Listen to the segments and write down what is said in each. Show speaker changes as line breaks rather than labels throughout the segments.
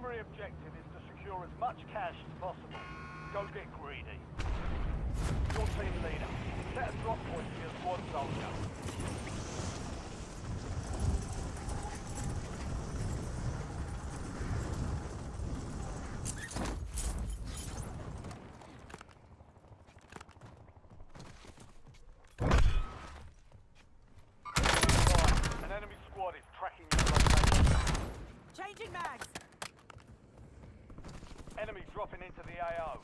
primary objective is to secure as much cash as possible. Go get greedy. Your team leader. Set a drop point for your squad soldier. An enemy squad is tracking your location.
Changing mags.
Enemy dropping into the AO.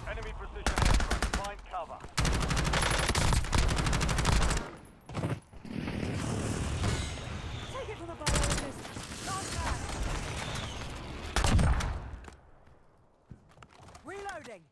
Enemy precision airstrike. Find cover.
Take it from the biologist. Last mag. Reloading.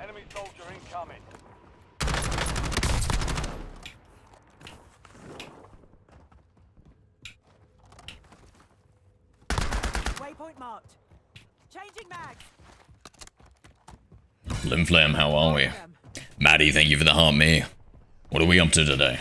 Enemy soldier incoming.
Waypoint marked. Changing mags.
Lim Flam, how are we? Maddie, thank you for the heart, me. What are we up to today?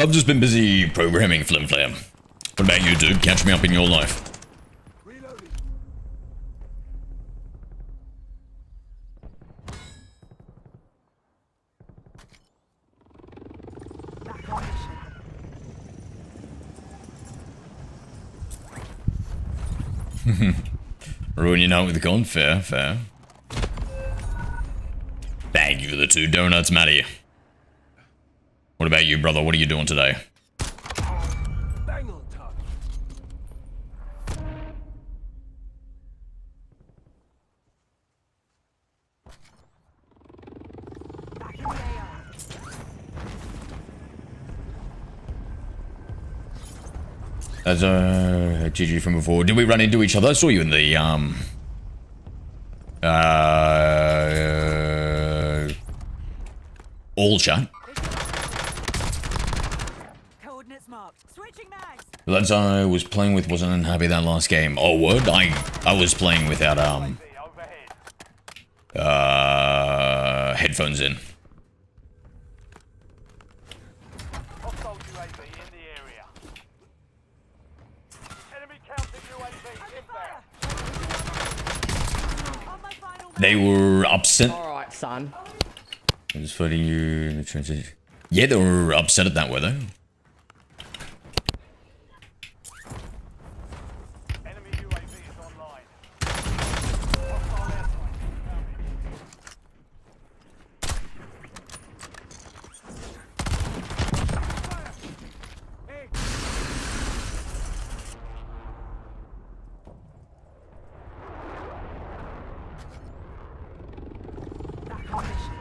I've just been busy programming Flim Flam. What about you, dude? Catch me up in your life.
Reloading.
Back on mission.
Ruin your night with a gun? Fair, fair. Thank you for the 2 donuts, Matty. What about you, brother? What are you doing today?
Bang on target.
Back in the AR.
As GG from before. Did we run into each other? I saw you in the all chat.
Coordinates marked. Switching mags.
The lads I was playing with wasn't unhappy that last game. Oh, word? I was playing without headphones in.
Hostile UAV in the area. Enemy counter UAV inbound.
On my final
They were upset.
Alright, son.
I was fighting you in the trenches. Yeah, they were upset at that, were they?
Enemy UAV is online. Hostile airstrike incoming.
back on mission.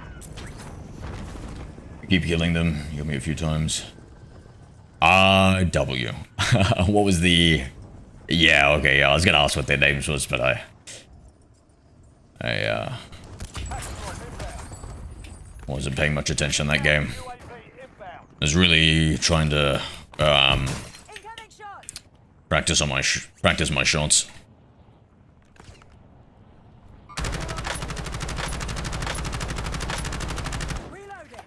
Keep healing them. Heal me a few times. W. What was the... Yeah, okay, yeah, I was gonna ask what their names was, but I wasn't paying much attention in that game. I was really trying to
Incoming shot.
practice my shots.
Reloading.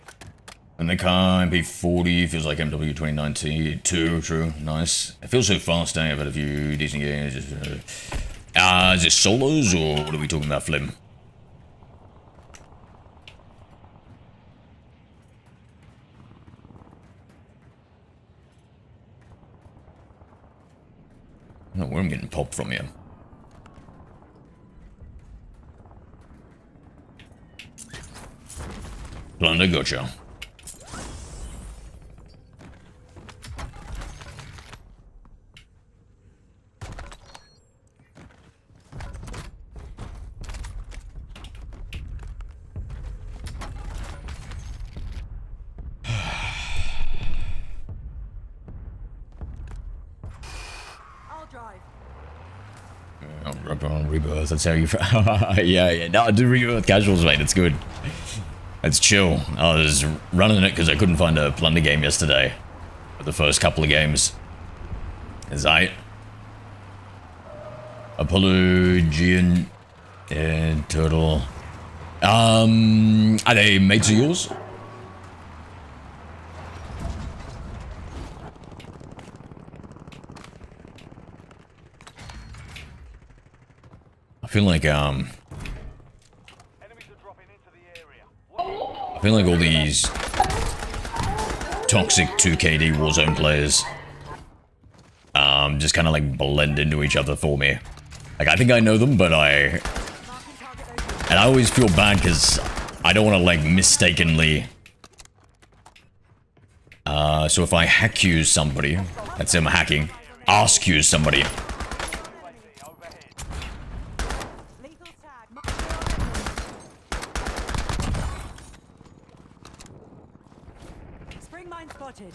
And the car, MP40, feels like MW 2019. True, nice. It feels so fast, I've had a few decent games. Is it solos, or what are we talking about, Flim? I don't know where I'm getting popped from here. Plunder, gotcha.
I'll drive.
On Rebirth, that's how you... yeah, no, I do Rebirth casuals, mate, it's good. It's chill. I was running it because I couldn't find a plunder game yesterday. For the first couple of games. Is I... Apologian... and Turtle... are they mates of yours? I feel like,
Enemies are dropping into the area.
I feel like all these toxic 2KD Warzone players just kind of like blend into each other for me. Like, I think I know them, but and I always feel bad because I don't want to like mistakenly so if I hack use somebody, that's him hacking, ask use somebody,
Lethal tag. Spring mine spotted.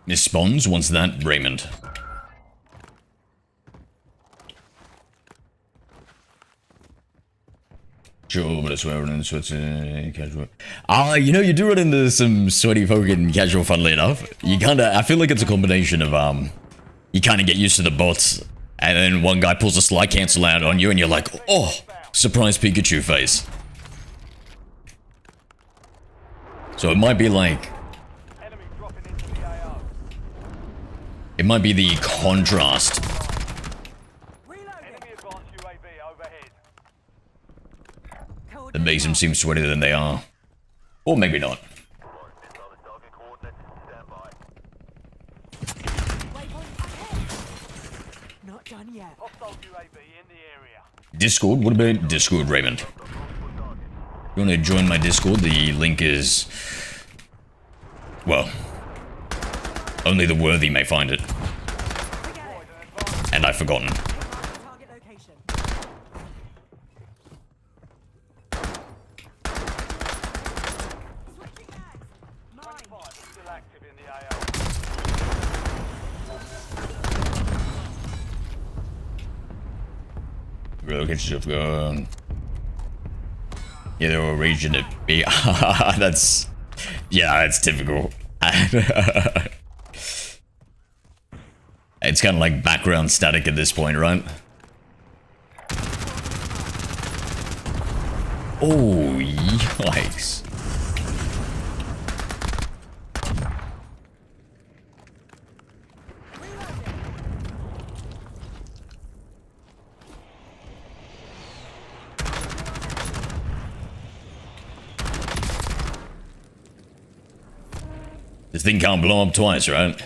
Miss Spawns wants that, Raymond. Sure, but I swear in sweats casual. You know, you do run into some sweaty folk in casual, funnily enough. You kinda, I feel like it's a combination of, you kinda get used to the bots, and then one guy pulls a slide cancel out on you, and you're like, oh, surprise Pikachu face. So it might be like,
Enemy dropping into the AO.
it might be the contrast
Enemy advanced UAV overhead.
that makes them seem sweatier than they are. Or maybe not.
Not done yet.
Hostile UAV in the area.
Discord? What about Discord, Raymond? If you want to join my Discord, the link is... well, only the worthy may find it. And I've forgotten.
Target location. Switching bags. Mine.
25 is still active in the AO.
Relocation stuff going. Yeah, they were raging at me. That's... yeah, that's typical. It's kind of like background static at this point, right? Oh, yikes. This thing can't blow up twice, right?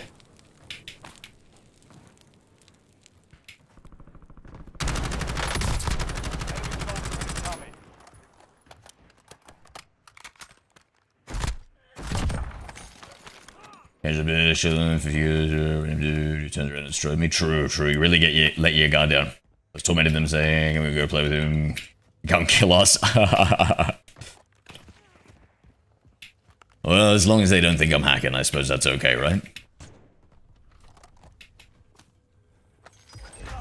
Here's a bit of shilling for you turns around and destroys me. True. You really let your guard down. I was tormenting them saying, I'm gonna go play with him. You can't kill us. Well, as long as they don't think I'm hacking, I suppose that's okay, right?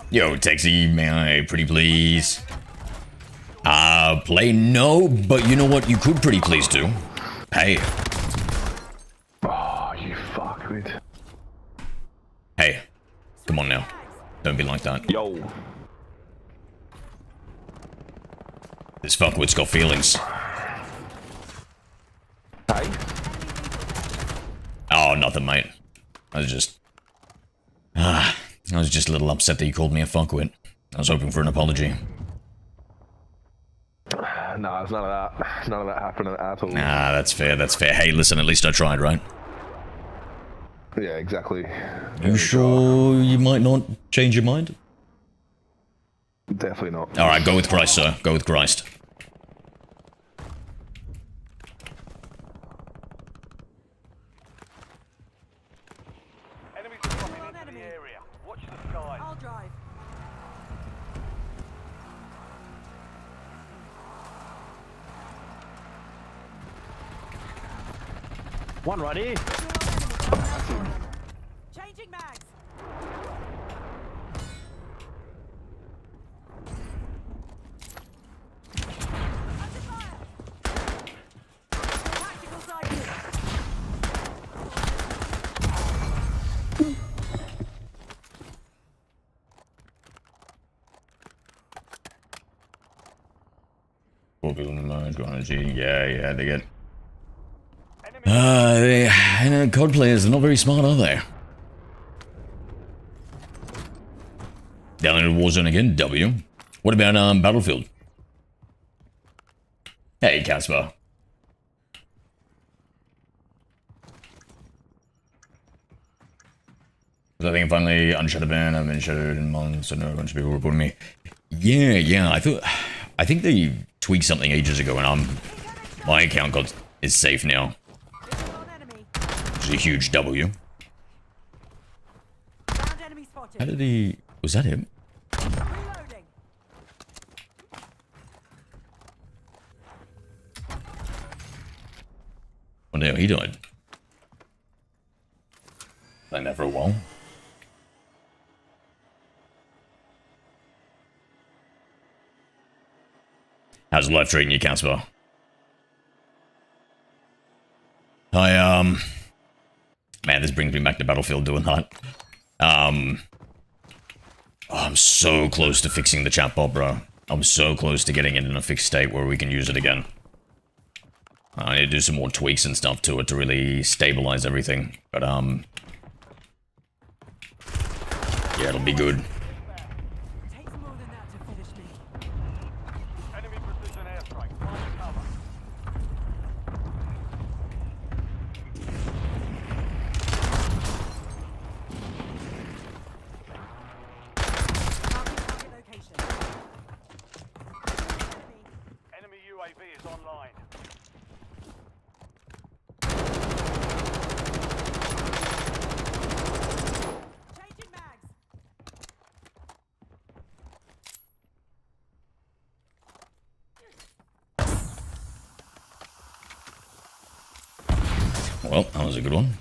Yo, Texie, may I pretty please? Play no, but you know what you could pretty please do? Hey.
Oh, you fuckwit.
Hey. Come on now. Don't be like that.
Yo.
This fuckwit's got feelings.
Hey?
Oh, nothing, mate. I was just a little upset that you called me a fuckwit. I was hoping for an apology.
No, it's none of that. None of that happening at all.
Nah, that's fair, that's fair. Hey, listen, at least I tried, right?
Yeah, exactly.
You sure you might not change your mind?
Definitely not.
Alright, go with Christ, sir. Go with Christ.
Enemies are dropping into the area. Watch the skies.
I'll drive.
One right here.
Changing mags. Under fire. Tactical sighting.
Yeah, they get...
Enemy
COD players are not very smart, are they? Down into Warzone again, W. What about, Battlefield? Hey, Casper. I think finally unshuttered ban, I've been shuttered in months, and a bunch of people reporting me. Yeah, I think they tweaked something ages ago, and my account is safe now.
Visual on enemy.
Which is a huge W.
Found enemy spotted.
How did he... Was that him?
Reloading.
Oh no, he died. Playing that for a while. How's life treating you, Casper? Man, this brings me back to Battlefield doing that. I'm so close to fixing the chatbot, bro. I'm so close to getting it in a fixed state where we can use it again. I need to do some more tweaks and stuff to it to really stabilize everything. But, yeah, it'll be good.
Takes more than that to finish me.
Enemy precision airstrike. Find cover.
Marking target location.
Enemy UAV is online.
Changing mags.
Well, that was a good one.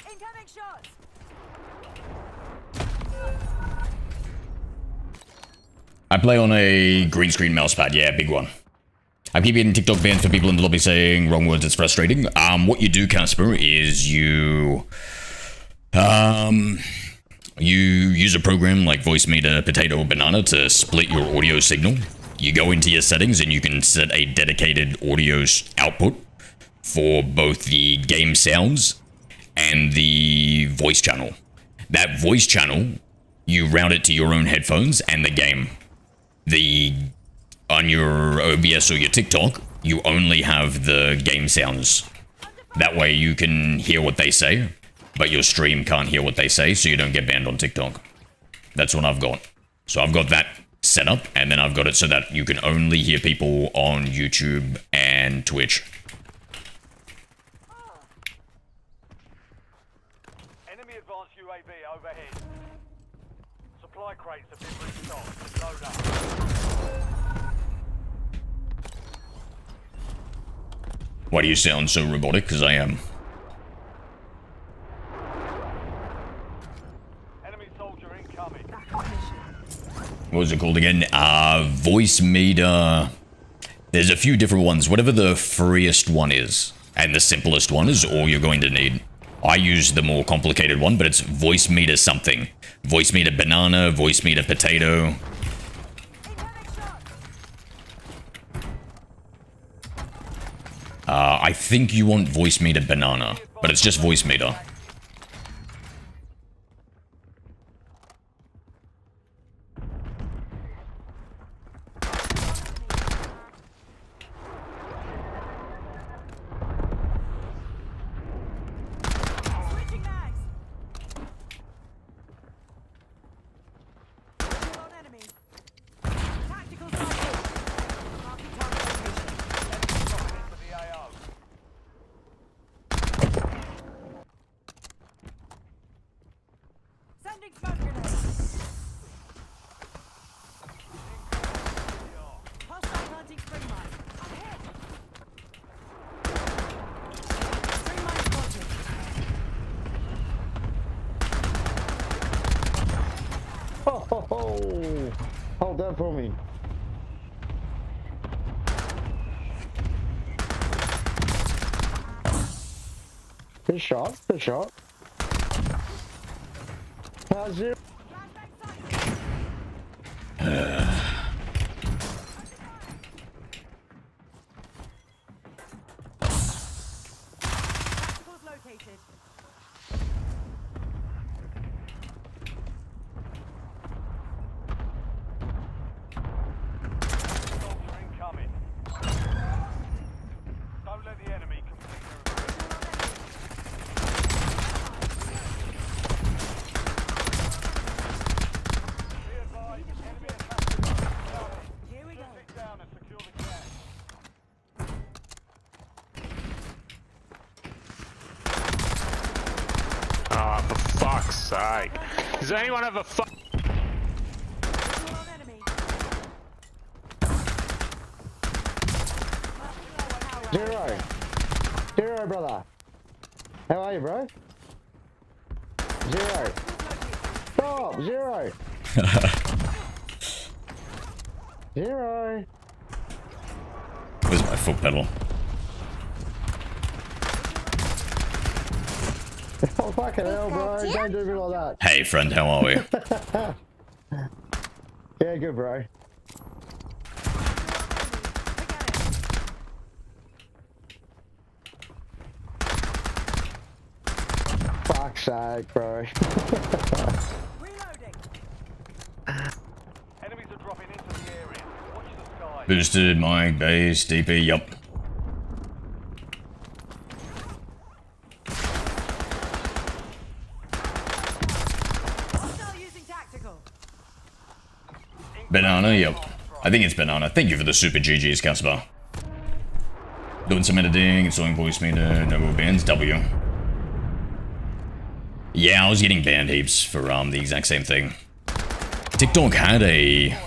Incoming shots.
I play on a green screen mousepad, yeah, big one. I keep getting TikTok bans for people in the lobby saying wrong words, it's frustrating. What you do, Casper, is you use a program like Voice Meter, Potato, or Banana to split your audio signal. You go into your settings and you can set a dedicated audio output for both the game sounds and the voice channel. That voice channel, you route it to your own headphones and the game. On your OBS or your TikTok, you only have the game sounds. That way you can hear what they say, but your stream can't hear what they say, so you don't get banned on TikTok. That's what I've got. So I've got that set up, and then I've got it so that you can only hear people on YouTube and Twitch.
Enemy advanced UAV overhead. Supply crates have been restocked. Load up.
Why do you sound so robotic? Because I am.
Enemy soldier incoming.
Back on mission.
What was it called again? Voice meter. There's a few different ones. Whatever the freest one is, and the simplest one is all you're going to need. I use the more complicated one, but it's voice meter something. Voice meter banana, voice meter potato. I think you want voice meter banana, but it's just voice meter.
Switching mags. Visual on enemy. Tactical sighting. Marking target location.
Dropping into the AO.
Sending smoke grenade. Hostile planting spring mine. I'm hit. Spring mine spotted.
Oh, ho, ho. Hold that for me. Good shot, good shot. How's it?
Tacticals located.
Soldier incoming. Don't let the enemy complete their Be advised, enemy attack.
Here we go.
Sit down and secure the cash.
Oh, for fuck's sake. Does anyone have a fuck?
Visual on enemy.
Zero. Zero, brother. How are you, bro? Zero. Stop. Zero. Zero.
Where's my foot pedal?
Oh, fucking hell, bro. Don't do me like
Hey friend, how are we?
that. Yeah, good, bro. Fuck's sake, bro.
Reloading.
Enemies are dropping into the area. Watch the sky.
Boosted, mic, base, DP, yup.
Hostile using tactical.
Banana, yep. I think it's banana. Thank you for the super GG's, Casper. Doing some editing, installing voice meter, no bands, W. Yeah, I was getting banned heaps for the exact same thing. TikTok had a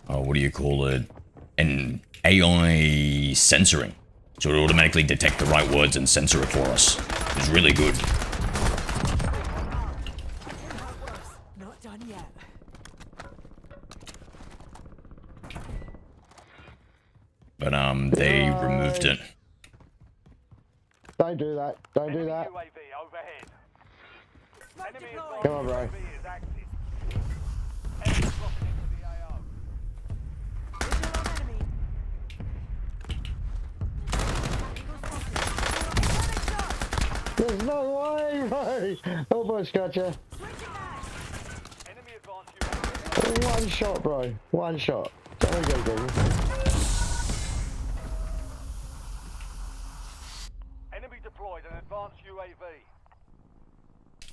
oh, what do you call it? An AI censoring. So it would automatically detect the right words and censor it for us. It was really good.
Not done yet.
But they removed it.
Don't do that. Don't do that.
UAV overhead.
Smoke
Enemy
deployed.
Come on, bro.
UAV is active. Enemy dropping into the AO.
Visual on enemy. Tactical spotted. Incoming shot.
There's no way, bro. Almost got you.
Switching mags.
Enemy advanced UAV.
One shot, bro. One shot. There we go, baby.
Enemy deployed an advanced UAV.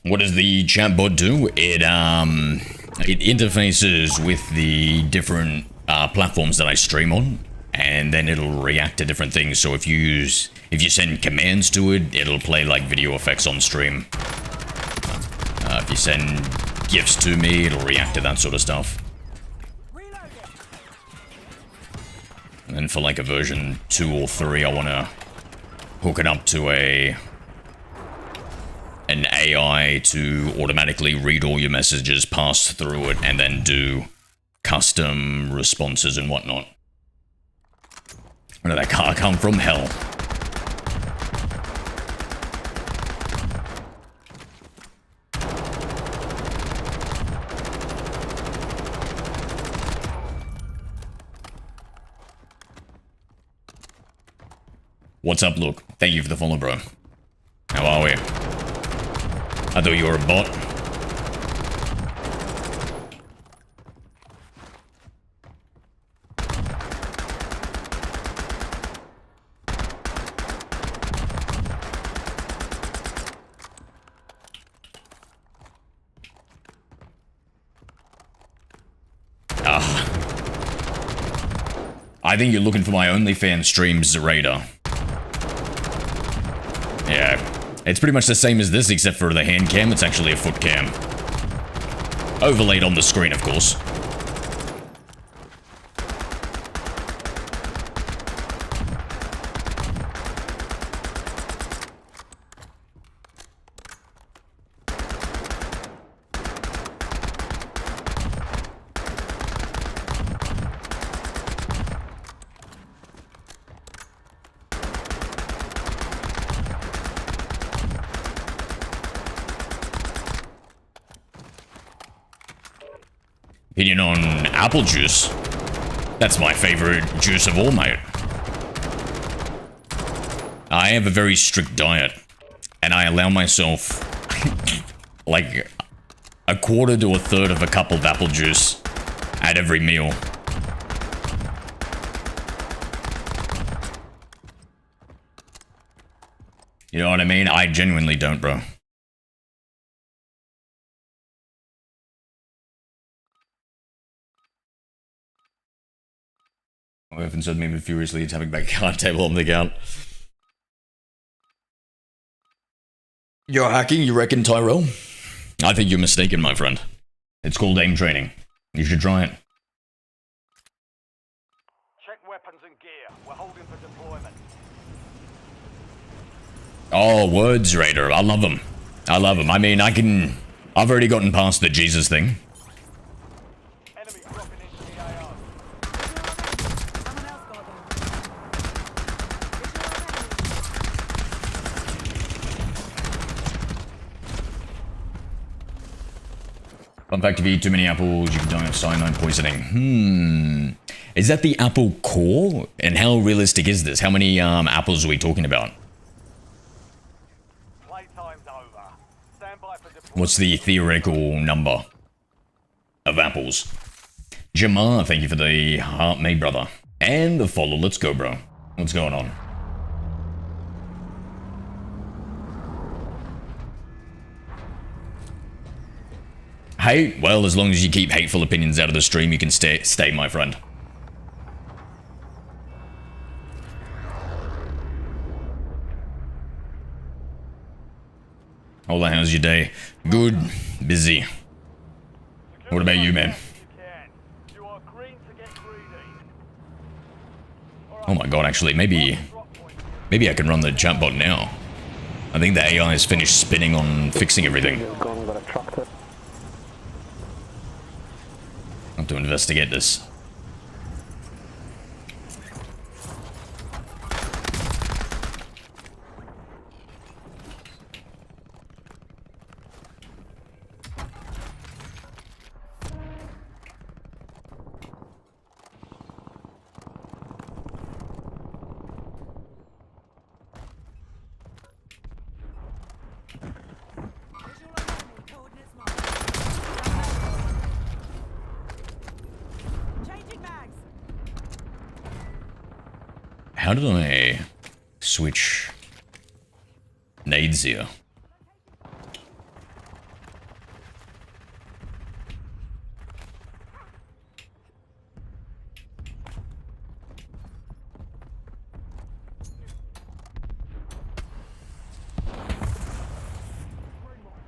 What does the chatbot do? It interfaces with the different platforms that I stream on, and then it'll react to different things. So if you send commands to it, it'll play like video effects on stream. If you send GIFs to me, it'll react to that sort of stuff.
Reloading.
And then for like a version 2 or 3, I want to hook it up to a an AI to automatically read all your messages, pass through it, and then do custom responses and whatnot. Where did that car come from? Hell. What's up, Luke? Thank you for the follow, bro. How are we? I thought you were a bot. I think you're looking for my OnlyFans streams, Raider. Yeah, it's pretty much the same as this, except for the hand cam, it's actually a foot cam. Overlaid on the screen, of course. Opinion on apple juice? That's my favorite juice of all, mate. I have a very strict diet, and I allow myself like a quarter to a third of a cup of apple juice at every meal. You know what I mean? I genuinely don't, bro. I haven't said me furiously tapping back card table on the count. You're hacking, you reckon, Tyrell? I think you're mistaken, my friend. It's called aim training. You should try it.
Check weapons and gear. We're holding for deployment.
Oh, words, Raider. I love them. I love them. I mean, I've already gotten past the Jesus thing.
Enemy dropping into the AO.
Someone else got them.
Fun fact, if you eat too many apples, you can die of cyanide poisoning. Is that the apple core? And how realistic is this? How many apples are we talking about?
Playtime's over. Stand by for deployment.
What's the theoretical number of apples? Jamar, thank you for the heart, mate, brother. And the follow. Let's go, bro. What's going on? Hate? Well, as long as you keep hateful opinions out of the stream, you can stay, my friend. Hola, how's your day? Good. Busy. What about you, man?
You are green to get greedy.
Oh my god, actually, maybe I can run the chat bot now. I think the AI has finished spinning on fixing everything.
Gone, got a truck there.
I have to investigate this.
Visual on enemy. Coordinates marked. Changing mags.
How did I switch nades here?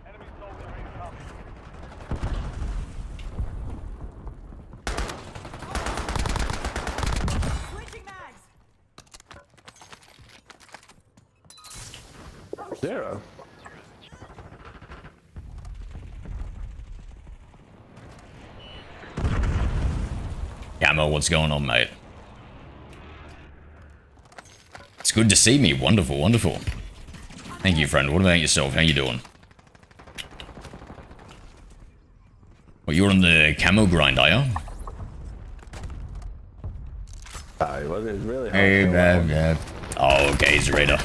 Enemy soldier incoming.
Switching mags.
Zero.
Camo, what's going on, mate? It's good to see me. Wonderful, wonderful. Thank you, friend. What about yourself? How you doing? Well, you're on the camo grind, are you?
Oh, well, it's really hard.
Hey, man. Oh, okay, Zerata.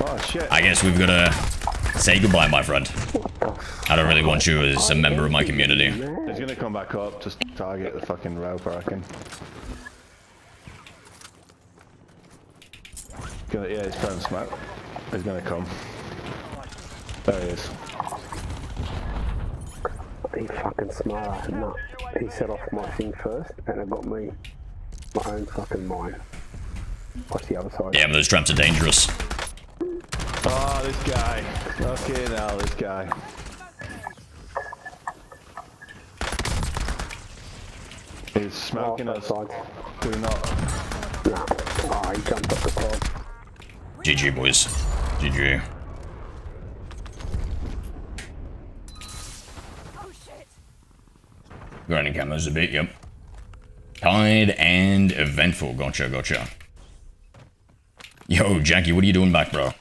Oh, shit.
I guess we've got to say goodbye, my friend. I don't really want you as a member of my community.
He's gonna come back up, just target the fucking rope, I reckon. Yeah, he's throwing smoke. He's gonna come. There he is.
He fucking smart. No, he set off my thing first, and it got me my own fucking mine. What's the other side?
Damn, those traps are dangerous.
Oh, this guy. Okay, now this guy. He's smoking us.
Sides.
Do we not?
Nah. Oh, he jumped up the top.
GG, boys. GG.
Oh shit!
Grinding camos a bit, yep. Tied and eventful. Gotcha, gotcha. Yo, Jackie, what are you doing back, bro?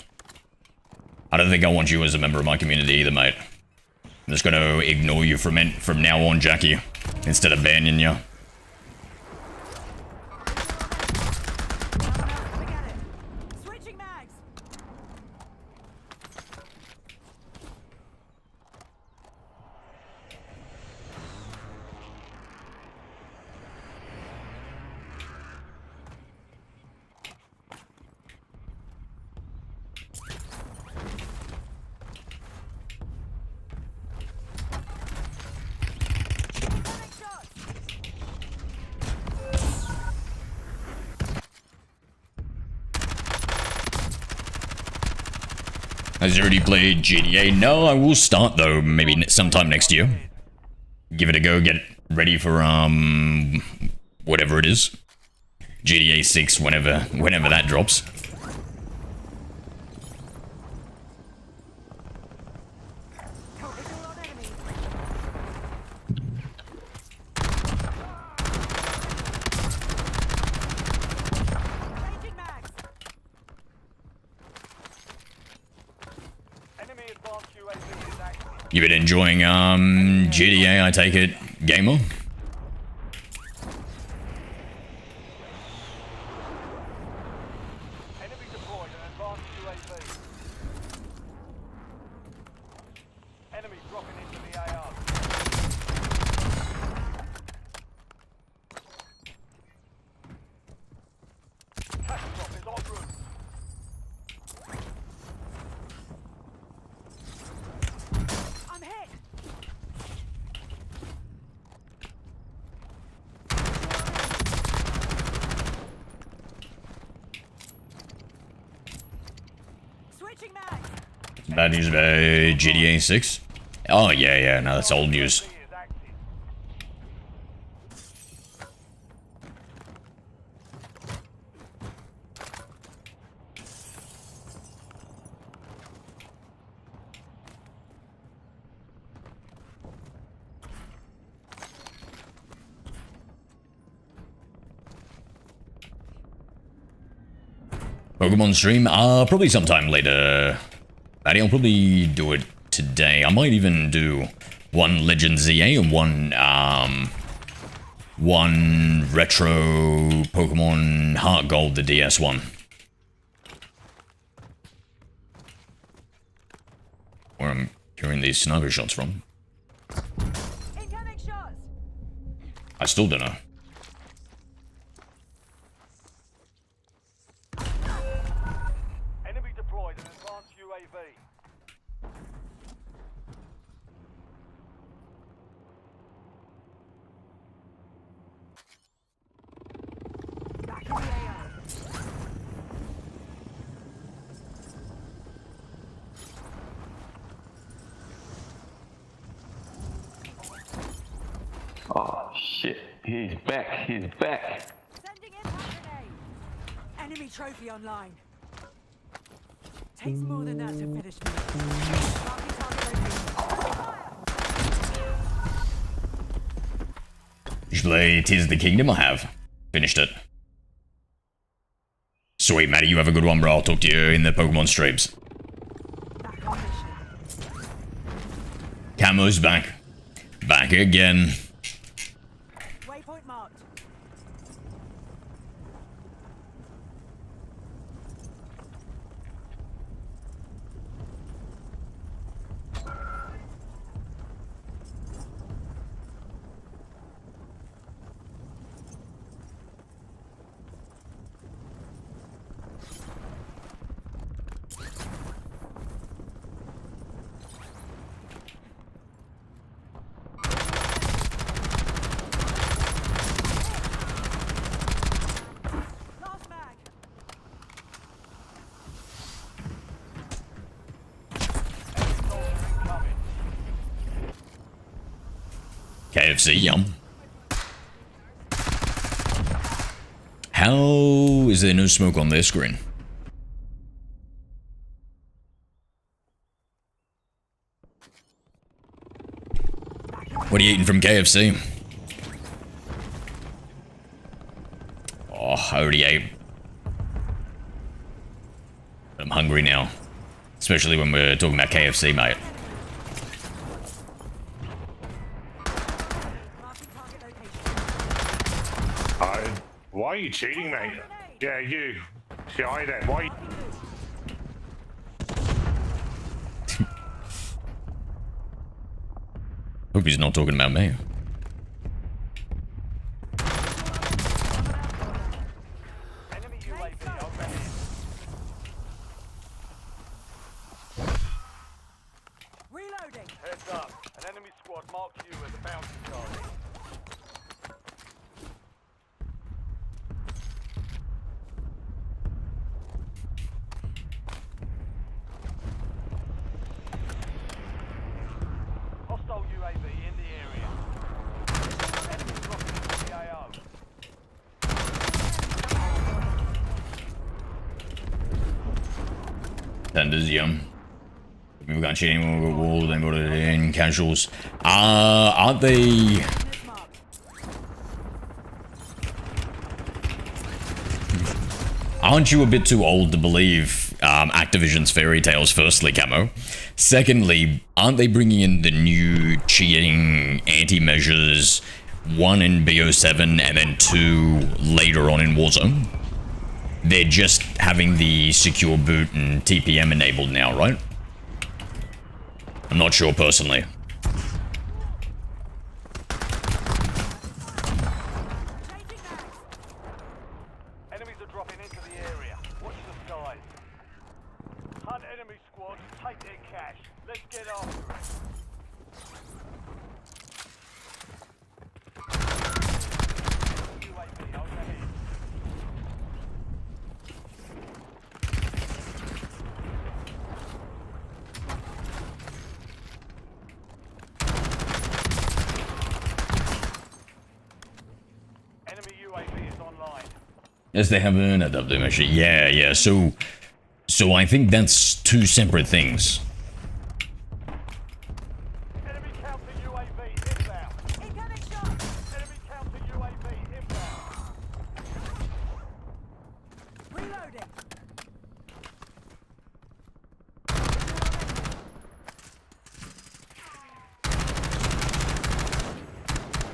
I don't think I want you as a member of my community either, mate. I'm just gonna ignore you from now on, Jackie, instead of banning you.
Forget it. Switching mags.
Has you already played GTA? No, I will start though, maybe sometime next year. Give it a go, get ready for, whatever it is. GTA 6, whenever that drops.
Visual on enemy. Changing mags.
Enemy advanced UAV is active.
You been enjoying, GTA, I take it, gamer?
Enemy deployed an advanced UAV. Enemy dropping into the AR. Tac drop is en route.
I'm hit. Switching mags.
Bad news about GTA 6? Oh, yeah, no, that's old news.
UAV is active.
Pokemon stream? Probably sometime later. Maddie, I'll probably do it today. I might even do one Legend ZA and one retro Pokemon Heart Gold, the DS one. Where I'm hearing these sniper shots from.
Incoming shots.
I still don't know.
Enemy deployed an advanced UAV.
Back in the AR.
Oh shit. He's back. He's back.
Sending impact grenade. Enemy trophy online. Takes more than that to finish me. Marking target location.
You should play Tears of the Kingdom. I have. Finished it. Sweet, Matty. You have a good one, bro. I'll talk to you in the Pokemon streams.
Back on mission.
Camo's back. Back again.
Waypoint marked. Last mag.
KFC, yum. How is there no smoke on their screen? What are you eating from KFC? Oh, I already ate. I'm hungry now. Especially when we're talking about KFC, mate.
Marking target location.
Why are you cheating, mate? Yeah, you. Yeah, I did. Why?
Hope he's not talking about me.
Enemy UAV overhead.
Reloading.
Heads up. An enemy squad marks you as a bounty target. Hostile UAV in the area. Enemy dropping into the AO.
Tenders, yum. We've got cheating, we've got wall, then got it in casuals. Aren't they?
Unit marked.
Aren't you a bit too old to believe Activision's fairy tales? Firstly, Camo. Secondly, aren't they bringing in the new cheating anti-measures? 1 in BO7 and then 2 later on in Warzone. They're just having the secure boot and TPM enabled now, right? I'm not sure personally.
Changing mag.
Enemies are dropping into the area. Watch the skies. Hunt enemy squad. Take their cash. Let's get after it. UAV overhead. Enemy UAV is online.
Yes, they have an adaptive measure. Yeah. So I think that's 2 separate things.
Enemy counter UAV inbound.
Incoming shot.
Enemy counter UAV inbound.
Reloading.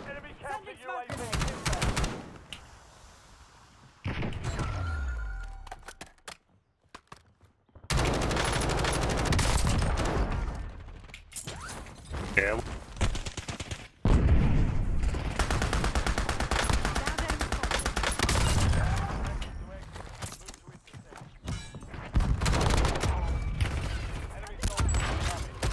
Enemy counter
Sending smoke
UAV
grenade.
inbound.
Yeah.
Down enemy
Enemy soldiers incoming.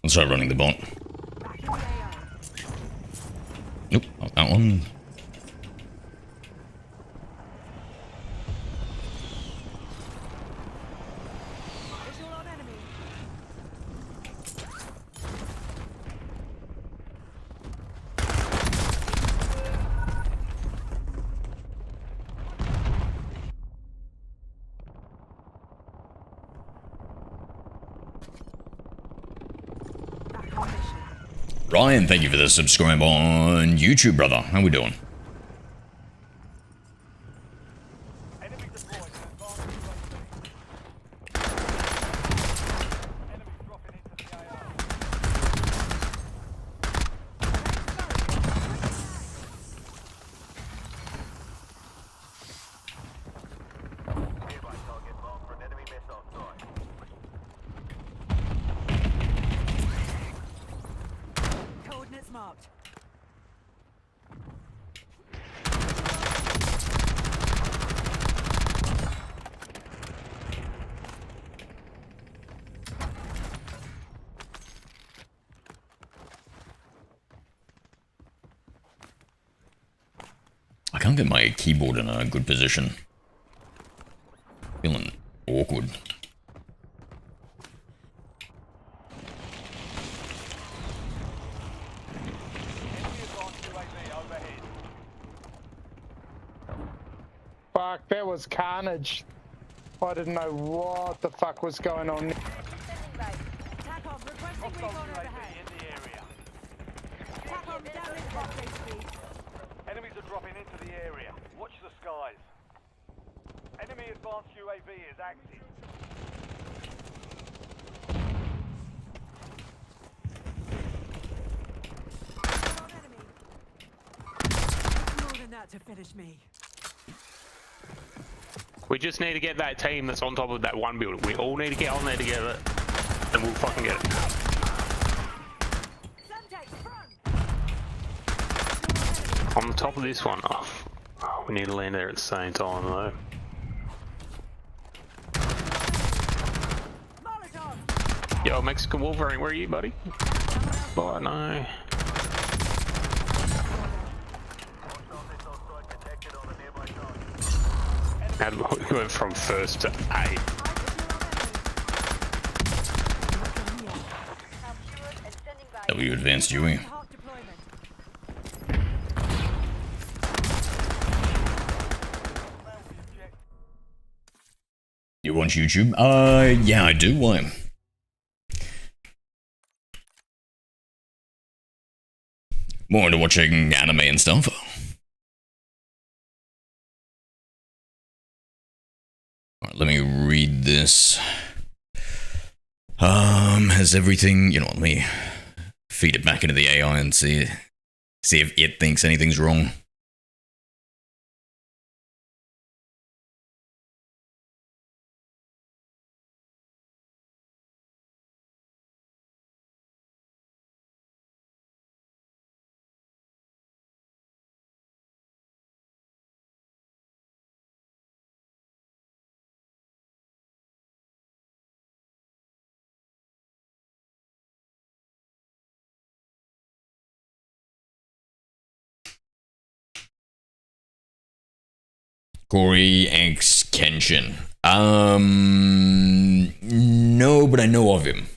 Let's start running the bot.
back in the AO.
Nope, not that one.
Visual on enemy.
Ryan, thank you for the subscribe on YouTube, brother. How we doing?
Enemy deployed to advance UAV. Enemy dropping into the AO. Nearby target marked for an enemy missile strike.
Coordinates marked.
I can't get my keyboard in a good position. Feeling awkward.
Enemy advanced UAV overhead.
Fuck, that was carnage. I didn't know what the fuck was going on.
TACOM requesting
Hostile
recon
UAV
overhead.
in the area.
TACOM down in rocket speed.
Enemies are dropping into the area. Watch the skies. Enemy advanced UAV is active.
On enemy. It's more than that to finish me.
We just need to get that team that's on top of that one building. We all need to get on there together, and we'll fucking get it.
Semtex, front!
On the top of this one. Oh, we need to land there at the same time though.
Molotov!
Yo, Mexican Wolverine, where are you, buddy? Oh no. How did we went from first to 8?
W advanced UE.
Hot deployment.
You watch YouTube? Yeah, I do. Why? More into watching anime and stuff. Alright, let me read this. Has everything... You know what, let me feed it back into the AI and see if it thinks anything's wrong. Corey X Kenshin. No, but I know of him.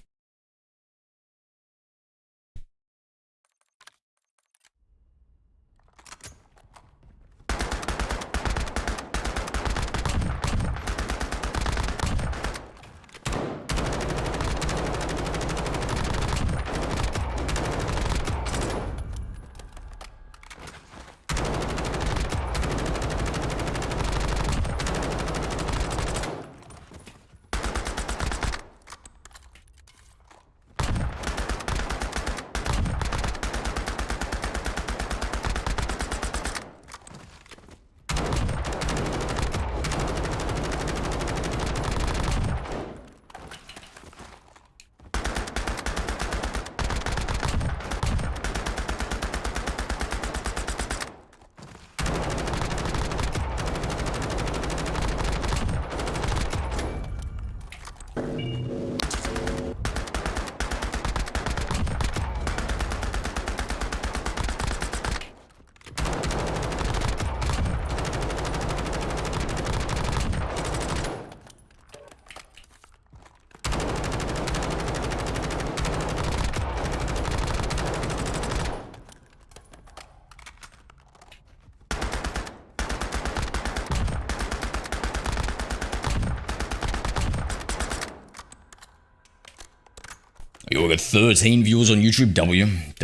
We got 13 viewers on YouTube. W. If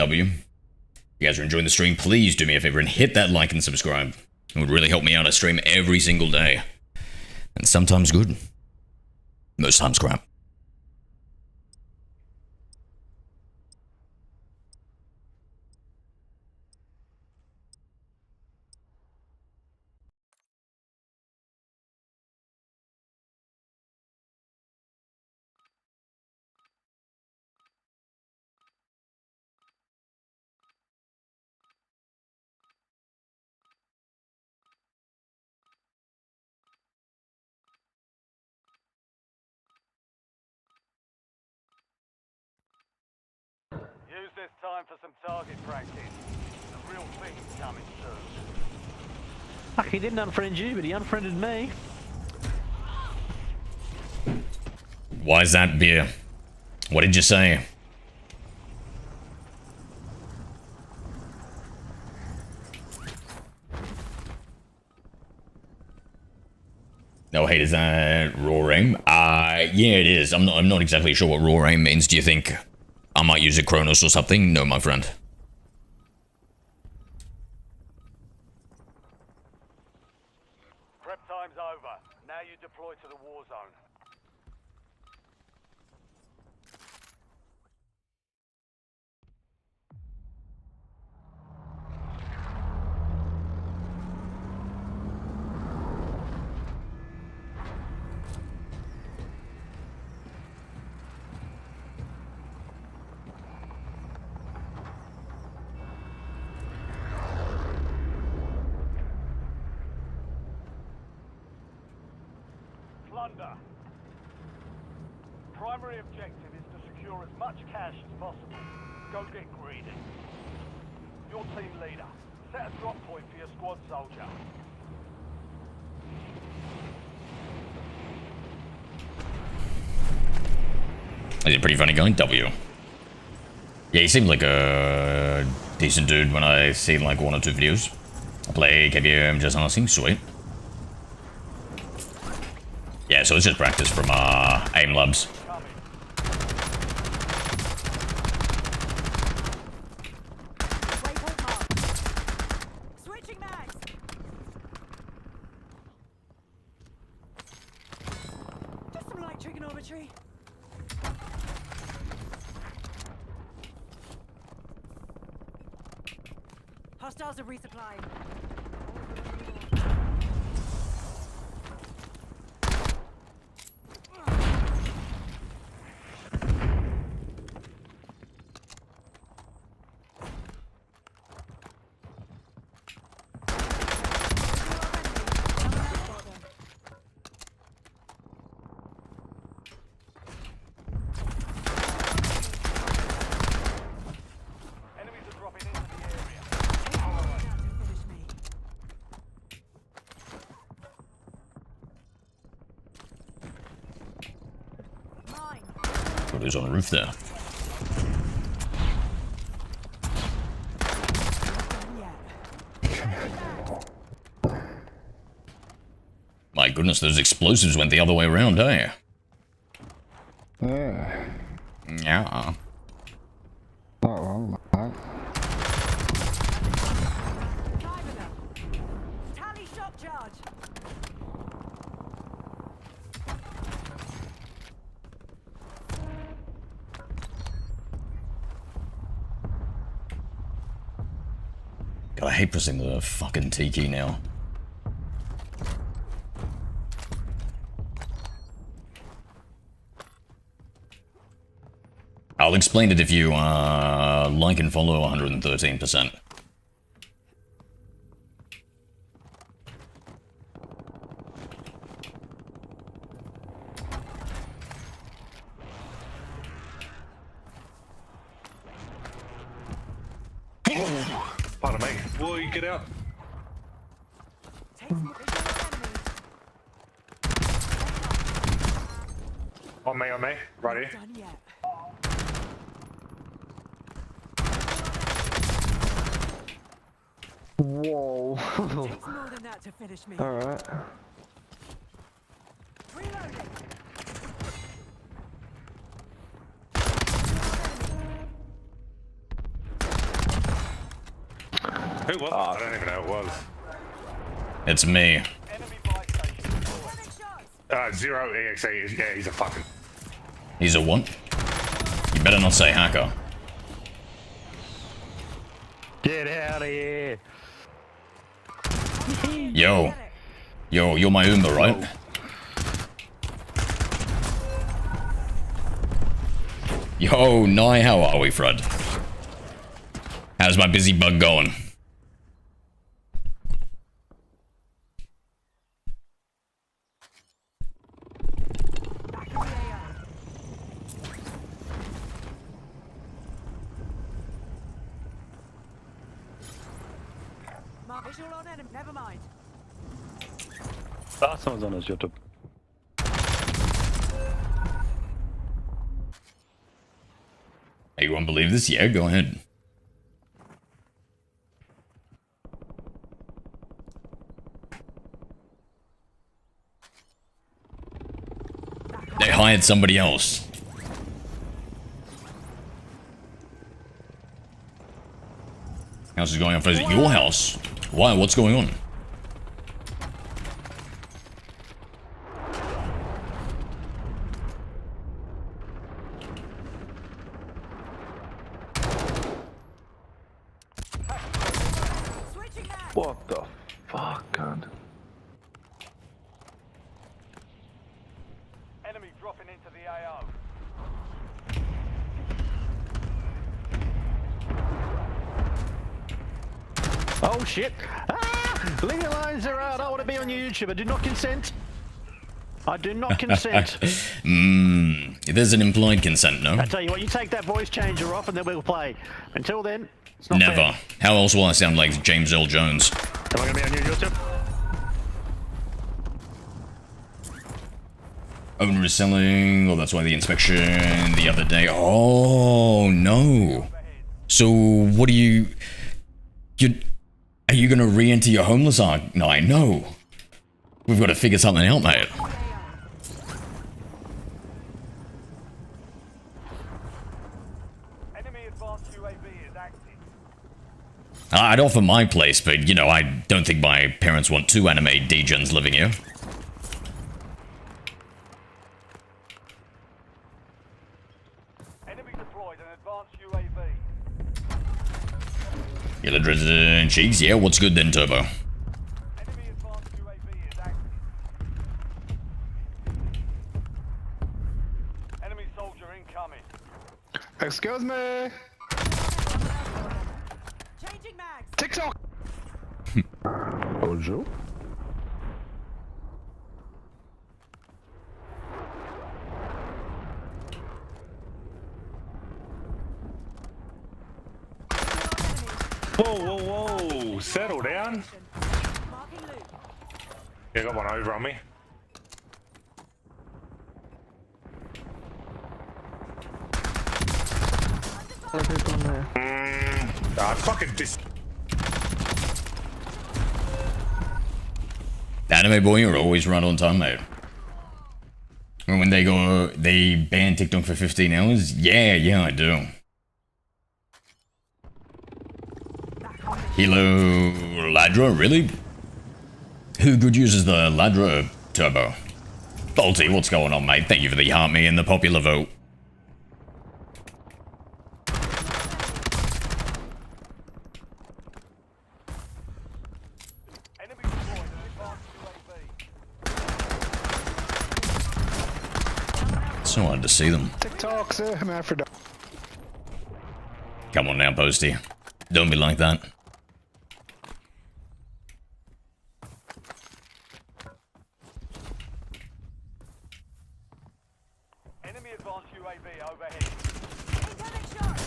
you guys are enjoying the stream, please do me a favor and hit that like and subscribe. It would really help me out. I stream every single day. And sometimes good. Most times crap.
Use this time for some target practice. The real thing's coming soon.
Fuck, he didn't unfriend you, but he unfriended me.
Why is that, beer? What did you say? No hate, is that raw aim? Yeah, it is. I'm not exactly sure what raw aim means. Do you think I might use a Kronos or something? No, my friend.
Prep time's over. Now you deploy to the war zone. Plunder. Primary objective is to secure as much cash as possible. Go get greedy. Your team leader. Set a drop point for your squad soldier.
Is it pretty funny going? W. Yeah, he seemed like a decent dude when I seen like 1 or 2 videos. I play KBM, just asking, sweet. Yeah, so it's just practice from aim labs.
Waypoint marked. Switching mags. Just some light trigonometry. Hostiles are resupplying.
Enemies are dropping into the area.
Finish me. Mine.
What is on the roof there?
Yeah.
My goodness, those explosives went the other way around, eh?
Yeah.
Yeah.
Not wrong, mate.
Five of them. Tally shock charge.
God, I hate pressing the fucking T key now. I'll explain it if you like and follow 113%.
Pardon me. Will you get out?
Takes me visual enemy.
On me. Right here.
Done yet.
Whoa.
Takes more than that to finish me.
Alright.
Reloading.
Who was it? I don't even know who it was.
It's me.
Enemy buy station.
Sending shots.
Zero EXE. Yeah, he's a fucking.
He's a what? You better not say hacker.
Get out of here.
Yo. Yo, you're my Uber, right? Yo, Nye, how are we, Fred? How's my busy bug going?
Mark visual on enemy. Never mind.
Ah, someone's on his YouTube.
Hey, you won't believe this? Yeah, go ahead. They hired somebody else. House is going on for your house. Why? What's going on?
Switching back.
What the fuck, God?
Enemy dropping into the AO.
Oh shit! Ah! Leave your lines are out. I want to be on your YouTube. I do not consent. I do not consent.
There's an implied consent, no?
I tell you what, you take that voice changer off and then we'll play. Until then, it's not
Never.
fair.
How else will I sound like James Earl Jones?
Am I gonna be on your YouTube?
Owner is selling. Oh, that's why the inspection the other day. Oh, no. So, what are you... Are you gonna re-enter your homeless arc? No, I know. We've got to figure something out, mate.
Enemy advanced UAV is active.
I'd offer my place, but, you know, I don't think my parents want two anime degens living here.
Enemy deployed an advanced UAV.
You're the Dresden cheeks? Yeah, what's good then, Turbo?
Enemy advanced UAV is active. Enemy soldier incoming.
Excuse me.
Changing mags.
TikTok.
Bonjour.
Whoa, whoa, whoa! Settle down.
Marking loot.
Yeah, got one over on me. Fucking dis.
Anime boy, you're always right on time, mate. When they ban TikTok for 15 hours? Yeah, I do. Hello, Ladra, really? Who good uses the Ladra Turbo? Bolty, what's going on, mate? Thank you for the heart me and the popular vote.
Enemy deployed an advanced UAV.
So hard to see them.
TikTok, sir. Hermaphrodite.
Come on now, Posty. Don't be like that.
Enemy advanced UAV overhead.
Incoming shot.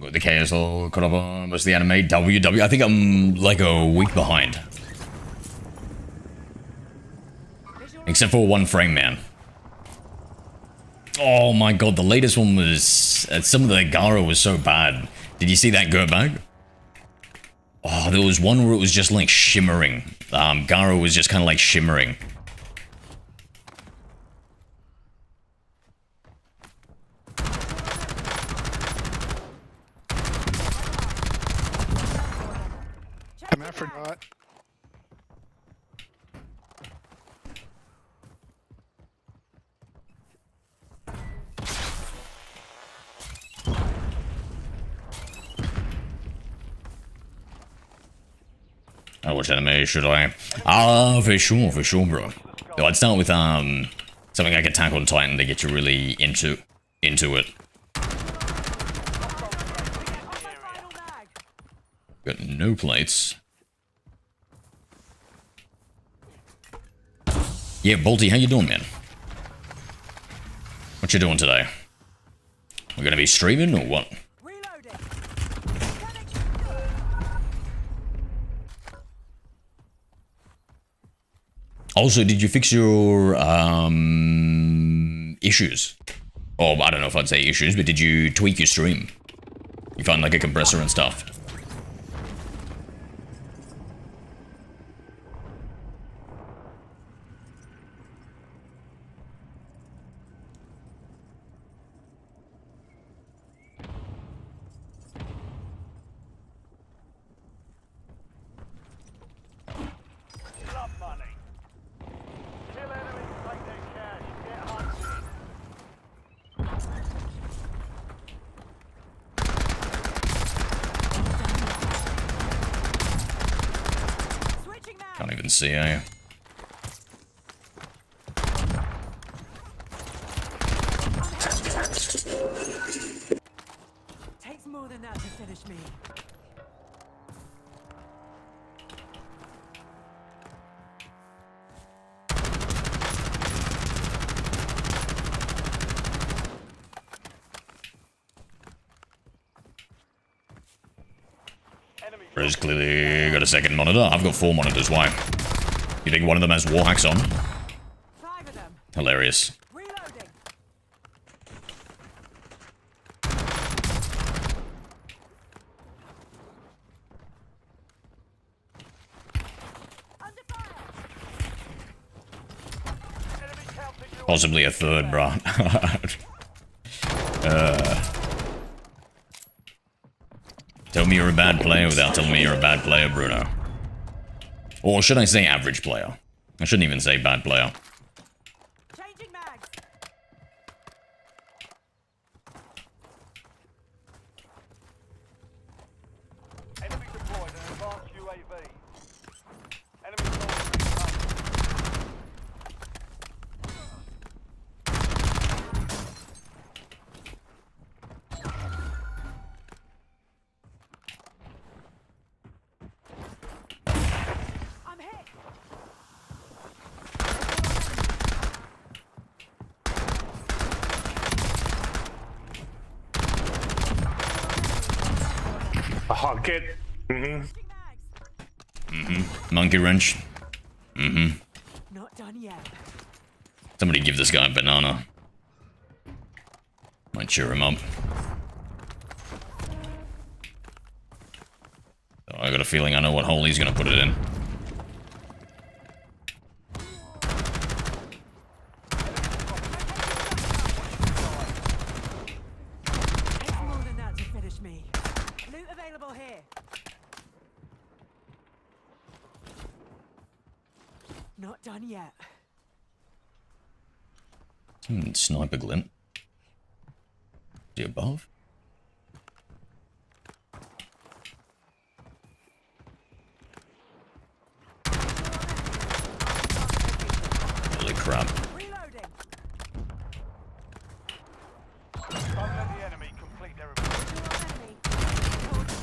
Got the KSL caught up on most of the anime. WW. I think I'm like a week behind.
Visual
Except for one frame, man. Oh my god, the latest one was... some of the Gara was so bad. Did you see that Gertbag? Oh, there was one where it was just like shimmering. Gara was just kind of like shimmering.
Hermaphrodite.
Which anime should I? For sure, bro. So I'd start with something like Attack on Titan to get you really into it. Got no plates. Yeah, Bolty, how you doing, man? What you doing today? We're gonna be streaming or what? Also, did you fix your issues? Or I don't know if I'd say issues, but did you tweak your stream? You found like a compressor and stuff. Can't even see, eh?
Takes more than that to finish me.
Bro's clearly got a second monitor. I've got 4 monitors. Why? You think one of them has war hacks on?
5 of them.
Hilarious.
Reloading. Under fire.
Possibly a third, bro. Tell me you're a bad player without telling me you're a bad player, Bruno. Or should I say average player? I shouldn't even say bad player.
Changing mags.
Enemy deployed an advanced UAV. Enemy soldier
I'm hit.
Oh, get.
Changing mags.
Monkey wrench.
Not done yet.
Somebody give this guy a banana. Might cheer him up. Oh, I got a feeling I know what hole he's gonna put it in.
Takes more than that to finish me. Loot available here. Not done yet.
Sniper glint. The above? Holy crap.
Reloading.
don't let the enemy complete their
Enemy.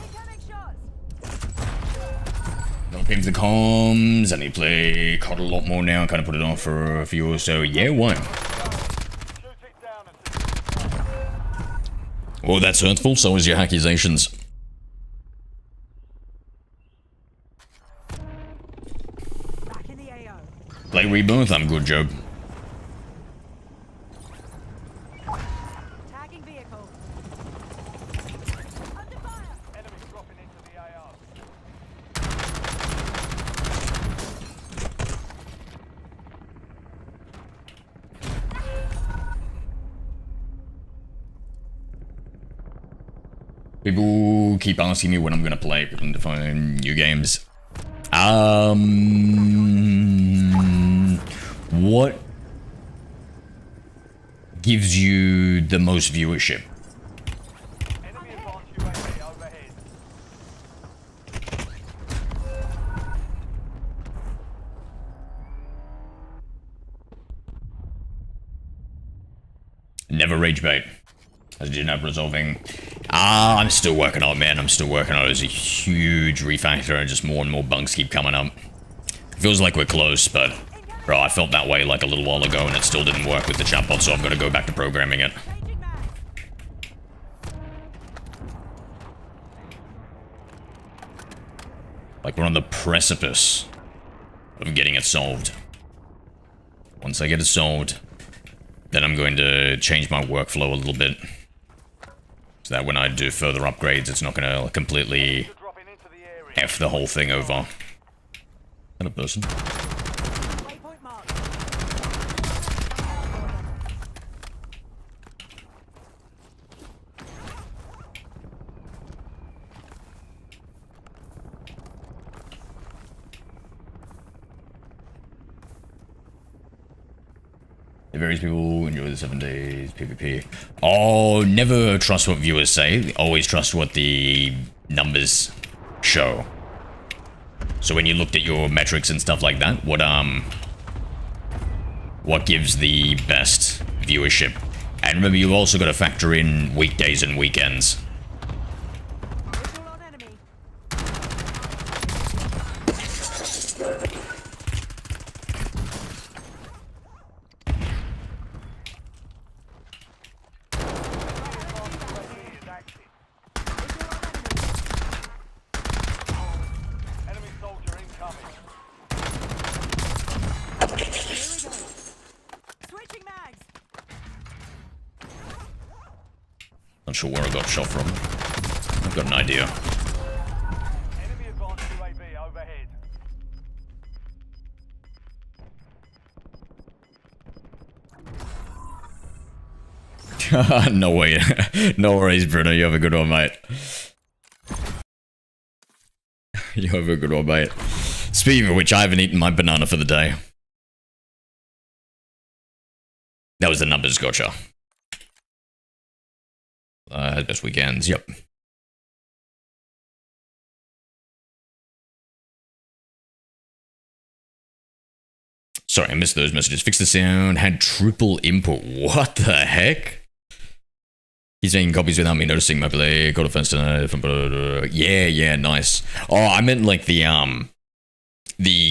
Incoming shots.
Don't ping the comms, and he play COD a lot more now. Kind of put it off for a few or so. Yeah, why?
shoot it down and
Well, that's hurtful. So is your accusations.
Back in the AO.
Play Rebirth. I'm good, Job.
Tagging vehicle. Under fire.
enemy dropping into the AR.
People keep asking me when I'm gonna play to find new games. What gives you the most viewership?
Enemy advanced UAV overhead.
Never rage bait. As did not resolving. I'm still working on it, man. I'm still working on it. There's a huge refactor and just more and more bugs keep coming up. Feels like we're close, but bro, I felt that way like a little while ago and it still didn't work with the chatbot, so I've got to go back to programming it.
Changing mag.
Like we're on the precipice of getting it solved. Once I get it solved, then I'm going to change my workflow a little bit. So that when I do further upgrades, it's not going to completely
Dropping into the area.
F the whole thing over. Is that a person?
Waypoint marked.
The various people enjoy the 7 days PvP. Oh, never trust what viewers say. Always trust what the numbers show. So when you looked at your metrics and stuff like that, what gives the best viewership? And remember, you've also got to factor in weekdays and weekends.
Visual on enemy.
UAV is active. Enemy soldier incoming.
Switching mags.
Not sure where I got shot from. I've got an idea.
Enemy advanced UAV overhead.
No way. No worries, Bruno. You have a good one, mate. You have a good one, mate. Speaking of which, I haven't eaten my banana for the day. That was the numbers, gotcha. Best weekends, yep. Sorry, I missed those messages. Fix the sound, had triple input. What the heck? He's making copies without me noticing my play. Got a fence tonight. Yeah, nice. Oh, I meant like the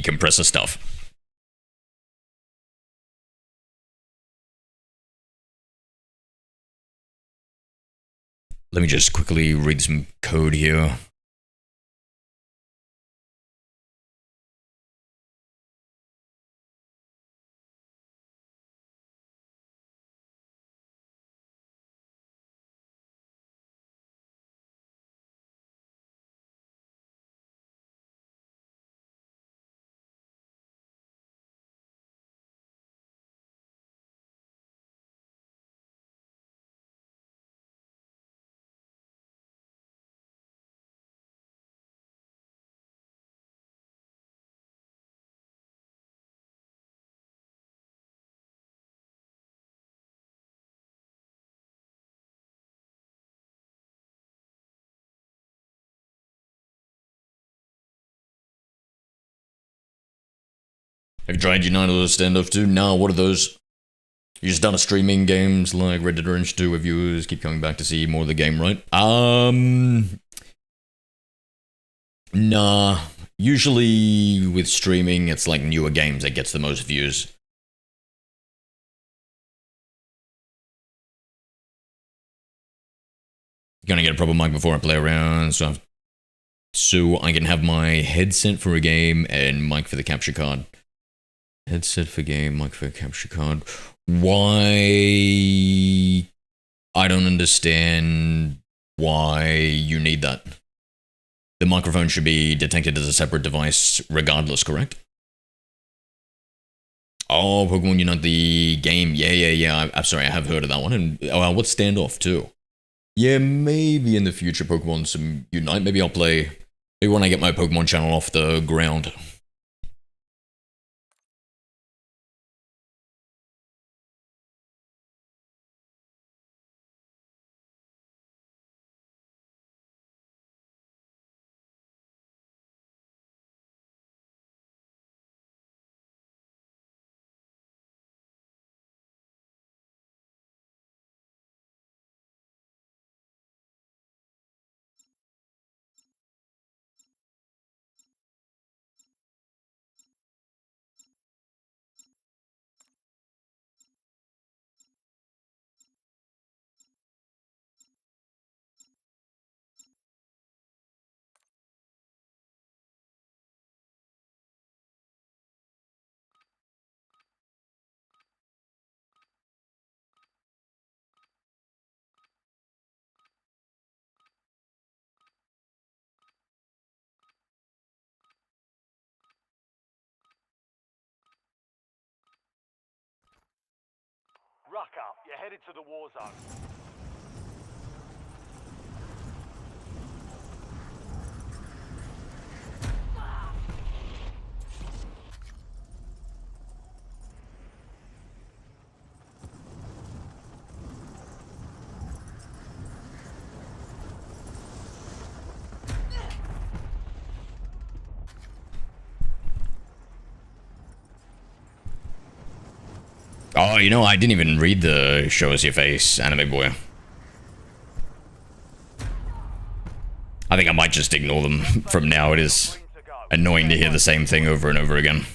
compressor stuff. Let me just quickly read some code here. Have you tried United or Standoff 2? No, what are those? You just done a streaming games like Red Dead Redemption 2 where viewers keep coming back to see more of the game, right? Nah. Usually with streaming, it's like newer games that gets the most views. Gonna get a proper mic before I play around, so I can have my headset for a game and mic for the capture card. Headset for game, mic for capture card. Why? I don't understand why you need that. The microphone should be detected as a separate device regardless, correct? Oh, Pokemon Unite the game. Yeah. I'm sorry, I have heard of that one. And what's Standoff too? Yeah, maybe in the future Pokemon some Unite. Maybe I'll play. Maybe when I get my Pokemon channel off the ground.
Rucker, you're headed to the war zone.
Oh, you know, I didn't even read the Show Us Your Face, Anime Boy. I think I might just ignore them from now. It is annoying to hear the same thing over and over again.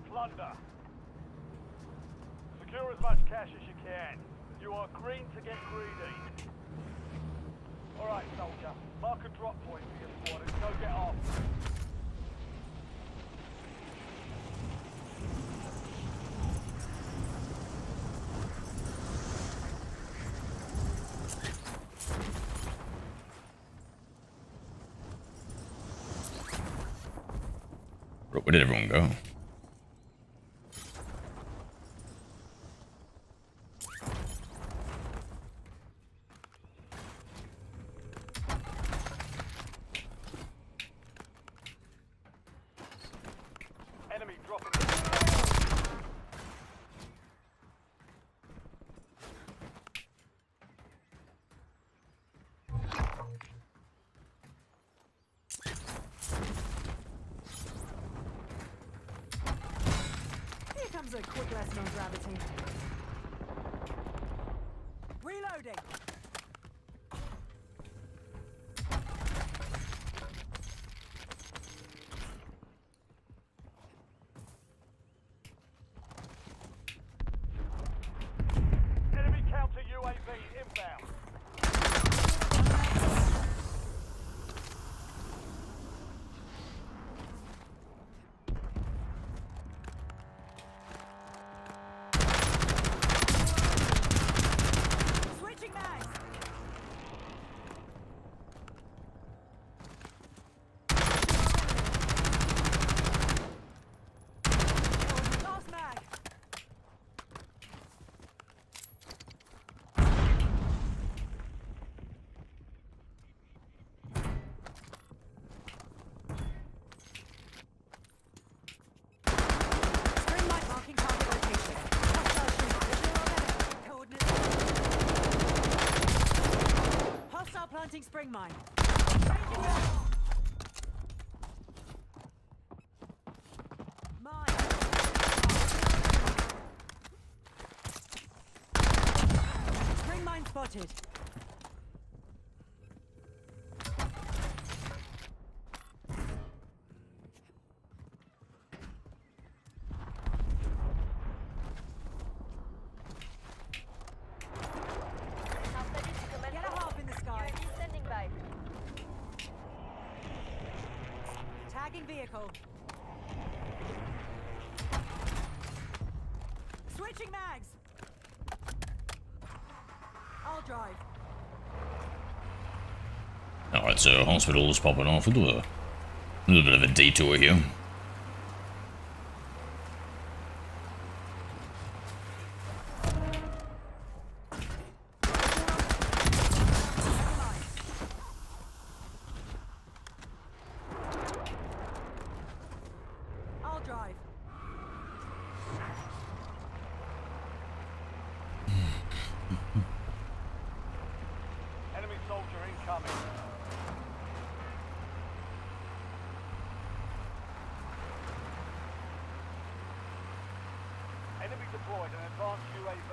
Plunder. Secure as much cash as you can. You are green to get greedy. Alright, soldier. Mark a drop point for your squad and go get off.
Where did everyone go?
Enemy dropping.
Here comes a quick lesson on gravity. Reloading.
Enemy counter UAV inbound.
Switching mags. Last mag. Spring light marking target location. Hostile shooter. Coordinates. Hostile planting spring mine. Mine. Spring mine spotted. Get a half in the sky.
Standing by.
vehicle. Switching mags. I'll drive.
Alright, so hospital is popping off. We'll do a little bit of a detour here.
I'll drive.
Enemy soldier incoming. Enemy deployed an advanced UAV.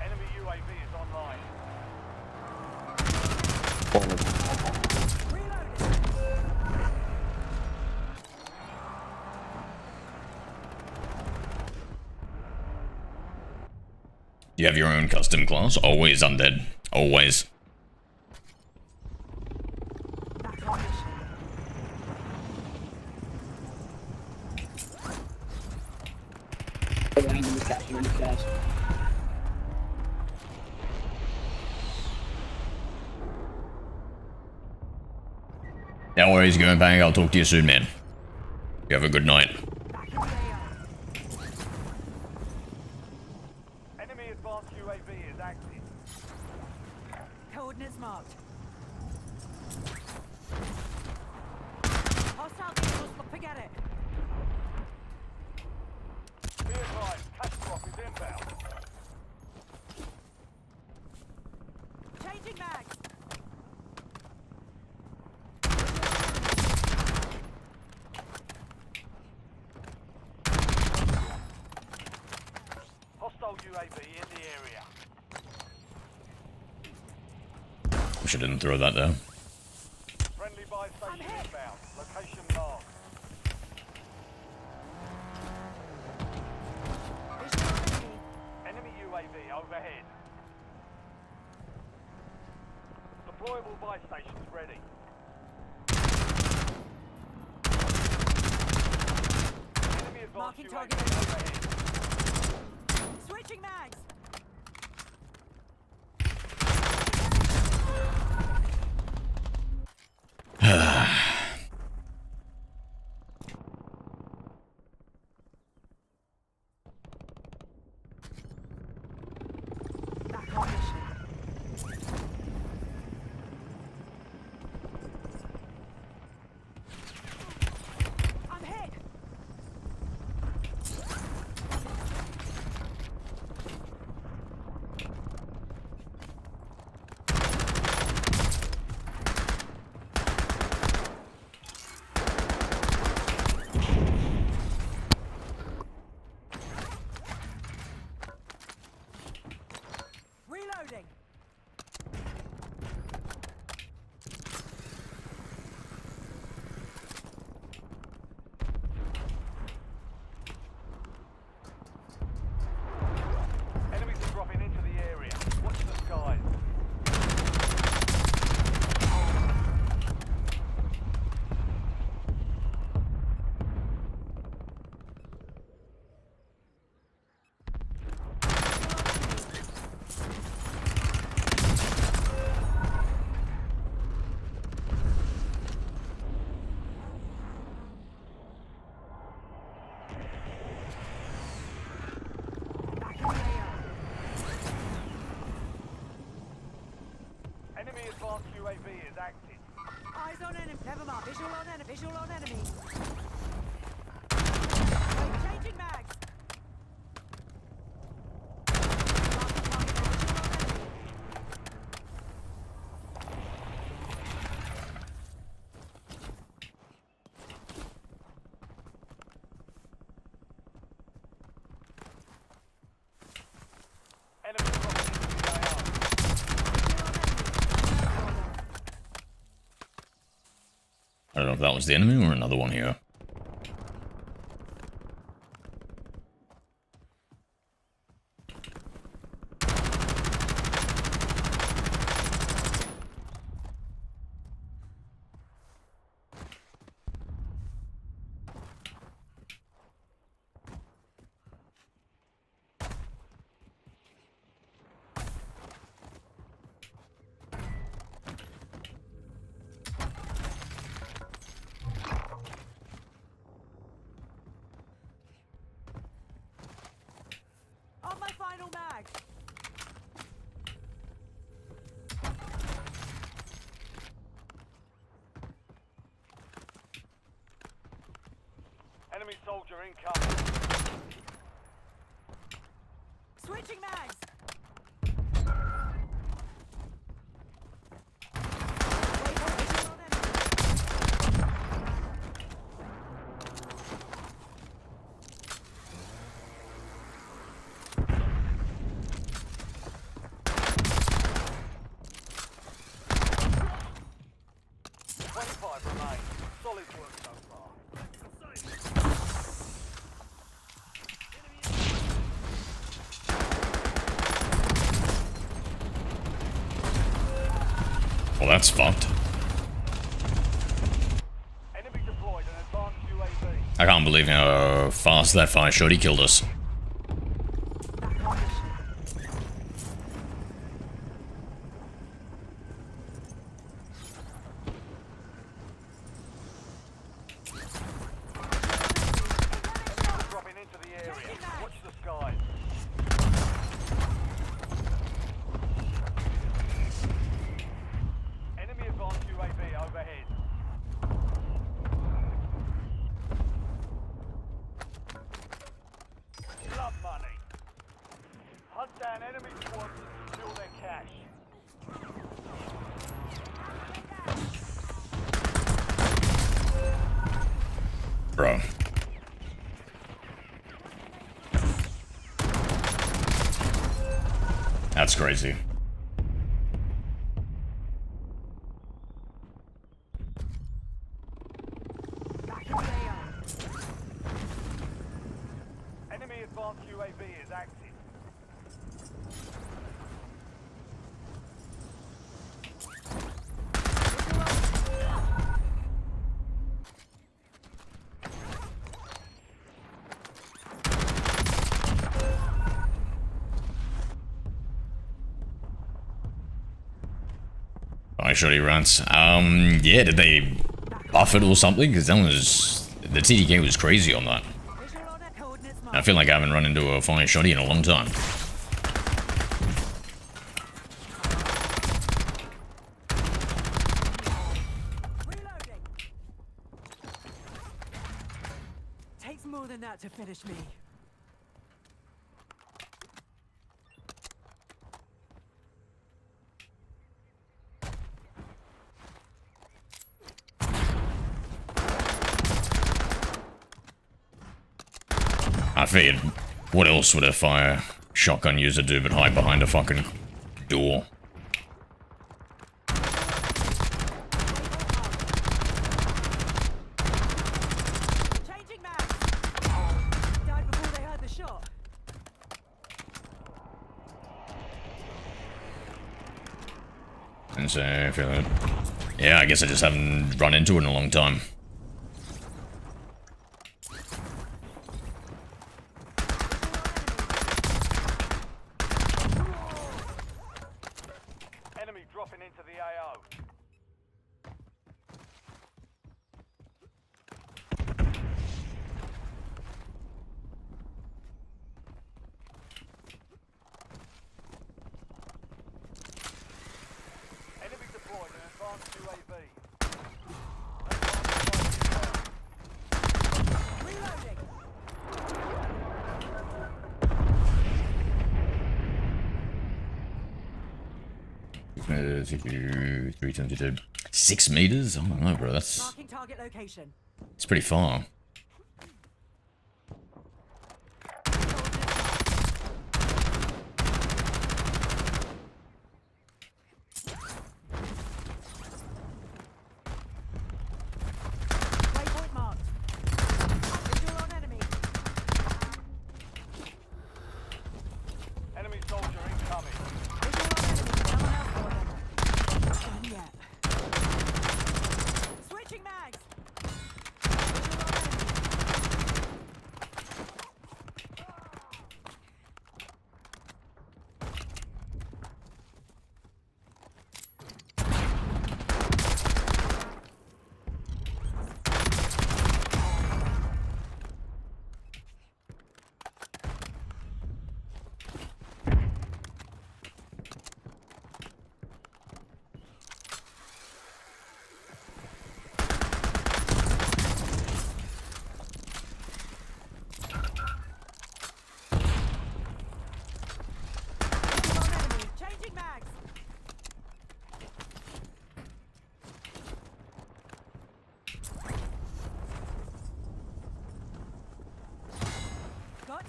Enemy UAV is online.
You have your own custom class? Always undead. Always.
Back on mission.
No worries, going back. I'll talk to you soon, man. You have a good night.
Back in the AO.
Enemy advanced UAV is active.
Coordinates marked. Hostile vehicles, forget it.
Be advised, cash drop is inbound.
Changing mags.
Hostile UAV in the area.
Wish I didn't throw that there.
Friendly buy station inbound. Location marked.
Visual enemy.
Enemy UAV overhead. Deployable buy stations ready. Enemy advanced
Marking
UAV
target.
overhead.
Switching mags. Back on mission. I'm hit. Reloading.
Enemies are dropping into the area. Watch the skies.
Back in the AO.
Enemy advanced UAV is active.
Eyes on enemy. Never mind. Visual on enemy. Visual on enemy. Changing mags. Marking target. Visual on enemy.
Enemy dropping into the AR.
I don't know if that was the enemy or another one here.
soldier incoming.
Switching mags.
Solid work so far.
Well, that's fucked.
Enemy deployed an advanced UAV.
I can't believe how fast that fire shot he killed us.
Dropping into the area. Watch the skies. Enemy advanced UAV overhead. Blood money. Hunt down enemy squads and steal their cash.
Bro. That's crazy.
Enemy advanced UAV is active.
I shot he runs. Yeah, did they buff it or something? Because that was... the TDK was crazy on that.
Visual on it, coordinates
I
marked.
feel like I haven't run into a fire shotty in a long time.
Reloading. Takes more than that to finish me.
I figured, what else would a fire shotgun user do but hide behind a fucking door?
Changing mags. Died before they heard the shot.
And so, I feel like, yeah, I guess I just haven't run into it in a long time.
Enemy dropping into the AO. Enemy deployed an advanced UAV.
Reloading.
6 meters? I don't know, bro. That's
Marking target location.
it's pretty far.
Waypoint marked. Visual on enemy.
Enemy soldier incoming.
Visual on enemy. No one else for them. Done yet. Switching mags. Visual on enemy.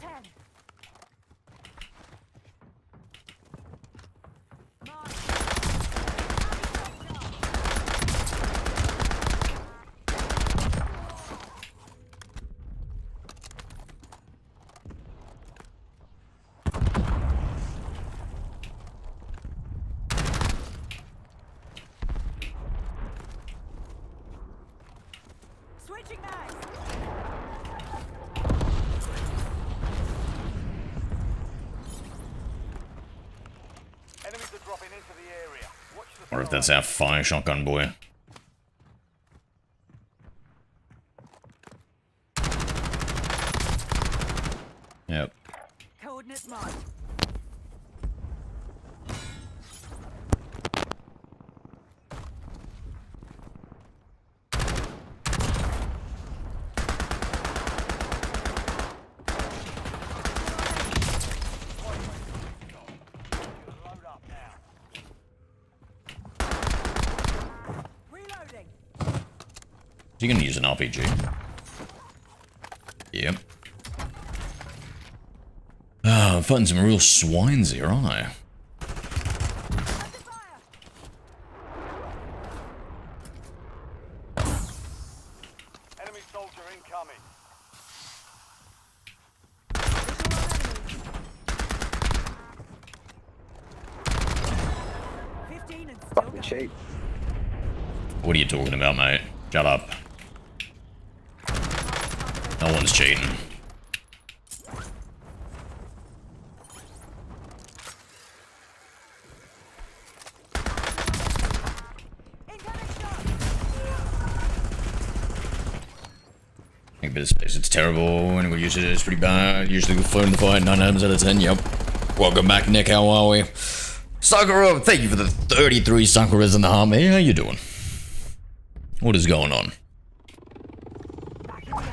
10. Mark. Switching mags.
Enemies are dropping into the area. Watch the
Or if
sky.
that's our fire shotgun boy. Yep.
Coordinates marked.
Load up now.
Reloading.
You can use an RPG. Yep. Ah, I'm fighting some real swines here, aren't I?
Under fire.
Enemy soldier incoming.
Visual on enemy. 15 and still
Fucking
going.
cheap.
What are you talking about, mate? Shut up. No one's cheating.
Incoming shot.
Take a bit of space, it's terrible. Anyone use it, it's pretty bad. Usually we float in the fight 9 times out of 10, yep. Welcome back, Nick, how are we? Sakura, thank you for the 33 Sakuras in the heart, mate. How you doing? What is going on?
Back in the AO.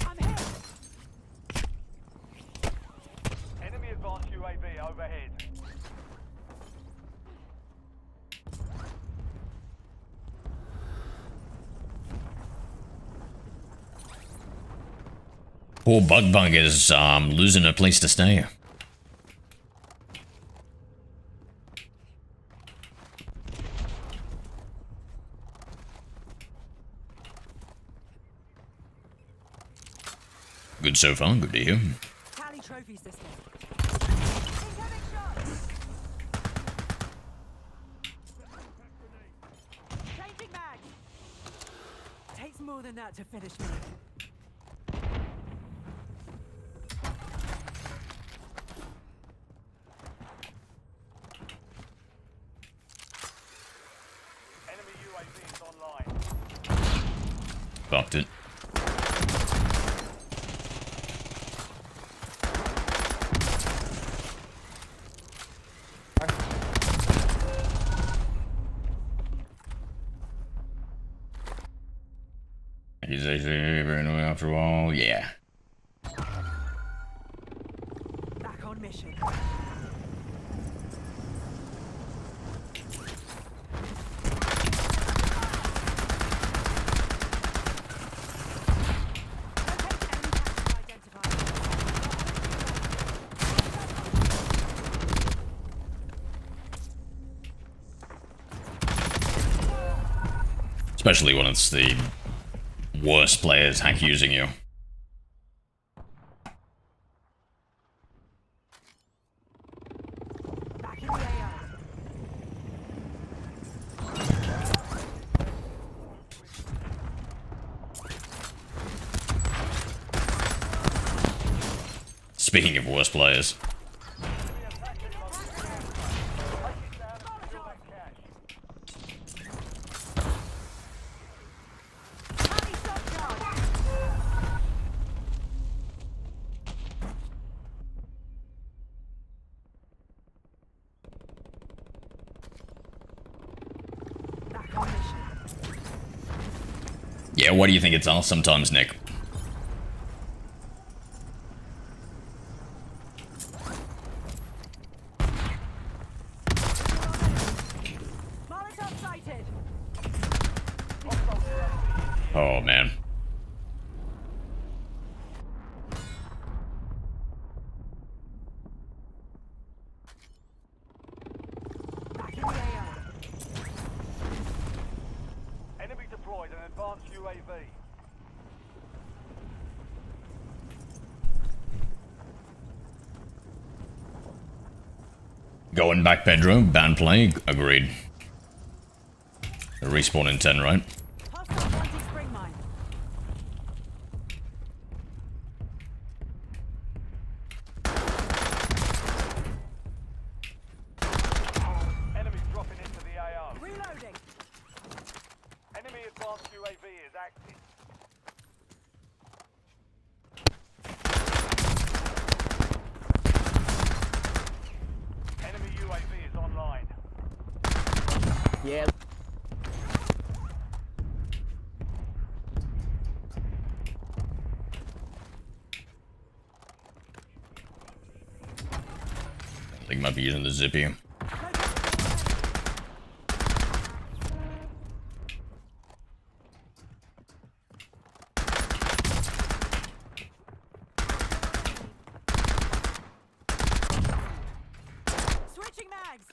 I'm hit.
Enemy advanced UAV overhead.
Poor Bug Bug is losing a place to stay. Good so far, good to hear.
Tally trophies this game. Incoming shot. Changing mag. Takes more than that to finish me.
Enemy UAV is online.
Fucked it. He's actually very annoying after all. Yeah.
Back on mission.
Especially when it's the worst players hack using you.
Back in the AO.
Speaking of worst players.
Tally shot charge. Back on mission.
Yeah, why do you think it's us sometimes, Nick? Oh man.
Back in the AO.
Enemy deployed an advanced UAV.
Going back bedroom, band play, agreed. Respawn in 10, right?
Hostile planting spring mine.
Enemy dropping into the AO.
Reloading.
Enemy advanced UAV is active. Enemy UAV is online.
Yeah.
I think I might be using the zippy.
Switching mags.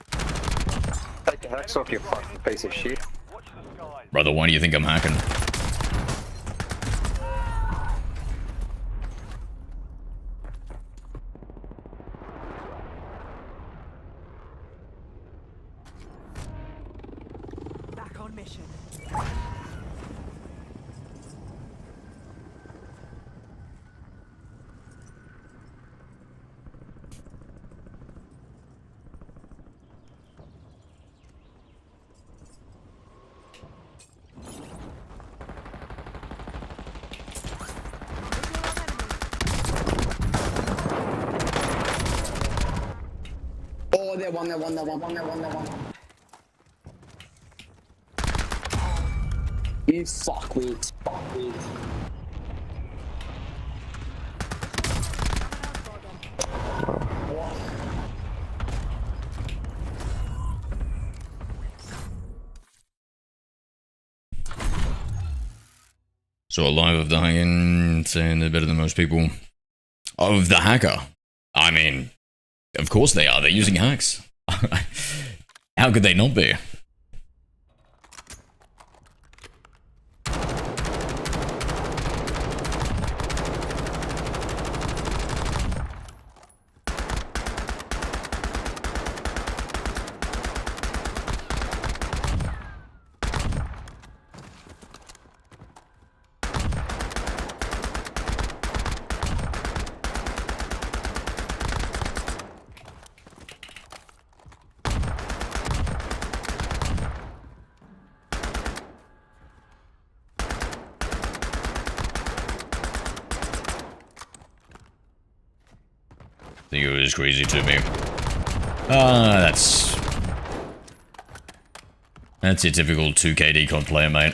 Take the hacks off, you fucking piece of shit.
Watch the skies.
Brother, why do you think I'm hacking?
Back on mission.
Oh, they're one. You fuckwit.
So alive of the hacking, saying they're better than most people. Of the hacker. I mean, of course they are. They're using hacks. How could they not be? I think it was crazy to me. That's your typical 2K decon player, mate.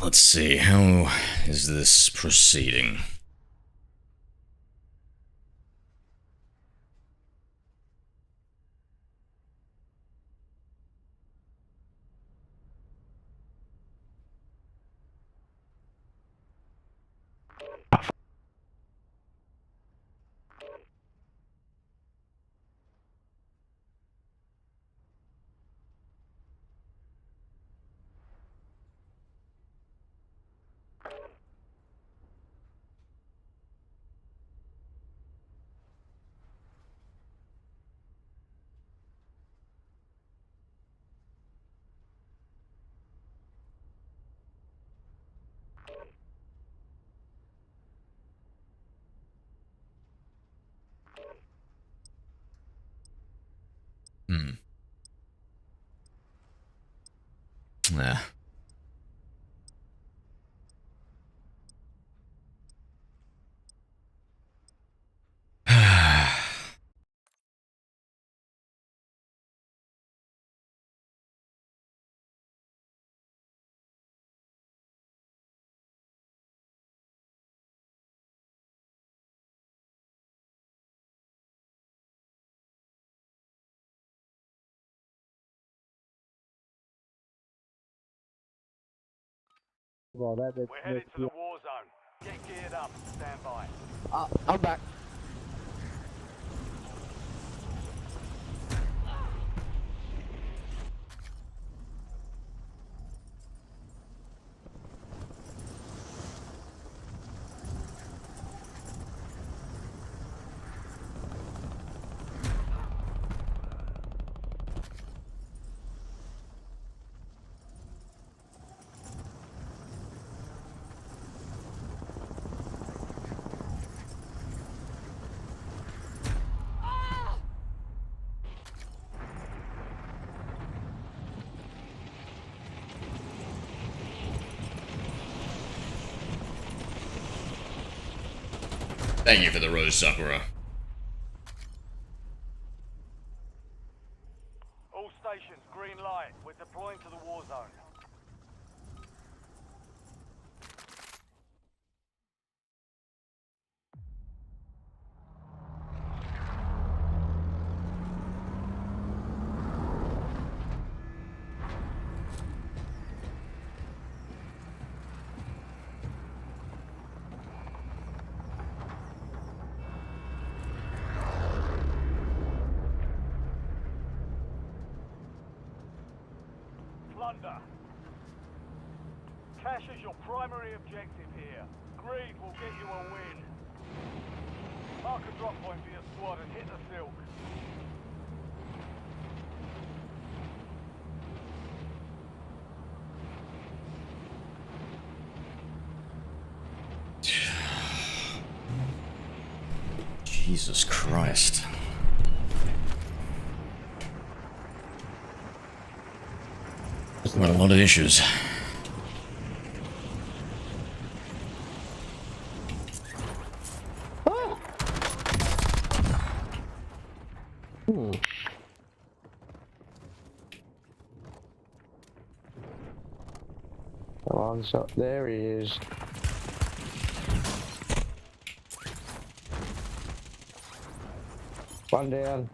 Let's see, how is this proceeding? Yeah.
We're headed to the war zone. Get geared up. Stand by.
I'm back.
Thank you for the rose, Sakura.
All stations, green light. We're deploying to the war zone. Plunder. Cash is your primary objective here. Greed will get you a win. Mark a drop point for your squad and hit the silk.
Jesus Christ. What a lot of issues.
Come on, so there he is. One down.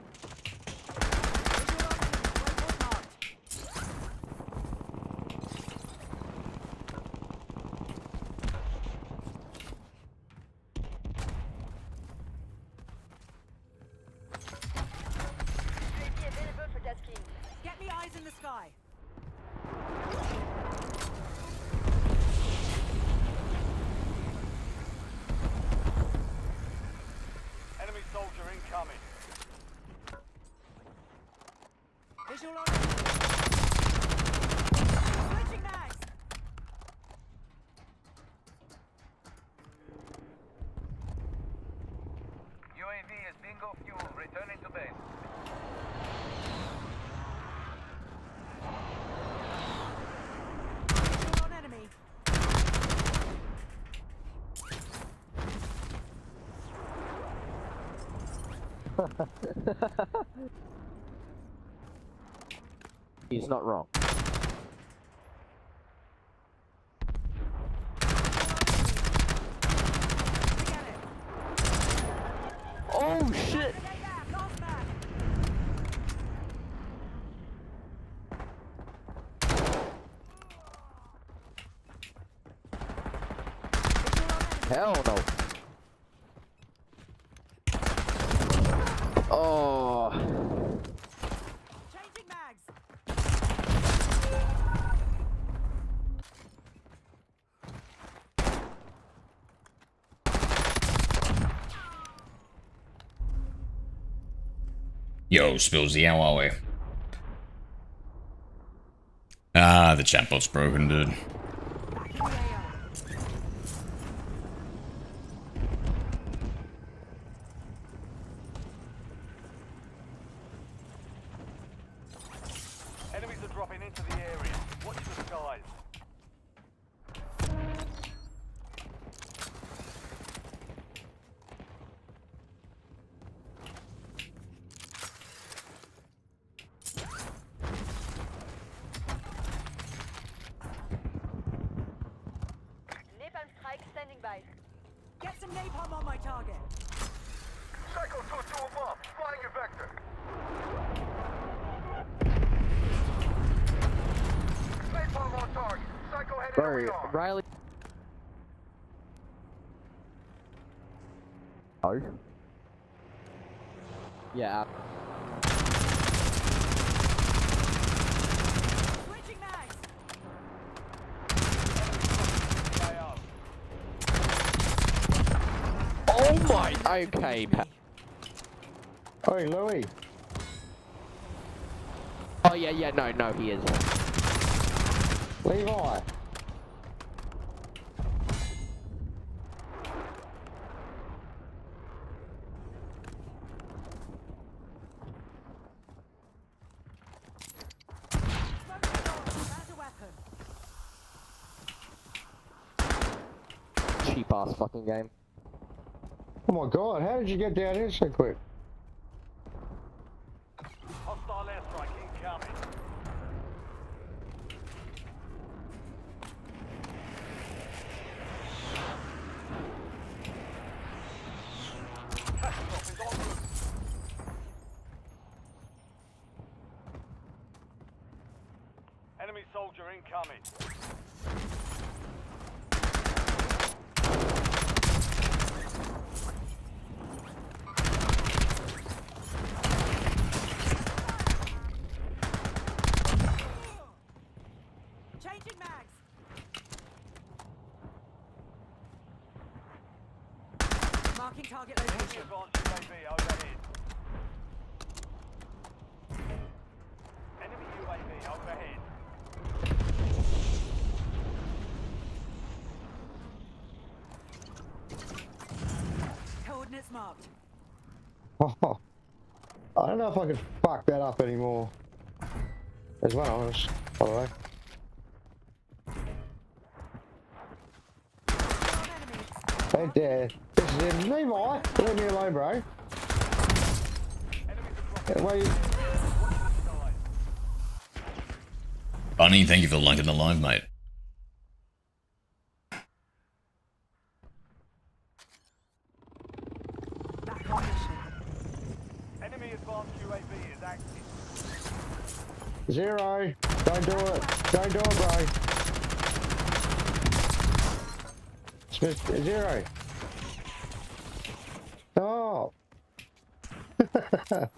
Get me eyes in the sky.
Enemy soldier incoming.
Visual on. Switching mags.
UAV is bingo fuel. Returning to base.
Visual on enemy.
He's not wrong. Oh shit!
Last mag.
Hell no. Oh.
Changing mags.
Yo, Spillsy, how are we? Ah, the chatbot's broken, dude.
Back in the AO.
Enemies are dropping into the area. Watch the skies.
Napalm strike standing by. Get some napalm on my target.
Cycle 2 to above. Flying your vector. Napalm on target. Cycle headed
Bro,
to rearm.
Riley. Oh. Yeah.
Switching mags.
Oh my. Okay, Pat.
Oi, Louis.
Oh yeah, no, he is.
Levi.
That's a weapon.
Cheap ass fucking game.
Oh my god, how did you get down here so quick?
Hostile airstrike incoming. Catastrophe is en route. Enemy soldier incoming.
Changing mags. Marking target
Enemy
location.
advanced UAV overhead. Enemy UAV overhead.
Coordinates marked.
Oh, I don't know if I could fuck that up anymore. There's one on us, by the way. Hey, Dad. This is him. Levi, leave me alone, bro.
Enemies are dropping.
Wait,
Watch the skies.
Bunny, thank you for liking the live, mate.
Back on mission.
Enemy advanced UAV is active.
Zero. Don't do it. Don't do it, bro. Smith, zero. Oh.
Never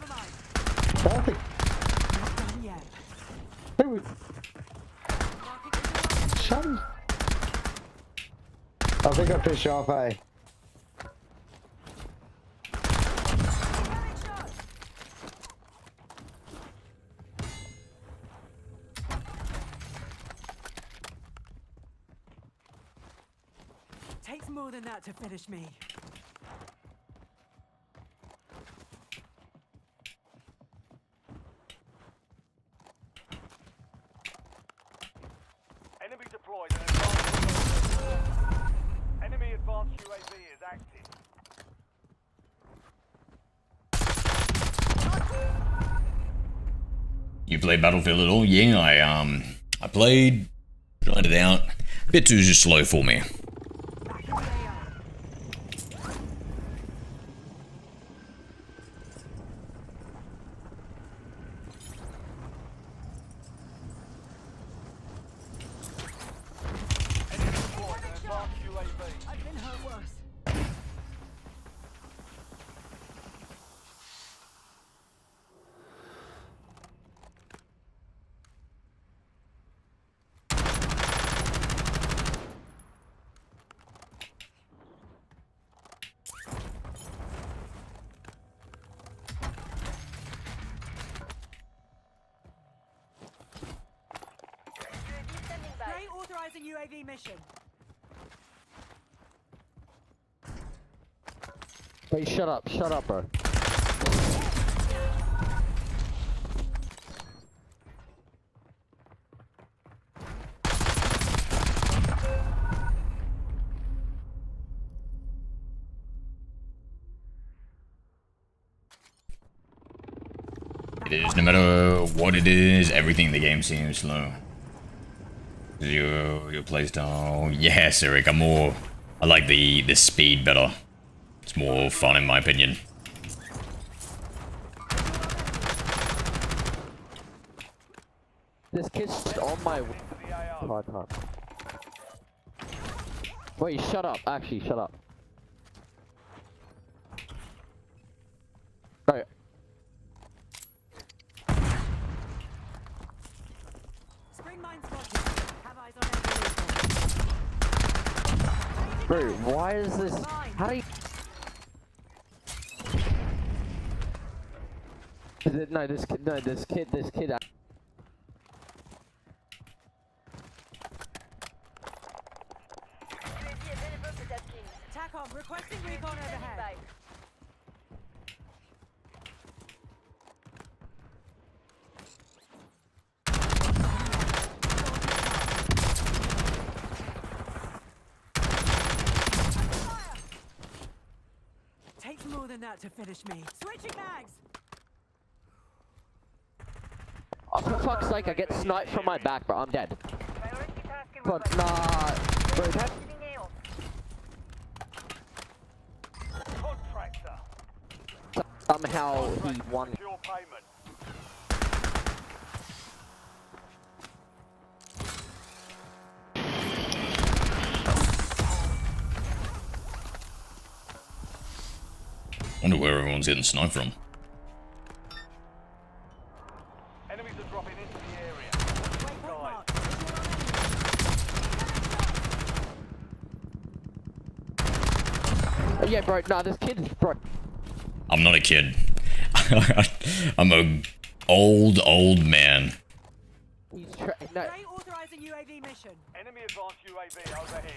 mind.
I think.
Not done yet.
Who would.
Marking target.
Shut him. I think I pissed you off, eh?
Getting shot. Takes more than that to finish me.
Enemy deployed and advanced UAV. Enemy advanced UAV is active.
You play Battlefield at all? Yeah, I played, tried it out. A bit too slow for me.
Back in the AR.
Enemy deployed and advanced UAV.
I've been hurt worse. Gray authorizing UAV mission.
Wait, shut up, bro.
It is, no matter what it is, everything in the game seems slow. Your playstyle, yes, Eric. I like the speed better. It's more fun in my opinion.
This kid's on my hard time. Wait, shut up. Actually, shut up. Bro.
Spring mine spotted. Have eyes on enemy.
Bro, why is this? How do you? No, this kid.
Attack on. Requesting recon overhead. Takes more than that to finish me. Switching mags.
Oh, for fuck's sake, I get sniped from my back, bro. I'm dead. But nah, bro.
Contractor.
Somehow he won.
Secure payment.
Wonder where everyone's getting sniped from.
Enemies are dropping into the area.
Waypoint marked.
Yeah, bro. Nah, this kid, bro.
I'm not a kid. I'm a old man.
He's no.
Ray authorizing UAV mission.
Enemy advanced UAV overhead.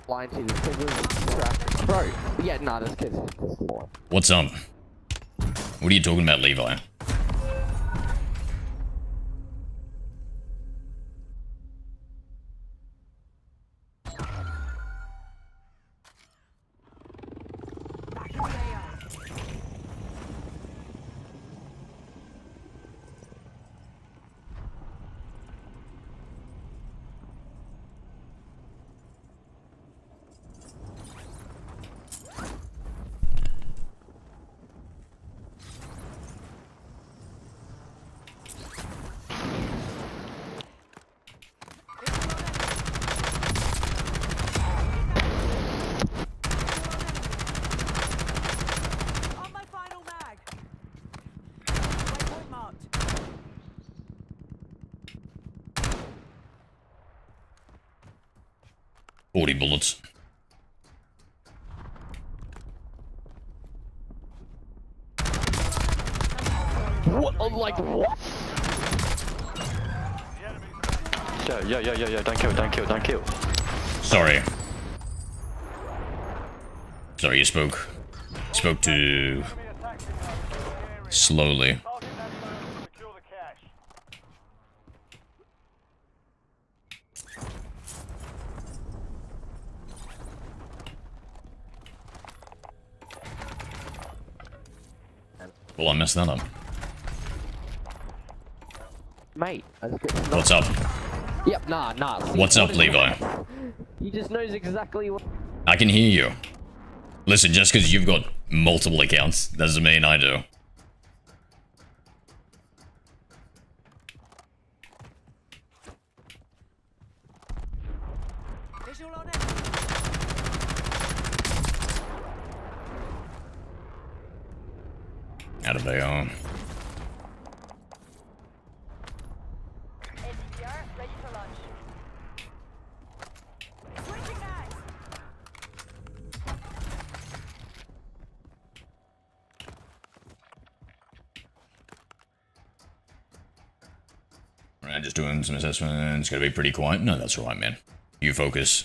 Blind to the figures. Bro. Yeah, nah, this kid's.
What's up? What are you talking about, Levi?
Back in the AO. On my final mag. Waypoint marked.
40 bullets.
What? Like what?
Yo, don't kill.
Sorry. Sorry, you spoke too slowly.
Target that zone and secure the cash.
Well, I messed that up.
Mate, I just get
What's up?
Yep, nah. See,
What's up, Levi?
He just knows exactly what.
I can hear you. Listen, just because you've got multiple accounts doesn't mean I do.
Visual on enemy.
Out of AR.
Ready for launch. Switching mags.
Alright, just doing some assessments. Gotta be pretty quiet. No, that's alright, man. You focus.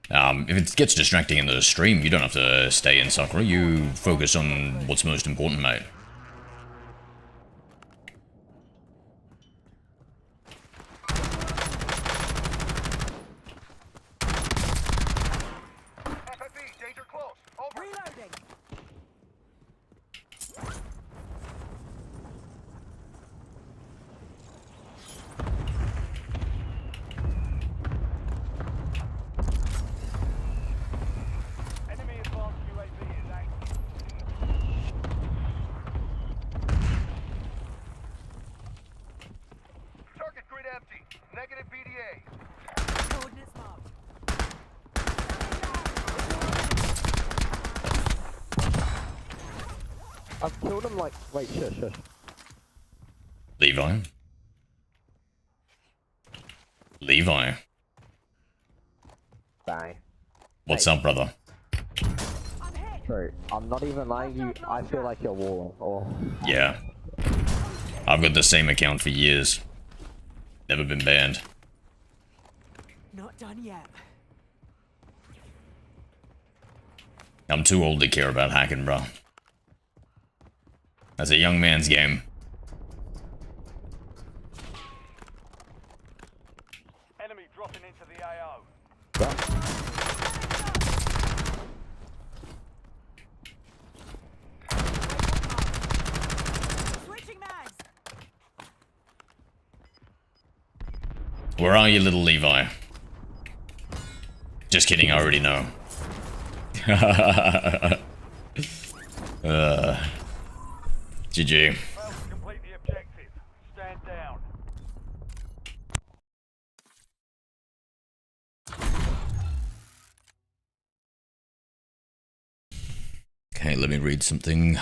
If it gets distracting in the stream, you don't have to stay in Sakura. You focus on what's most important, mate.
I've killed him like. Wait, shush.
Levi? Levi?
Bang.
What's up, brother?
Bro, I'm not even lying to you. I feel like you're walling. Oh.
Yeah. I've got the same account for years. Never been banned.
Not done yet.
I'm too old to care about hacking, bro. That's a young man's game.
Enemy dropping into the AO.
Switching mags.
Where are you, little Levi? Just kidding, I already know. GG.
Failed to complete the objective. Stand down.
Okay, let me read something.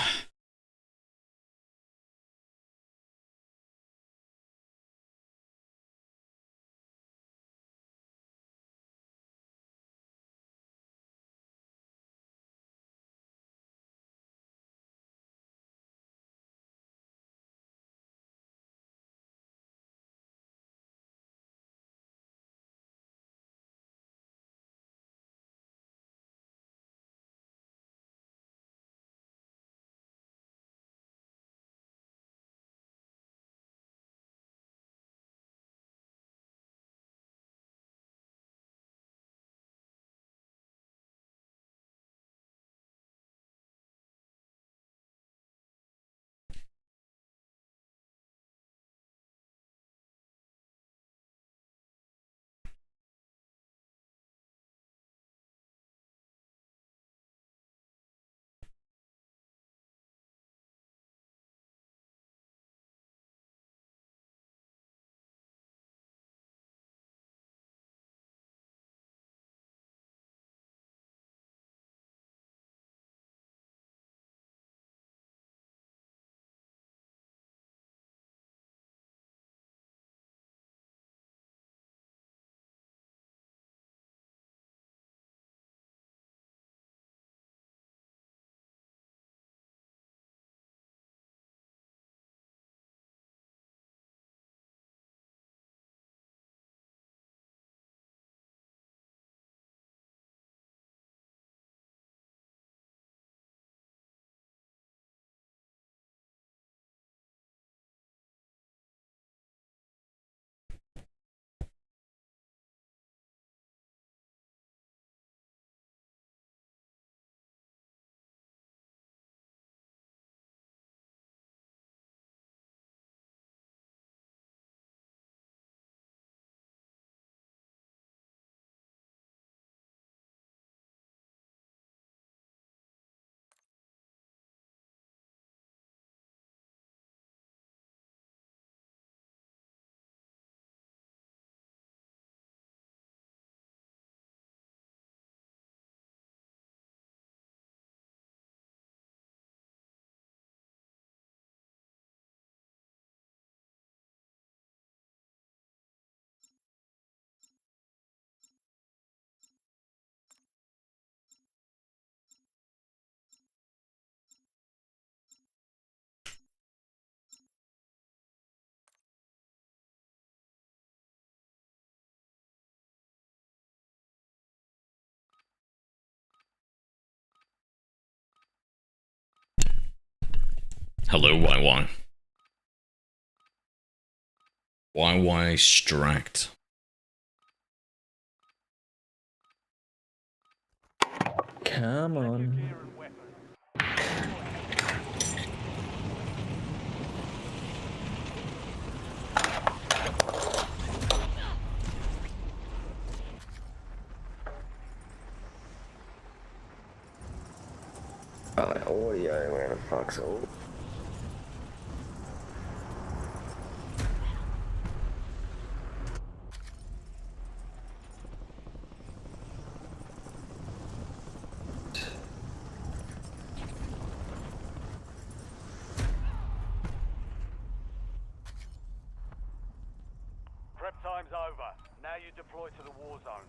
Hello, YY. YY Stract. Come on.
Audio, where the fuck's all?
redeploy to the war zone.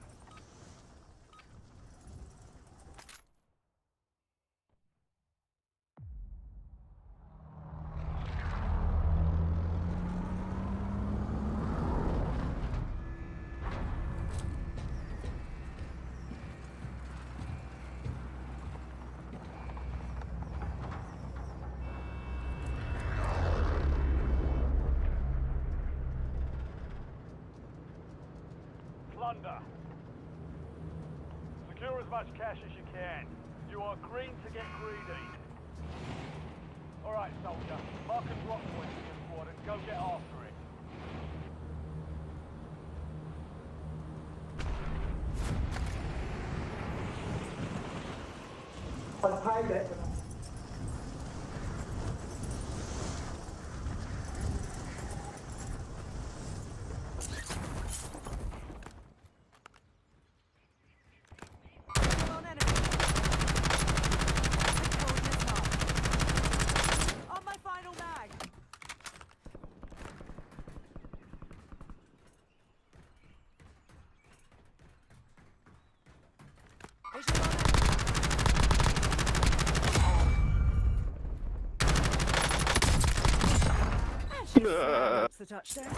Plunder. Secure as much cash as you can. You are green to get greedy. Alright, soldier. Mark a drop point for your squad and go get after it.
On enemy. Coordinates marked. On my final mag. Visual on enemy. That's the touchdown.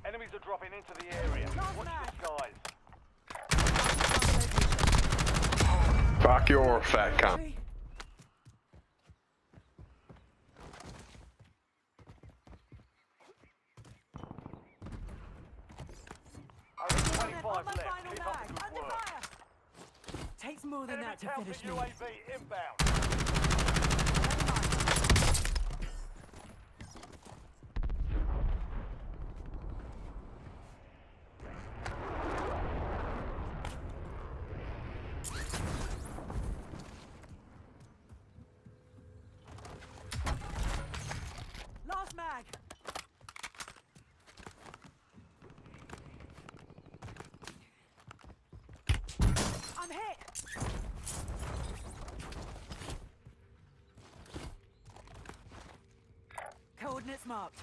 Enemies are dropping into the area. Watch your skies.
Fuck your fat cunt.
Only
On
25
my
left.
final
Keep up
mag.
the good
Under
work.
fire. Takes more than
Enemy
that to
counter
finish me.
UAV inbound.
Last mag. I'm hit. Coordinates marked.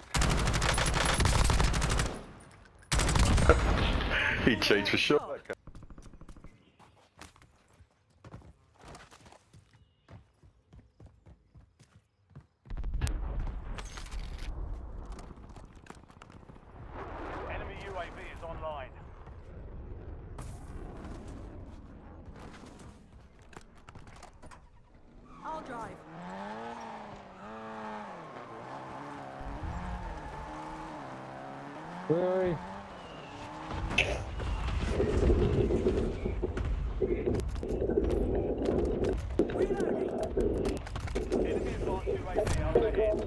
He cheats for sure.
Enemy UAV is online.
I'll drive.
Really?
Enemy advanced UAV overhead.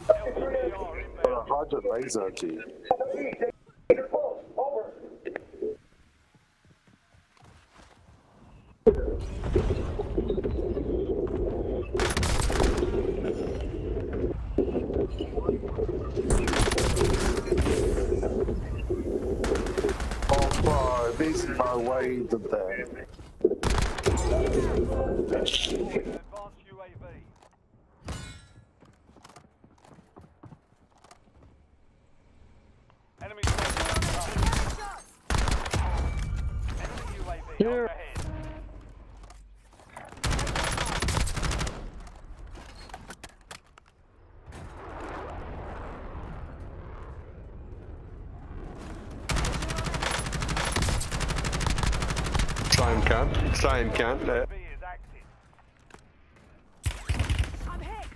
LVR inbound.
Hard to laser key. Oh bro, there's no way that that.
Advanced UAV. Enemy
Shots.
Enemy UAV
Here.
overhead.
Same cunt.
UAV is active.
I'm hit.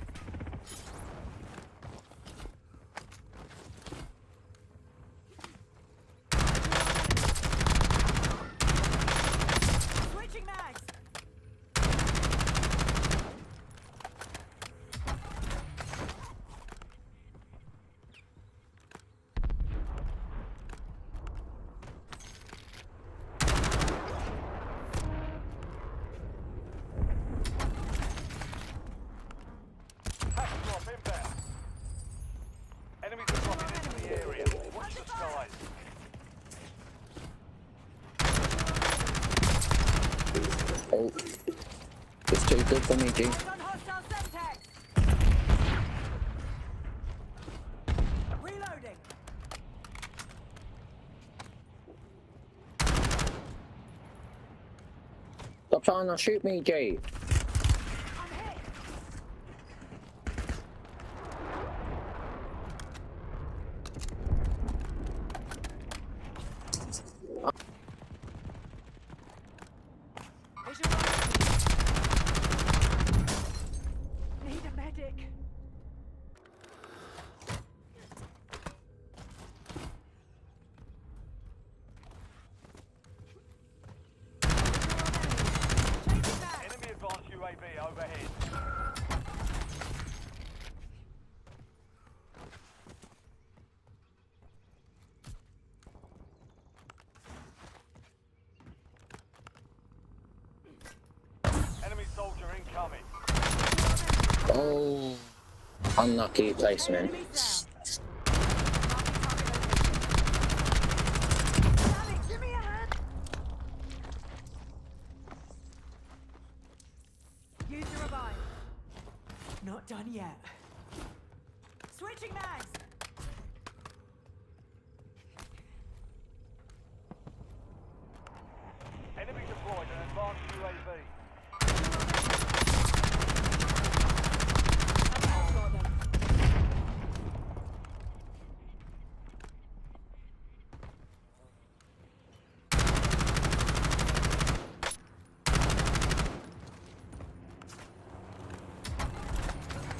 Switching mags.
Oh. It's too good for me, G.
Eyes on hostile Semtex. Reloading.
Stop trying to shoot me, G.
I'm hit. Visual enemy. Need a medic. Changing back.
Enemy advanced UAV overhead. Enemy soldier incoming.
Oh. Unlucky placement.
Enemy down. Sally, give me a hand. Use the revive. Not done yet. Switching mags.
Enemy deployed an advanced UAV.
I've got them.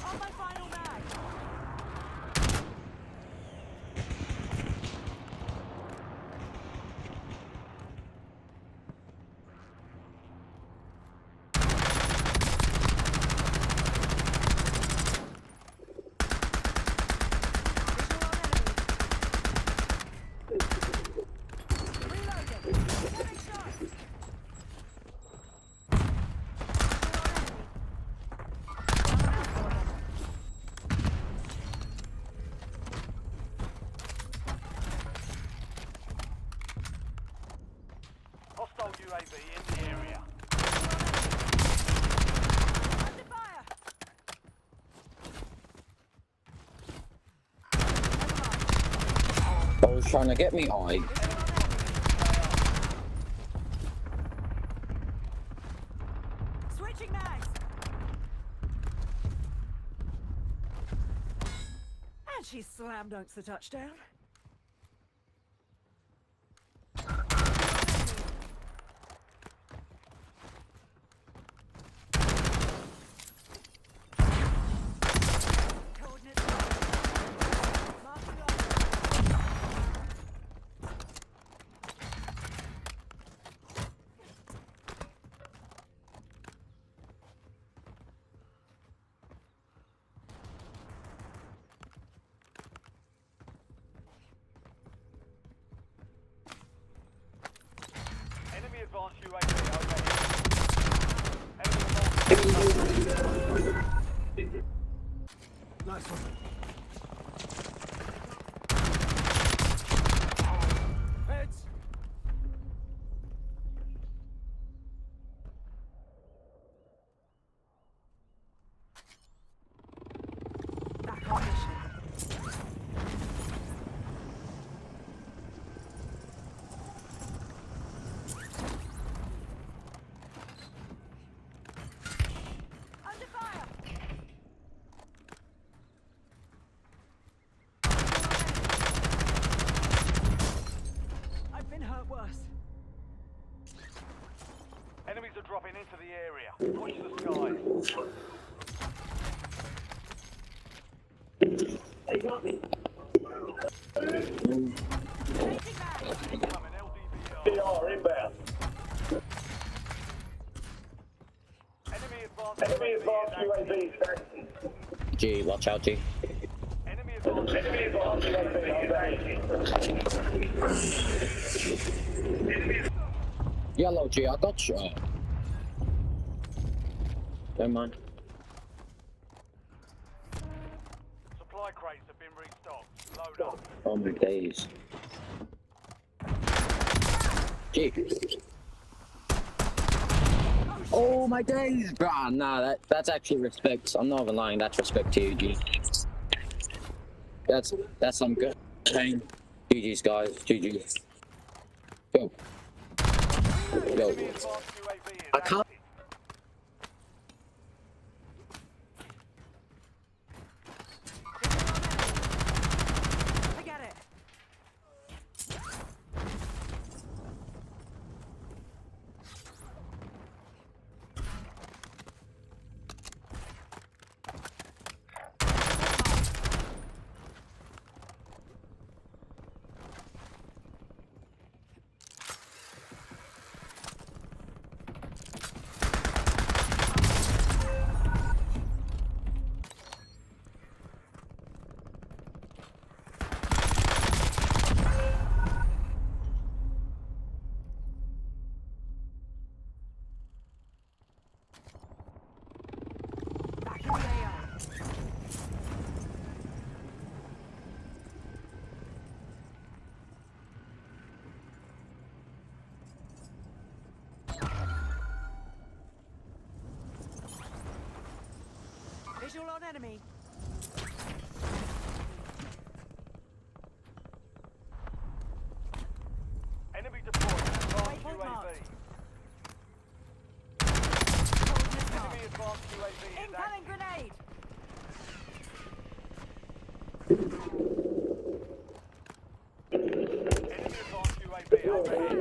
On my final mag. Visual on enemy. Reloading. Getting shot.
Hostile UAV in the area.
Under fire.
I was trying to get me eye.
Switching mags. And she slam dunks the touchdown. Coordinates. Marking off.
Enemy advanced UAV overhead. Enemy
Nice one.
heads.
Back on mission. Under fire. I've been hurt worse.
Enemies are dropping into the area. Watch the skies.
Changing back.
Incoming LDVR.
Inbound.
Enemy advanced UAV.
G, watch out, G.
Enemy advanced UAV.
Yellow G, I got you. Don't mind.
Supply crates have been restocked. Load up.
Oh my days. G. Oh Oh my days, bruh. Nah, that's actually respect. I'm not even lying. That's respect to you, G. That's some good thing. GG's, guys. GG's. Yo. Yo. I can't.
Forget it. Back in the AO. Visual on enemy.
Enemy deployed. Advanced
Waypoint
UAV.
marked.
Enemy advanced UAV is
Incoming
active.
grenade.
Enemy advanced UAV overhead.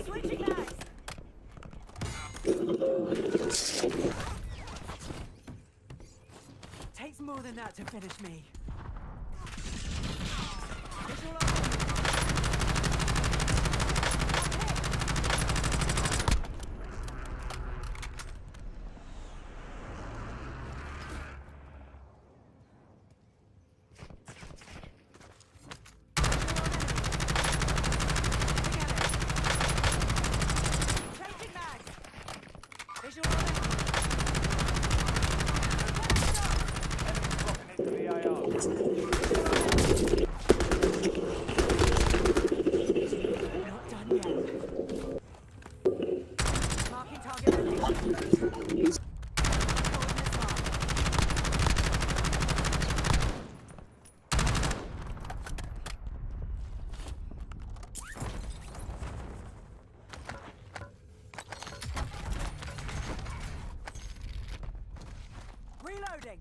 Switching mags. Takes more than that to finish me. Visual on enemy. Changing mags. Visual on enemy.
Enemy dropping into the AO.
Not done yet. Marking target location. Coordinates marked. Reloading.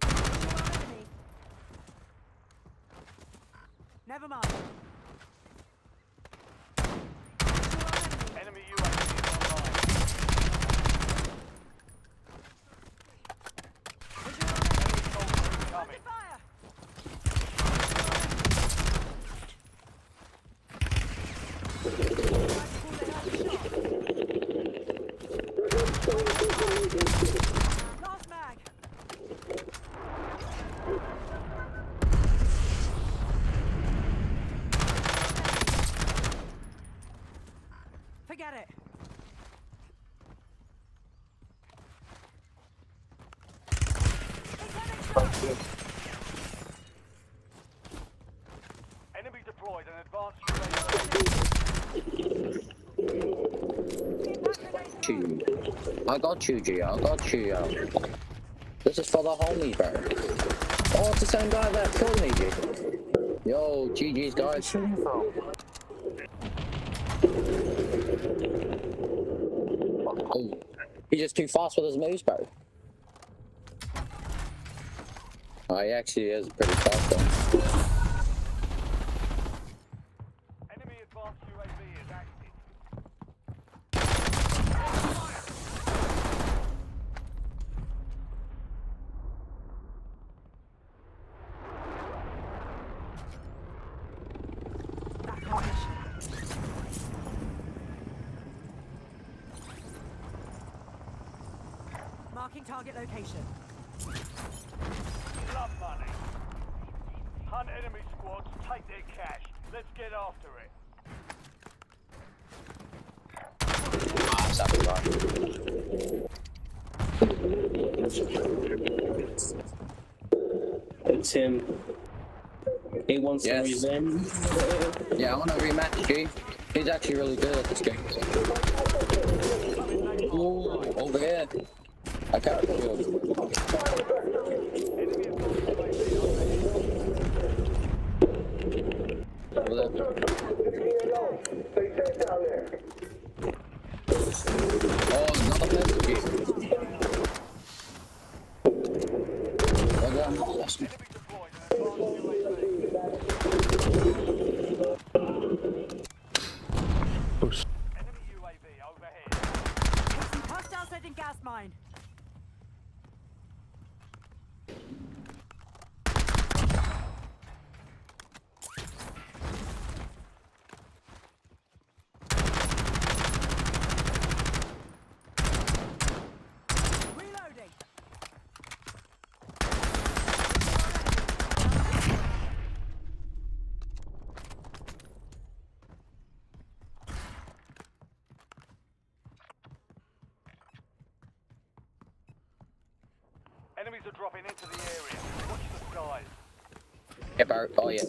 Visual on enemy. Never mind. Visual on enemy.
Enemy UAV is online.
Visual on enemy.
Soldier incoming.
Rapid fire. Last mag. Forget it. Incoming shot.
Enemy deployed and advanced UAV.
I got you, G. I got you, yo. This is for the homies, bro. Oh, it's the same guy that killed me, G. Yo, GG's, guys. Oh, he's just too fast with his moves, bro. Oh, he actually is pretty fast, though.
Enemy advanced UAV is active.
Back on mission. Marking target location.
Love money. Hunt enemy squads, take their cash. Let's get after it.
Ah, exactly right. It's him. He wants to revenge. Yeah, I want to rematch, G. He's actually really good at this game. Ooh, over here. I can't feel it. Over there. Oh, another person, G.
Enemy UAV overhead.
Hostile setting gas mine. Reloading.
Enemies are dropping into the area. Watch the skies.
Yeah, Barrett. Oh, yeah.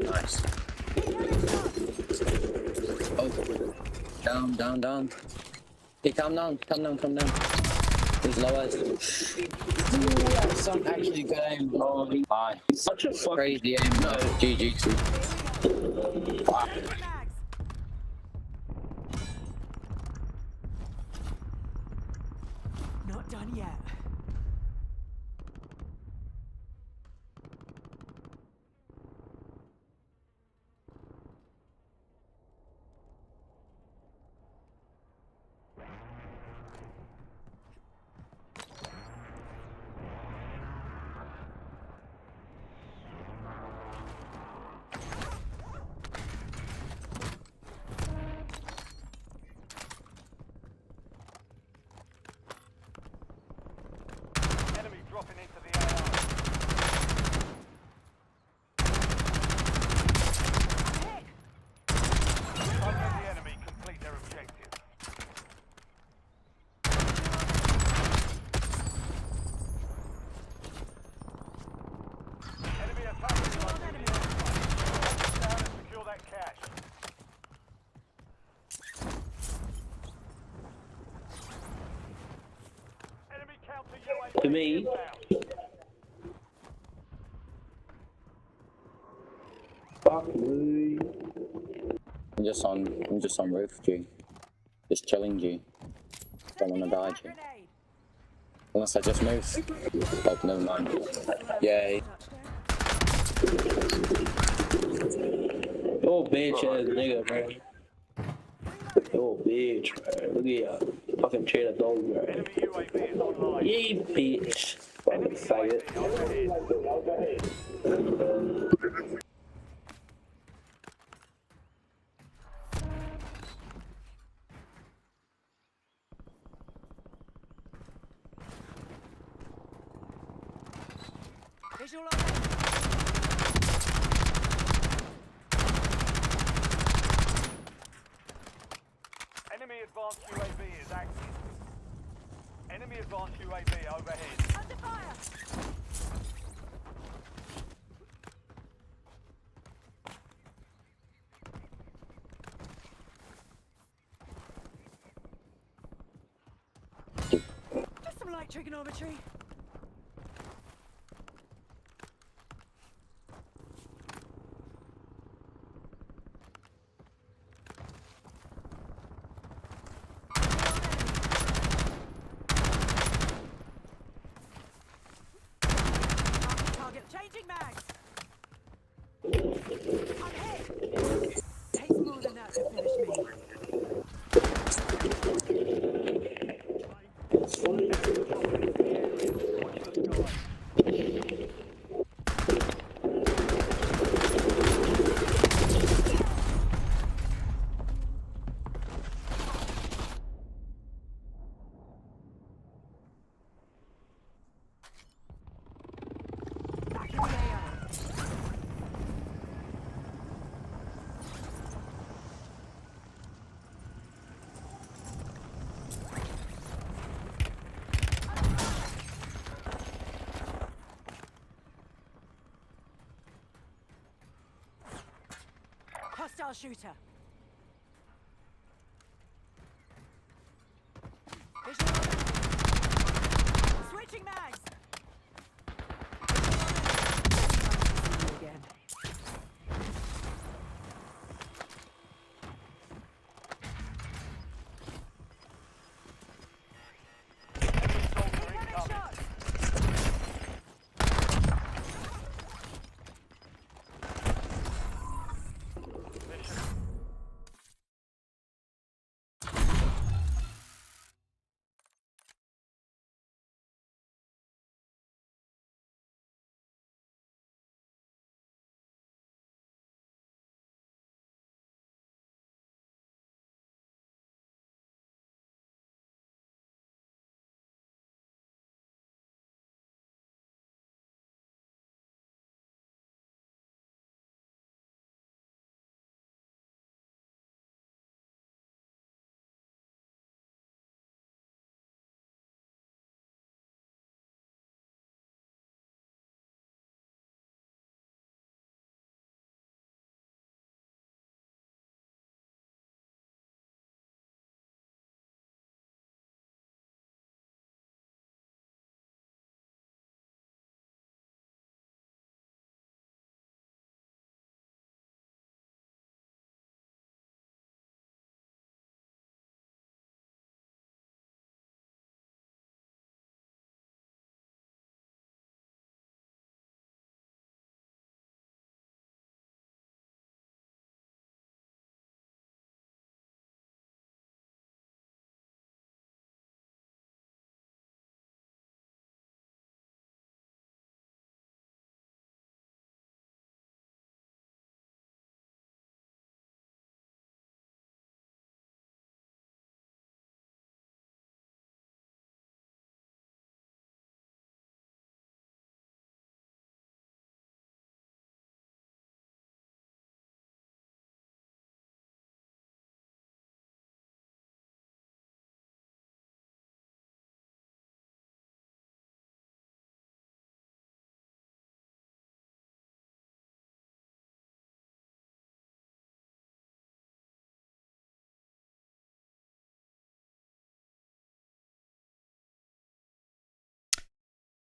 Nice. Oh. Down. Hey, calm down. He's lowest. Ooh, that's some actually good aim. Oh, bye. Such a crazy aim. No, GG. Wow.
Not done yet.
Enemy dropping into the AR. Don't let the enemy complete their objective. Enemy attacking the enemy. Hold down and secure that cache. Enemy counter UAV.
To me.
inbound.
Fuck me. I'm just on roof, G. Just chilling, G. Don't wanna die, G.
Grenade.
Unless I just move. Oh, never mind. Yay.
Oh, bitch ass nigga, bro. Oh, bitch, bro. Look at y'all. Fucking trade a dog, bro.
Enemy UAV is online.
Yeah, bitch. Fucking faggot.
Visual on
Enemy advanced UAV is active. Enemy advanced UAV overhead.
under fire. Just some light trigonometry. Target changing mags. I'm hit. Takes more than that to finish me. Hostile shooter. Visual on it. Switching mags. Visual on it. Again.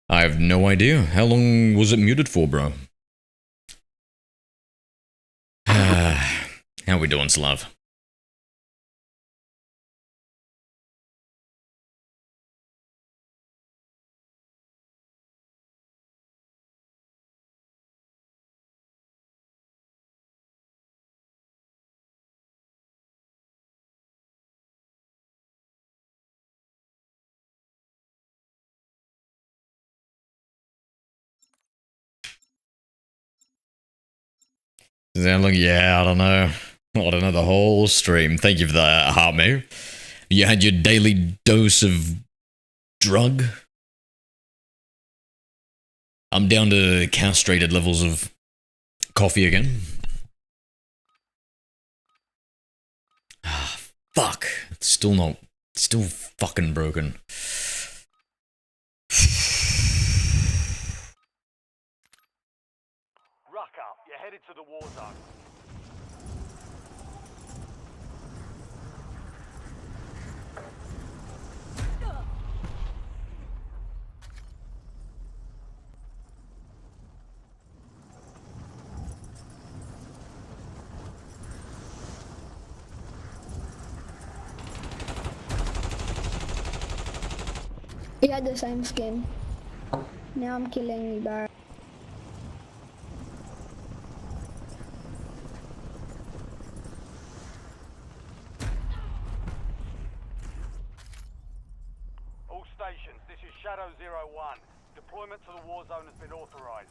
I have no idea. How long was it muted for, bro? How we doing, Slav? Does that look? Yeah, I don't know. I don't know the whole stream. Thank you for that, Hartme. You had your daily dose of drug? I'm down to castrated levels of coffee again. Ah, fuck. It's still not... It's still fucking broken.
Ruck up. You're headed to the war zone.
He had the same skin. Now I'm killing you, Barry.
All stations, this is Shadow 01. Deployment to the war zone has been authorized.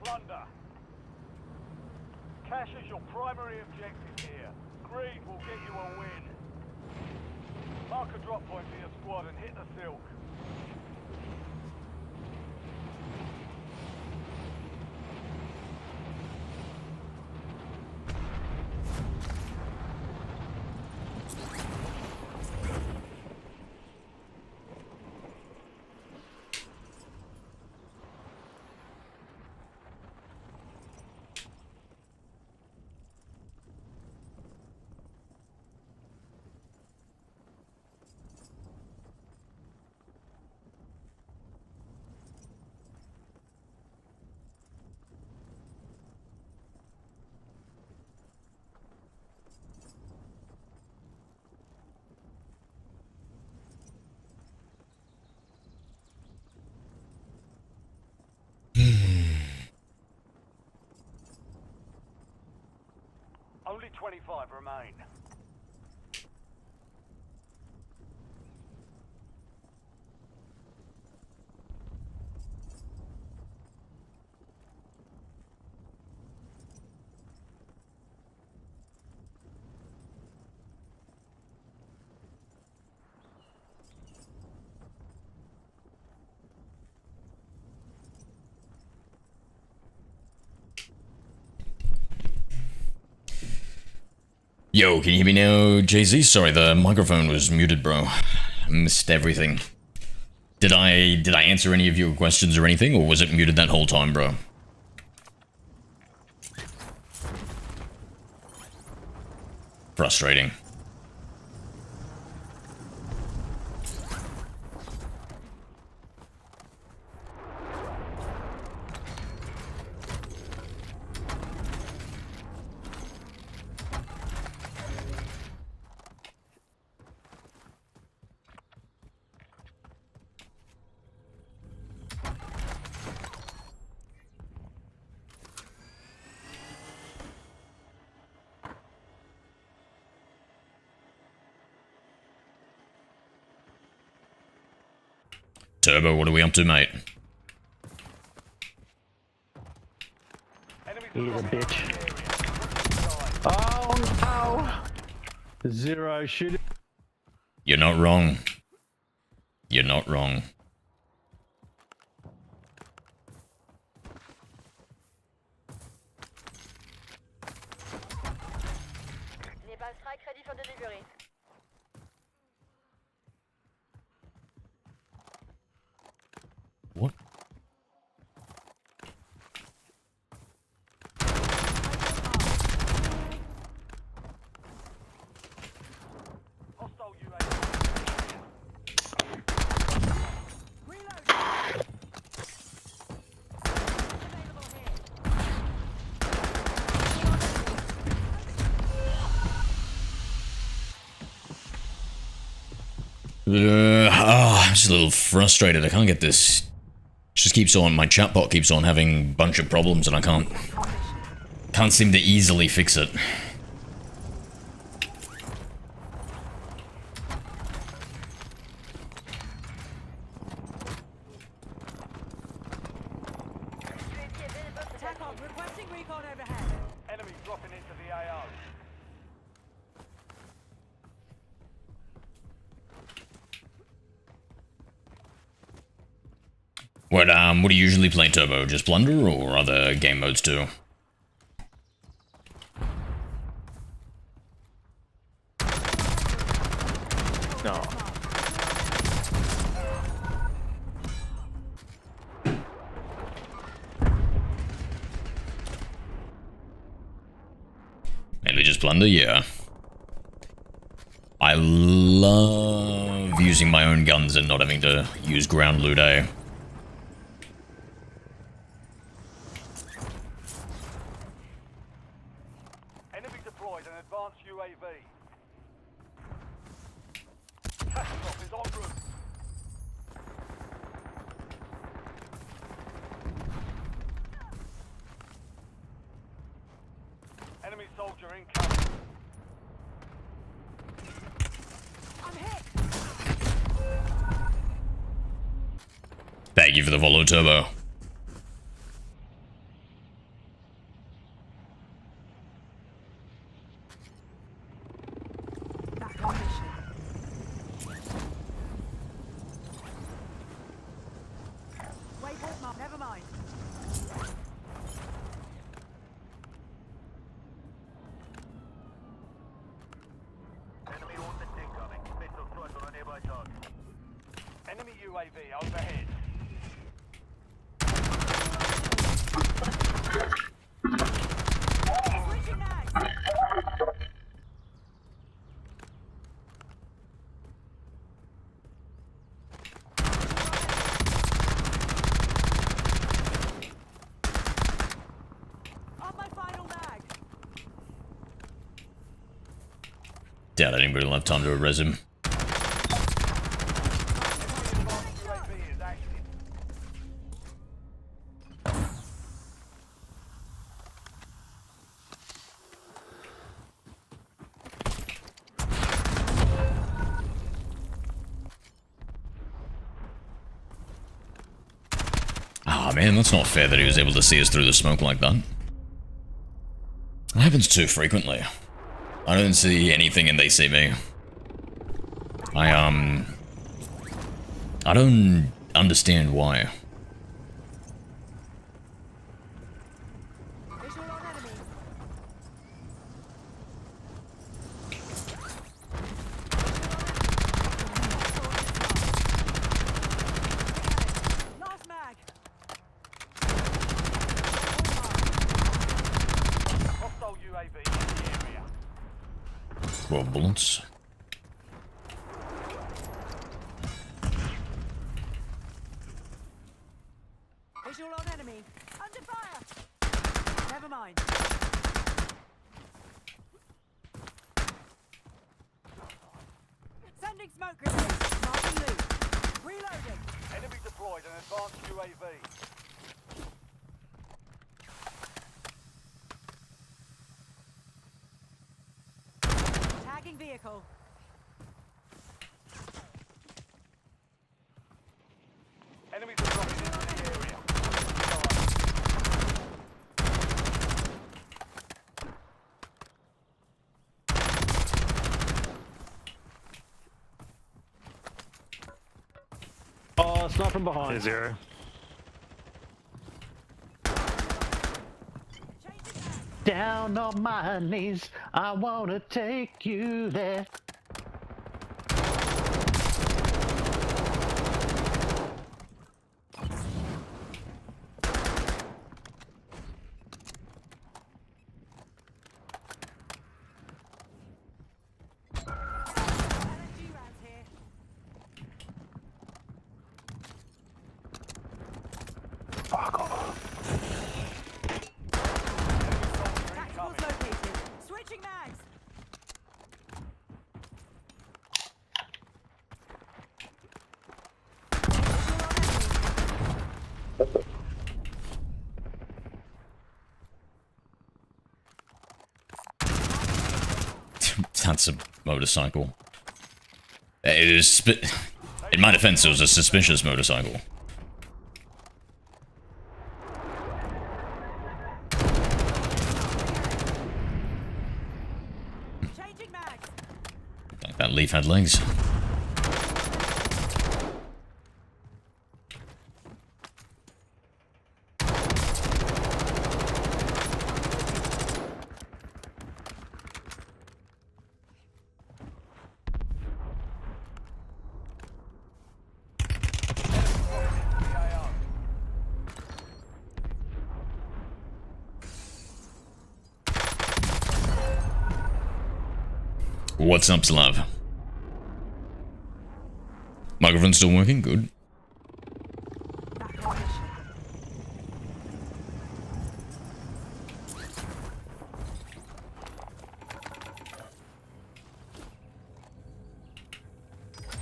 Plunder. Cash is your primary objective here. Greed will get you a win. Mark a drop point for your squad and hit the silk. Only 25 remain.
Yo, can you hear me now, Jay-Z? Sorry, the microphone was muted, bro. I missed everything. Did I answer any of your questions or anything, or was it muted that whole time, bro? Frustrating. Turbo, what are we up to, mate?
He's a bitch. Oh no! Zero shooting.
You're not wrong. You're not wrong.
Napalm strike ready for delivery.
What?
Hostile UAV.
I'm just a little frustrated. I can't get this. It just keeps on. My chatbot keeps on having a bunch of problems, and I can't seem to easily fix it.
Attack on, requesting recon overhead.
Enemy dropping into the AO.
What do you usually play, Turbo? Just Plunder or other game modes too?
No.
Mainly just Plunder, yeah. I love using my own guns and not having to use ground loot, eh?
Enemy deployed an advanced UAV. Catastrophe is en route. Enemy soldier incoming.
I'm hit.
Thank you for the follow, Turbo.
Back on mission. Waypoint mark. Never mind.
Enemy ordnance incoming. Missile strike on a nearby target. Enemy UAV overhead.
Switching mags. On my final mag.
Doubt anybody will have time to res him.
UAV is active.
Ah, man, that's not fair that he was able to see us through the smoke like that. It happens too frequently. I don't see anything and they see me. I don't understand why.
Visual on enemy. Last mag.
Hostile UAV in the area.
12 bullets.
Visual on enemy. Under fire. Never mind. Sending smoke grenades. Marking loot. Reloading.
Enemy deployed an advanced UAV.
Tagging vehicle.
Enemies are dropping into the area.
Oh, it's not from behind. Zero. Down on my knees, I wanna take you there.
LNG rounds here. Tacticals located. Switching mags.
That's a motorcycle. It is in my defense, it was a suspicious motorcycle.
Changing mags.
That leaf had legs. What's up, Slav? Microphone's still working? Good.
Back on mission.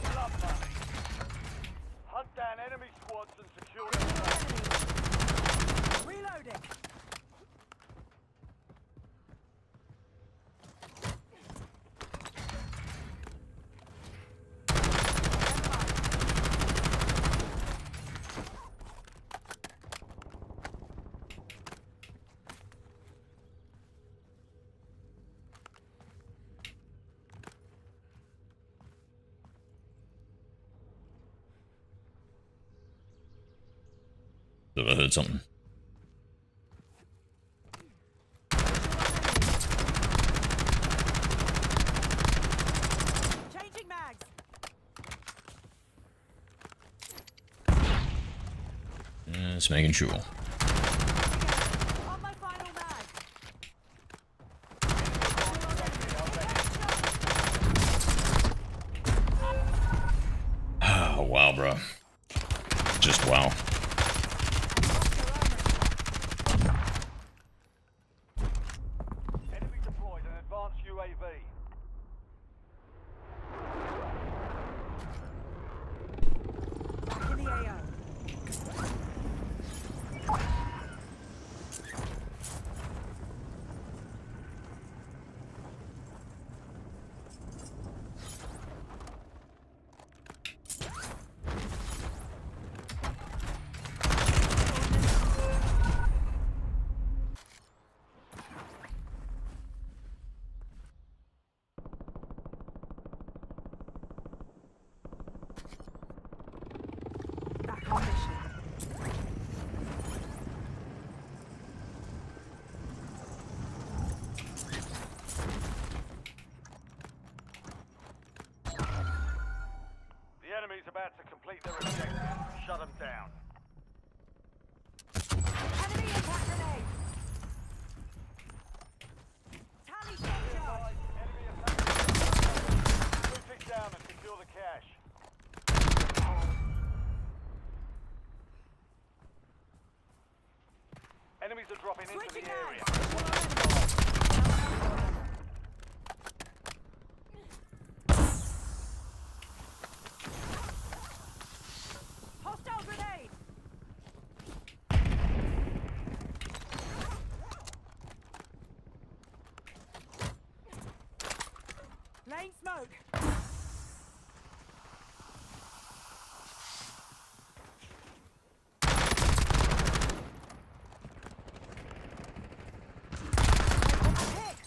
Blood money. Hunt down enemy squads and secure them.
Reloading.
Thought I heard something.
Changing mags.
Just making sure.
On my final mag.
Oh, wow, bro. Just wow.
Enemy deployed an advanced UAV.
Back in the AO. Back on mission.
The enemy's about to complete their objective. Shut them down.
Enemy attack grenade. Tally shot charge.
Enemy attack. Move it down and secure the cache. Enemies are dropping into
Switching
the area.
Hostile grenade. Laying smoke. Hit.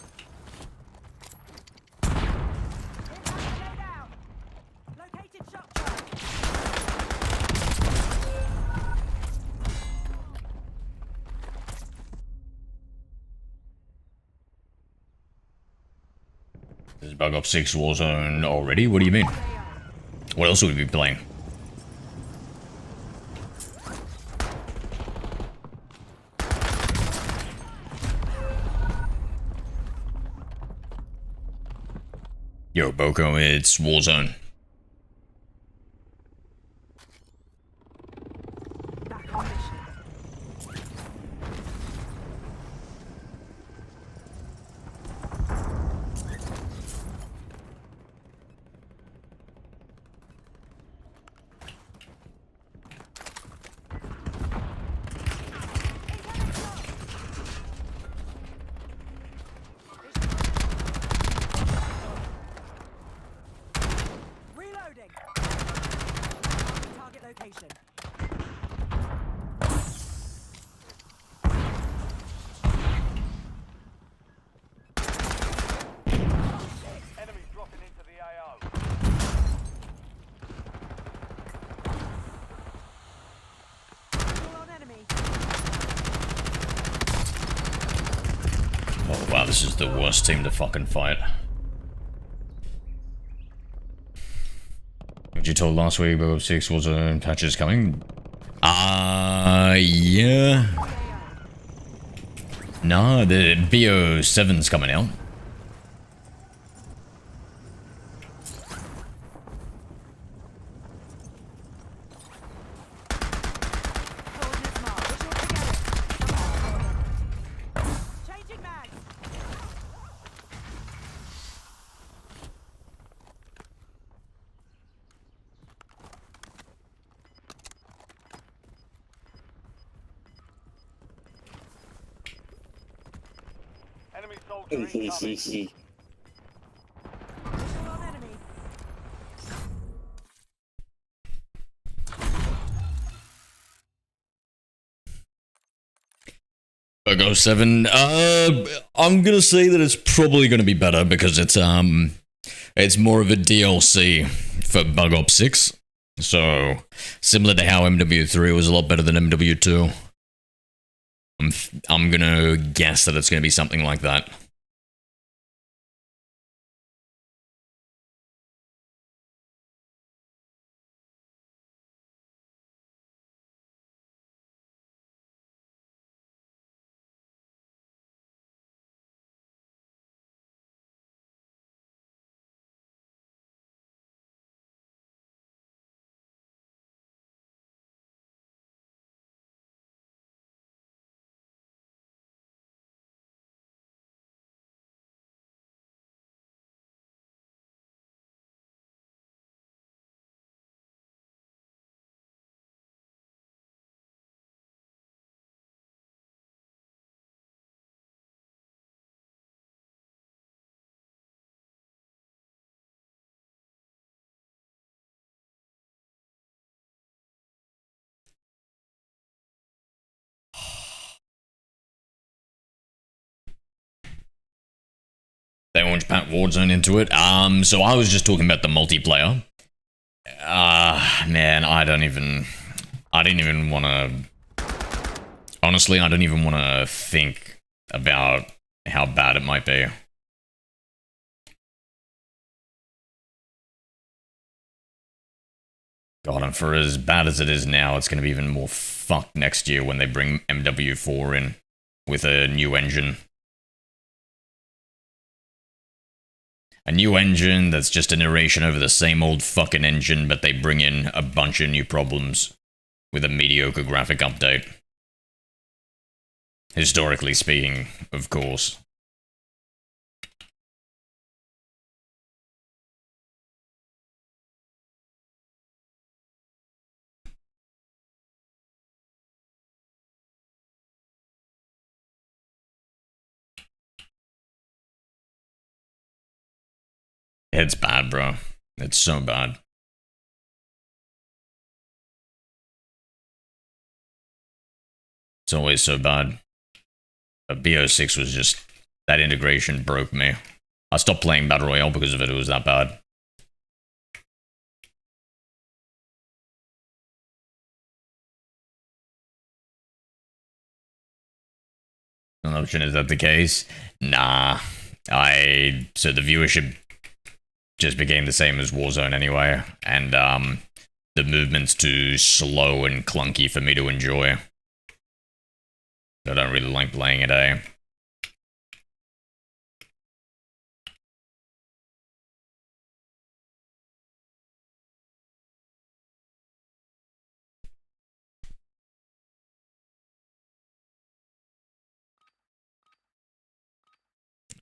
Loadout. Located shock charge.
This is Bug Up 6 Warzone already? What do you mean? What else would we be playing? Yo, Boko, it's Warzone.
Back on mission. Reloading. Target location.
Enemies dropping into the AO.
Visual on enemy.
Oh wow, this is the worst team to fucking fight. What you told last week about 6 Warzone patches coming? Yeah. Nah, the BO7's coming out.
Coordinates marked. Visual together. Changing mags.
Enemy soldier incoming.
Visual on enemy.
Go 7. I'm gonna say that it's probably gonna be better because it's more of a DLC for Bug Op 6. So, similar to how MW3 was a lot better than MW2. I'm gonna guess that it's gonna be something like that. They launched Pat Warzone into it. So I was just talking about the multiplayer. Man, I didn't even want to... Honestly, I don't even want to think about how bad it might be. God, and for as bad as it is now, it's going to be even more fucked next year when they bring MW4 in with a new engine. A new engine that's just an iteration over the same old fucking engine, but they bring in a bunch of new problems with a mediocre graphic update. Historically speaking, of course. It's bad, bro. It's so bad. It's always so bad. But BO6 was just... That integration broke me. I stopped playing Battle Royale because of it. It was that bad. An option, is that the case? Nah. So the viewership just became the same as Warzone anyway, and the movement's too slow and clunky for me to enjoy. I don't really like playing it, eh?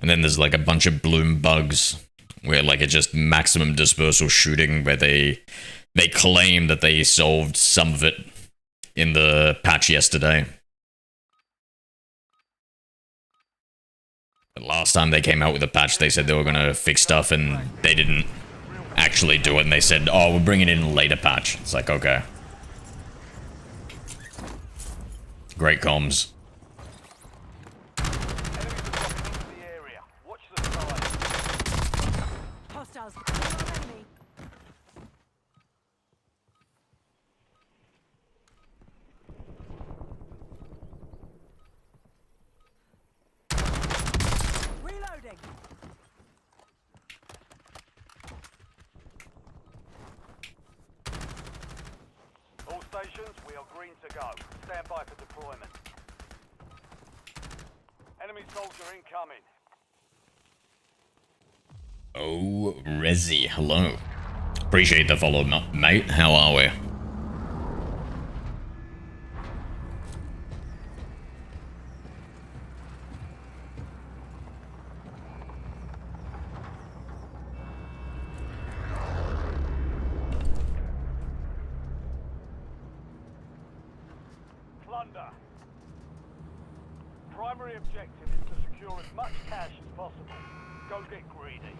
And then there's like a bunch of bloom bugs where like it's just maximum dispersal shooting, where they claim that they solved some of it in the patch yesterday. But last time they came out with a patch, they said they were gonna fix stuff, and they didn't actually do it, and they said, oh, we're bringing it in a later patch. It's like, okay. Great comms.
Hostiles. Enemy. Reloading.
All stations, we are green to go. Stand by for deployment. Enemy soldier incoming.
Oh, Resi, hello. Appreciate the follow, mate. How are we?
Plunder. Primary objective is to secure as much cash as possible. Go get greedy.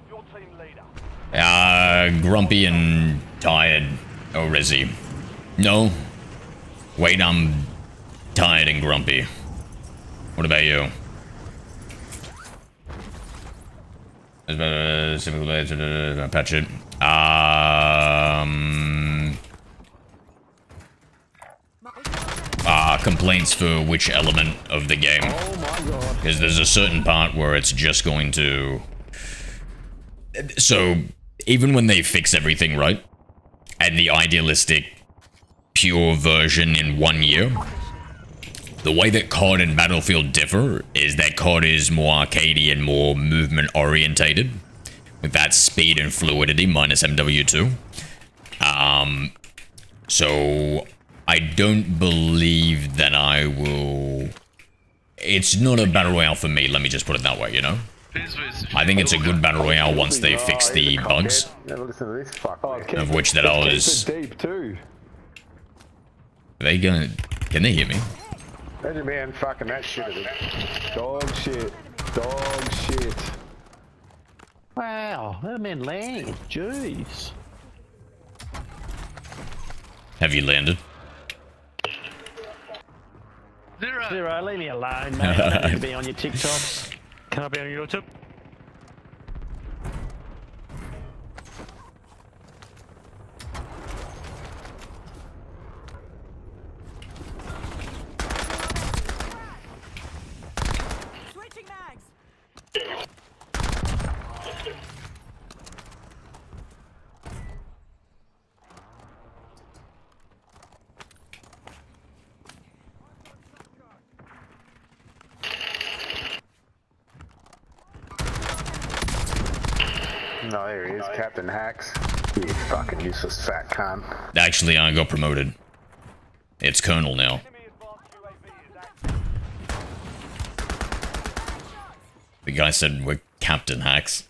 Your team leader.
Grumpy and tired. Oh, Resi. No. Wait, I'm tired and grumpy. What about you? Patch it. complaints for which element of the game.
Oh my god.
Because there's a certain part where it's just going to... So, even when they fix everything right, and the idealistic, pure version in 1 year, the way that COD and Battlefield differ is that COD is more arcadey and more movement-orientated, with that speed and fluidity minus MW2. So I don't believe that I will... It's not a Battle Royale for me, let me just put it that way, you know? I think it's a good Battle Royale once they fix the bugs,
Never listen to this fuck.
of which that I was...
Deep too.
Are they gonna... Can they hear me?
Imagine man fucking that shit at it. Dog shit. Dog shit.
Wow, that man land. Jeez.
Have you landed?
Zero, leave me alone, mate. I don't need to be on your TikToks.
Can I be on YouTube?
Switching mags.
No, there he is, Captain Hacks. You fucking useless fat cunt.
Actually, I got promoted. It's Colonel now. The guy said we're Captain Hacks.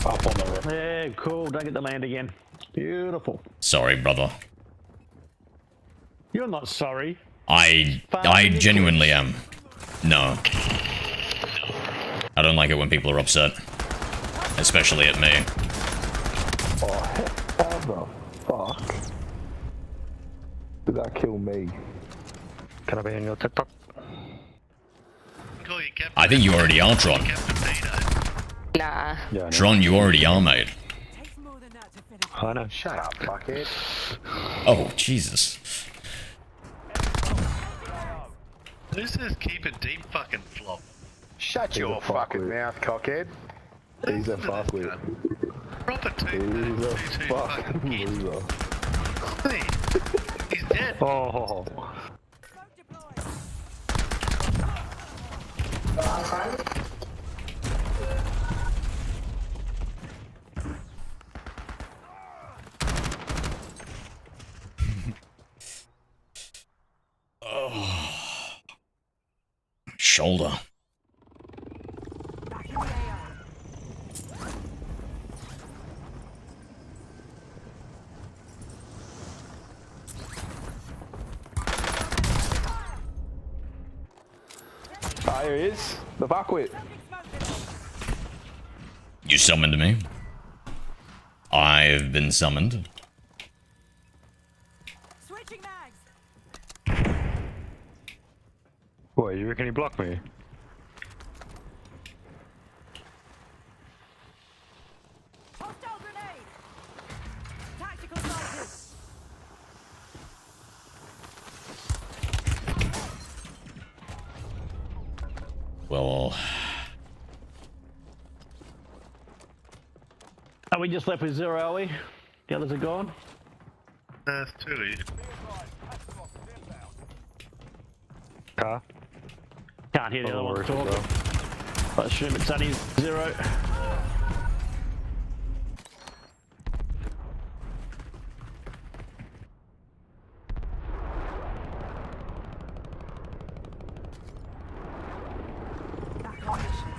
Up on the roof. Yeah, cool. Don't get the land again. Beautiful.
Sorry, brother.
You're not sorry.
I genuinely am. No. I don't like it when people are upset. Especially at me.
Oh, how the fuck did that kill me?
Can I be on your TikTok?
I think you already are, Tron.
Nah.
Yeah,
Tron, you already are, mate.
I know.
Shut up, fuckhead.
Oh, Jesus.
Who says keep it deep fucking flop?
Shut your fucking mouth, cockhead. He's a fuckwit.
Proper
He's a fucking loser.
He's dead.
Oh.
Shoulder.
Ah, here he is. The fuckwit.
You summoned me. I've been summoned.
Switching mags.
What, you reckon he blocked me?
Hostile grenade. Tactical snipers.
Well...
Are we just left with zero, are we? The others are gone?
That's too easy.
Car?
Can't hear the other ones talk. I assume it's only zero.
Back on mission.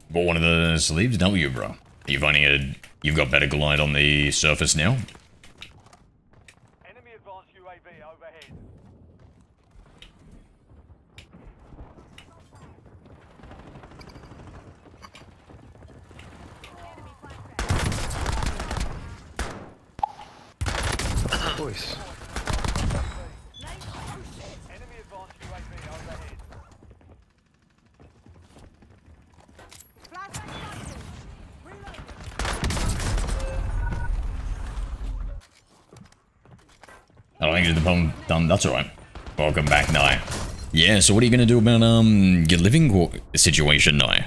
Bought one of the sleeves, don't you, bro? You've got better glide on the surface now.
Enemy advanced UAV overhead.
choice.
Enemy advanced UAV overhead.
I don't think it's the problem done. That's alright. Welcome back, Nye. Yeah, so what are you gonna do about your living situation, Nye?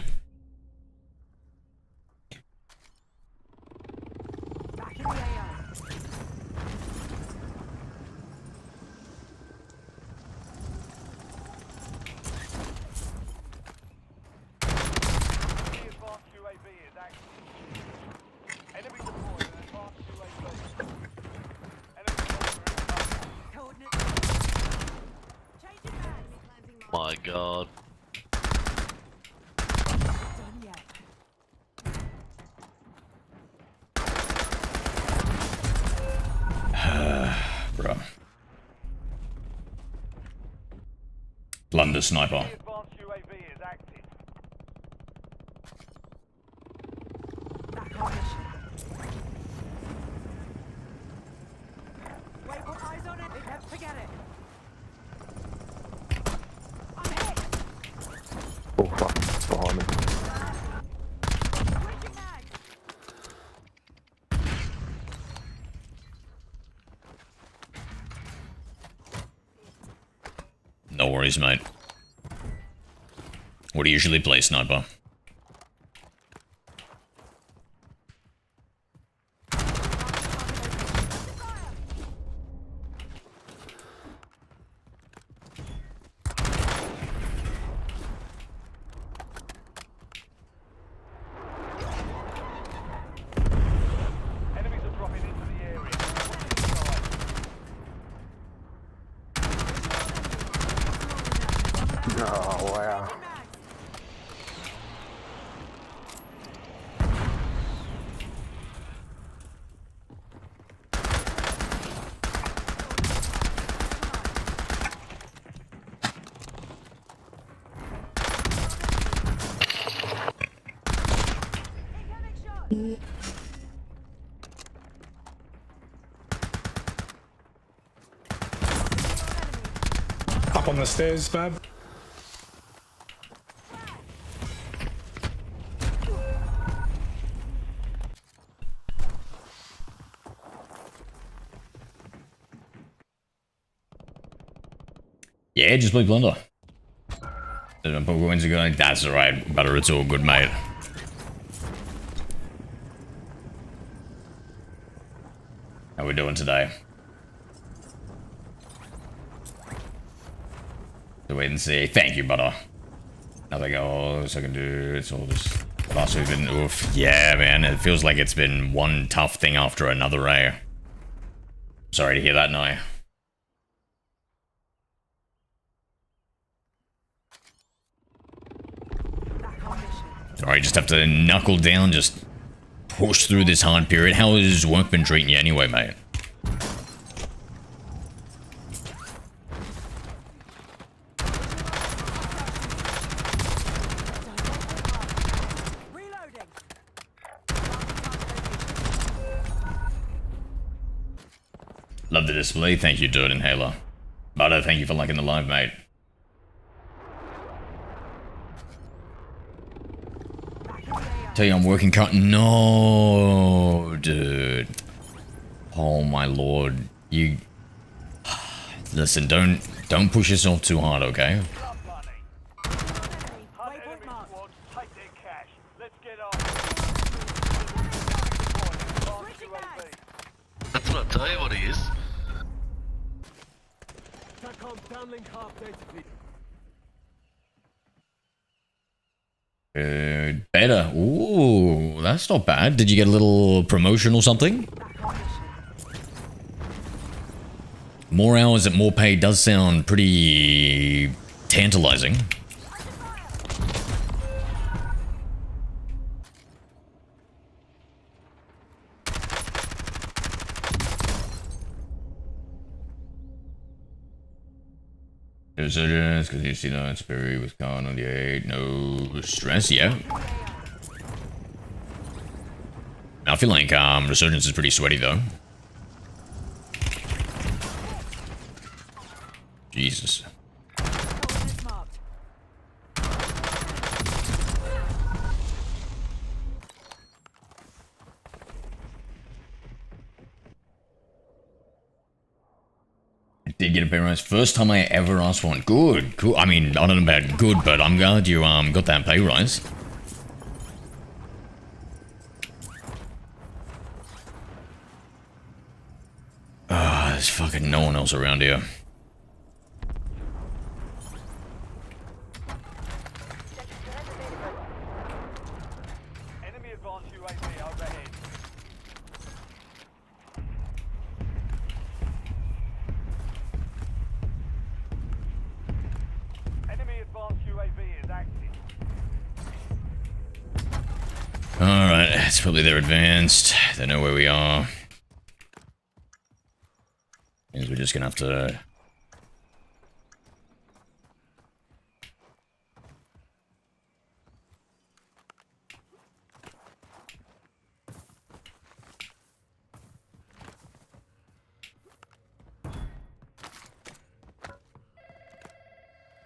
My god.
Bro. Blunder sniper.
Wait, put eyes on it. Forget it.
Oh fuck, behind me.
No worries, mate. What do you usually play, sniper?
Enemies are dropping into the area.
Oh wow.
Up on the stairs, Bab.
Yeah, just play Blunder. Pokemon's good. That's alright, Butter. It's all good, mate. How we doing today? So wait and see. Thank you, Butter. Nothing else I can do. It's all just last week's been oof. Yeah, man. It feels like it's been one tough thing after another, eh? Sorry to hear that, Nye. Sorry, just have to knuckle down, just push through this hard period. How has work been treating you anyway, mate? Love the display. Thank you, Dirt Inhaler. Butter, thank you for liking the live, mate. Tell you I'm working cut. No, dude. Oh my lord. You listen, don't push yourself too hard, okay?
That's what I tell you what he is.
Better. Ooh, that's not bad. Did you get a little promotion or something? More hours at more pay does sound pretty tantalizing. Resurgence, because you see that Spirit was gone on the 8. No stress, yeah. I feel like Resurgence is pretty sweaty though. Did get a pay rise. First time I ever asked one. Good, cool. I mean, I don't know about good, but I'm glad you got that pay rise. Ah, there's fucking no one else around here.
Enemy advanced UAV overhead. Enemy advanced UAV is active.
Alright, it's probably they're advanced. They know where we are. Means we're just gonna have to...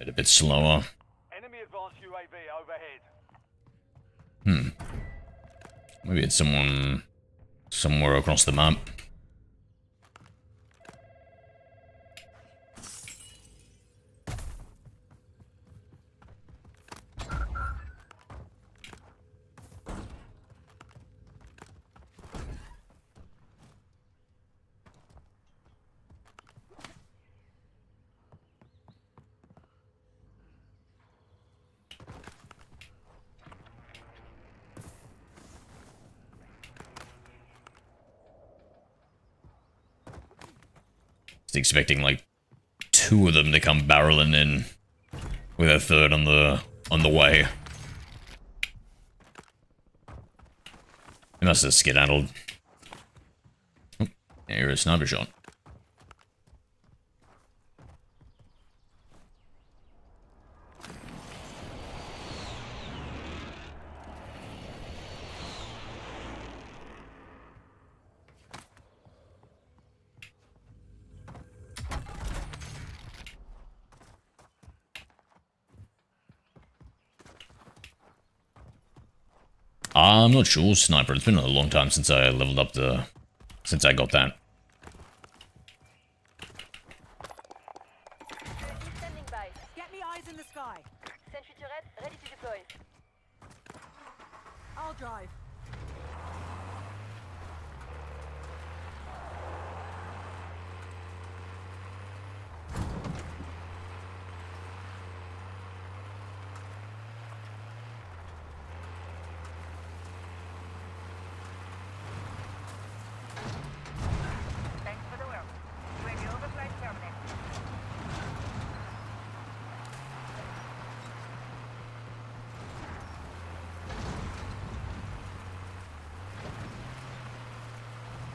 a bit slower.
Enemy advanced UAV overhead.
Maybe it's someone somewhere across the map. Expecting like 2 of them to come barreling in with a 3rd on the way. They must have skedaddled. Oh, here is a sniper shot. I'm not sure, sniper. It's been a long time since I leveled up since I got that.
Standing by. Get me eyes in the sky. Sentry turret ready to deploy. I'll drive.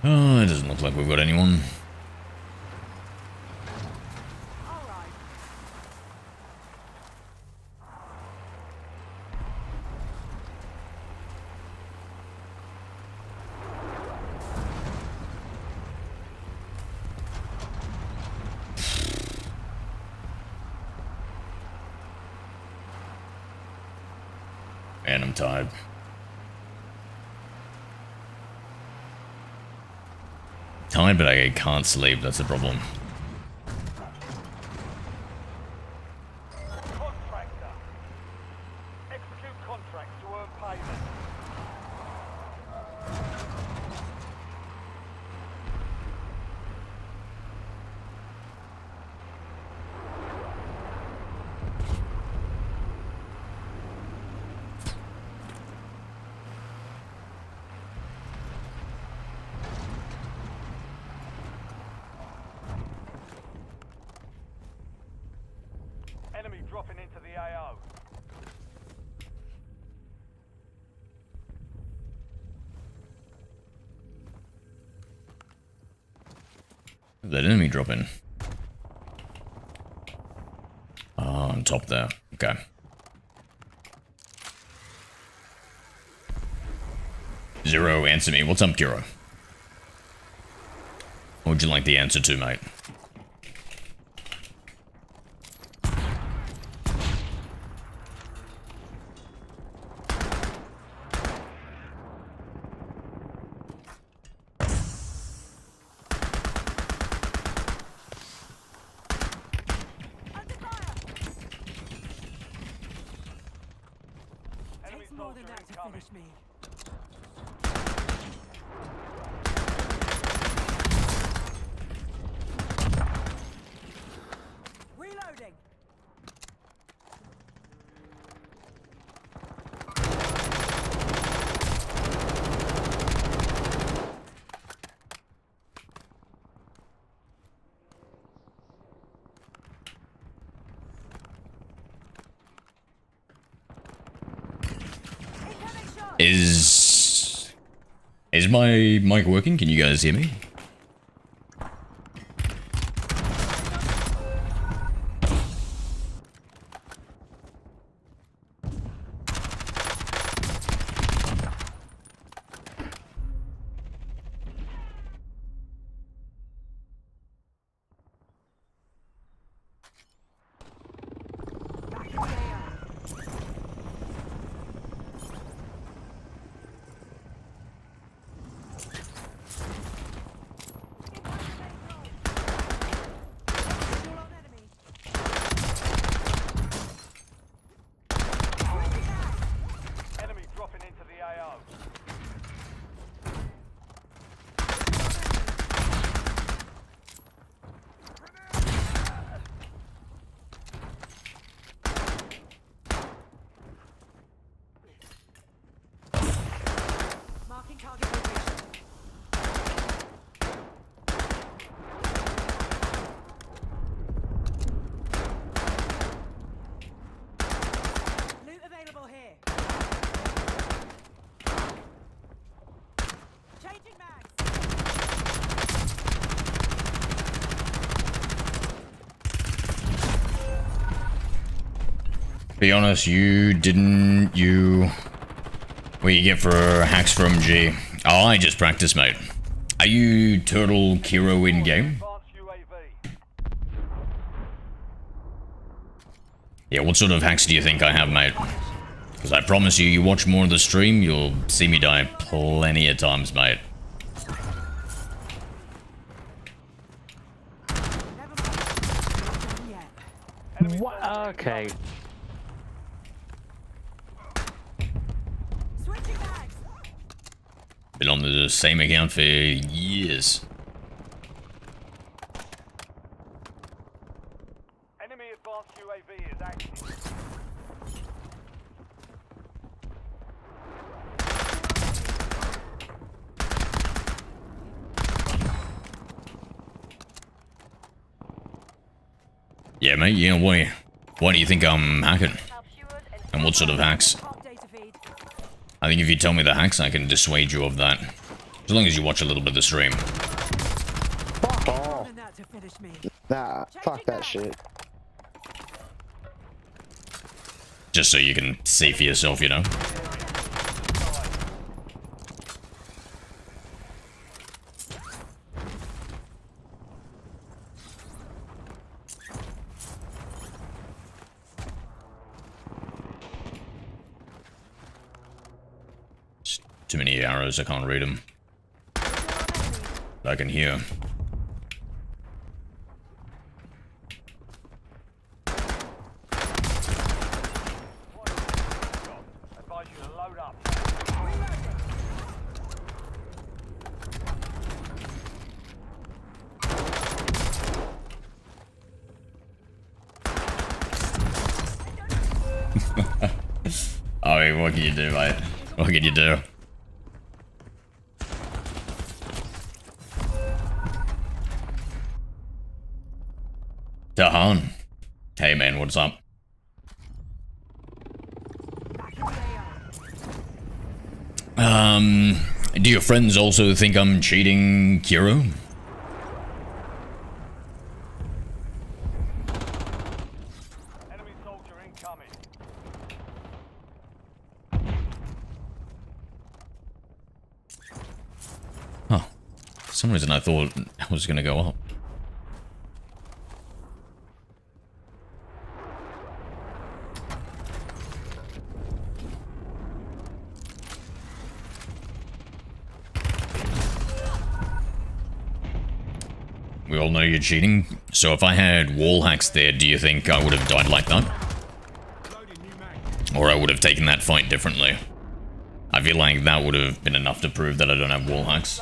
Oh, it doesn't look like we've got anyone. Man, I'm tired. Tired, but I can't sleep, that's the problem.
Contractor. Execute contracts to earn payment. Enemy dropping into the AO.
That enemy dropping. Oh, on top there. Okay. Zero, answer me. What's up, Kiro? What would you like the answer to, mate?
finish me. Reloading.
Is my mic working? Can you guys hear me?
Enemy dropping into the AO.
Marking target location. Loot available here. Changing mags.
Be honest, you didn't, what you get for hacks from G? Oh, I just practice, mate. Are you Turtle Kiro in game? Yeah, what sort of hacks do you think I have, mate? Because I promise you, you watch more of the stream, you'll see me die plenty of times, mate.
What? Okay.
Switching mags.
Been on the same account for years.
Enemy advanced UAV is active.
Yeah, mate, you know, why do you think I'm hacking? And what sort of hacks?
Data feed.
I think if you tell me the hacks, I can dissuade you of that. As long as you watch a little bit of the stream.
Fuck off.
And that to finish me.
Nah, fuck that shit.
Just so you can see for yourself, you know? Too many arrows, I can't read them. I can hear.
Advise you to load up.
I mean, what can you do, mate? What can you do? Tahan. Hey man, what's up? Do your friends also think I'm cheating, Kiro?
Enemy soldier incoming.
Huh. For some reason I thought I was gonna go up. We all know you're cheating, so if I had wall hacks there, do you think I would have died like that? Or I would have taken that fight differently? I feel like that would have been enough to prove that I don't have wall hacks.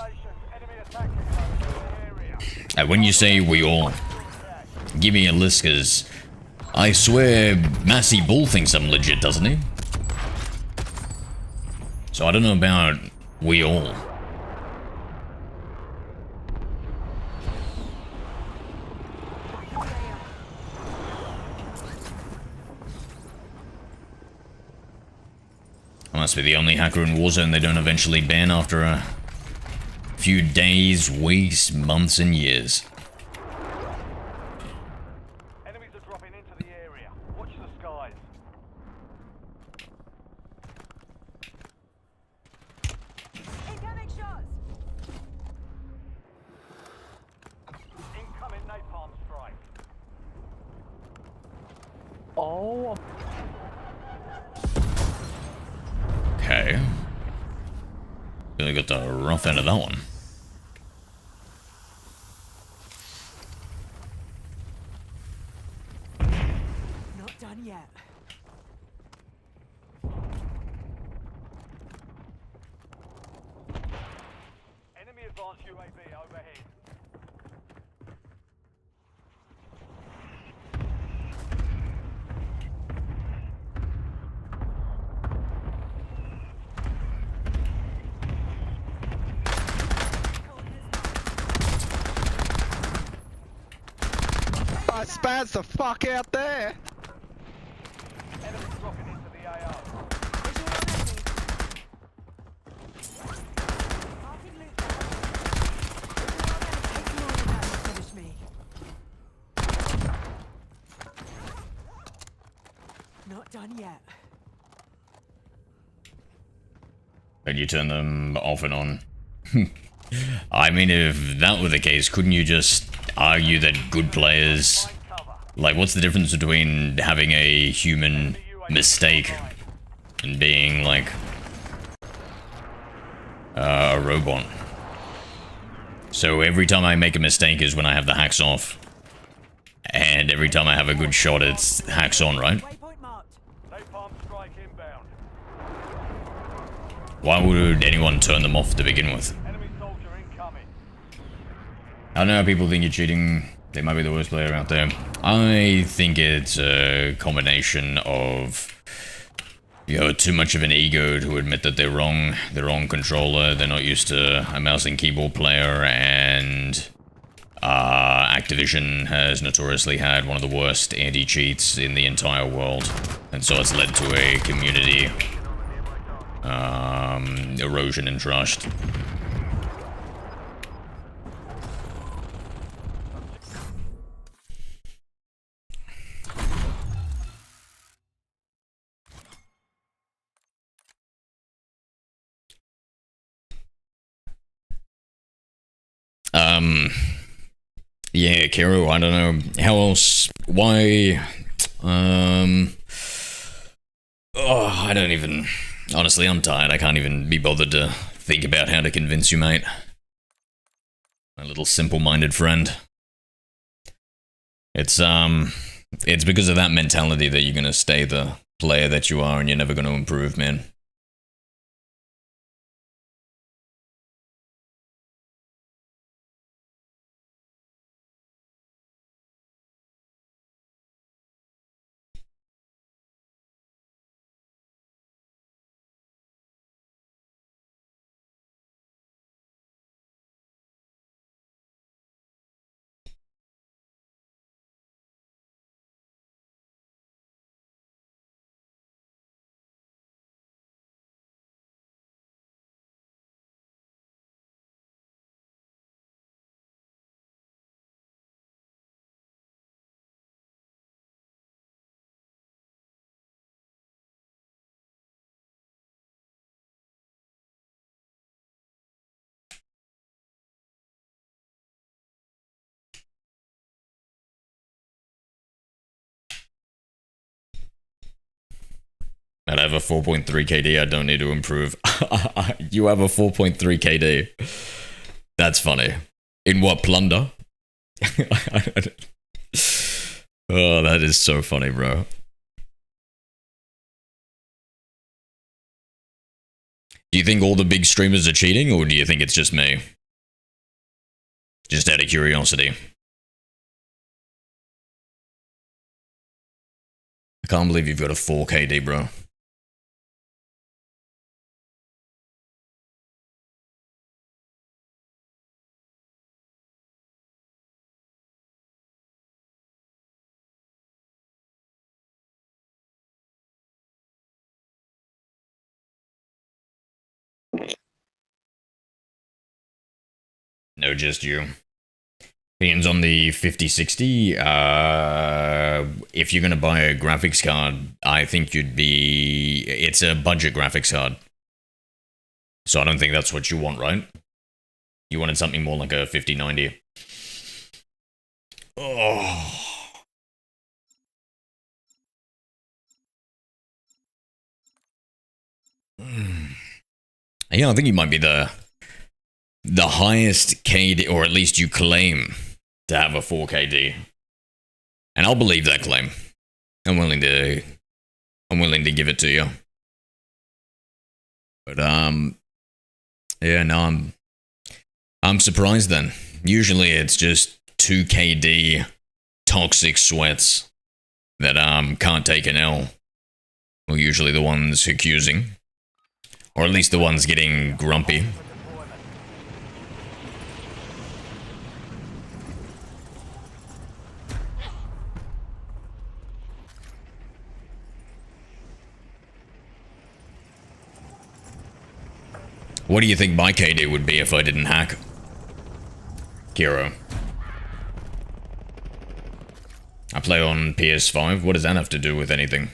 And when you say we all, give me a list, cause I swear Massey Bull thinks I'm legit, doesn't he? So I don't know about we all. I must be the only hacker in Warzone they don't eventually ban after a few days, weeks, months, and years.
Enemies are dropping into the area. Watch the skies.
Incoming shots.
Incoming napalm strike.
Oh.
Okay. Really got the rough end of that one.
Not done yet.
Enemy advanced UAV overhead.
I spaz the fuck out there.
Enemy dropping into the AO.
Marking loot. Finish me. Not done yet.
And you turn them off and on. I mean, if that were the case, couldn't you just argue that good players... Like, what's the difference between having a human mistake and being, like, a robot? So every time I make a mistake is when I have the hacks off. And every time I have a good shot, it's hacks on, right?
Napalm strike inbound.
Why would anyone turn them off to begin with?
Enemy soldier incoming.
I don't know how people think you're cheating. They might be the worst player out there. I think it's a combination of, you know, too much of an ego to admit that they're wrong. They're on controller. They're not used to a mouse and keyboard player, and Activision has notoriously had one of the worst anti-cheats in the entire world, and so it's led to a community erosion in trust. Yeah, Kiro, I don't know. How else? Why? Oh, I don't even... Honestly, I'm tired. I can't even be bothered to think about how to convince you, mate. My little simple-minded friend. It's because of that mentality that you're gonna stay the player that you are and you're never gonna improve, man. And I have a 4.3 KD, I don't need to improve. You have a 4.3 KD. That's funny. In what, plunder? Oh, that is so funny, bro. Do you think all the big streamers are cheating, or do you think it's just me? Just out of curiosity. I can't believe you've got a 4KD, bro. No, just you. Opinions on the 5060. If you're going to buy a graphics card, I think it's a budget graphics card. So I don't think that's what you want, right? You wanted something more like a 5090. Oh. Yeah, I think you might be the highest KD, or at least you claim to have a 4KD. And I'll believe that claim. I'm willing to give it to you. But yeah, no, I'm surprised then. Usually it's just 2KD toxic sweats that can't take an L. Well, usually the ones accusing, or at least the ones getting grumpy. What do you think my KD would be if I didn't hack? Kiro. I play on PS5. What does that have to do with anything?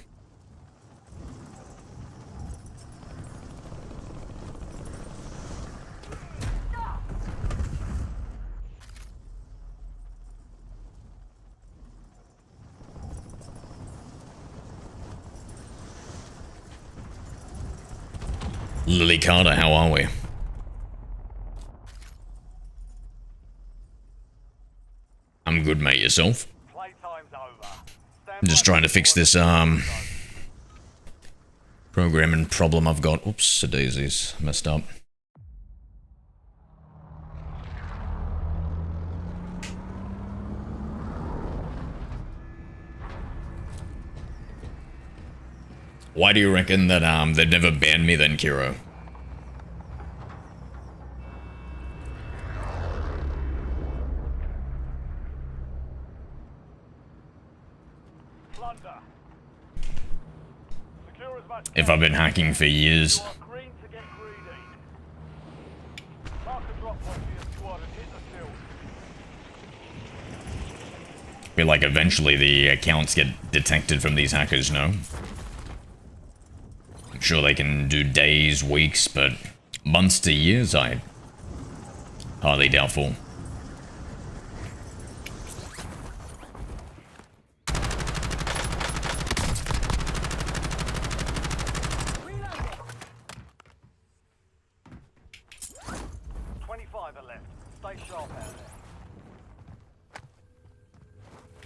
Lily Carter, how are we? I'm good, mate. Yourself? I'm just trying to fix this programming problem I've got. Oops, a daisy's messed up. Why do you reckon that they've never banned me then, Kiro? If I've been hacking for years. I feel like eventually the accounts get detected from these hackers, no? I'm sure they can do days, weeks, but months to years, I hardly doubtful.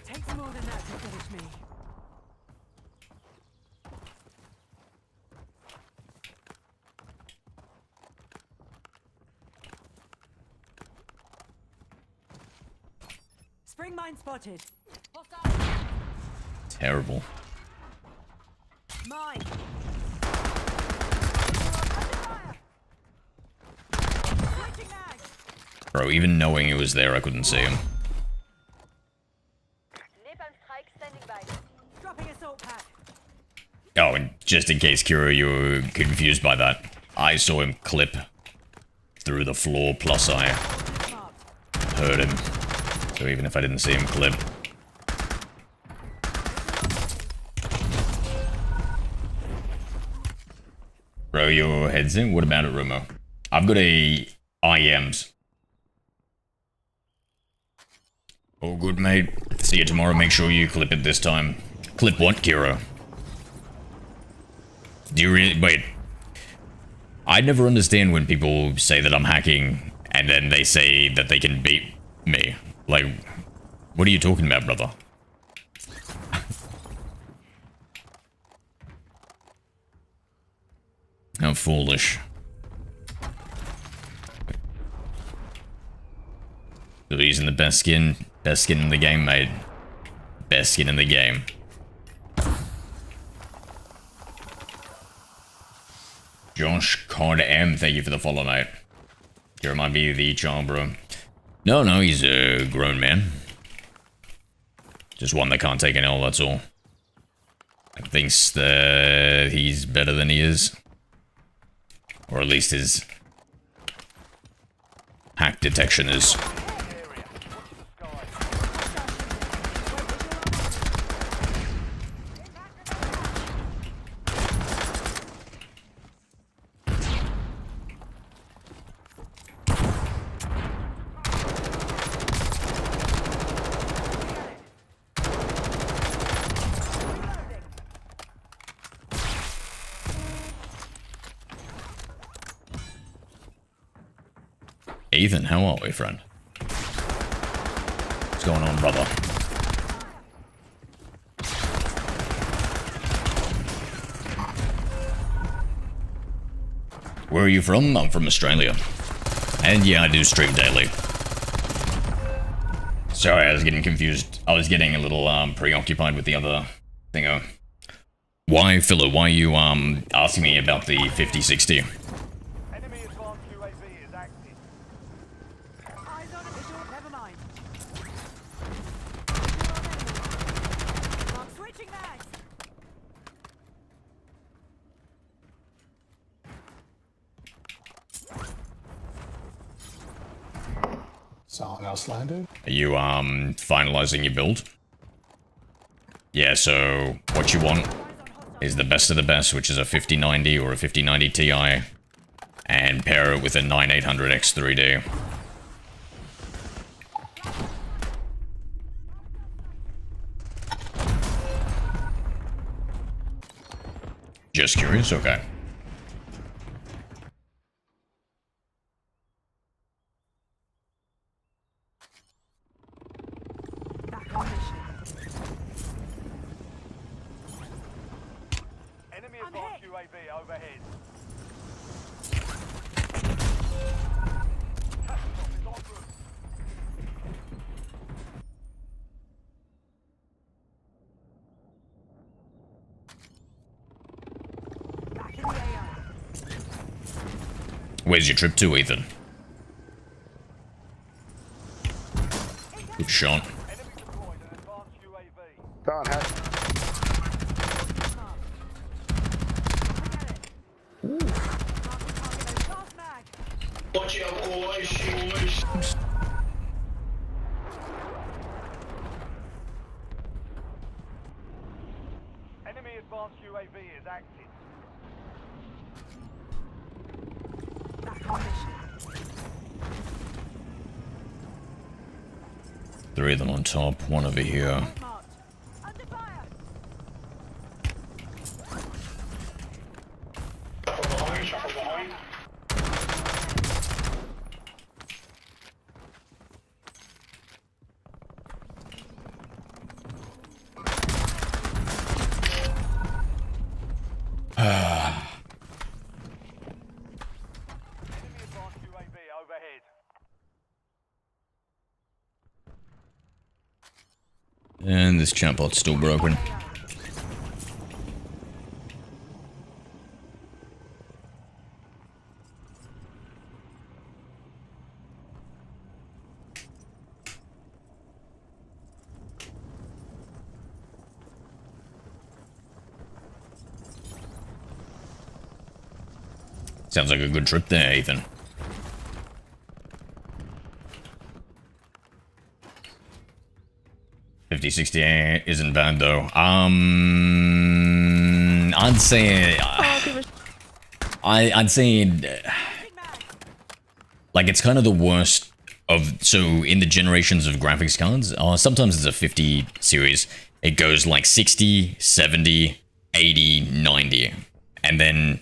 Takes more than that to finish me. Spring mine spotted.
Terrible.
Mine.
Bro, even knowing he was there, I couldn't see him. Oh, and just in case, Kiro, you were confused by that, I saw him clip through the floor, plus I heard him. So even if I didn't see him clip. Bro, your head's in? What about it, Rumo? I've got a IEMs. All good, mate. See you tomorrow. Make sure you clip it this time. Clip what, Kiro? Do you really... Wait. I never understand when people say that I'm hacking and then they say that they can beat me. Like, what are you talking about, brother? How foolish. So he's in the best skin in the game, mate. Best skin in the game. Josh Cod M, thank you for the follow, mate. You remind me of the child, bro. No, he's a grown man. Just one that can't take an L, that's all. Thinks that he's better than he is. Or at least his hack detection is. Ethan, how are we, friend? What's going on, brother? Where are you from? I'm from Australia. And yeah, I do stream daily. Sorry, I was getting confused. I was getting a little preoccupied with the other thingo. Why, Philo, why are you asking me about the 50-60?
Someone else landed.
Are you finalizing your build? Yeah, so what you want is the best of the best, which is a 5090 or a 5090 Ti, and pair it with a 9800X 3D. Just curious? Okay.
Enemy advanced UAV overhead.
Where's your trip to, Ethan? Good shot.
Don't have.
Watch out, boys.
Enemy advanced UAV is active.
Three of them on top, one over here. And this chatbot's still broken. Sounds like a good trip there, Ethan. $50-60 isn't bad though. I'd say I'd say like it's kind of the worst of, so in the generations of graphics cards, sometimes it's a 50 series. It goes like 60, 70, 80, 90, and then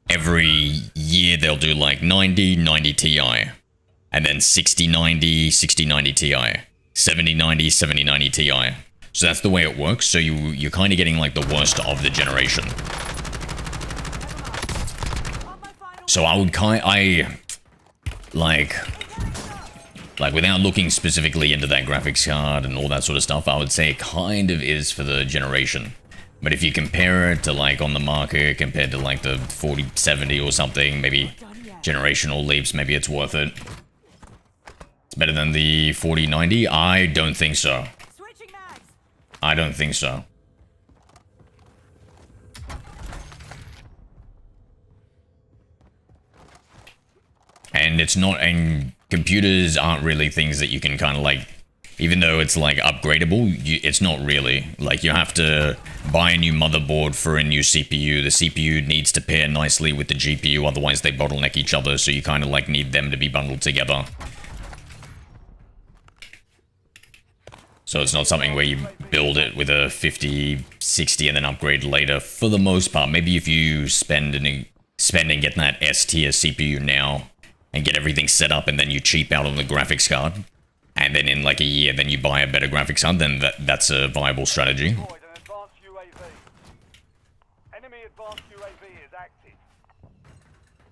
every year they'll do like 90, 90 Ti, and then 60, 90, 60, 90 Ti. 7090, 7090 Ti. So that's the way it works. So you're kind of getting like the worst of the generation. So I would Like, without looking specifically into that graphics card and all that sort of stuff, I would say it kind of is for the generation. But if you compare it to, like, on the market, compared to, like, the 4070 or something, maybe generational leaps, maybe it's worth it. It's better than the 4090? I don't think so. I don't think so. And it's not, and computers aren't really things that you can kind of like, even though it's like upgradable, it's not really. Like, you have to buy a new motherboard for a new CPU. The CPU needs to pair nicely with the GPU, otherwise they bottleneck each other, so you kind of like need them to be bundled together. So it's not something where you build it with a 50, 60 and then upgrade later. For the most part, maybe if you spend and get that S tier CPU now, and get everything set up, and then you cheap out on the graphics card, and then in like a year, then you buy a better graphics card, then that's a viable strategy.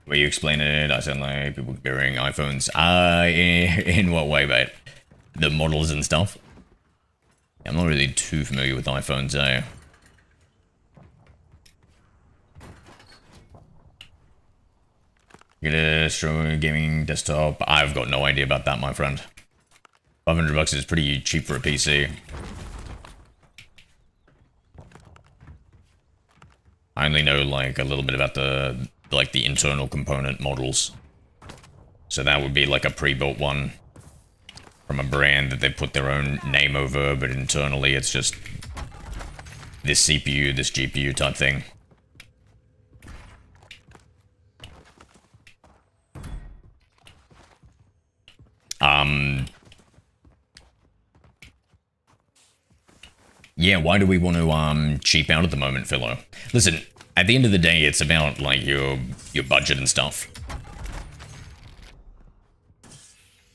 Where you explain it, I sound like people comparing iPhones. In what way, mate? The models and stuff? I'm not really too familiar with iPhones, Get a strong gaming desktop. I've got no idea about that, my friend. $500 is pretty cheap for a PC. I only know like a little bit about the internal component models. So that would be like a pre-built one from a brand that they put their own name over, but internally it's just this CPU, this GPU type thing. Yeah, why do we want to cheap out at the moment, Philo? Listen, at the end of the day, it's about like your budget and stuff.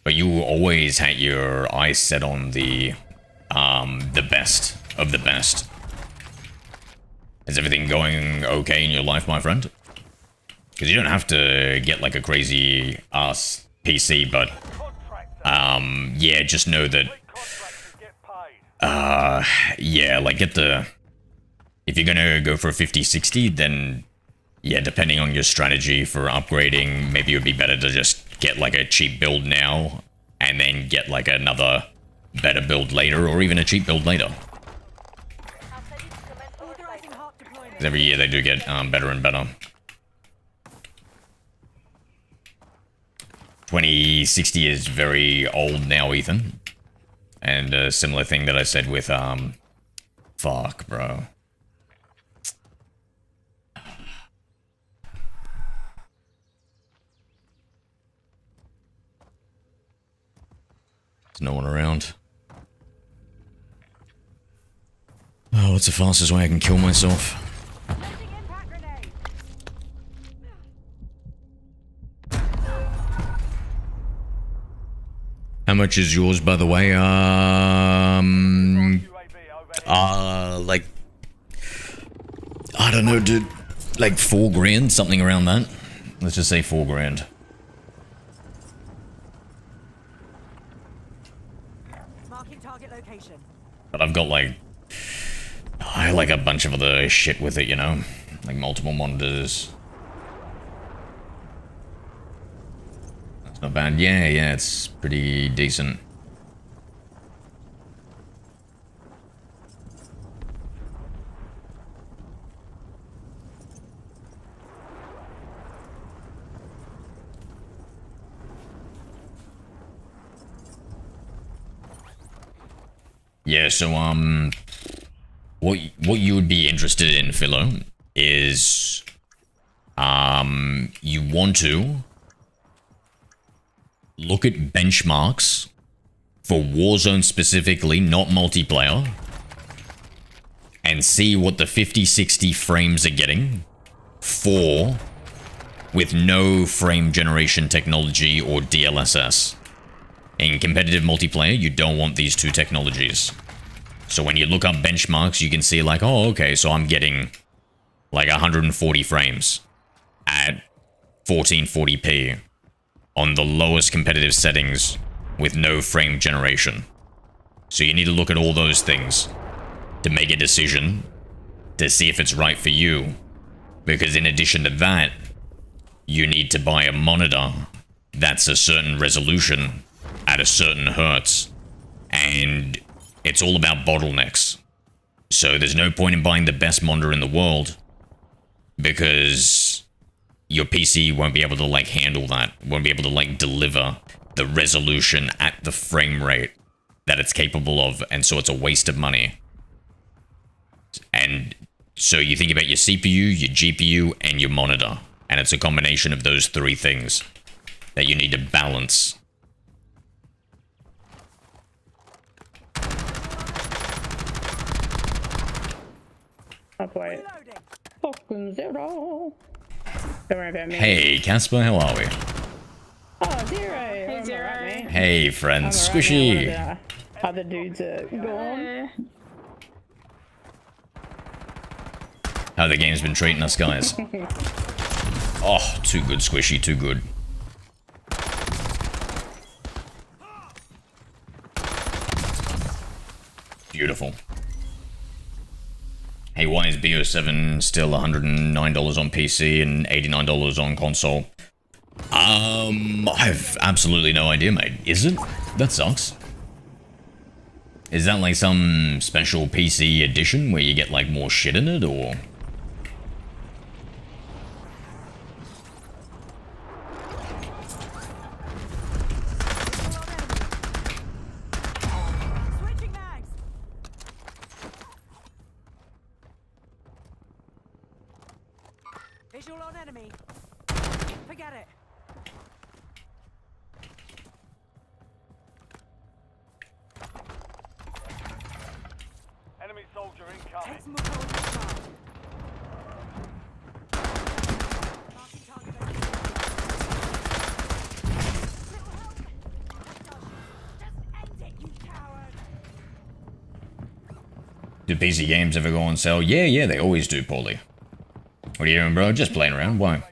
But you always had your eyes set on the best of the best. Is everything going okay in your life, my friend? Because you don't have to get like a crazy ass PC, but yeah, just know that yeah, like get the, if you're gonna go for a 5060, then yeah, depending on your strategy for upgrading, maybe it would be better to just get like a cheap build now and then get like another better build later, or even a cheap build later. Every year they do get better and better. 2060 is very old now, Ethan. And a similar thing that I said with, fuck, bro. There's no one around. Oh, what's the fastest way I can kill myself? How much is yours, by the way? Like, I don't know, dude. Like 4 grand, something around that. Let's just say 4 grand.
Marking target location.
But I've got like, I like a bunch of other shit with it, you know, like multiple monitors. Not bad. Yeah, it's pretty decent. Yeah, so what you would be interested in, Philo, is you want to look at benchmarks for Warzone specifically, not multiplayer, and see what the 50-60 frames are getting for with no frame generation technology or DLSS. In competitive multiplayer, you don't want these two technologies. So when you look up benchmarks, you can see like, oh, okay, so I'm getting like 140 frames at 1440p. On the lowest competitive settings with no frame generation. So you need to look at all those things to make a decision to see if it's right for you. Because in addition to that, you need to buy a monitor that's a certain resolution at a certain hertz. And it's all about bottlenecks. So there's no point in buying the best monitor in the world because your PC won't be able to like handle that, won't be able to like deliver the resolution at the frame rate that it's capable of, and so it's a waste of money. And so you think about your CPU, your GPU, and your monitor, and it's a combination of those three things that you need to balance.
Wait. Fucking zero. Don't worry about me.
Hey, Casper, how are we?
Oh, Zero. Hey, Zero. Right,
Hey, friend, Squishy.
Other dudes are gone.
How the game's been treating us, guys? Oh, too good, Squishy, too good. Beautiful. Hey, why is BO7 still $109 on PC and $89 on console? I have absolutely no idea, mate. Is it? That sucks. Is that like some special PC edition where you get like more shit in it, or?
Visual on enemy. Forget it.
Enemy soldier incoming.
Let's move on this far. Marking target location. Little help. Just end it, you coward.
Do PC games ever go on sale? Yeah, they always do, Paulie. What are you doing, bro? Just playing around. Why?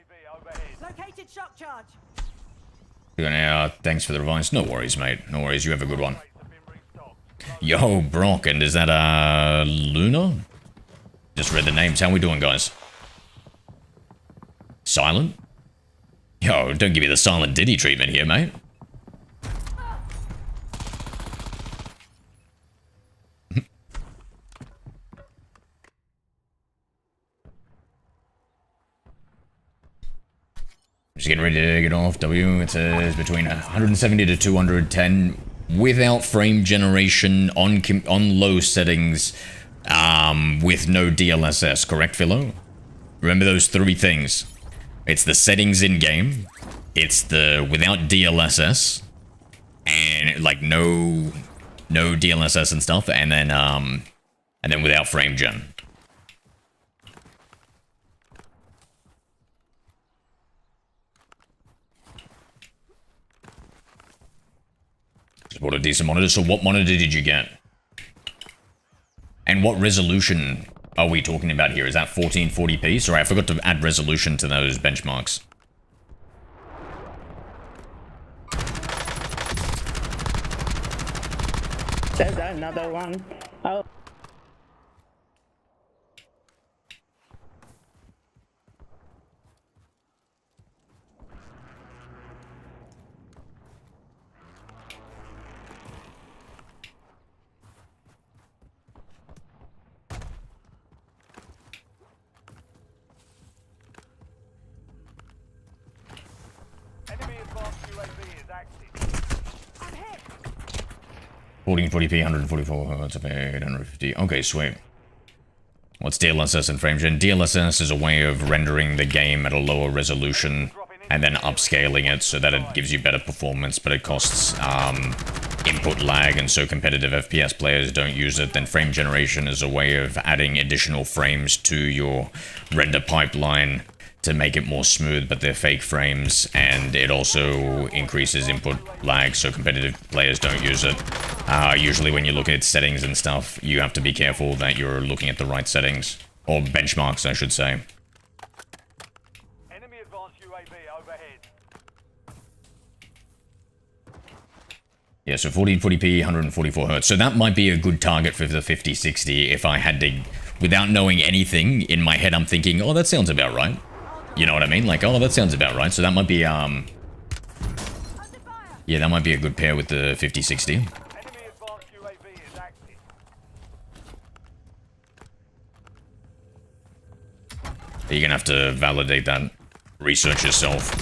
Located shock charge.
Thanks for the advice. No worries, mate. No worries. You have a good one. Yo, Brock, and is that, Luna? Just read the names. How we doing, guys? Silent? Yo, don't give me the silent Diddy treatment here, mate. Just getting ready to get off. W, it says between 170 to 210 without frame generation on low settings with no DLSS, correct, Philo? Remember those three things. It's the settings in game, it's the without DLSS, and like no DLSS and stuff, and then without frame gen. What a decent monitor. So what monitor did you get? And what resolution are we talking about here? Is that 1440p? Sorry, I forgot to add resolution to those benchmarks.
There's another one. Oh.
Enemy advanced UAV is active.
I'm hit.
1440p, 144 Hz, 850. Okay, sweet. What's DLSS and frame gen? DLSS is a way of rendering the game at a lower resolution and then upscaling it so that it gives you better performance, but it costs input lag, and so competitive FPS players don't use it. Then frame generation is a way of adding additional frames to your render pipeline to make it more smooth, but they're fake frames, and it also increases input lag, so competitive players don't use it. Usually when you look at settings and stuff, you have to be careful that you're looking at the right settings, or benchmarks, I should say.
Enemy advanced UAV overhead.
Yeah, so 1440p, 144 hertz. So that might be a good target for the 5060 if I had to, without knowing anything, in my head I'm thinking, oh, that sounds about right. You know what I mean? Like, oh, that sounds about right. So that might be, yeah, that might be a good pair with the 5060.
Enemy advanced UAV is active.
You're gonna have to validate that. Research yourself.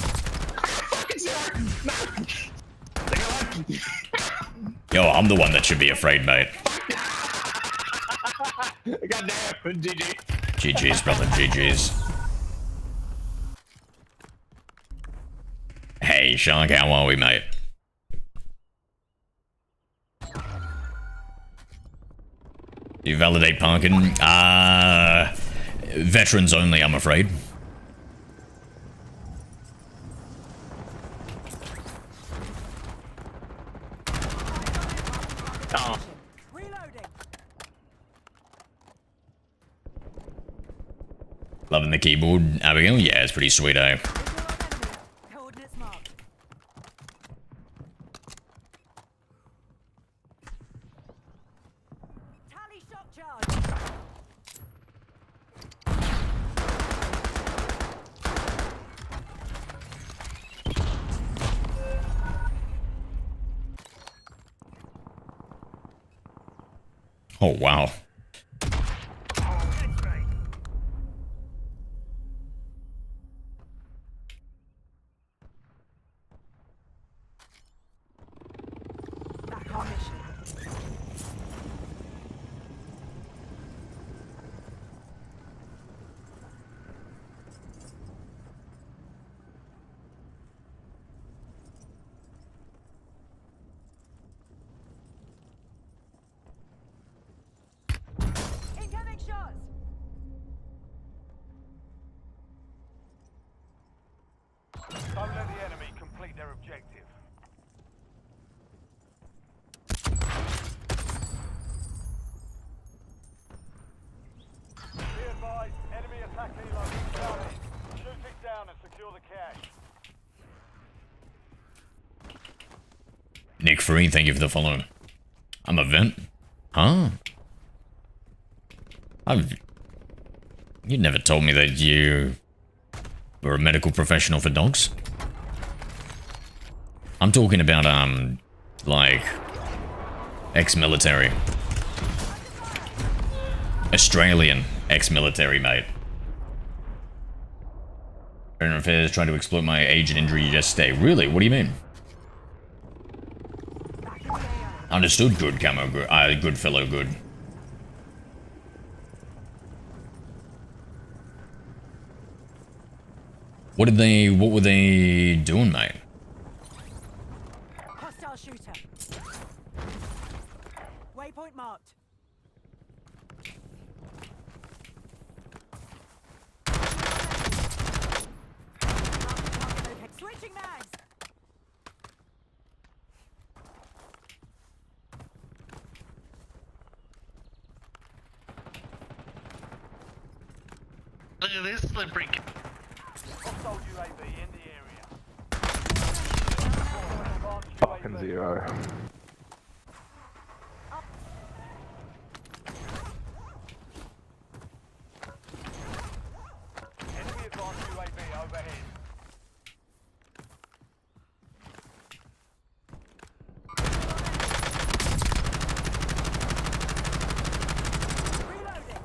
Yo, I'm the one that should be afraid, mate.
Goddamn, GG.
GG's, brother, GG's. Hey, Shark, how are we, mate? You validate Parkin? Veterans only, I'm afraid.
Oh.
Loving the keyboard, Abigail? Yeah, it's pretty sweet, eh?
Coordinates marked. Tally shock charge.
Oh, wow.
Back on mission. Incoming shots.
Don't let the enemy complete their objective. Be advised, enemy attack helo incoming. Shoot it down and secure the cache.
Nick Free, thank you for the follow. I'm a vent. Huh? You never told me that you were a medical professional for dogs. I'm talking about, like, ex-military. Australian ex-military, mate. Foreign Affairs trying to exploit my age and injury yesterday. Really? What do you mean? Understood, good camo, good, good fellow, good. What were they doing, mate?
Hostile shooter. Waypoint marked. Switching mags.
Look at this slippery.
Hostile UAV in the area.
Fucking zero.
Enemy advanced UAV overhead.
Reloading.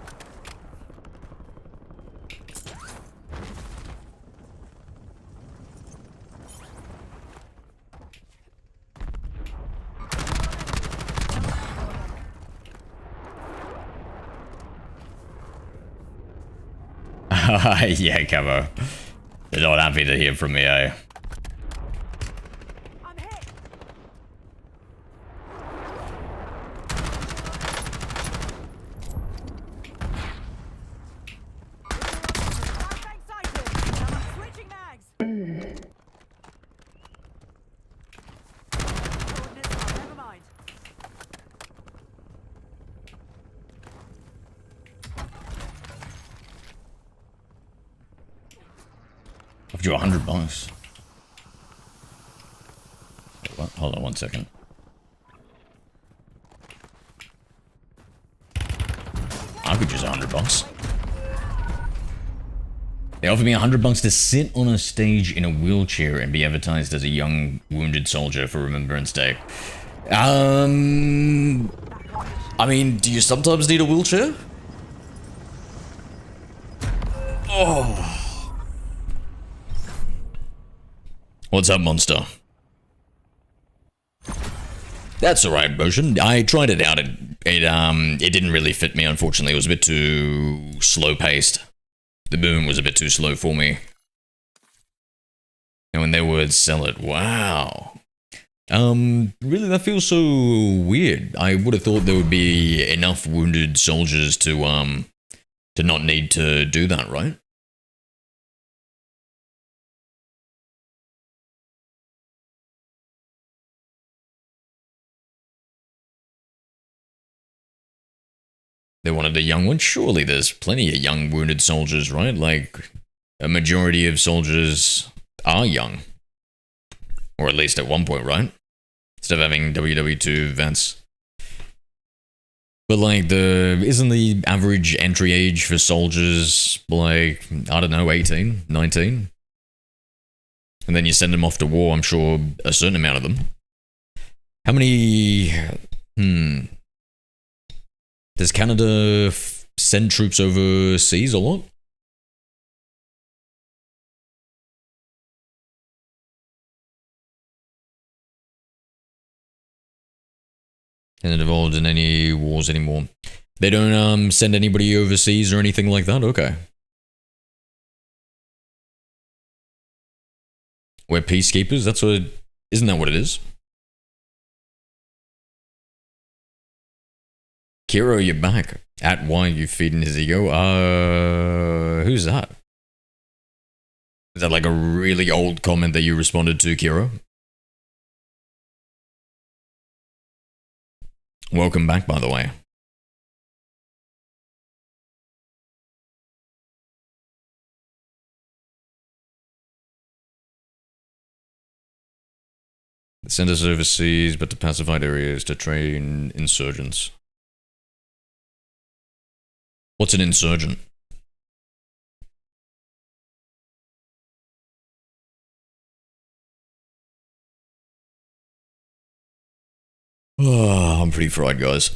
Yeah, Camo. They're not happy to hear from me, eh?
I'm hit. Flashbang sighted. Switching mags. Coordinates marked. Never mind.
I've you $100. What? Hold on 1 second. $100. They offered me $100 to sit on a stage in a wheelchair and be advertised as a young wounded soldier for Remembrance Day. I mean, do you sometimes need a wheelchair? Oh. What's up, monster? That's alright, Motion. I tried it out. It didn't really fit me, unfortunately. It was a bit too slow-paced. The boom was a bit too slow for me. And when they would sell it, wow. Really, that feels so weird. I would have thought there would be enough wounded soldiers to not need to do that, right? They wanted a young one? Surely there's plenty of young wounded soldiers, right? Like, a majority of soldiers are young. Or at least at one point, right? Instead of having WW2 vets. But like, isn't the average entry age for soldiers, like, I don't know, 18, 19? And then you send them off to war, I'm sure a certain amount of them. How many... Does Canada send troops overseas a lot? Isn't involved in any wars anymore. They don't send anybody overseas or anything like that? Okay. We're peacekeepers? That's what... Isn't that what it is? Kiro, you're back. At why you feeding his ego? Who's that? Is that like a really old comment that you responded to, Kiro? Welcome back, by the way. Send us overseas, but to pacified areas to train insurgents. What's an insurgent? Oh, I'm pretty fried, guys.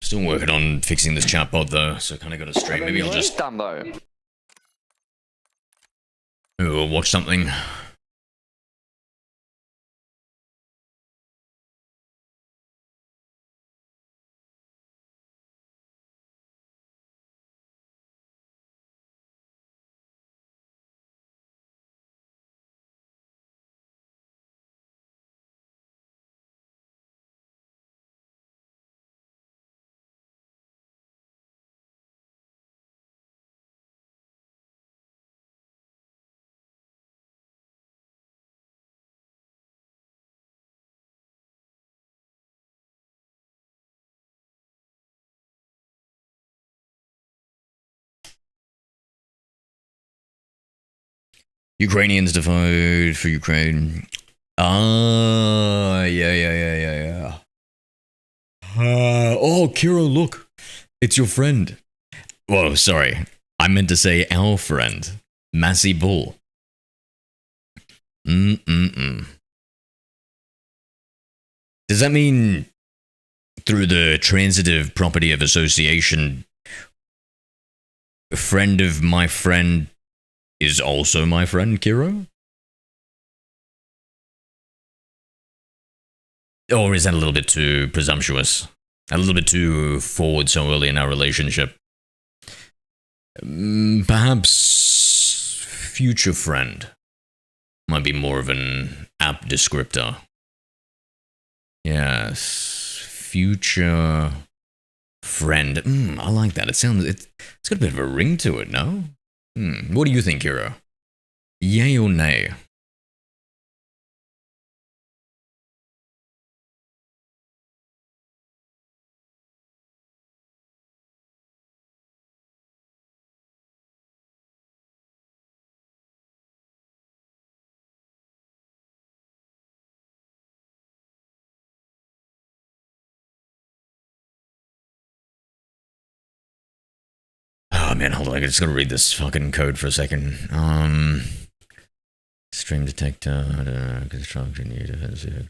Still working on fixing this chatbot though, so kind of got a stream. Maybe I'll just
done though.
Maybe we'll watch something. Ukrainians defied for Ukraine. Ah, yeah. Oh, Kiro, look. It's your friend. Whoa, sorry. I meant to say our friend. Massey Bull. Does that mean, through the transitive property of association, a friend of my friend is also my friend, Kiro? Or is that a little bit too presumptuous? A little bit too forward so early in our relationship? Perhaps future friend might be more of an apt descriptor. Yes, future friend. I like that. It's got a bit of a ring to it, no? What do you think, Hero? Yay or nay? man, hold on. I just gotta read this fucking code for a second. Stream detector, construction, new defensive,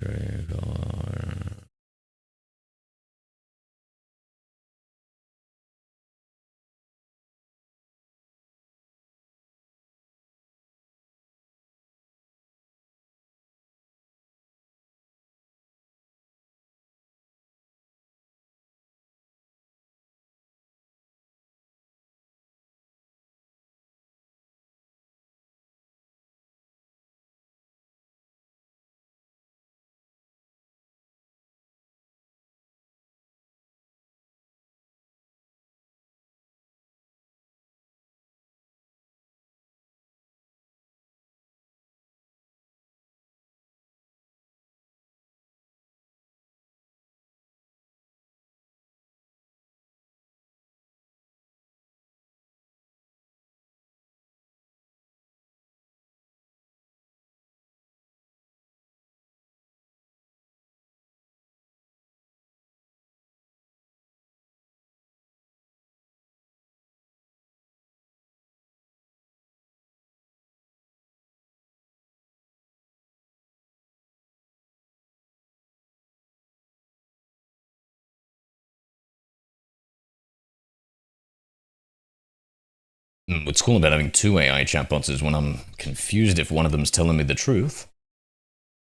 What's cool about having two AI chatbots is when I'm confused if one of them's telling me the truth.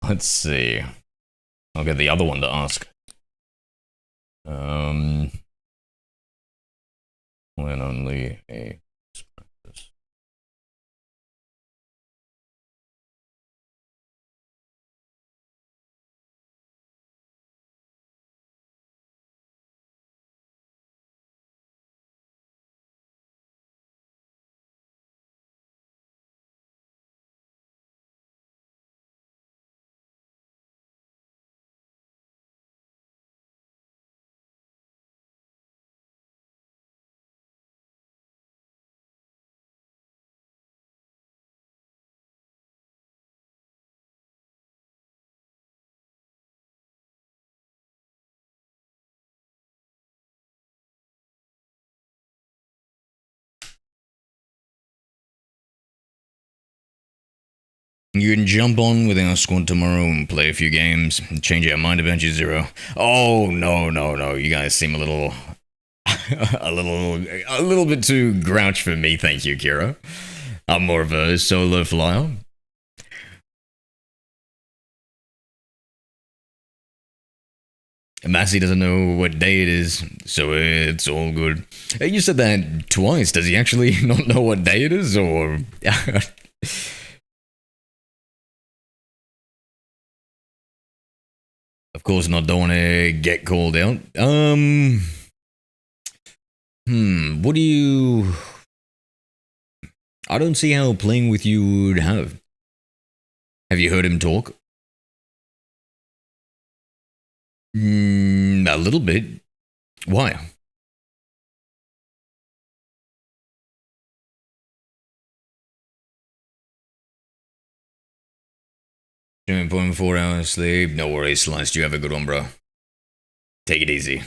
Let's see. I'll get the other one to ask. When only a practice. You can jump on with our squad tomorrow and play a few games and change our mind about you, Zero. Oh, no. You guys seem a little... a little bit too grouch for me, thank you, Kira. I'm more of a solo flyer. Massey doesn't know what day it is, so it's all good. Hey, you said that twice. Does he actually not know what day it is, or... Of course not, don't want to get called out. What do you... I don't see how playing with you would have. Have you heard him talk? A little bit. Why? 7.4 hours sleep. No worries, Slice. You have a good one, bro. Take it easy.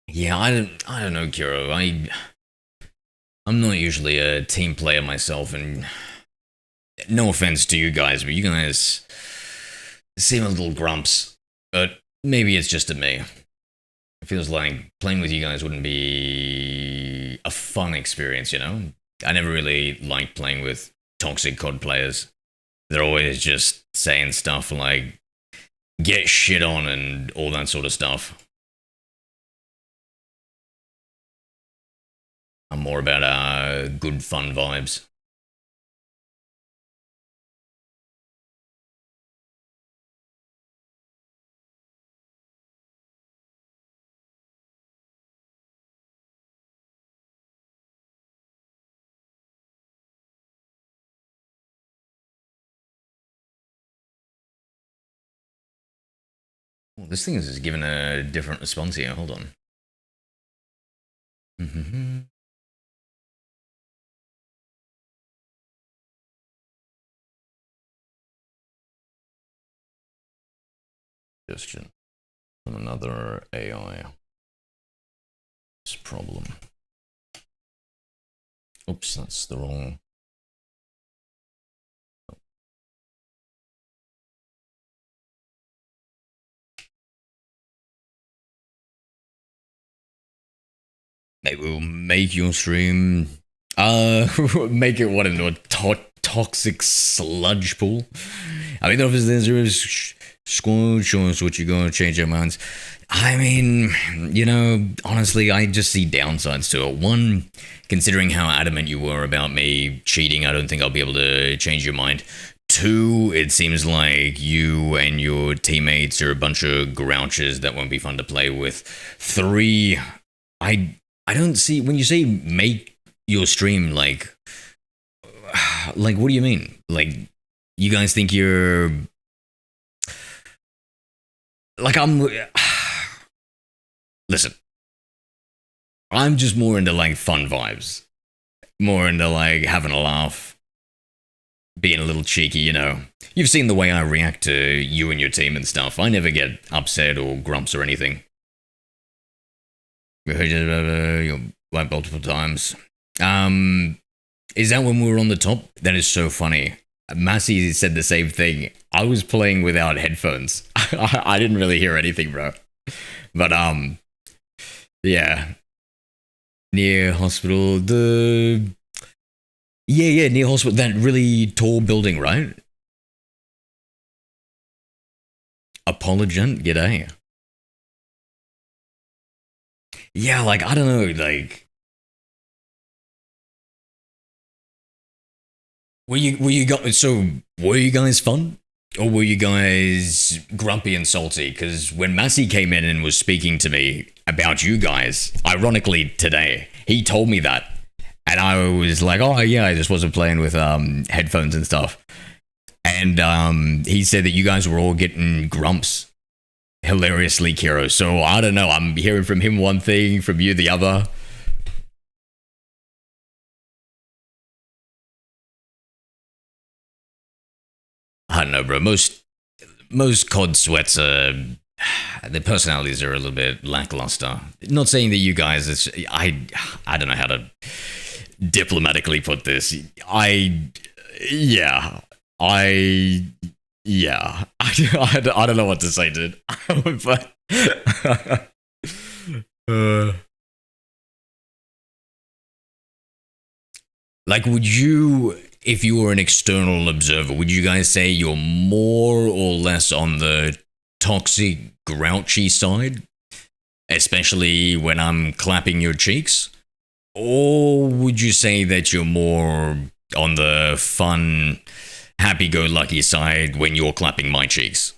Yeah, I don't know, Kiro. I'm not usually a team player myself, and no offense to you guys, but you guys seem a little grumps. But maybe it's just to me. It feels like playing with you guys wouldn't be a fun experience, you know? I never really liked playing with toxic COD players. They're always just saying stuff like, get shit on and all that sort of stuff. I'm more about good fun vibes. Oh, this thing is giving a different response here. Hold on. Suggestion from another AI. This problem. Oops, that's the wrong. They will make your stream make it what a toxic sludge pool. I mean, obviously there's squad showing us what you're going to change your minds. I mean, you know, honestly, I just see downsides to it. One, considering how adamant you were about me cheating, I don't think I'll be able to change your mind. Two, it seems like you and your teammates are a bunch of grouches that won't be fun to play with. Three, I don't see, when you say make your stream, like what do you mean? Like, you guys think you're, like, listen, I'm just more into, like, fun vibes. More into, like, having a laugh, being a little cheeky, you know. You've seen the way I react to you and your team and stuff. I never get upset or grumps or anything. We heard you like multiple times. Is that when we were on the top? That is so funny. Massey said the same thing. I was playing without headphones. I didn't really hear anything, bro. But yeah. Near hospital, yeah, near hospital, that really tall building, right? Apologent, g'day. Yeah, like, I don't know, like, were you guys fun? Or were you guys grumpy and salty? Because when Massey came in and was speaking to me about you guys, ironically today, he told me that. And I was like, oh yeah, I just wasn't playing with headphones and stuff. And he said that you guys were all getting grumps. Hilariously, Kiro. So I don't know, I'm hearing from him one thing, from you the other. I don't know, bro. Most COD sweats are, their personalities are a little bit lackluster. Not saying that you guys, I don't know how to diplomatically put this. I don't know what to say, dude. But like, would you, if you were an external observer, would you guys say you're more or less on the toxic, grouchy side? Especially when I'm clapping your cheeks? Or would you say that you're more on the fun, happy-go-lucky side when you're clapping my cheeks?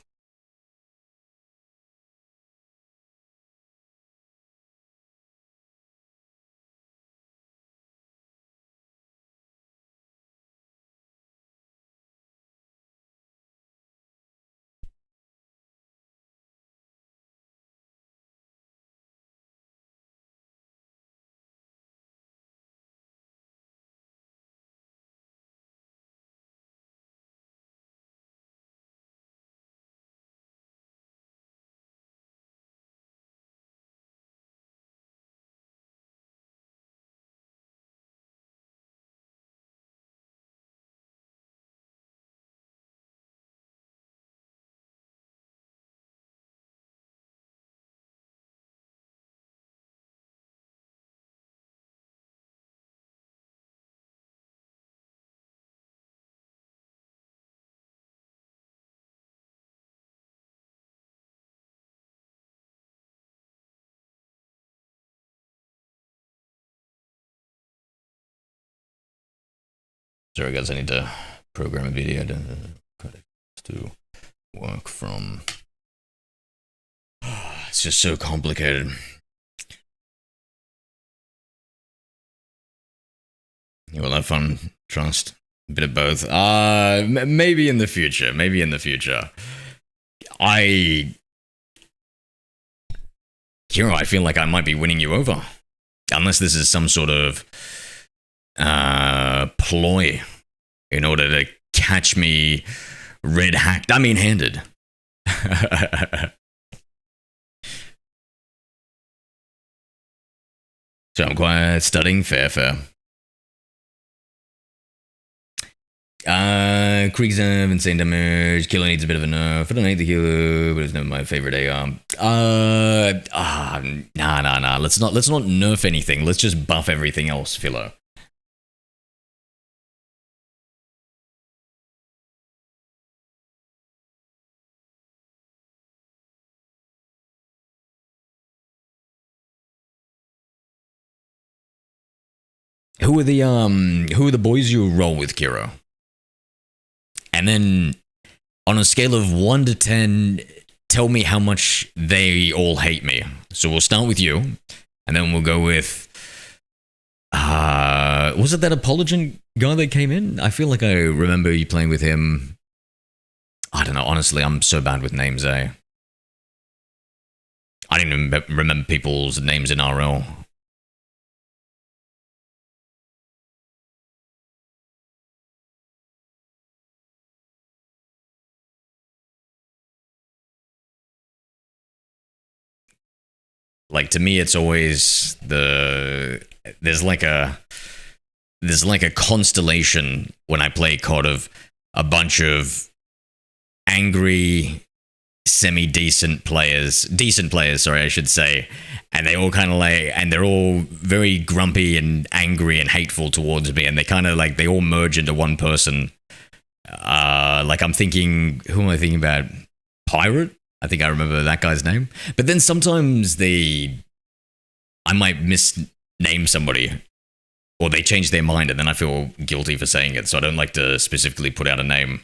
Sorry guys, I need to program a video to work from. It's just so complicated. You will have fun, trust, a bit of both. Maybe in the future, maybe in the future. Kiro, I feel like I might be winning you over. Unless this is some sort of ploy in order to catch me handed. So I'm quite studying fair. Krieg's insane damage. Killer needs a bit of a nerf. I don't hate the killer, but it's never my favorite AR. Nah. Let's not nerf anything. Let's just buff everything else, Philo. Who are the boys you roll with, Kiro? And then on a scale of 1 to 10, tell me how much they all hate me. So we'll start with you, and then we'll go with was it that Apologent guy that came in? I feel like I remember you playing with him. I don't know, honestly, I'm so bad with names, I don't even remember people's names in RL. Like, to me, it's always there's like a constellation when I play COD of a bunch of angry, decent players, sorry, I should say, and they all kind of and they're all very grumpy and angry and hateful towards me, and they kind of they all merge into one person. I'm thinking, who am I thinking about? Pirate? I think I remember that guy's name. But then sometimes I might misname somebody, or they change their mind, and then I feel guilty for saying it, so I don't like to specifically put out a name.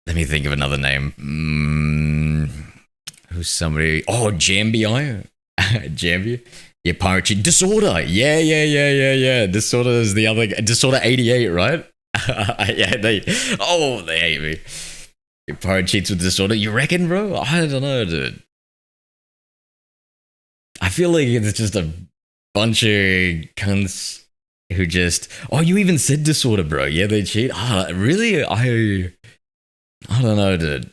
Let me think of another name. Who's somebody? Oh, Jambi. Jambi? Yeah, Pirate Chief. Disorder! Yeah. Disorder is the other... Disorder 88, right? Yeah, they hate me. Pirate cheats with Disorder. You reckon, bro? I don't know, dude. I feel like it's just a bunch of cunts who just... Oh, you even said Disorder, bro. Yeah, they cheat. Really? I don't know, dude.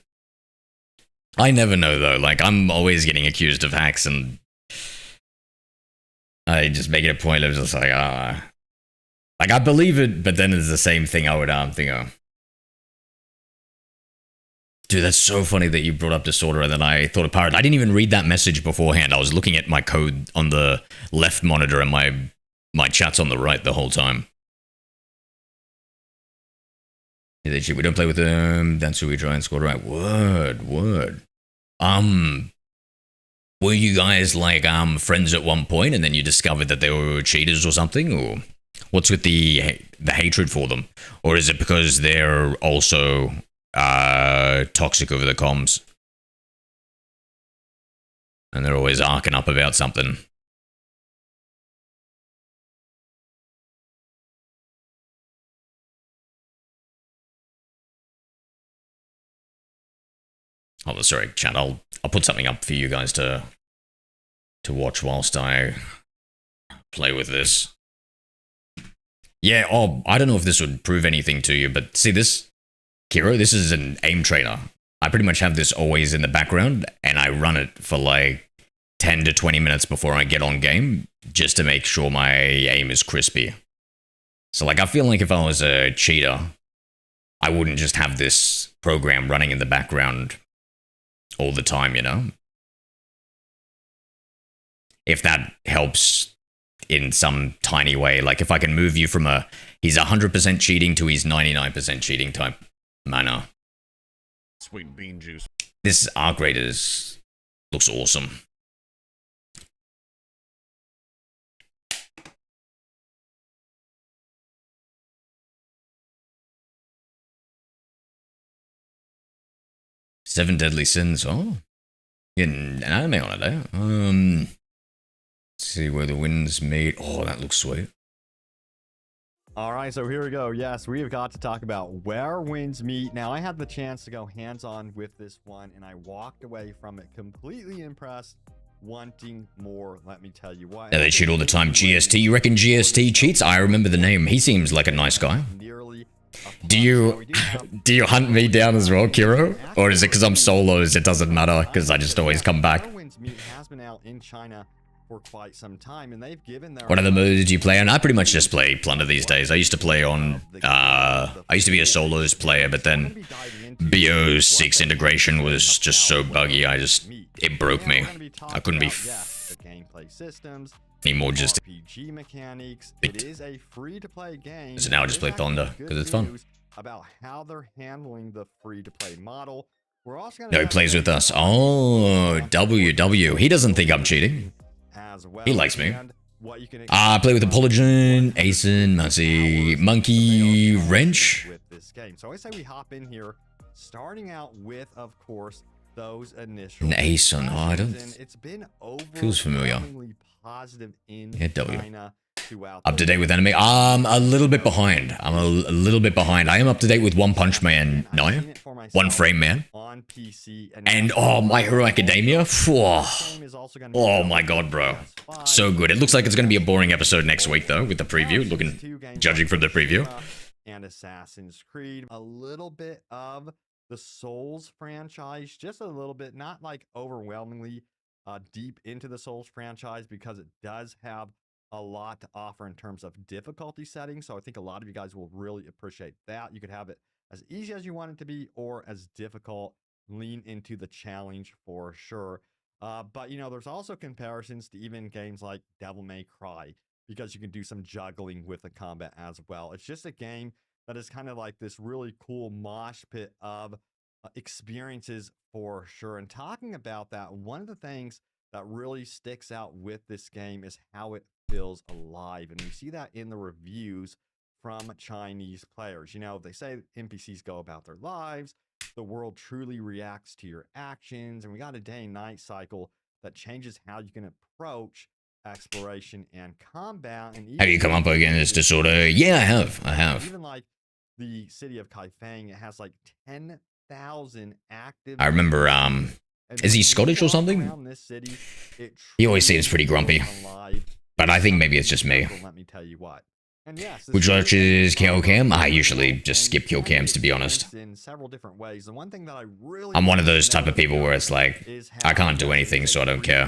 I never know, though. I'm always getting accused of hacks, and I just make it a point of just I believe it, but then it's the same thing I would think of. Dude, that's so funny that you brought up Disorder, and then I thought of Pirate. I didn't even read that message beforehand. I was looking at my code on the left monitor, and my chat's on the right the whole time. We don't play with them. That's who we try and score right. Word. Were you guys friends at one point, and then you discovered that they were cheaters or something? Or what's with the hatred for them? Or is it because they're also toxic over the comms, and they're always arcing up about something? Oh, sorry, chat. I'll put something up for you guys to watch whilst I play with this. Yeah. Oh, I don't know if this would prove anything to you, but see this. Kiro, this is an aim trainer. I pretty much have this always in the background, and I run it for 10 to 20 minutes before I get on game, just to make sure my aim is crispy. So I feel like if I was a cheater, I wouldn't just have this program running in the background all the time, you know? If that helps in some tiny way, if I can move you from he's 100% cheating to he's 99% cheating type manner.
Sweet bean juice.
This arc rate looks awesome. Seven Deadly Sins. Oh, getting an anime on it, eh? Let's see where the winds meet. Oh, that looks sweet.
Alright, so here we go. Yes, we have got to talk about where winds meet. Now, I had the chance to go hands-on with this one, and I walked away from it completely impressed, wanting more, let me tell you what.
Yeah, they cheat all the time. GST, you reckon GST cheats? I remember the name. He seems like a nice guy. Do you hunt me down as well, Kiro? Or is it because I'm solos, it doesn't matter, because I just always come back?
Winds meet has been out in China for quite some time, and they've given their
What other modes do you play on? I pretty much just play Plunder these days. I used to play on, I used to be a solos player, but then BO6 integration was just so buggy, it broke me. I couldn't be anymore just
RPG mechanics. It is a free-to-play game.
So now I just play Thunder, because it's fun.
About how they're handling the free-to-play model. We're also
No, he plays with us. Oh, WW. He doesn't think I'm cheating. He likes me. I play with Apologen, Asen, Monkey Wrench.
With this game. So I say we hop in here, starting out with, of course, those initial.
An Asen. Oh, I don't.
It's been
Feels familiar.
Positive in
Yeah, W.
China.
Up to date with anime? A little bit behind. I'm a little bit behind. I am up to date with One Punch Man now. One Frame Man. And oh, My Hero Academia. Oh my god, bro. So good. It looks like it's going to be a boring episode next week, though, with the preview. Judging from the preview.
And Assassin's Creed. A little bit of the Souls franchise. Just a little bit. Not like overwhelmingly deep into the Souls franchise, because it does have a lot to offer in terms of difficulty settings. So I think a lot of you guys will really appreciate that. You could have it as easy as you want it to be, or as difficult. Lean into the challenge for sure. But you know, there's also comparisons to even games like Devil May Cry, because you can do some juggling with the combat as well. It's just a game that is kind of like this really cool mosh pit of experiences for sure. And talking about that, one of the things that really sticks out with this game is how it feels alive. And we see that in the reviews from Chinese players. You know, they say NPCs go about their lives, the world truly reacts to your actions, and we got a day and night cycle that changes how you can approach exploration and combat. And
have you come up against Disorder? Yeah, I have.
Even like the city of Kaifeng, it has like 10,000 active.
I remember, is he Scottish or something? He always seems pretty grumpy. But I think maybe it's just me.
Let me tell you what. And yes,
which is kill cam? I usually just skip kill cams, to be honest.
In several different ways. The one thing that I really
I'm one of those type of people where it's like, I can't do anything, so I don't care.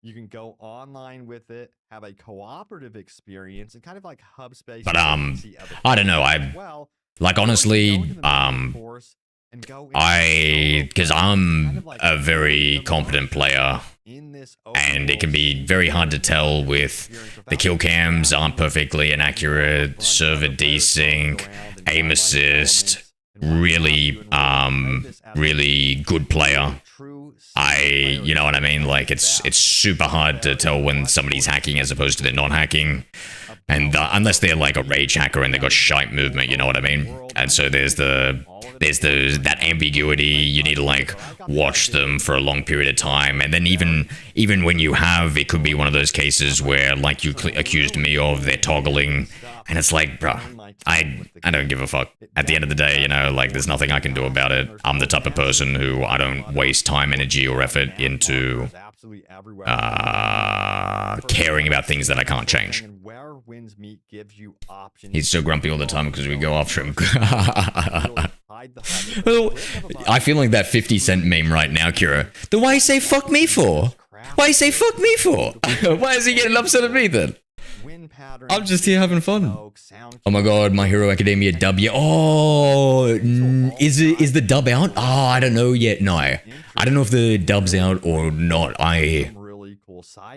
You can go online with it, have a cooperative experience, and kind of like hub space.
But I don't know. Like honestly, because I'm a very competent player, and it can be very hard to tell with the kill cams aren't perfectly inaccurate, server desync, aim assist, really good player. You know what I mean? Like it's super hard to tell when somebody's hacking as opposed to they're not hacking. And unless they're like a rage hacker and they got shite movement, you know what I mean? And so there's that ambiguity. You need to like watch them for a long period of time, and then even when you have, it could be one of those cases where like you accused me of, they're toggling, and it's like, bruh, I don't give a fuck. At the end of the day, you know, like there's nothing I can do about it. I'm the type of person who I don't waste time, energy, or effort into caring about things that I can't change. He's so grumpy all the time because we go after him. I feel like that 50 Cent meme right now, Kira. Then why you say fuck me for? Why you say fuck me for? Why is he getting upset at me then? I'm just here having fun. Oh my god, My Hero Academia dub. Oh, is the dub out? Oh, I don't know yet. No, I don't know if the dub's out or not. I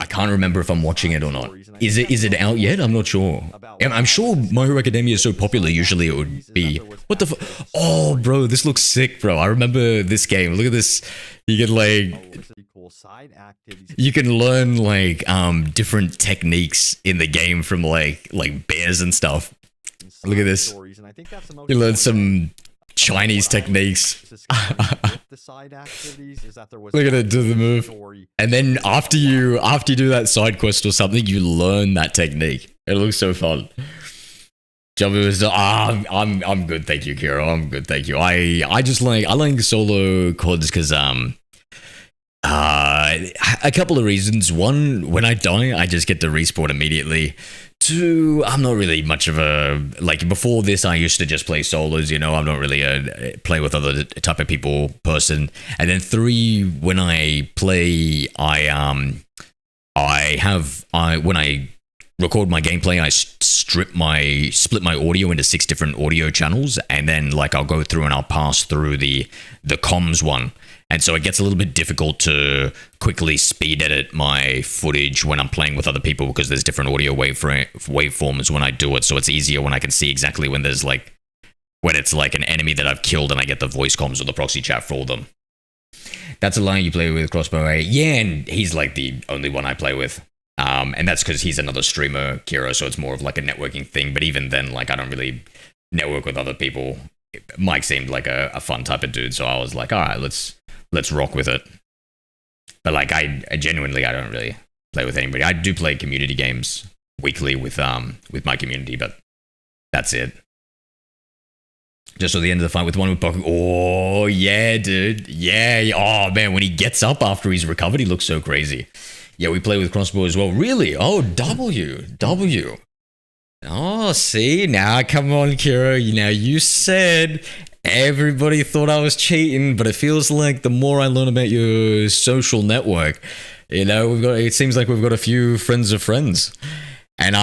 can't remember if I'm watching it or not. Is it out yet? I'm not sure. I'm sure My Hero Academia is so popular, usually it would be... What the f... Oh, bro, this looks sick, bro. I remember this game. Look at this. You can, like... You can learn, like, different techniques in the game from, like bears and stuff. Look at this. You learn some Chinese techniques. Look at it do the move. And then after you do that side quest or something, you learn that technique. It looks so fun. W is I'm good, thank you, Kiro. I'm good, thank you. I just I like solo CODs because a couple of reasons. One, when I die, I just get to respawn immediately. Two, I'm not really much of a before this. I used to just play solos. You know, I'm not really a play with other type of people person. And then three, when I play, when I record my gameplay, I split my audio into 6 different audio channels, and then I'll go through and I'll pass through the comms one. And so it gets a little bit difficult to quickly speed edit my footage when I'm playing with other people because there's different audio waveforms when I do it. So it's easier when I can see exactly when there's when it's an enemy that I've killed and I get the voice comms or the proxy chat for them. That's a line you play with Crossbow. Yeah, and he's the only one I play with. And that's because he's another streamer, Kiro, so it's more of a networking thing. But even then, I don't really network with other people. Mike seemed like a fun type of dude, so I was like, all right, let's rock with it. But I genuinely, I don't really play with anybody. I do play community games weekly with my community, but that's it. Just at the end of the fight with one with Pocket. Oh yeah, dude. Yeah. Oh man, when he gets up after he's recovered, he looks so crazy. Yeah, we play with Crossbow as well. Really? Oh, W. Oh, see? Now, come on, Kiro. You said everybody thought I was cheating, but it feels like the more I learn about your social network, it seems like we've got a few friends of friends. And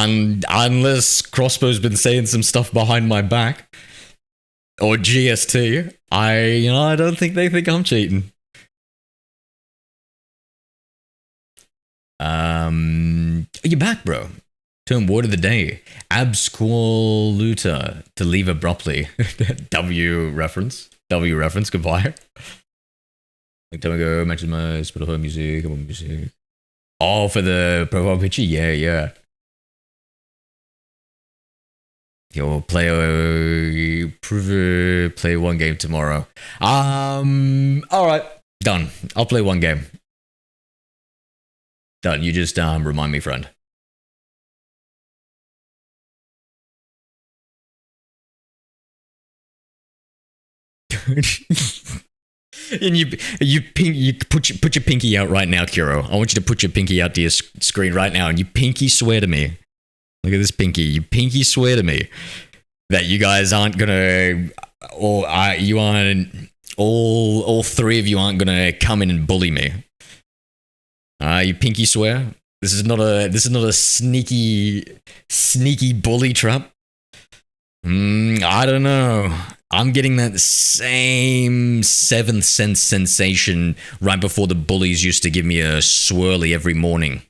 unless Crossbow's been saying some stuff behind my back, or GST, I don't think they think I'm cheating. You're back, bro. Term word of the day. Absqualuta. To leave abruptly. W reference. Goodbye. Time ago, mentioned my Spotify music. Oh, for the profile picture? Yeah. You'll play one game tomorrow. Alright. Done. I'll play one game. Done. You just remind me, friend. And you put your pinky out right now, Kiro. I want you to put your pinky out to your screen right now, and you pinky swear to me. Look at this pinky. You pinky swear to me that you guys aren't gonna, or you aren't. All three of you aren't gonna come in and bully me. You pinky swear. This is not a sneaky bully trap. I don't know. I'm getting that same 7th sense sensation right before the bullies used to give me a swirly every morning.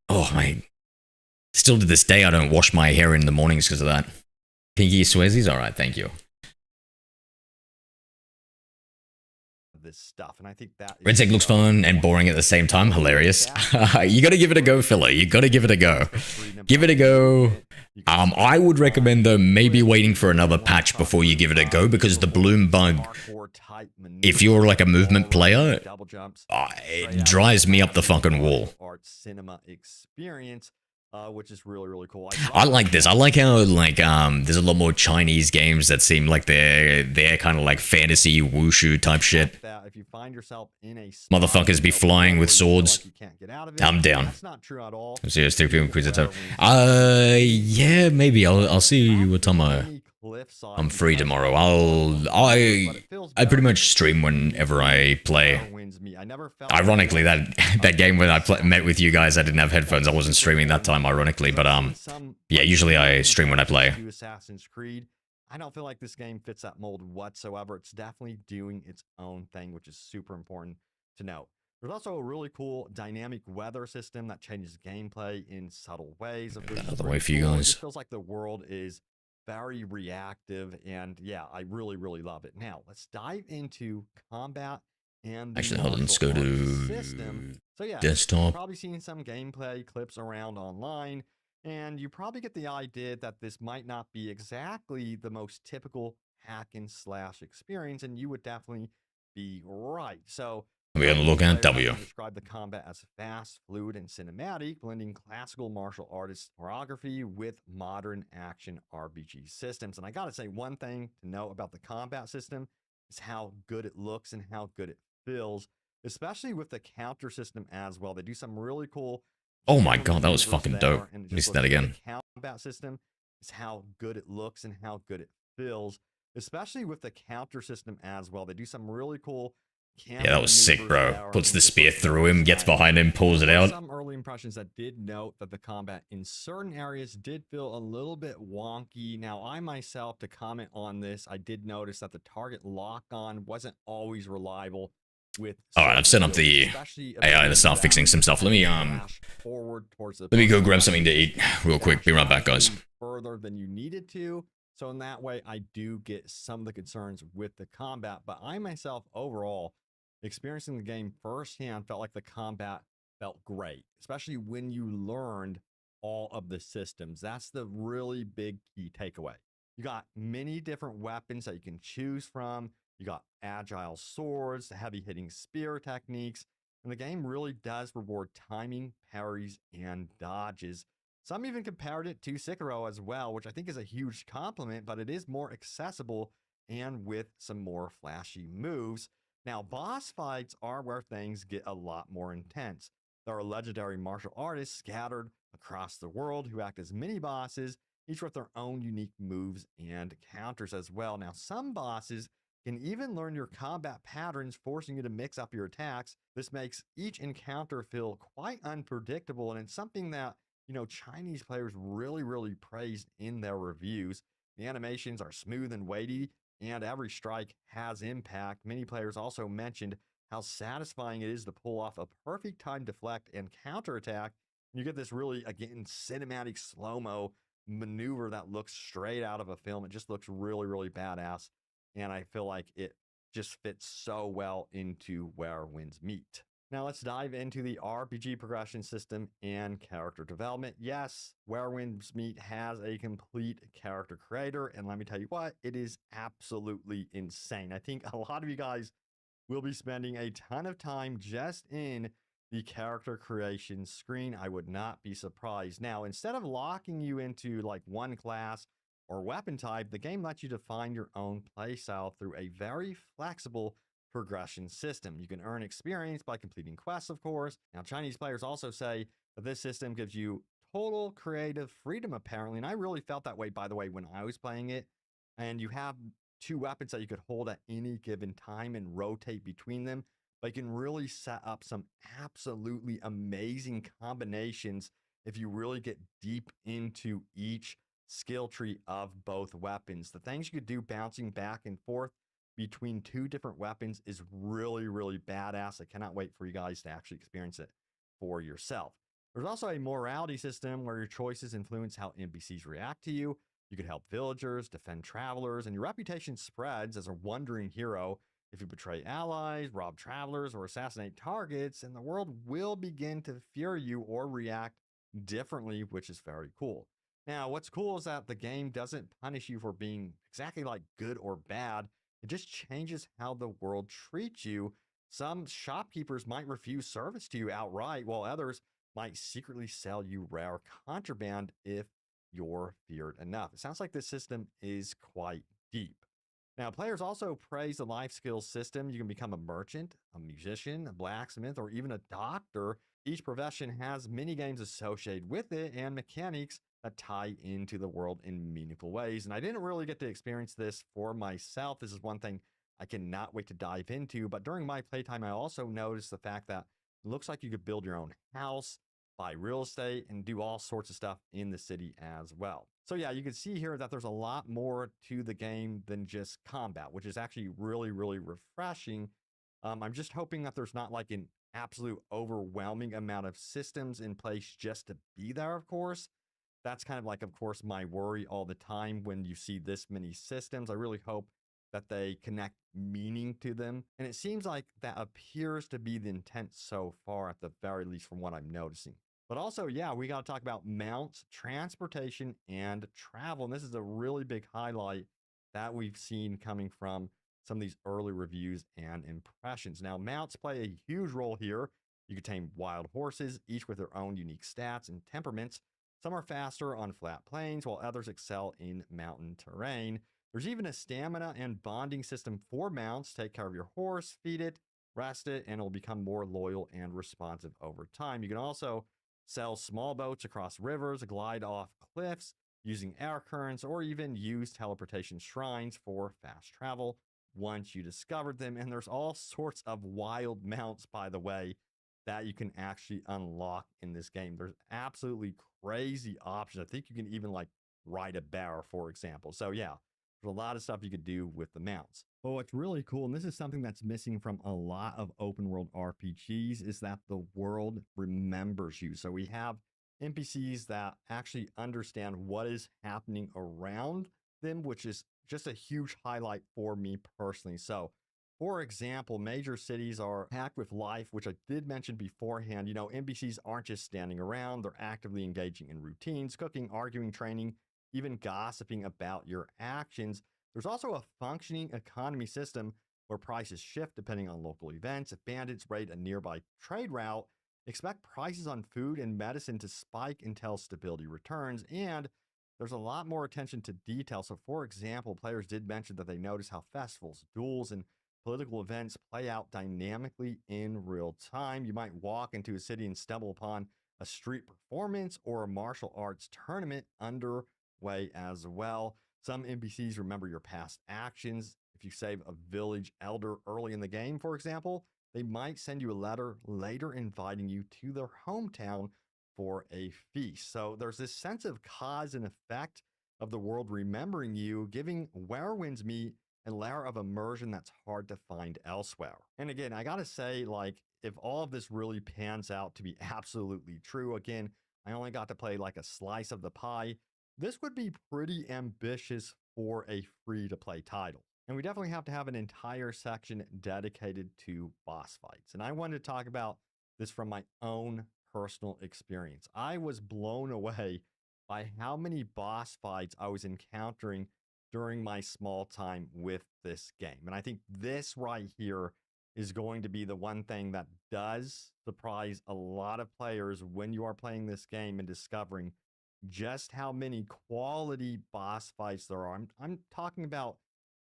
Oh my. Still to this day, I don't wash my hair in the mornings because of that. Pinky swears he's alright, thank you.
This stuff, and I think that
Red Tech looks fun and boring at the same time. Hilarious. You gotta give it a go, fella. You gotta give it a go. Give it a go. I would recommend though maybe waiting for another patch before you give it a go, because the bloom bug, if you're a movement player, it drives me up the fucking wall.
Cinema experience. Which is really cool.
I like this. I like how there's a lot more Chinese games that seem like they're kind of fantasy wushu type shit.
If you find yourself in a
motherfuckers be flying with swords. I'm down.
That's not true at all.
Serious 3 p.m. quiz at time. Yeah, maybe I'll see what time I'm free tomorrow. I pretty much stream whenever I play. Ironically, that game when I met with you guys, I didn't have headphones. I wasn't streaming that time, ironically. But yeah, usually I stream when I play.
Assassin's Creed. I don't feel like this game fits that mold whatsoever. It's definitely doing its own thing, which is super important to note. There's also a really cool dynamic weather system that changes gameplay in subtle ways.
Out of the way for you guys.
It feels like the world is very reactive, and yeah, I really love it. Now, let's dive into combat and the
actually, hold on, let's go to
system. So yeah,
desktop.
you've probably seen some gameplay clips around online, and you probably get the idea that this might not be exactly the most typical hack and slash experience, and you would definitely be right. So
We're gonna look at W.
Describe the combat as fast, fluid, and cinematic, blending classical martial artist choreography with modern action RPG systems. And I gotta say, one thing to know about the combat system is how good it looks and how good it feels, especially with the counter system as well. They do some really cool.
Oh my god, that was fucking dope. Let me see that again.
The combat system is how good it looks and how good it feels, especially with the counter system as well. They do some really cool.
Yeah, that was sick, bro. Puts the spear through him, gets behind him, pulls it out.
Some early impressions that did note that the combat in certain areas did feel a little bit wonky. Now, I myself, to comment on this, I did notice that the target lock-on wasn't always reliable.
Alright, I've set up the AI to start fixing some stuff. Let me go grab something to eat real quick. Be right back, guys.
Further than you needed to. So in that way, I do get some of the concerns with the combat, but I myself overall, experiencing the game firsthand, felt like the combat felt great, especially when you learned all of the systems. That's the really big key takeaway. You got many different weapons that you can choose from. You got agile swords, heavy hitting spear techniques, and the game really does reward timing, parries, and dodges. Some even compared it to Sekiro as well, which I think is a huge compliment, but it is more accessible and with some more flashy moves. Now, boss fights are where things get a lot more intense. There are legendary martial artists scattered across the world who act as mini bosses, each with their own unique moves and counters as well. Now, some bosses can even learn your combat patterns, forcing you to mix up your attacks. This makes each encounter feel quite unpredictable, and it's something that, you know, Chinese players really praised in their reviews. The animations are smooth and weighty, and every strike has impact. Many players also mentioned how satisfying it is to pull off a perfect time deflect and counterattack. You get this really, again, cinematic slow-mo maneuver that looks straight out of a film. It just looks really badass, and I feel like it just fits so well into where winds meet. Now let's dive into the RPG progression system and character development. Yes, Where Winds Meet has a complete character creator, and let me tell you what, it is absolutely insane. I think a lot of you guys will be spending a ton of time just in the character creation screen. I would not be surprised. Now, instead of locking you into like one class or weapon type, the game lets you define your own playstyle through a very flexible progression system. You can earn experience by completing quests, of course. Now, Chinese players also say that this system gives you total creative freedom, apparently, and I really felt that way, by the way, when I was playing it. And you have two weapons that you could hold at any given time and rotate between them, but you can really set up some absolutely amazing combinations if you really get deep into each skill tree of both weapons. The things you could do bouncing back and forth between two different weapons is really badass. I cannot wait for you guys to actually experience it for yourself. There's also a morality system where your choices influence how NPCs react to you. You can help villagers, defend travelers, and your reputation spreads as a wandering hero. If you betray allies, rob travelers, or assassinate targets, and the world will begin to fear you or react differently, which is very cool. Now, what's cool is that the game doesn't punish you for being exactly like good or bad. It just changes how the world treats you. Some shopkeepers might refuse service to you outright, while others might secretly sell you rare contraband if you're feared enough. It sounds like this system is quite deep. Now, players also praise the life skills system. You can become a merchant, a musician, a blacksmith, or even a doctor. Each profession has mini games associated with it and mechanics that tie into the world in meaningful ways. And I didn't really get to experience this for myself. This is one thing I cannot wait to dive into. But during my playtime, I also noticed the fact that it looks like you could build your own house, buy real estate, and do all sorts of stuff in the city as well. So yeah, you can see here that there's a lot more to the game than just combat, which is actually really refreshing. I'm just hoping that there's not like an absolute overwhelming amount of systems in place just to be there, of course. That's kind of like, of course, my worry all the time when you see this many systems. I really hope that they connect meaning to them. And it seems like that appears to be the intent so far, at the very least from what I'm noticing. But also, yeah, we got to talk about mounts, transportation, and travel. And this is a really big highlight that we've seen coming from some of these early reviews and impressions. Now, mounts play a huge role here. You can tame wild horses, each with their own unique stats and temperaments. Some are faster on flat plains, while others excel in mountain terrain. There's even a stamina and bonding system for mounts. Take care of your horse, feed it, rest it, and it'll become more loyal and responsive over time. You can also sell small boats across rivers, glide off cliffs using air currents, or even use teleportation shrines for fast travel once you discovered them. And there's all sorts of wild mounts, by the way, that you can actually unlock in this game. There's absolutely crazy options. I think you can even like ride a bear, for example. So yeah, there's a lot of stuff you could do with the mounts. But what's really cool, and this is something that's missing from a lot of open world RPGs, is that the world remembers you. So we have NPCs that actually understand what is happening around them, which is just a huge highlight for me personally. So for example, major cities are packed with life, which I did mention beforehand. You know, NPCs aren't just standing around, they're actively engaging in routines, cooking, arguing, training, even gossiping about your actions. There's also a functioning economy system where prices shift depending on local events. If bandits raid a nearby trade route, expect prices on food and medicine to spike until stability returns. And there's a lot more attention to detail. So for example, players did mention that they notice how festivals, duels, and political events play out dynamically in real time. You might walk into a city and stumble upon a street performance or a martial arts tournament underway as well. Some NPCs remember your past actions. If you save a village elder early in the game, for example, they might send you a letter later inviting you to their hometown for a feast. So there's this sense of cause and effect of the world remembering you, giving Werewind's Meat a layer of immersion that's hard to find elsewhere. And again, I gotta say, like, if all of this really pans out to be absolutely true, again, I only got to play like a slice of the pie. This would be pretty ambitious for a free-to-play title. And we definitely have to have an entire section dedicated to boss fights. And I wanted to talk about this from my own personal experience. I was blown away by how many boss fights I was encountering during my small time with this game. And I think this right here is going to be the one thing that does surprise a lot of players when you are playing this game and discovering just how many quality boss fights there are. I'm talking about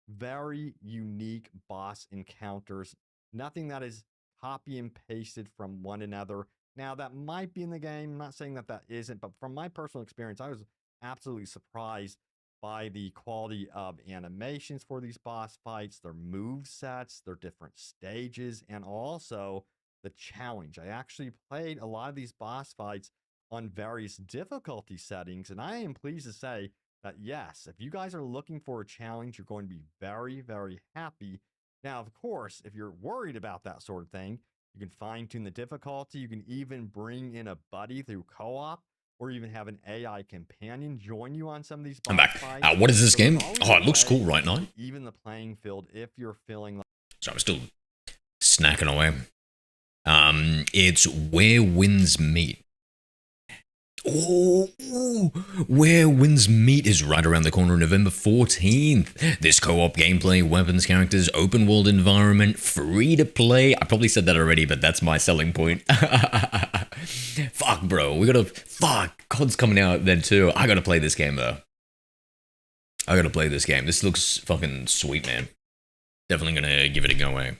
very unique boss encounters, nothing that is copy and pasted from one another. Now, that might be in the game. I'm not saying that that isn't, but from my personal experience, I was absolutely surprised by the quality of animations for these boss fights, their move sets, their different stages, and also the challenge. I actually played a lot of these boss fights on various difficulty settings, and I am pleased to say that yes, if you guys are looking for a challenge, you're going to be very, very happy. Now, of course, if you're worried about that sort of thing, you can fine-tune the difficulty. You can even bring in a buddy through co-op, or even have an AI companion join you on some of these boss
I'm back.
fights.
What is this
So
game?
there's
Oh, it looks
always a
cool
way
right now.
to even the playing field if you're feeling like...
So I'm still snacking away. It's Where Winds Meet. Oh, Where Winds Meet is right around the corner, November 14th. This co-op gameplay, weapons, characters, open world environment, free to play. I probably said that already, but that's my selling point. Fuck, bro. Fuck. COD's coming out then too. I gotta play this game, though. I gotta play this game. This looks fucking sweet, man. Definitely gonna give it a go, eh?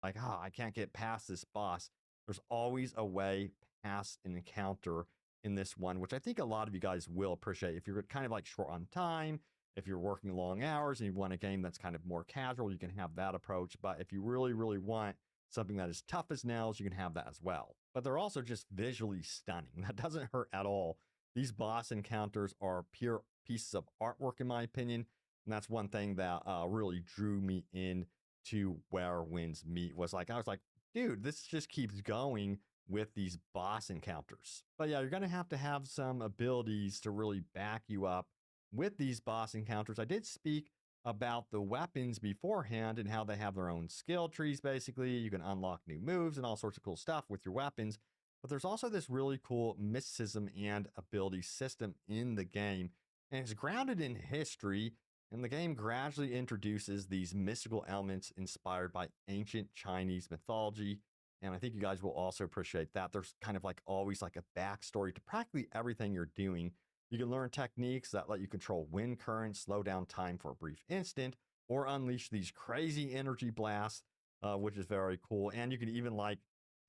Like, I can't get past this boss. There's always a way past an encounter in this one, which I think a lot of you guys will appreciate. If you're kind of like short on time, if you're working long hours and you want a game that's kind of more casual, you can have that approach. But if you really, really want something that is tough as nails, you can have that as well. But they're also just visually stunning. That doesn't hurt at all. These boss encounters are pure pieces of artwork, in my opinion. And that's one thing that really drew me in to Where Winds Meet. I was like, dude, this just keeps going with these boss encounters. But yeah, you're going to have some abilities to really back you up with these boss encounters. I did speak about the weapons beforehand and how they have their own skill trees, basically. You can unlock new moves and all sorts of cool stuff with your weapons. But there's also this really cool mysticism and ability system in the game. And it's grounded in history, And the game gradually introduces these mystical elements inspired by ancient Chinese mythology. And I think you guys will also appreciate that. There's kind of like always like a backstory to practically everything you're doing. You can learn techniques that let you control wind currents, slow down time for a brief instant, or unleash these crazy energy blasts, which is very cool. And you can even like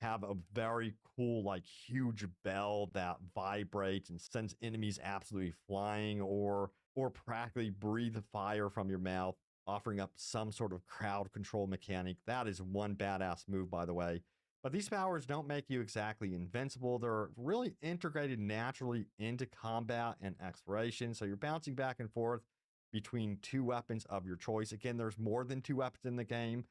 have a very cool, like huge bell that vibrates and sends enemies absolutely flying, or practically breathe fire from your mouth, offering up some sort of crowd control mechanic. That is one badass move, by the way. But these powers don't make you exactly invincible. They're really integrated naturally into combat and exploration. So you're bouncing back and forth between two weapons of your choice. Again, there's more than two weapons in the game.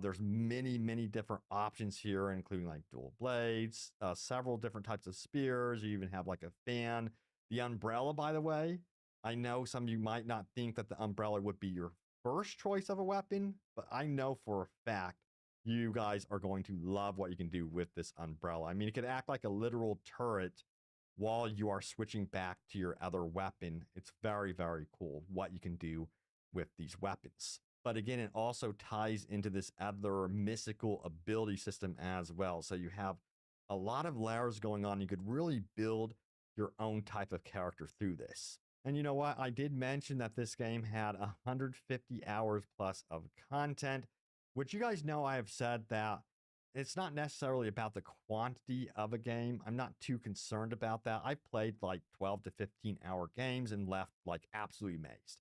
There's many different options here, including like dual blades, several different types of spears. You even have like a fan. The umbrella, by the way, I know some of you might not think that the umbrella would be your first choice of a weapon, but I know for a fact you guys are going to love what you can do with this umbrella. I mean, it could act like a literal turret while you are switching back to your other weapon. It's very cool what you can do with these weapons. But again, it also ties into this other mystical ability system as well. So you have a lot of layers going on. You could really build your own type of character through this. And you know what? I did mention that this game had 150 hours plus of content, which you guys know I have said that it's not necessarily about the quantity of a game. I'm not too concerned about that. I've played like 12 to 15 hour games and left like absolutely amazed.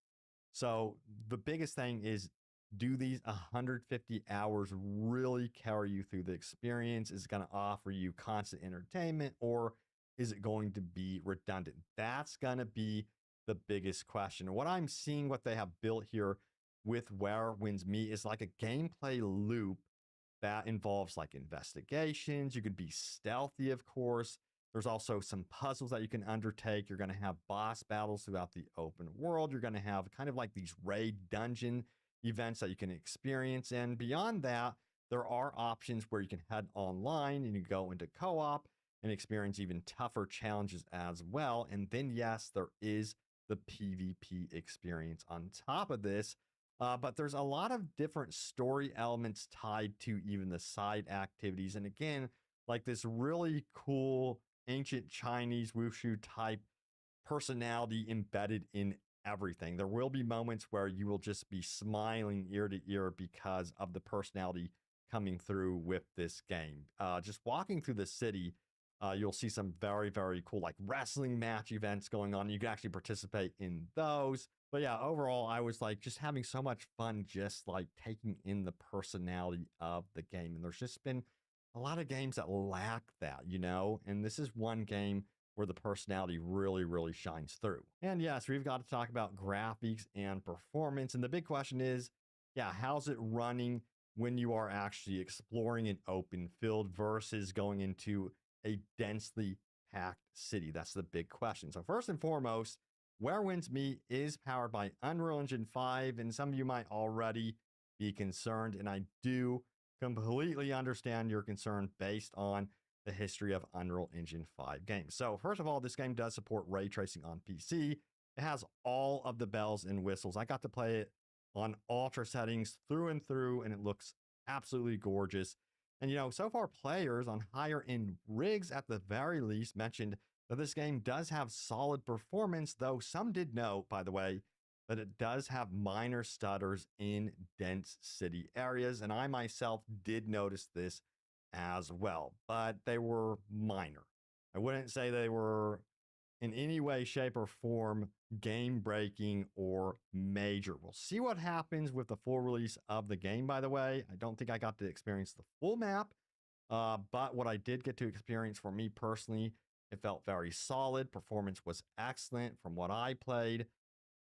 So the biggest thing is, do these 150 hours really carry you through the experience? Is it going to offer you constant entertainment, or is it going to be redundant? That's going to be the biggest question. What I'm seeing, what they have built here with Where Winds Meet, is like a gameplay loop that involves like investigations. You could be stealthy, of course. There's also some puzzles that you can undertake. You're going to have boss battles throughout the open world. You're going to have kind of like these raid dungeon events that you can experience. And beyond that, there are options where you can head online and you go into co-op and experience even tougher challenges as well. And then, yes, there is the PvP experience on top of this. But there's a lot of different story elements tied to even the side activities. And again, like this really cool ancient Chinese wushu type personality embedded in everything. There will be moments where you will just be smiling ear to ear because of the personality coming through with this game. Just walking through the city, you'll see some very cool like wrestling match events going on. You can actually participate in those. But yeah, overall, I was like just having so much fun just like taking in the personality of the game. And there's just been a lot of games that lack that, you know? And this is one game where the personality really shines through. And yes, we've got to talk about graphics and performance. And the big question is, yeah, how's it running when you are actually exploring an open field versus going into a densely packed city? That's the big question. So first and foremost, Where Winds Meet is powered by Unreal Engine 5, and some of you might already be concerned, and I do completely understand your concern based on the history of Unreal Engine 5 games. So first of all, this game does support ray tracing on PC. It has all of the bells and whistles. I got to play it on ultra settings through and through, and it looks absolutely gorgeous. And you know, so far players on higher end rigs at the very least mentioned that this game does have solid performance, though some did note, by the way, that it does have minor stutters in dense city areas. And I myself did notice this as well, but they were minor. I wouldn't say they were in any way, shape, or form game breaking or major. We'll see what happens with the full release of the game, by the way. I don't think I got to experience the full map, but what I did get to experience for me personally, it felt very solid. Performance was excellent from what I played.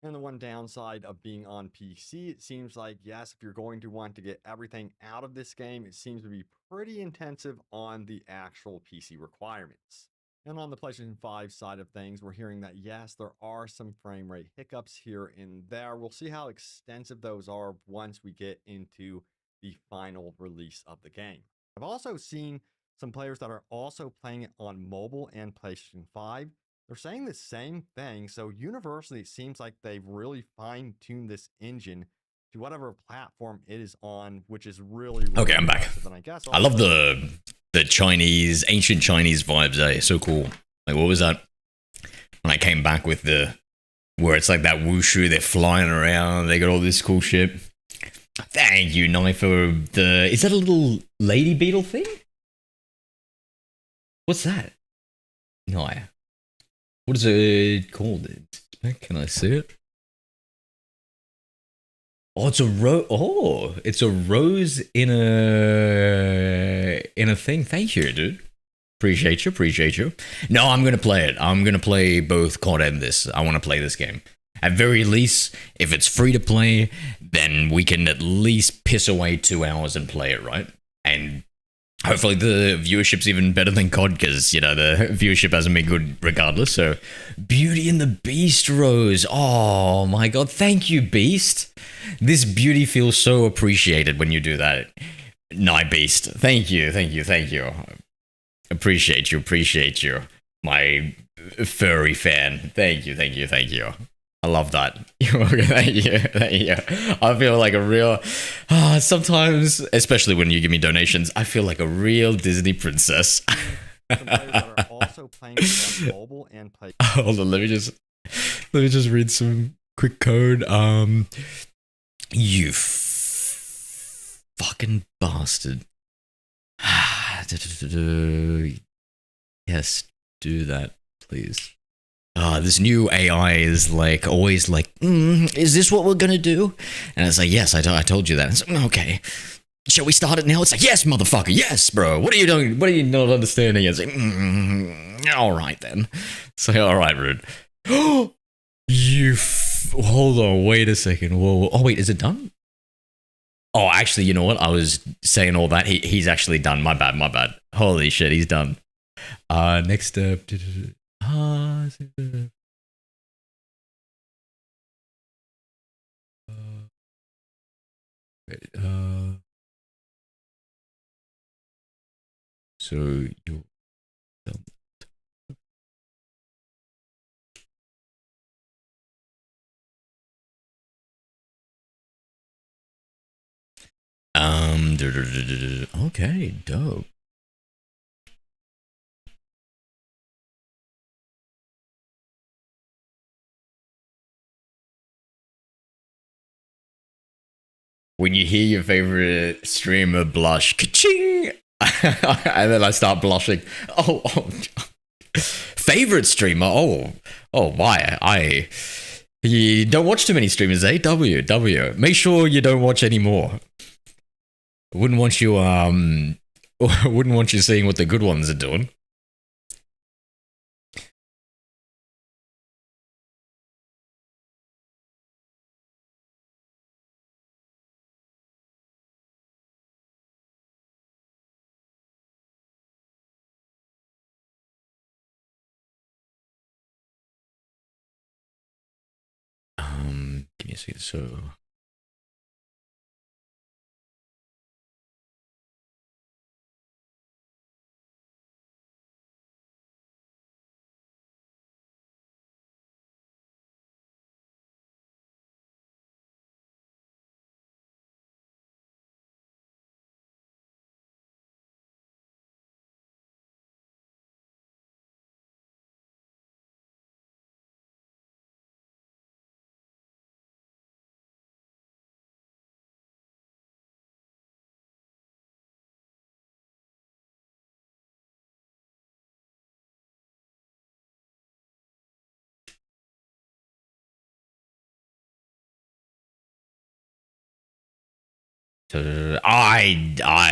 And the one downside of being on PC, it seems like, yes, if you're going to want to get everything out of this game, it seems to be pretty intensive on the actual PC requirements. And on the PlayStation 5 side of things, we're hearing that, yes, there are some frame rate hiccups here and there. We'll see how extensive those are once we get into the final release of the game. I've also seen some players that are also playing it on mobile and PlayStation 5. they're saying the same thing. So universally, it seems like they've really fine-tuned this engine to whatever platform it is on, which is really, really
Okay, I'm back.
impressive. And I guess
I love the Chinese, ancient Chinese vibes, eh? So cool. Like, what was that? When I came back with where it's like that wushu, they're flying around, they got all this cool shit. Thank you, Nye, for is that a little lady beetle thing? What's that? Nye. What is it called? Can I see it? Oh, it's a it's a rose in a thing. Thank you, dude. Appreciate you. No, I'm gonna play it. I'm gonna play both COD and this. I want to play this game. At very least, if it's free to play, then we can at least piss away 2 hours and play it, right? And hopefully the viewership's even better than COD, because, you know, the viewership hasn't been good regardless. So, Beauty and the Beast Rose. Oh my god, thank you, Beast. This beauty feels so appreciated when you do that. Nye Beast. Thank you. Appreciate you. My furry fan. Thank you. I love that. Thank you. I feel like a real... sometimes, especially when you give me donations, I feel like a real Disney princess.
Some players that are also playing on mobile and play.
Hold on, let me just read some quick code. You fucking bastard. Yes, do that, please. This new AI is like always like, is this what we're gonna do? And it's like, yes, I told you that. It's like, okay, shall we start it now? It's like, yes, motherfucker, yes, bro. What are you doing? What are you not understanding? It's like, all right then. So, all right, Rude. Hold on, wait a second. Whoa. Oh wait, is it done? Oh, actually, you know what? I was saying all that. He's actually done. My bad. Holy shit, he's done. Next up. So you. Okay, dope. When you hear your favorite streamer blush, ka-ching! And then I start blushing. Oh. Favorite streamer? Oh, why? You don't watch too many streamers, eh? W. Make sure you don't watch any more. Wouldn't want you seeing what the good ones are doing. Give me a second. So.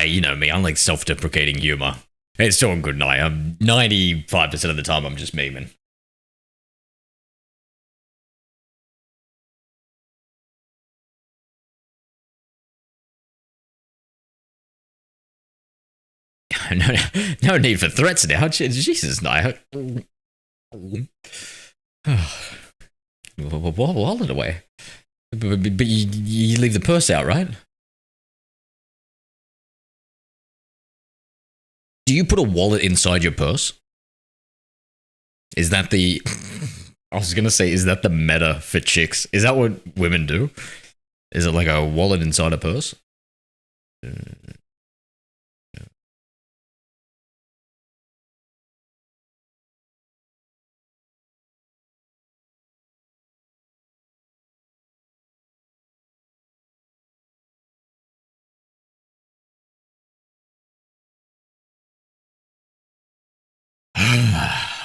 You know me, I like self-deprecating humor. It's still a good night. 95% of the time, I'm just memeing. No need for threats now. Jesus, no. Wallet away. But you leave the purse out, right? Do you put a wallet inside your purse? Is that the... I was gonna say, is that the meta for chicks? Is that what women do? Is it like a wallet inside a purse?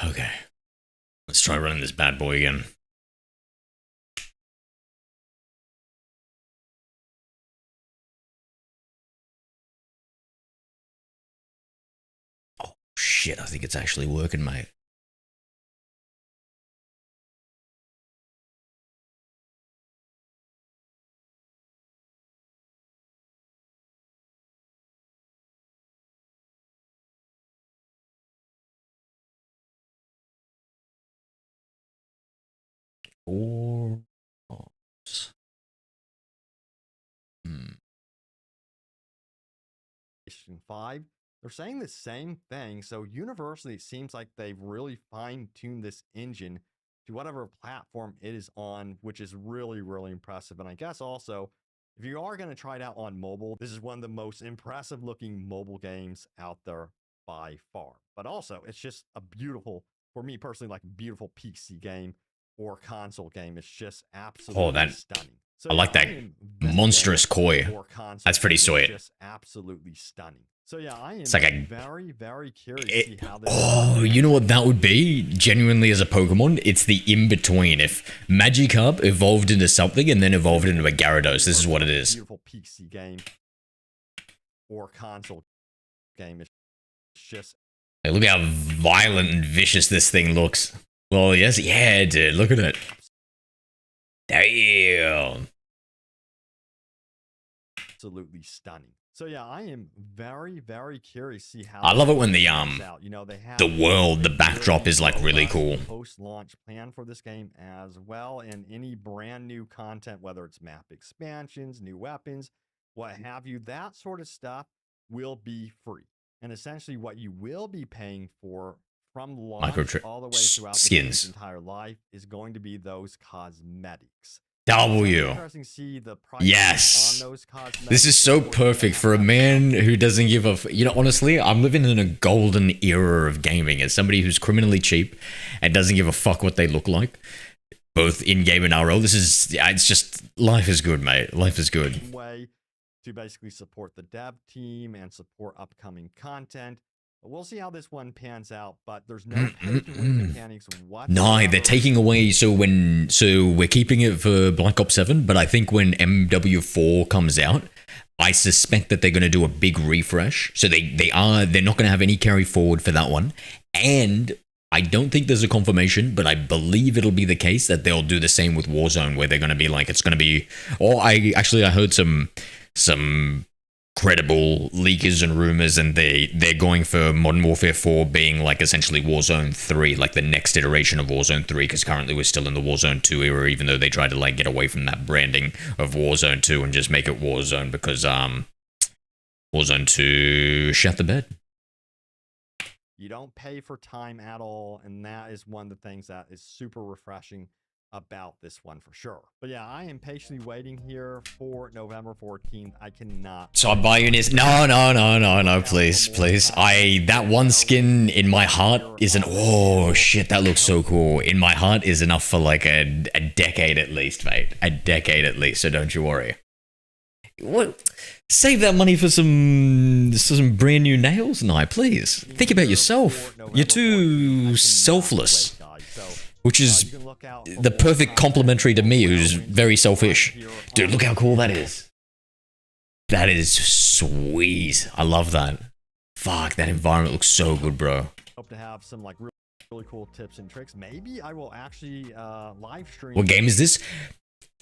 Okay. Let's try running this bad boy again. Oh, shit. I think it's actually working, mate. Four.
PlayStation 5, they're saying the same thing. So universally, it seems like they've really fine-tuned this engine to whatever platform it is on, which is really, really impressive. And I guess also, if you are going to try it out on mobile, this is one of the most impressive looking mobile games out there by far. But also, it's just a beautiful, for me personally, like beautiful PC game or console game. It's just absolutely stunning. So
I like that monstrous koi. That's pretty sweet.
Just absolutely stunning. So yeah, I am
It's like a,
very, very curious to see how this.
Oh, you know what that would be? Genuinely, as a Pokemon, it's the in-between. If Magikarp evolved into something and then evolved into a Gyarados, this is what it is.
Beautiful PC game or console game. It's just.
Hey, look how violent and vicious this thing looks. Well, yes, yeah, dude. Look at it. Damn.
Absolutely stunning. So yeah, I am very, very curious to see how.
I love it when the
you know, they have
the world, the backdrop is like really cool.
Post-launch plan for this game as well, and any brand new content, whether it's map expansions, new weapons, what have you, that sort of stuff will be free. And essentially, what you will be paying for from launch all the way throughout the game's entire life is going to be those cosmetics.
Yes. This is so perfect for a man who doesn't give a... You know, honestly, I'm living in a golden era of gaming as somebody who's criminally cheap and doesn't give a fuck what they look like, both in-game and RL. This is... It's just... Life is good, mate. Life is good.
Way to basically support the dev team and support upcoming content. We'll see how this one pans out, but there's no pay-to-win mechanics whatsoever.
No, they're taking away. So we're keeping it for Black Ops 7, but I think when MW4 comes out, I suspect that they're going to do a big refresh. So they're not going to have any carry forward for that one, and I don't think there's a confirmation, but I believe it'll be the case that they'll do the same with Warzone, where they're going to be like, it's going to be. Or I heard some credible leakers and rumors, and they're going for Modern Warfare 4 being like essentially Warzone 3, like the next iteration of Warzone 3, because currently we're still in the Warzone 2 era, even though they tried to like get away from that branding of Warzone 2 and just make it Warzone, because Warzone 2 shut the bed.
You don't pay for time at all, and that is one of the things that is super refreshing about this one for sure. But yeah, I am patiently waiting here for November 14th. I cannot.
So I buy you this. No, please. That one skin in my heart isn't. Oh shit, that looks so cool. In my heart is enough for like a decade at least, mate. A decade at least. So don't you worry. What? Save that money for some brand new nails, Nye, please. Think about yourself. You're too selfless. Which is the perfect complementary to me, who's very selfish. Dude, look how cool that is. That is sweet. I love that. Fuck, that environment looks so good, bro.
Hope to have some like really cool tips and tricks. Maybe I will actually live stream.
What game is this?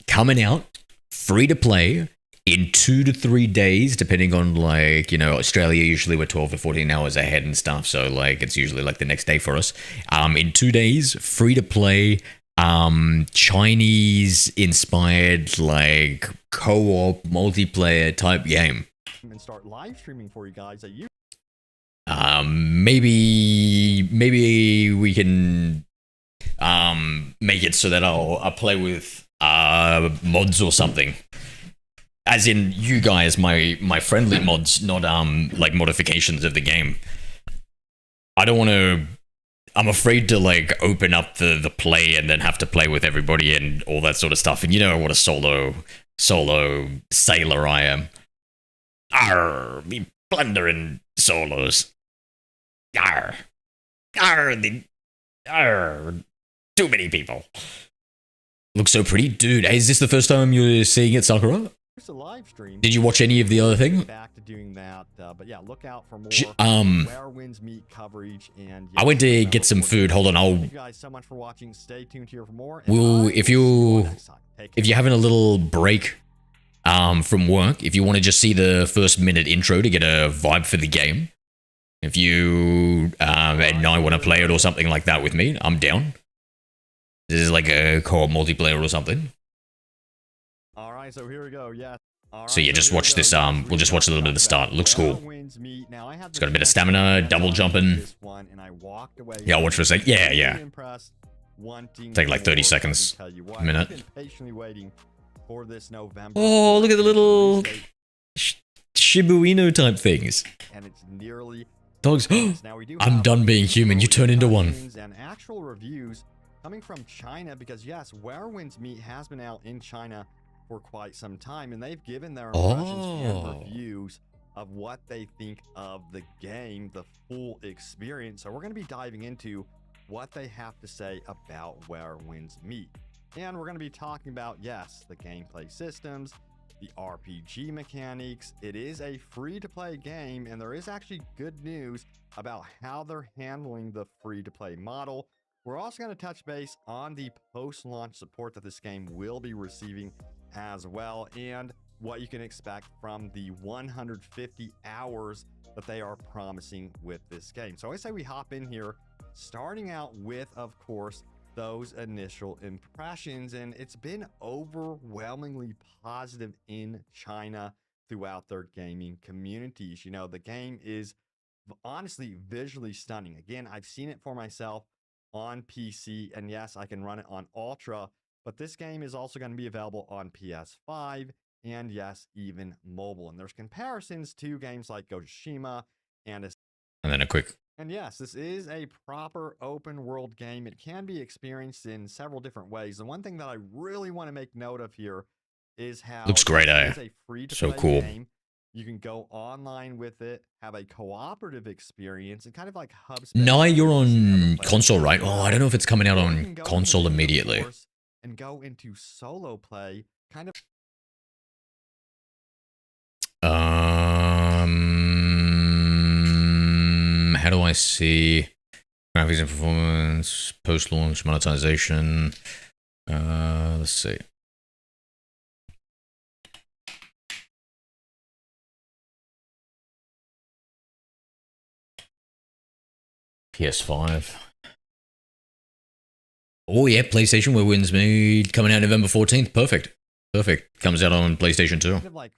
Coming out, free to play, in 2 to 3 days, depending on like, you know, Australia, usually we're 12 to 14 hours ahead and stuff. So like, it's usually like the next day for us. In 2 days, free to play, Chinese inspired, like co-op multiplayer type game.
And start live streaming for you guys.
Maybe we can make it so that I'll play with mods or something. As in you guys, my friendly mods, not like modifications of the game. I don't want to. I'm afraid to like open up the play and then have to play with everybody and all that sort of stuff. And you know what a solo sailor I am. Arr, be plundering solos. Arr, arr, too many people. Looks so pretty, dude. Is this the first time you're seeing it, Sakura?
It's a live stream.
Did you watch any of the other thing?
Back to doing that, but yeah, look out for more Where Winds Meet coverage. And
I went to get some food. Hold on,
Thank you guys so much for watching. Stay tuned here for more.
Well, if you're having a little break from work, if you want to just see the first minute intro to get a vibe for the game, if you and I want to play it or something like that with me, I'm down. This is like a co-op multiplayer or something.
All right, so here we go. Yeah.
So yeah, just watch this. We'll just watch a little bit of the start. It looks cool. It's got a bit of stamina, double jumping. Yeah, I'll watch for a sec. Yeah. Take like 30 seconds, a minute. Oh, look at the little Shiba Inu type things. Dogs. I'm done being human. You turn into one.
And actual reviews coming from China, because yes, Where Winds Meet has been out in China for quite some time, and they've given their impressions and reviews of what they think of the game, the full experience. So we're going to be diving into what they have to say about Where Winds Meet. And we're going to be talking about, yes, the gameplay systems, the RPG mechanics. It is a free-to-play game, and there is actually good news about how they're handling the free-to-play model. We're also going to touch base on the post-launch support that this game will be receiving as well, and what you can expect from the 150 hours that they are promising with this game. So I say we hop in here, starting out with, of course, those initial impressions, and it's been overwhelmingly positive in China throughout their gaming communities. You know, the game is honestly visually stunning. Again, I've seen it for myself on PC, and yes, I can run it on Ultra, but this game is also going to be available on PS5 and yes, even mobile. And there's comparisons to games like Ghost of Tsushima and
then a quick.
And yes, this is a proper open world game. It can be experienced in several different ways. The one thing that I really want to make note of here is how
looks great,
it's a free-to-play
so cool
game. You can go online with it, have a cooperative experience, and kind of like hub.
No, you're on console, right? Oh, I don't know if it's coming out on console immediately.
And go into solo play, kind of.
How do I see graphics and performance, post-launch monetization? Let's see. PS5. Oh yeah, PlayStation Where Winds Meet coming out November 14th. Perfect. Comes out on PlayStation 2.
Kind of like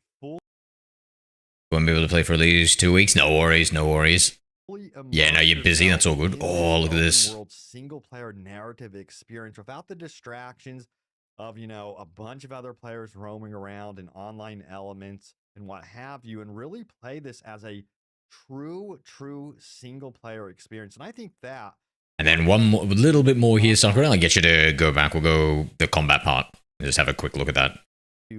Won't be able to play for at least 2 weeks. No worries. Yeah, no, you're busy. That's all good. Oh, look at this.
Single player narrative experience without the distractions of, you know, a bunch of other players roaming around and online elements and what have you, and really play this as a true single player experience. And I think that.
And then one more, a little bit more here, Sakura. I'll get you to go back. We'll go the combat part. Just have a quick look at that.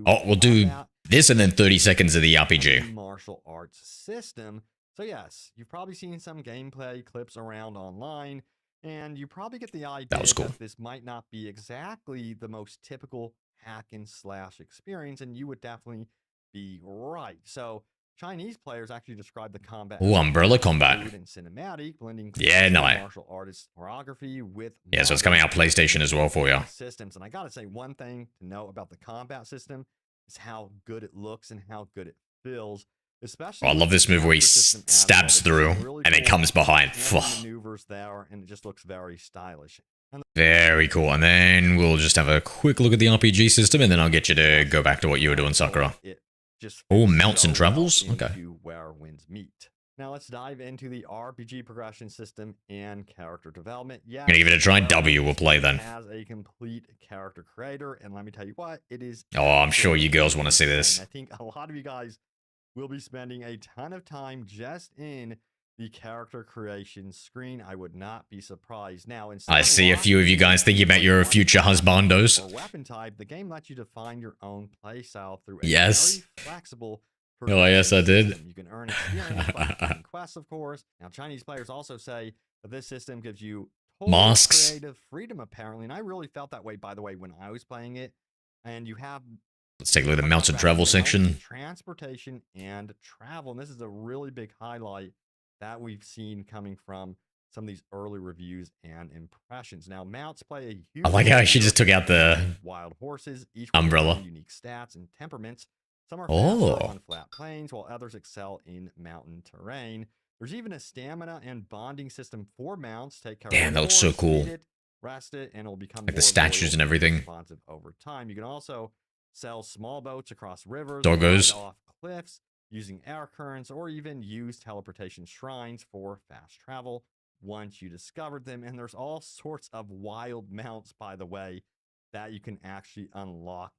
Oh, we'll do this and then 30 seconds of the RPG.
Martial arts system. So yes, you've probably seen some gameplay clips around online, and you probably get the idea that this might not be exactly the most typical hack and slash experience, and you would definitely be right. So Chinese players actually describe the combat as
umbrella combat
and cinematic, blending martial artist choreography with
so it's coming out PlayStation as well for you.
Systems. And I gotta say, one thing to know about the combat system is how good it looks and how good it feels. Especially
I love this move where he stabs through and then comes behind.
Maneuvers there, and it just looks very stylish.
Very cool. And then we'll just have a quick look at the RPG system, and then I'll get you to go back to what you were doing, Sakura. Oh, mounts and travels? Okay.
Where Winds Meet. Now let's dive into the RPG progression system and character development. Yeah,
Gonna give it a try. W will play then.
As a complete character creator, and let me tell you what, it is.
Oh, I'm sure you girls want to see this.
I think a lot of you guys will be spending a ton of time just in the character creation screen. I would not be surprised. Now,
I see a few of you guys thinking about your future husbandos.
Or weapon type, the game lets you define your own playstyle through a
Yes.
very flexible.
Oh, yes, I did.
You can earn experience by completing quests, of course. Now, Chinese players also say that this system gives you total
Masks.
creative freedom, apparently, and I really felt that way, by the way, when I was playing it. And you have.
Let's take a look at the mounted travel section.
Transportation and travel, and this is a really big highlight that we've seen coming from some of these early reviews and impressions. Now, mounts play a huge.
I like how she just took out the
wild horses, each
umbrella.
With unique stats and temperaments. Some are
Oh.
faster on flat plains, while others excel in mountain terrain. There's even a stamina and bonding system for mounts. Take care
Damn,
of
that looks so cool.
feed it, rest it, and it'll become
Like the
more
statues
loyal
and everything.
Responsive over time. You can also sell small boats across rivers,
Doggos.
ride off cliffs using air currents, or even use teleportation shrines for fast travel once you discovered them. And there's all sorts of wild mounts, by the way, that you can actually unlock.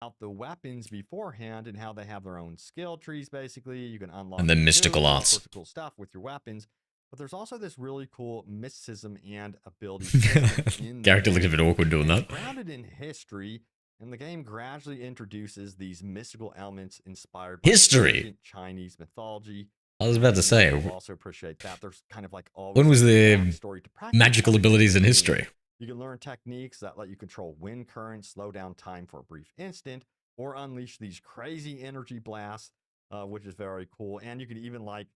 Out the weapons beforehand and how they have their own skill trees, basically. You can unlock
And the mystical
all
arts.
sorts of cool stuff with your weapons. But there's also this really cool mysticism and ability system in the
Character looked a
game.
bit awkward doing
It's
that.
grounded in history, and the game gradually introduces these mystical elements inspired by
History?
ancient Chinese mythology.
I was about to say,
I also appreciate that. There's kind of like always
when was
a
the
backstory to practice
magical
that
abilities in
game.
history?
You can learn techniques that let you control wind currents, slow down time for a brief instant, or unleash these crazy energy blasts, which is very cool. And you can even like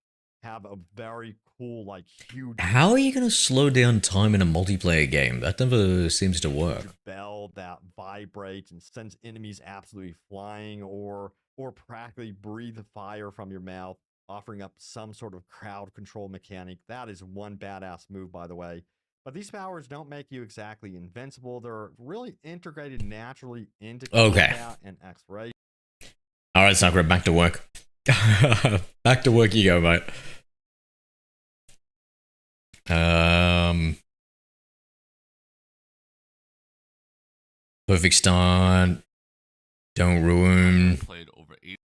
have a very cool, like huge
How are you going to slow down time in a multiplayer game? That never seems to work.
bell that vibrates and sends enemies absolutely flying, or practically breathe fire from your mouth, offering up some sort of crowd control mechanic. That is one badass move, by the way. But these powers don't make you exactly invincible. They're really integrated naturally into combat and exploration.
All right, Sakura, back to work. Back to work you go, mate. Perfect start. Don't ruin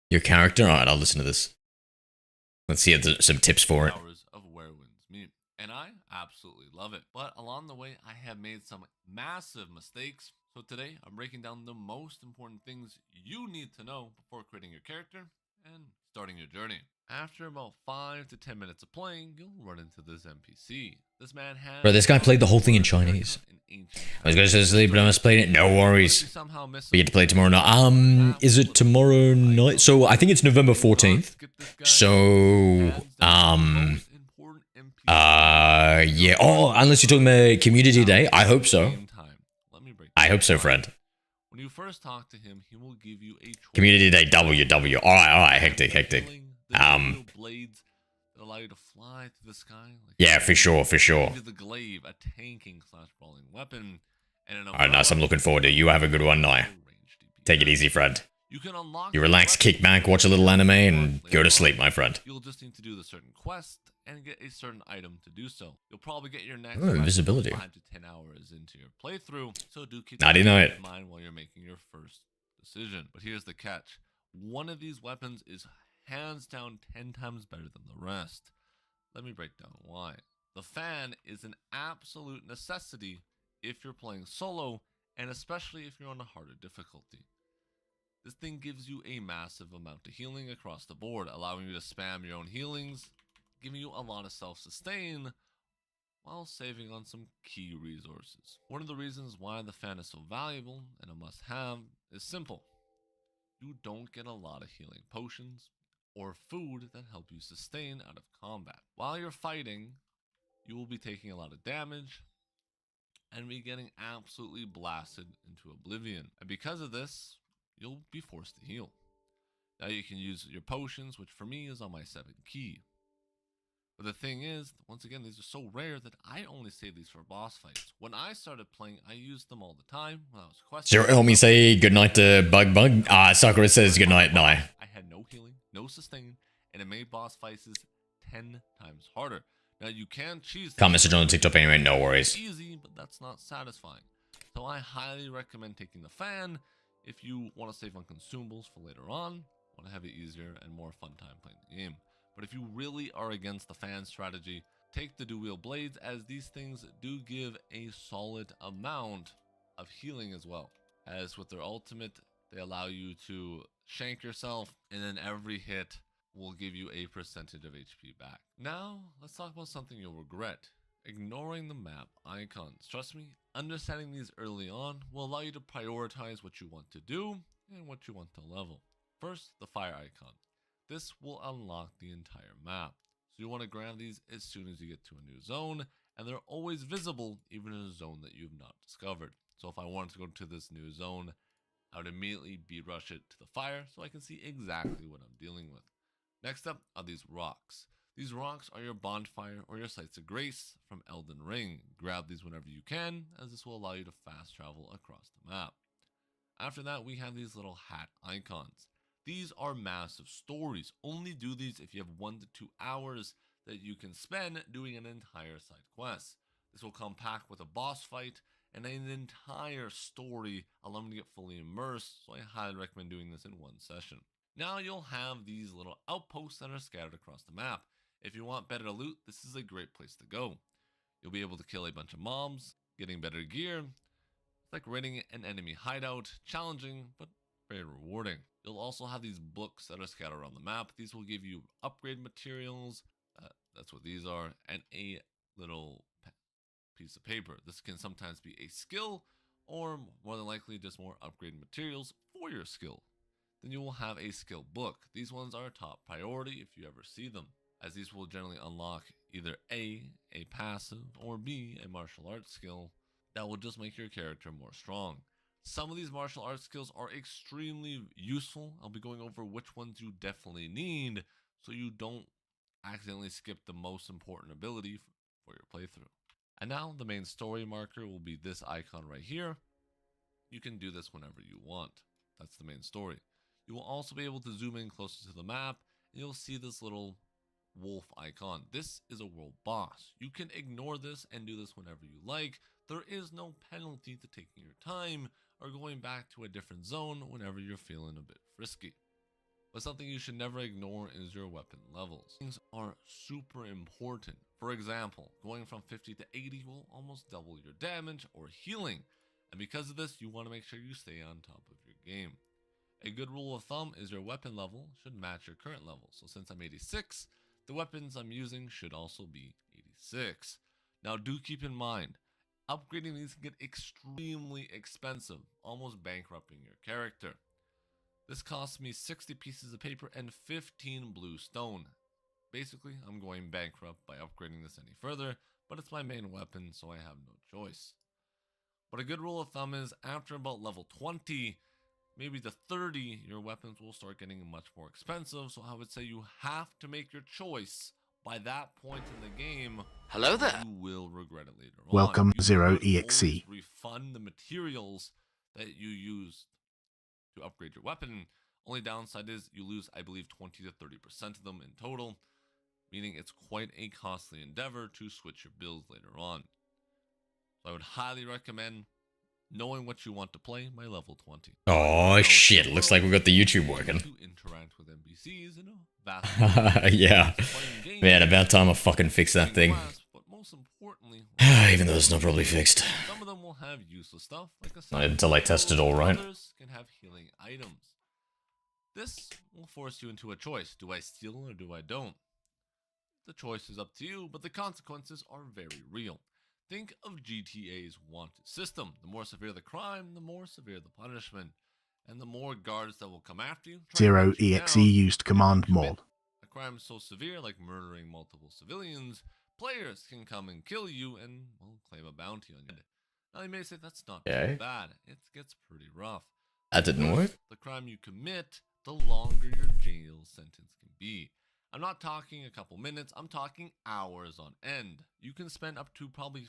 your character. All right, I'll listen to this. Let's see some tips for it.
Of where winds meet, and I absolutely love it. But along the way, I have made some massive mistakes. So today, I'm breaking down the most important things you need to know before creating your character and starting your journey. After about 5 to 10 minutes of playing, you'll run into this NPC. This man has...
Bro, this guy played the whole thing in Chinese. I was going to sleep, but I must play it. No worries. We get to play it tomorrow night. Is it tomorrow night? So I think it's November 14th. So, yeah. Oh, unless you're talking about Community Day. I hope so. I hope so, friend.
When you first talk to him, he will give you a
Community Day, WW. All right, hectic.
Blades that allow you to fly through the sky.
Yeah, for sure.
The glaive, a tanking / brawling weapon, and
all right, nice. I'm looking forward to it. You have a good one now. Take it easy, friend. You relax, kick back, watch a little anime, and go to sleep, my friend.
You'll just need to do the certain quest and get a certain item to do so. You'll probably get your next
invisibility.
5 to 10 hours into your playthrough, so do keep
Naughty
that
night.
in mind while you're making your first decision. But here's the catch. One of these weapons is hands down 10 times better than the rest. Let me break down why. The fan is an absolute necessity if you're playing solo, and especially if you're on a harder difficulty. This thing gives you a massive amount of healing across the board, allowing you to spam your own healings, giving you a lot of self-sustain, while saving on some key resources. One of the reasons why the fan is so valuable and a must-have is simple. You don't get a lot of healing potions or food that help you sustain out of combat. While you're fighting, you will be taking a lot of damage and be getting absolutely blasted into oblivion. And because of this, you'll be forced to heal. Now you can use your potions, which for me is on my 7 key. But the thing is, once again, these are so rare that I only save these for boss fights. When I started playing, I used them all the time when I was questing.
Zero, help me say goodnight to Bug. Sakura says goodnight, Nai.
I had no healing, no sustain, and it made boss fights 10 times harder. Now you can cheese
Can't message on TikTok anyway, no worries.
easy, but that's not satisfying. So I highly recommend taking the fan if you want to save on consumables for later on, want to have it easier and more fun time playing the game. But if you really are against the fan strategy, take the dual blades, as these things do give a solid amount of healing as well. As with their ultimate, they allow you to shank yourself, and then every hit will give you a percentage of HP back. Now, let's talk about something you'll regret. Ignoring the map icons. Trust me, understanding these early on will allow you to prioritize what you want to do and what you want to level. First, the fire icon. This will unlock the entire map. So you want to grab these as soon as you get to a new zone, and they're always visible even in a zone that you've not discovered. So if I wanted to go to this new zone, I would immediately rush it to the fire so I can see exactly what I'm dealing with. Next up are these rocks. These rocks are your bonfire or your sites of grace from Elden Ring. Grab these whenever you can, as this will allow you to fast travel across the map. After that, we have these little hat icons. These are massive stories. Only do these if you have 1 to 2 hours that you can spend doing an entire side quest. This will come packed with a boss fight and an entire story, allowing you to get fully immersed, so I highly recommend doing this in one session. Now you'll have these little outposts that are scattered across the map. If you want better loot, this is a great place to go. You'll be able to kill a bunch of mobs, getting better gear. It's like raiding an enemy hideout, challenging, but very rewarding. You'll also have these books that are scattered around the map. These will give you upgrade materials, that's what these are, and a little piece of paper. This can sometimes be a skill, or more than likely just more upgrade materials for your skill. Then you will have a skill book. These ones are top priority if you ever see them, as these will generally unlock either A, a passive, or B, a martial arts skill that will just make your character more strong. Some of these martial arts skills are extremely useful. I'll be going over which ones you definitely need so you don't accidentally skip the most important ability for your playthrough. And now the main story marker will be this icon right here. You can do this whenever you want. That's the main story. You will also be able to zoom in closer to the map, and you'll see this little wolf icon. This is a world boss. You can ignore this and do this whenever you like. There is no penalty to taking your time or going back to a different zone whenever you're feeling a bit frisky. But something you should never ignore is your weapon levels. Things are super important. For example, going from 50 to 80 will almost double your damage or healing. And because of this, you want to make sure you stay on top of your game. A good rule of thumb is your weapon level should match your current level. So since I'm 86, the weapons I'm using should also be 86. Now do keep in mind, upgrading these can get extremely expensive, almost bankrupting your character. This cost me 60 pieces of paper and 15 blue stone. Basically, I'm going bankrupt by upgrading this any further, but it's my main weapon, so I have no choice. But a good rule of thumb is after about level 20, maybe to 30, your weapons will start getting much more expensive, so I would say you have to make your choice by that point in the game.
Hello there.
You will regret it later on.
Welcome,
You
Zero
could
EXE.
always refund the materials that you used to upgrade your weapon. Only downside is you lose, I believe, 20 to 30% of them in total, meaning it's quite a costly endeavor to switch your builds later on. So I would highly recommend knowing what you want to play by level 20.
Oh shit, looks like we got the YouTube working.
To interact with NPCs in a vast
yeah. Man, about time I fucking fix that thing.
But most importantly,
even though it's not probably fixed.
some of them will have useless stuff like a
Not until I test it all right.
Others can have healing items. This will force you into a choice. Do I steal or do I don't? The choice is up to you, but the consequences are very real. Think of GTA's wanted system. The more severe the crime, the more severe the punishment. And the more guards that will come after you.
Zero EXE used command mod.
A crime so severe, like murdering multiple civilians, players can come and kill you and, well, claim a bounty on you. Now you may say that's not too bad. It gets pretty rough.
That didn't work.
The crime you commit, the longer your jail sentence can be. I'm not talking a couple minutes, I'm talking hours on end. You can spend up to probably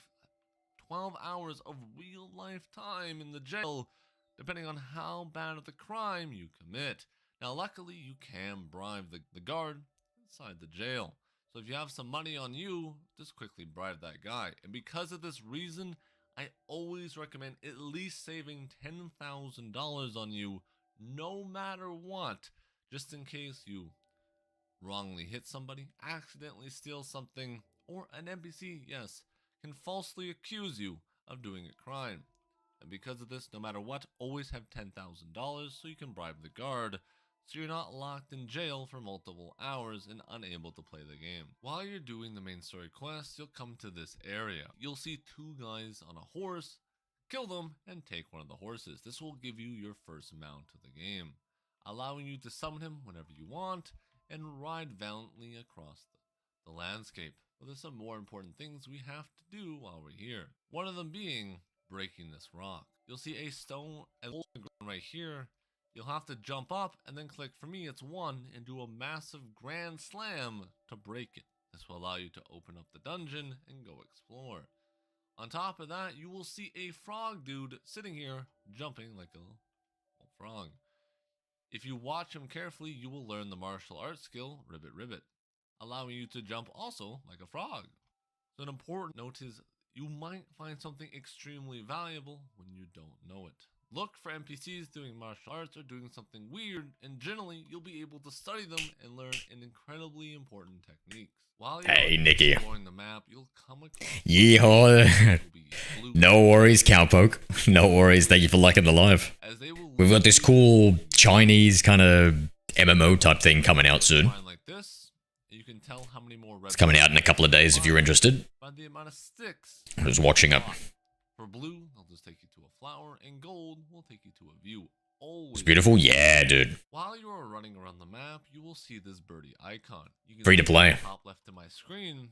12 hours of real life time in the jail, depending on how bad of the crime you commit. Now luckily you can bribe the guard inside the jail. So if you have some money on you, just quickly bribe that guy. And because of this reason, I always recommend at least saving $10,000 on you no matter what, just in case you wrongly hit somebody, accidentally steal something, or an NPC, yes, can falsely accuse you of doing a crime. And because of this, no matter what, always have $10,000 so you can bribe the guard, so you're not locked in jail for multiple hours and unable to play the game. While you're doing the main story quest, you'll come to this area. You'll see two guys on a horse, kill them, and take one of the horses. This will give you your first mount of the game, allowing you to summon him whenever you want and ride valiantly across the landscape. But there's some more important things we have to do while we're here. One of them being breaking this rock. You'll see a stone and right here. You'll have to jump up and then click, for me it's 1, and do a massive grand slam to break it. This will allow you to open up the dungeon and go explore. On top of that, you will see a frog dude sitting here jumping like a little frog. If you watch him carefully, you will learn the martial arts skill, Ribbit Ribbit, allowing you to jump also like a frog. So an important note is you might find something extremely valuable when you don't know it. Look for NPCs doing martial arts or doing something weird, and generally you'll be able to study them and learn an incredibly important techniques. While you're
Nikki.
exploring the map, you'll come across
Yeehaw. No worries, Cowpoke. No worries. Thank you for liking the live. We've got this cool Chinese kind of MMO type thing coming out soon.
Like this, you can tell how many more
It's coming out in a couple of days if you're interested.
by the amount of sticks.
I'm just watching up.
For blue, they'll just take you to a flower, and gold will take you to a view. Always.
It's beautiful. Yeah, dude.
While you are running around the map, you will see this birdie icon. You can
Free to
see
play.
at the top left of my screen.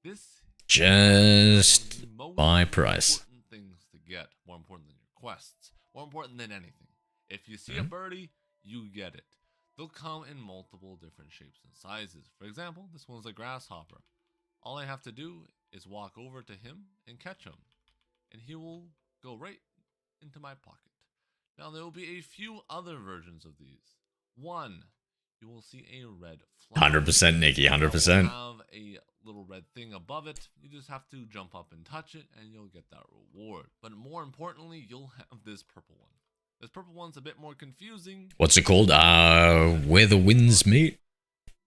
This
Just
most
by price.
important things to get, more important than your quests, more important than anything. If you see a birdie, you get it. They'll come in multiple different shapes and sizes. For example, this one's a grasshopper. All I have to do is walk over to him and catch him, and he will go right into my pocket. Now there will be a few other versions of these. One, you will see a red flower.
100% Nikki, 100%.
Have a little red thing above it. You just have to jump up and touch it, and you'll get that reward. But more importantly, you'll have this purple one. This purple one's a bit more confusing.
What's it called? Where the winds meet?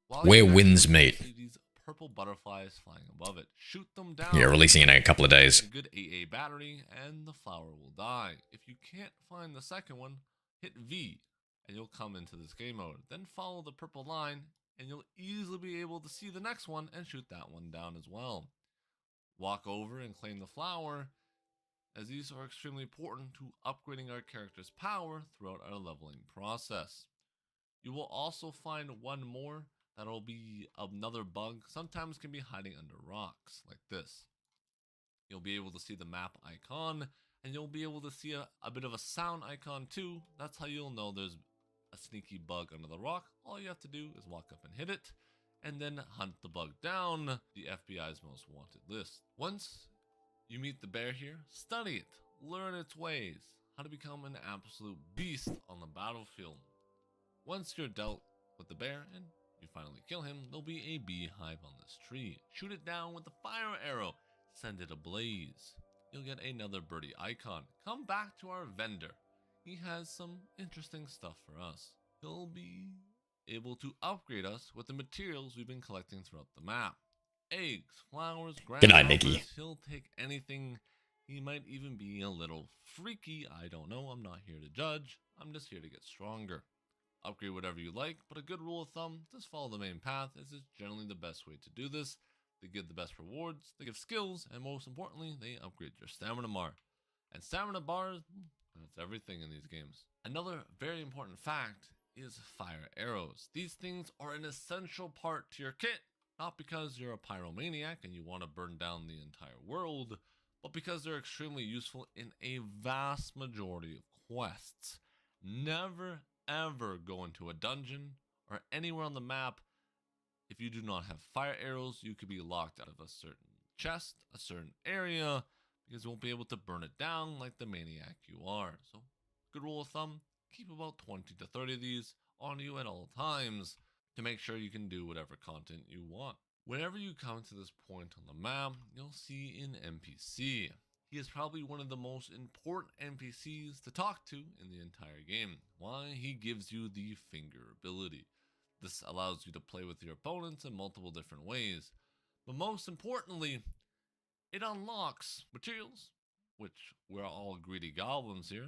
Where winds meet.
See these purple butterflies flying above it. Shoot them down.
Yeah, releasing in a couple of days.
A good AA battery, and the flower will die. If you can't find the second one, hit V, and you'll come into this game mode. Then follow the purple line, and you'll easily be able to see the next one and shoot that one down as well. Walk over and claim the flower, as these are extremely important to upgrading our character's power throughout our leveling process. You will also find one more that'll be another bug, sometimes can be hiding under rocks like this. You'll be able to see the map icon, and you'll be able to see a bit of a sound icon too. That's how you'll know there's a sneaky bug under the rock. All you have to do is walk up and hit it, and then hunt the bug down, the FBI's most wanted list. Once you meet the bear here, study it, learn its ways, how to become an absolute beast on the battlefield. Once you're dealt with the bear and you finally kill him, there'll be a beehive on this tree. Shoot it down with a fire arrow, send it ablaze. You'll get another birdie icon. Come back to our vendor. He has some interesting stuff for us. He'll be able to upgrade us with the materials we've been collecting throughout the map. Eggs, flowers,
Good night, Nikki.
He'll take anything. He might even be a little freaky. I don't know. I'm not here to judge. I'm just here to get stronger. Upgrade whatever you like, but a good rule of thumb, just follow the main path, as it's generally the best way to do this. They give the best rewards, they give skills, and most importantly, they upgrade your stamina bar. And stamina bars, that's everything in these games. Another very important fact is fire arrows. These things are an essential part to your kit, not because you're a pyromaniac and you want to burn down the entire world, but because they're extremely useful in a vast majority of quests. Never ever go into a dungeon or anywhere on the map if you do not have fire arrows. You could be locked out of a certain chest, a certain area, because you won't be able to burn it down like the maniac you are. So good rule of thumb, keep about 20 to 30 of these on you at all times to make sure you can do whatever content you want. Whenever you come to this point on the map, you'll see an NPC. He is probably one of the most important NPCs to talk to in the entire game. Why? He gives you the finger ability. This allows you to play with your opponents in multiple different ways. But most importantly, it unlocks materials, which we're all greedy goblins here.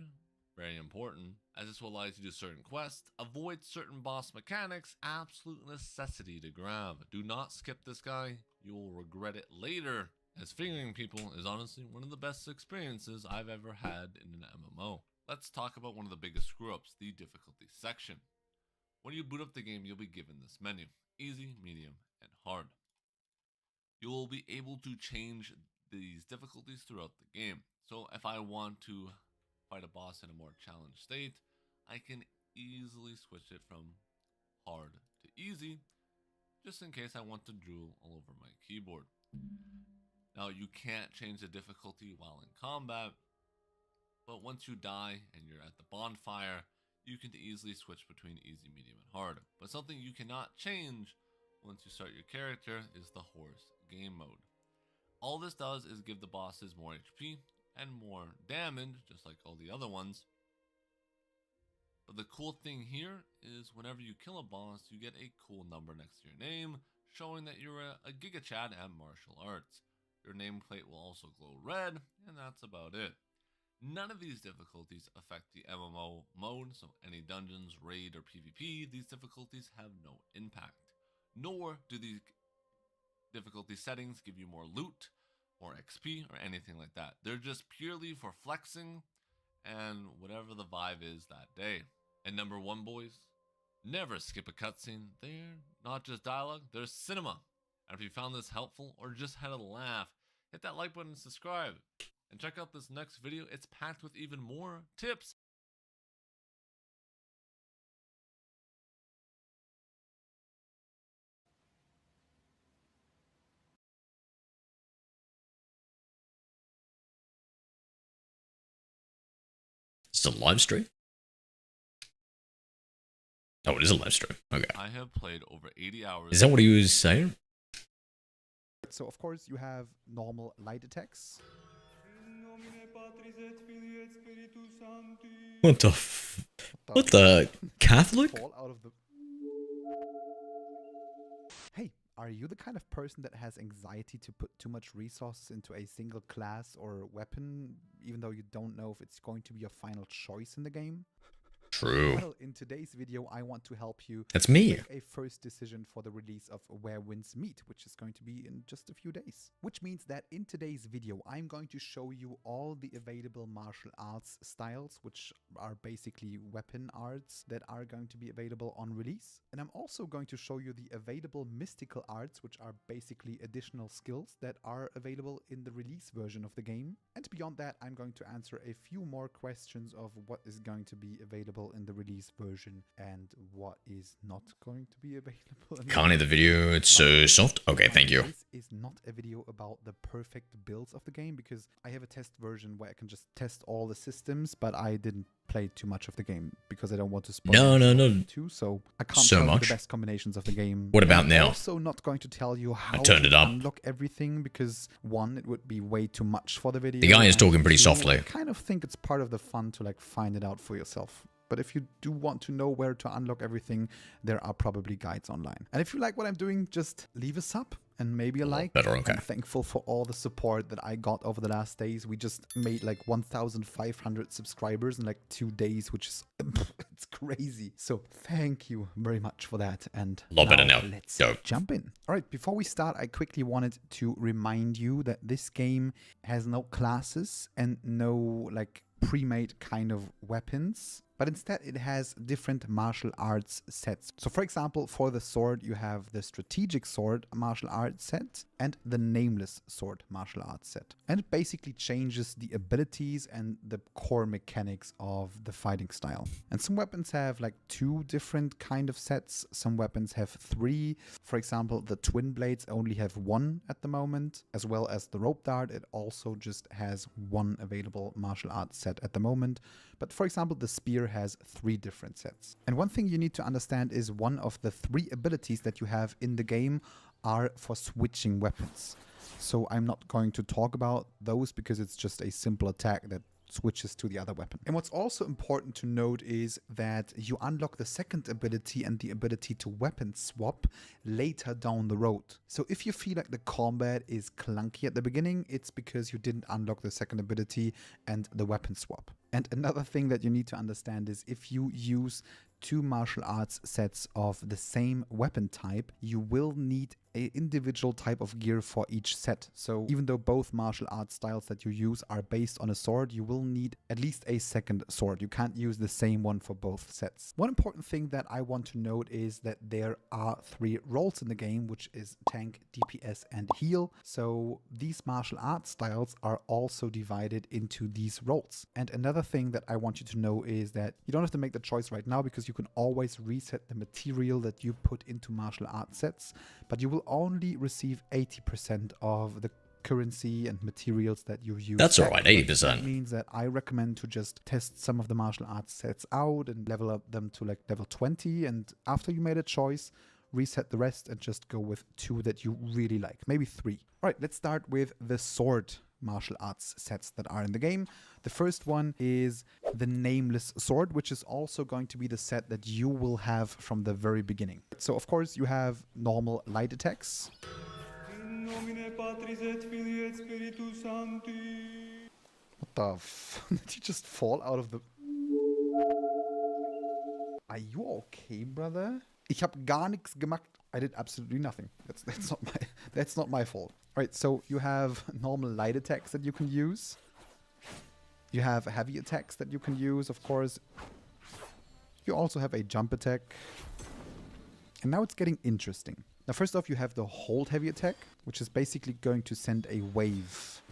Very important, as this will allow you to do certain quests, avoid certain boss mechanics, absolute necessity to grab. Do not skip this guy, you will regret it later, as fingering people is honestly one of the best experiences I've ever had in an MMO. Let's talk about one of the biggest screw-ups, the difficulty section. When you boot up the game, you'll be given this menu: easy, medium, and hard. You will be able to change these difficulties throughout the game. So if I want to fight a boss in a more challenged state, I can easily switch it from hard to easy, just in case I want to drool all over my keyboard. Now, you can't change the difficulty while in combat, but once you die and you're at the bonfire, you can easily switch between easy, medium, and hard. But something you cannot change once you start your character is the horse game mode. All this does is give the bosses more HP and more damage, just like all the other ones. But the cool thing here is whenever you kill a boss, you get a cool number next to your name, showing that you're a Giga Chad at martial arts. Your nameplate will also glow red, and that's about it. None of these difficulties affect the MMO mode, so any dungeons, raid, or PvP, these difficulties have no impact. Nor do these difficulty settings give you more loot, more XP, or anything like that. They're just purely for flexing and whatever the vibe is that day. And number one, boys, never skip a cutscene. They're not just dialogue, they're cinema. And if you found this helpful or just had a laugh, hit that like button and subscribe. And check out this next video, it's packed with even more tips.
It's a live stream? Oh, it is a live stream. Okay.
I have played over 80 hours.
Is that what he was saying?
So, of course, you have normal light attacks.
What the what the Catholic?
Hey, are you the kind of person that has anxiety to put too much resources into a single class or weapon, even though you don't know if it's going to be your final choice in the game?
True.
Well, in today's video, I want to help you
That's me.
make a first decision for the release of Where Winds Meet, which is going to be in just a few days. Which means that in today's video, I'm going to show you all the available martial arts styles, which are basically weapon arts that are going to be available on release. And I'm also going to show you the available mystical arts, which are basically additional skills that are available in the release version of the game. And beyond that, I'm going to answer a few more questions of what is going to be available in the release version and what is not going to be available.
Can't hear the video, it's so soft. Okay, thank you.
This is not a video about the perfect builds of the game, because I have a test version where I can just test all the systems, but I didn't play too much of the game because I don't want to spoil
No.
too, so I can't
So
tell you
much.
the best combinations of the game.
What about
I'm
now?
also not going to tell you how
turned
to
it up.
unlock everything, because one, it would be way too much for the video.
The guy is
and
talking pretty
two,
softly.
I kind of think it's part of the fun to like find it out for yourself. But if you do want to know where to unlock everything, there are probably guides online. And if you like what I'm doing, just leave a sub and maybe a like.
better, okay.
I'm thankful for all the support that I got over the last days. We just made like 1,500 subscribers in like 2 days, which is it's crazy. So thank you very much for that. And
A lot better now.
Let's
Go.
jump in. All right, before we start, I quickly wanted to remind you that this game has no classes and no like pre-made kind of weapons, but instead it has different martial arts sets. So for example, for the sword, you have the strategic sword martial arts set and the nameless sword martial arts set. And it basically changes the abilities and the core mechanics of the fighting style. And some weapons have like 2 different kind of sets. Some weapons have 3. For example, the twin blades only have 1 at the moment, as well as the rope dart. It also just has 1 available martial arts set at the moment. But for example, the spear has 3 different sets. And one thing you need to understand is one of the 3 abilities that you have in the game are for switching weapons. So I'm not going to talk about those because it's just a simple attack that switches to the other weapon. And what's also important to note is that you unlock the second ability and the ability to weapon swap later down the road. So if you feel like the combat is clunky at the beginning, it's because you didn't unlock the second ability and the weapon swap. And another thing that you need to understand is if you use 2 martial arts sets of the same weapon type, you will need an individual type of gear for each set. So even though both martial arts styles that you use are based on a sword, you will need at least a second sword. You can't use the same one for both sets. One important thing that I want to note is that there are 3 roles in the game, which is tank, DPS and heal. So these martial arts styles are also divided into these roles. And another thing that I want you to know is that you don't have to make the choice right now because you can always reset the material that you put into martial arts sets, but you will only receive 80% of the currency and materials that you use.
That's alright, 80%.
That means that I recommend to just test some of the martial arts sets out and level up them to like level 20, and after you made a choice, reset the rest and just go with 2 that you really like, maybe 3. Alright, let's start with the sword martial arts sets that are in the game. The first one is the Nameless Sword, which is also going to be the set that you will have from the very beginning. So of course you have normal light attacks. What the f... Did you just fall out of the... Are you okay, brother? Ich hab gar nichts gemacht. I did absolutely nothing. That's not my fault. Alright, so you have normal light attacks that you can use. You have heavy attacks that you can use, of course. You also have a jump attack. And now it's getting interesting. Now first off, you have the hold heavy attack, which is basically going to send a wave.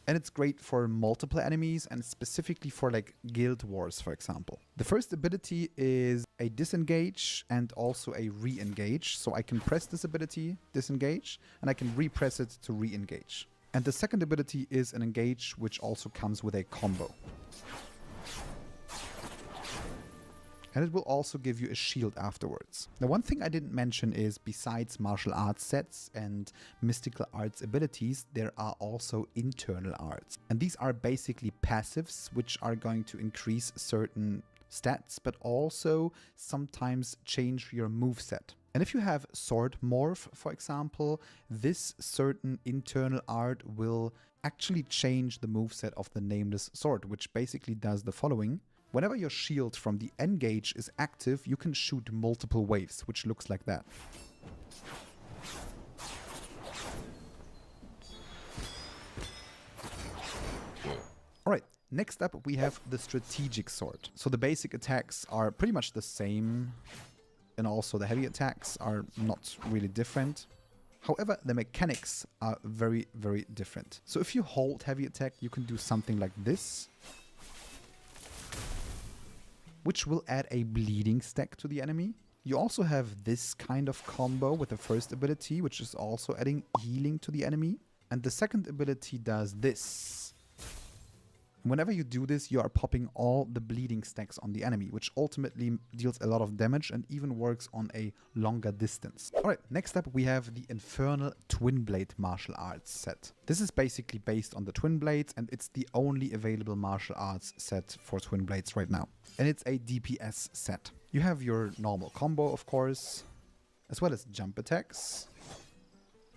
And it's great for multiple enemies and specifically for like guild wars, for example. The first ability is a disengage and also a re-engage. So I can press this ability, disengage, and I can repress it to re-engage. And the second ability is an engage, which also comes with a combo. And it will also give you a shield afterwards. Now, one thing I didn't mention is besides martial arts sets and mystical arts abilities, there are also internal arts. And these are basically passives, which are going to increase certain stats, but also sometimes change your moveset. And if you have Sword Morph, for example, this certain internal art will actually change the moveset of the Nameless Sword, which basically does the following. Whenever your shield from the engage is active, you can shoot multiple waves, which looks like that. Alright, next up we have the strategic sword. So the basic attacks are pretty much the same, and also the heavy attacks are not really different. However, the mechanics are very, very different. So if you hold heavy attack, you can do something like this, which will add a bleeding stack to the enemy. You also have this kind of combo with the first ability, which is also adding healing to the enemy. And the second ability does this. Whenever you do this, you are popping all the bleeding stacks on the enemy, which ultimately deals a lot of damage and even works on a longer distance. Alright, next up we have the Infernal Twin Blade martial arts set. This is basically based on the Twin Blades, and it's the only available martial arts set for Twin Blades right now. And it's a DPS set. You have your normal combo, of course, as well as jump attacks.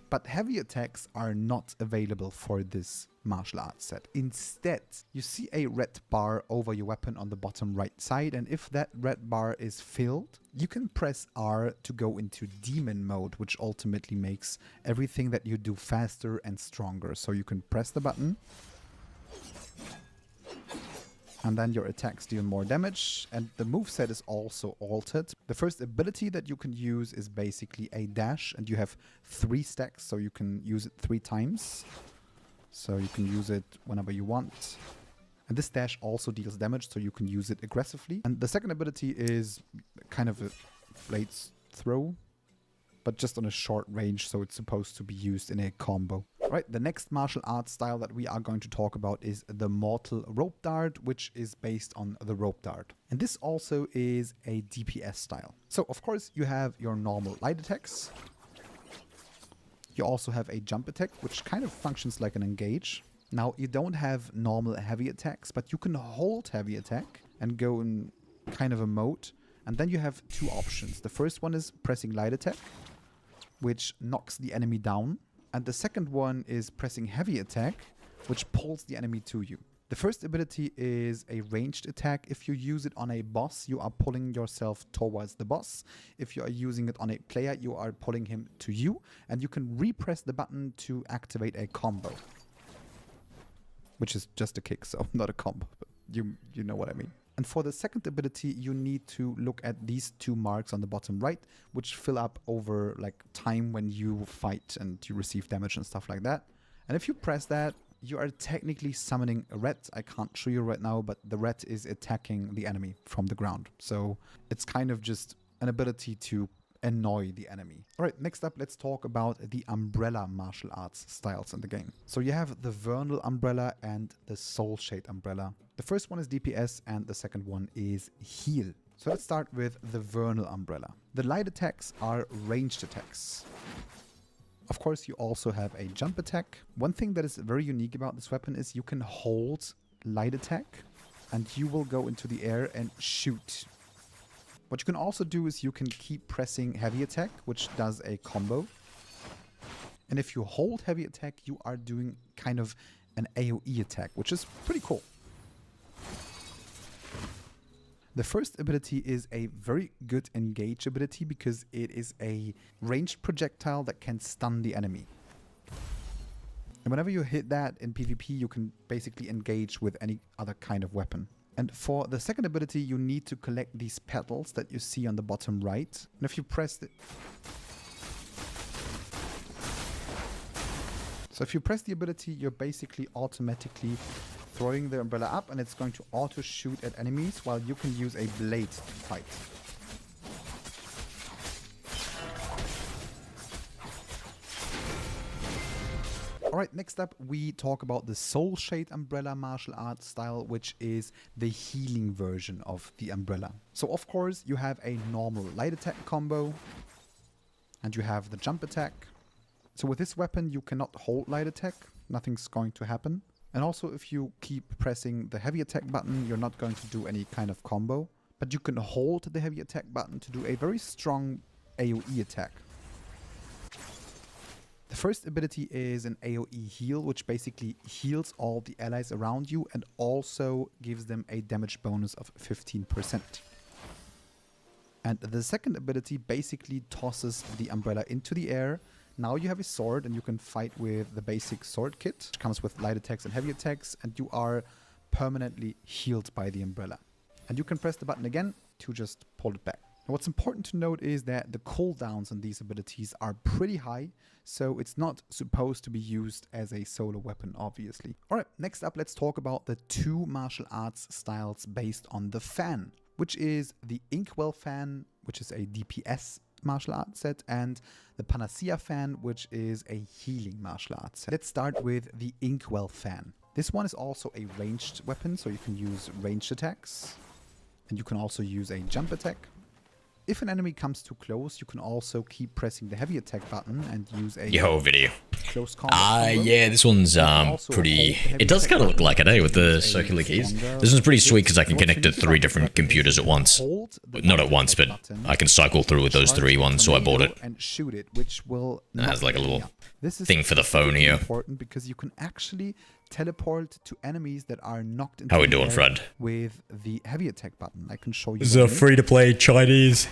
But heavy attacks are not available for this martial arts set. Instead, you see a red bar over your weapon on the bottom right side, and if that red bar is filled, you can press R to go into demon mode, which ultimately makes everything that you do faster and stronger. So you can press the button, and then your attacks deal more damage, and the moveset is also altered. The first ability that you can use is basically a dash, and you have 3 stacks, so you can use it 3 times. So you can use it whenever you want. And this dash also deals damage, so you can use it aggressively. And the second ability is kind of a blades throw, but just on a short range, so it's supposed to be used in a combo. Right, the next martial arts style that we are going to talk about is the Mortal Rope Dart, which is based on the Rope Dart. And this also is a DPS style. So, of course, you have your normal light attacks, You also have a jump attack, which kind of functions like an engage. Now, you don't have normal heavy attacks, but you can hold heavy attack and go in kind of a mode. And then you have two options. The first one is pressing light attack, which knocks the enemy down. And the second one is pressing heavy attack, which pulls the enemy to you. The first ability is a ranged attack. If you use it on a boss, you are pulling yourself towards the boss. If you are using it on a player, you are pulling him to you. And you can repress the button to activate a combo. Which is just a kick, so not a combo. But you know what I mean. And for the second ability, you need to look at these two marks on the bottom right, which fill up over like time when you fight and you receive damage and stuff like that. And if you press that, you are technically summoning a rat. I can't show you right now, but the rat is attacking the enemy from the ground. So it's kind of just an ability to annoy the enemy. All right, next up, let's talk about the umbrella martial arts styles in the game. So you have the Vernal umbrella and the Soul Shade umbrella. The first one is DPS and the second one is heal. So let's start with the Vernal umbrella. The light attacks are ranged attacks. Of course, you also have a jump attack. One thing that is very unique about this weapon is you can hold light attack and you will go into the air and shoot. What you can also do is you can keep pressing heavy attack, which does a combo. And if you hold heavy attack, you are doing kind of an AoE attack, which is pretty cool. The first ability is a very good engage ability because it is a ranged projectile that can stun the enemy. And whenever you hit that in PvP, you can basically engage with any other kind of weapon. And for the second ability, you need to collect these petals that you see on the bottom right. And if you press it... So if you press the ability, you're basically automatically throwing the umbrella up and it's going to auto shoot at enemies while you can use a blade to fight. Alright, next up we talk about the Soul Shade umbrella martial arts style, which is the healing version of the umbrella. So of course you have a normal light attack combo and you have the jump attack. So with this weapon you cannot hold light attack, nothing's going to happen. And also if you keep pressing the heavy attack button, you're not going to do any kind of combo. But you can hold the heavy attack button to do a very strong AoE attack. The first ability is an AoE heal, which basically heals all the allies around you and also gives them a damage bonus of 15%. And the second ability basically tosses the umbrella into the air. Now you have a sword and you can fight with the basic sword kit, which comes with light attacks and heavy attacks, and you are permanently healed by the umbrella. And you can press the button again to just pull it back. Now, what's important to note is that the cooldowns on these abilities are pretty high, so it's not supposed to be used as a solo weapon, obviously. Alright, next up let's talk about the two martial arts styles based on the fan, which is the Inkwell fan, which is a DPS martial arts set, and the Panacea fan, which is a healing martial arts set. Let's start with the Inkwell fan. This one is also a ranged weapon, so you can use ranged attacks, and you can also use a jump attack. If an enemy comes too close, you can also keep pressing the heavy attack button and use a
video.
Close combat.
Yeah, this one's pretty... It does kind of look like it, eh, with the circular keys. This one's pretty sweet because I can connect to 3 different computers at once. Not at once, but I can cycle through with those 3 ones, so I bought it.
And shoot it, which will
It has like a little
this is
thing for the phone here.
Important because you can actually teleport to enemies that are knocked into
How we
the
doing,
air
Fred?
with the heavy attack button. I can show you.
This is a free-to-play Chinese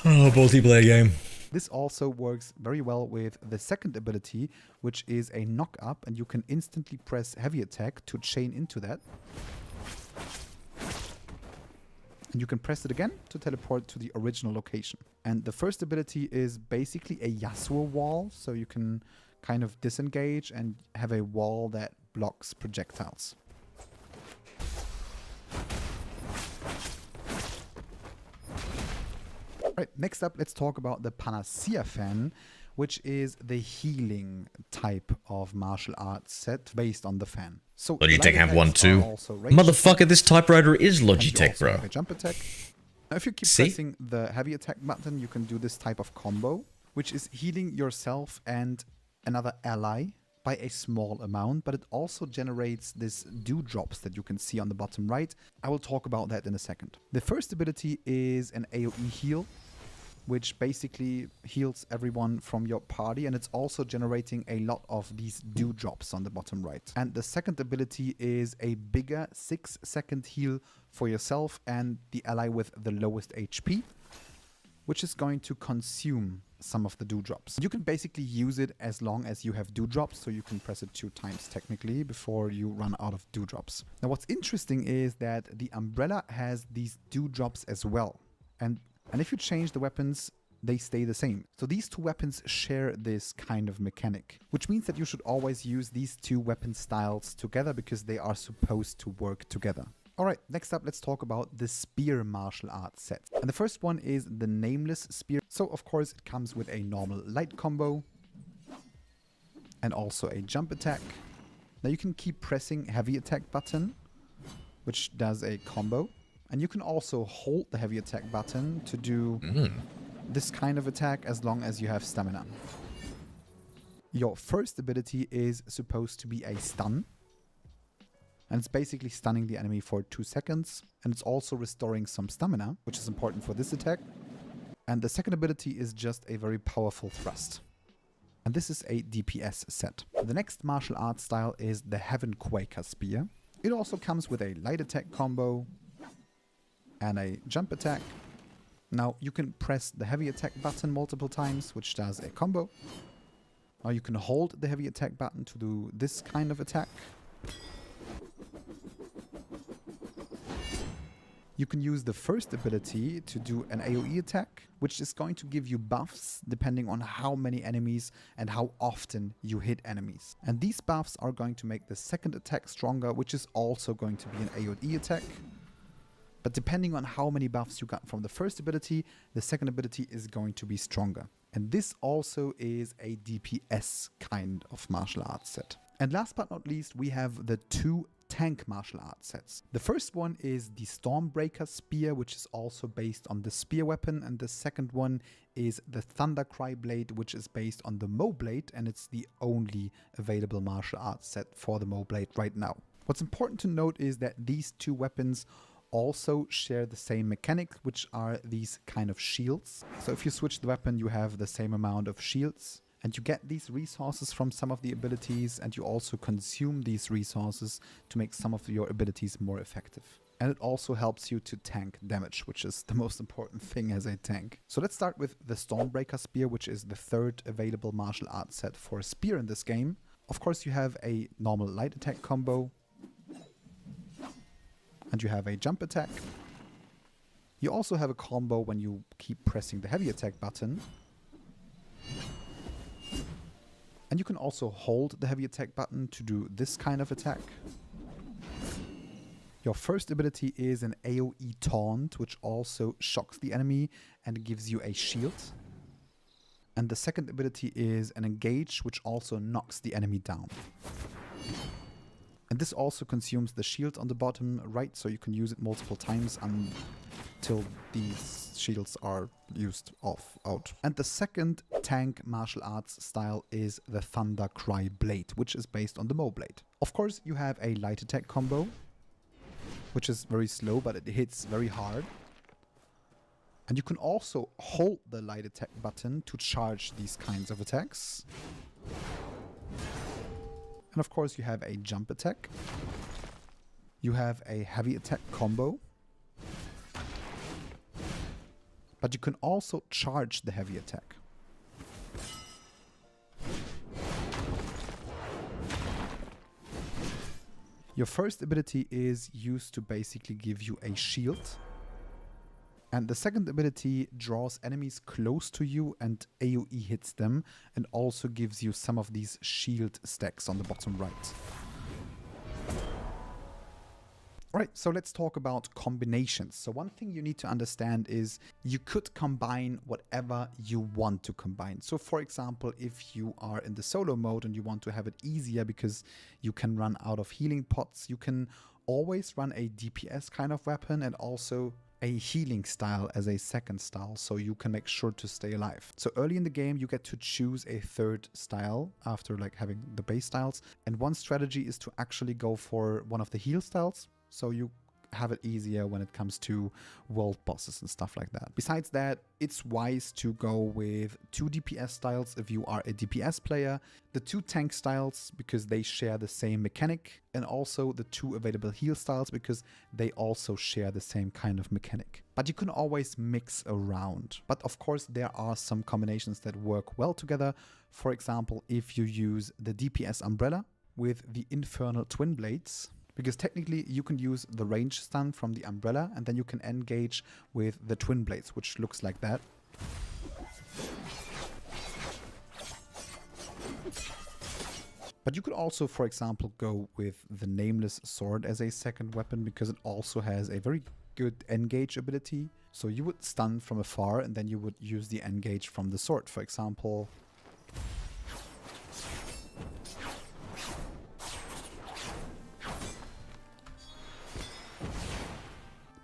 multiplayer game.
This also works very well with the second ability, which is a knock up, and you can instantly press heavy attack to chain into that. And you can press it again to teleport to the original location. And the first ability is basically a Yasuo wall, so you can kind of disengage and have a wall that blocks projectiles. Right, next up, let's talk about the Panacea fan, which is the healing type of martial arts set based on the fan. So
Logitech have one too. Motherfucker, this typewriter is Logitech, bro.
A jump attack. Now, if you keep pressing the heavy attack button, you can do this type of combo, which is healing yourself and another ally by a small amount, but it also generates this dewdrops that you can see on the bottom right. I will talk about that in a second. The first ability is an AoE heal, which basically heals everyone from your party, and it's also generating a lot of these dewdrops on the bottom right. And the second ability is a bigger 6-second heal for yourself and the ally with the lowest HP, which is going to consume some of the dewdrops. You can basically use it as long as you have dewdrops, so you can press it 2 times technically before you run out of dewdrops. Now what's interesting is that the umbrella has these dewdrops as well. And if you change the weapons, they stay the same. So these 2 weapons share this kind of mechanic, which means that you should always use these 2 weapon styles together because they are supposed to work together. Alright, next up let's talk about the spear martial arts set. And the first one is the nameless spear. So of course it comes with a normal light combo and also a jump attack. Now you can keep pressing heavy attack button, which does a combo. And you can also hold the heavy attack button to do this kind of attack as long as you have stamina. Your first ability is supposed to be a stun. And it's basically stunning the enemy for 2 seconds. And it's also restoring some stamina, which is important for this attack. And the second ability is just a very powerful thrust. And this is a DPS set. The next martial arts style is the Heaven Quaker Spear. It also comes with a light attack combo and a jump attack. Now you can press the heavy attack button multiple times, which does a combo. Now you can hold the heavy attack button to do this kind of attack. You can use the first ability to do an AoE attack, which is going to give you buffs depending on how many enemies and how often you hit enemies. And these buffs are going to make the second attack stronger, which is also going to be an AoE attack. But depending on how many buffs you got from the first ability, the second ability is going to be stronger. And this also is a DPS kind of martial arts set. And last but not least, we have the 2 tank martial arts sets. The first one is the Stormbreaker Spear, which is also based on the spear weapon, and the second one is the Thundercry Blade, which is based on the Mo Blade, and it's the only available martial arts set for the Mo Blade right now. What's important to note is that these 2 weapons also share the same mechanics, which are these kind of shields. So if you switch the weapon, you have the same amount of shields. And you get these resources from some of the abilities, and you also consume these resources to make some of your abilities more effective. And it also helps you to tank damage, which is the most important thing as a tank. So let's start with the Stormbreaker Spear, which is the 3rd available martial arts set for a spear in this game. Of course, you have a normal light attack combo. And you have a jump attack. You also have a combo when you keep pressing the heavy attack button. And you can also hold the heavy attack button to do this kind of attack. Your first ability is an AoE taunt, which also shocks the enemy and gives you a shield. And the second ability is an engage, which also knocks the enemy down. And this also consumes the shield on the bottom right, so you can use it multiple times until these shields are used out. And the second tank martial arts style is the Thundercry Blade, which is based on the Mo Blade. Of course, you have a light attack combo, which is very slow, but it hits very hard. And you can also hold the light attack button to charge these kinds of attacks. And of course you have a jump attack. You have a heavy attack combo. But you can also charge the heavy attack. Your first ability is used to basically give you a shield. And the second ability draws enemies close to you and AoE hits them, and also gives you some of these shield stacks on the bottom right. Alright, so let's talk about combinations. So one thing you need to understand is you could combine whatever you want to combine. So for example, if you are in the solo mode and you want to have it easier because you can run out of healing pots, you can always run a DPS kind of weapon and also a healing style as a second style, so you can make sure to stay alive. So early in the game, you get to choose a third style after like having the base styles. And one strategy is to actually go for one of the heal styles, so you have it easier when it comes to world bosses and stuff like that. Besides that, it's wise to go with 2 DPS styles if you are a DPS player, the 2 tank styles because they share the same mechanic, and also the 2 available heal styles because they also share the same kind of mechanic. But you can always mix around. But of course, there are some combinations that work well together. For example, if you use the DPS umbrella with the infernal twin blades, because technically you can use the range stun from the umbrella and then you can engage with the twin blades, which looks like that. But you could also, for example, go with the nameless sword as a second weapon because it also has a very good engage ability. So you would stun from afar and then you would use the engage from the sword, for example.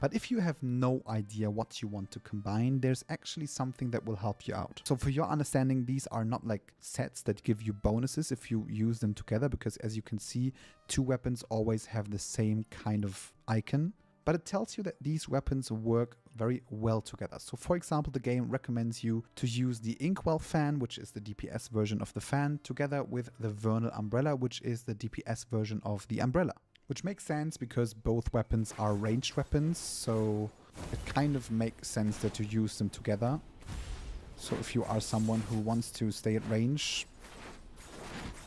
But if you have no idea what you want to combine, there's actually something that will help you out. So for your understanding, these are not like sets that give you bonuses if you use them together, because as you can see, 2 weapons always have the same kind of icon. But it tells you that these weapons work very well together. So for example, the game recommends you to use the Inkwell fan, which is the DPS version of the fan, together with the Vernal umbrella, which is the DPS version of the umbrella. Which makes sense because both weapons are ranged weapons, so it kind of makes sense that you use them together. So if you are someone who wants to stay at range,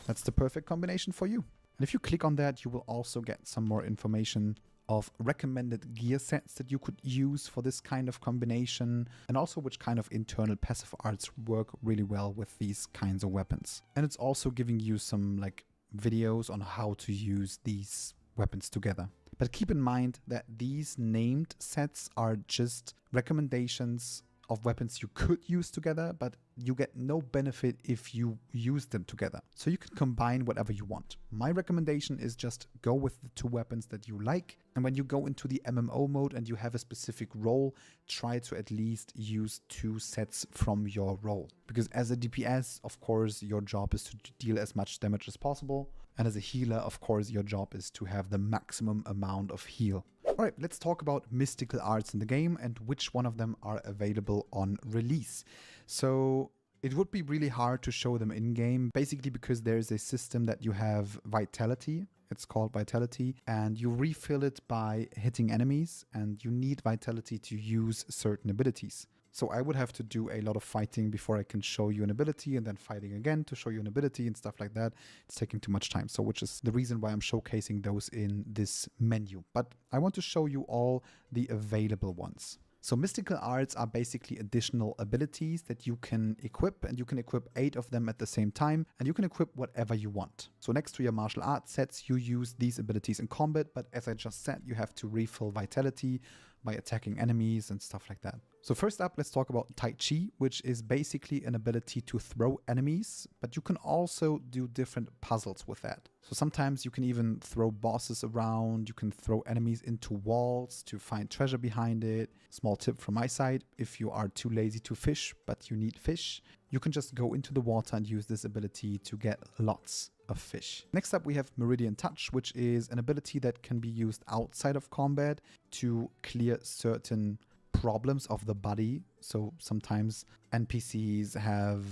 that's the perfect combination for you. And if you click on that, you will also get some more information of recommended gear sets that you could use for this kind of combination, and also which kind of internal passive arts work really well with these kinds of weapons. And it's also giving you some like videos on how to use these weapons together. But keep in mind that these named sets are just recommendations of weapons you could use together, but you get no benefit if you use them together. So you can combine whatever you want. My recommendation is just go with the 2 weapons that you like, and when you go into the MMO mode and you have a specific role, try to at least use 2 sets from your role. Because as a DPS, of course, your job is to deal as much damage as possible. And as a healer, of course, your job is to have the maximum amount of heal. Alright, let's talk about mystical arts in the game and which one of them are available on release. So it would be really hard to show them in-game, basically because there is a system that you have vitality. It's called vitality, and you refill it by hitting enemies, and you need vitality to use certain abilities. So I would have to do a lot of fighting before I can show you an ability, and then fighting again to show you an ability and stuff like that. It's taking too much time, so which is the reason why I'm showcasing those in this menu. But I want to show you all the available ones. So mystical arts are basically additional abilities that you can equip, and you can equip 8 of them at the same time, and you can equip whatever you want. So next to your martial arts sets, you use these abilities in combat, but as I just said, you have to refill vitality by attacking enemies and stuff like that. So first up, let's talk about Tai Chi, which is basically an ability to throw enemies, but you can also do different puzzles with that. So sometimes you can even throw bosses around, you can throw enemies into walls to find treasure behind it. Small tip from my side, if you are too lazy to fish, but you need fish, you can just go into the water and use this ability to get lots of fish. Next up, we have Meridian Touch, which is an ability that can be used outside of combat to clear certain problems of the body. So sometimes NPCs have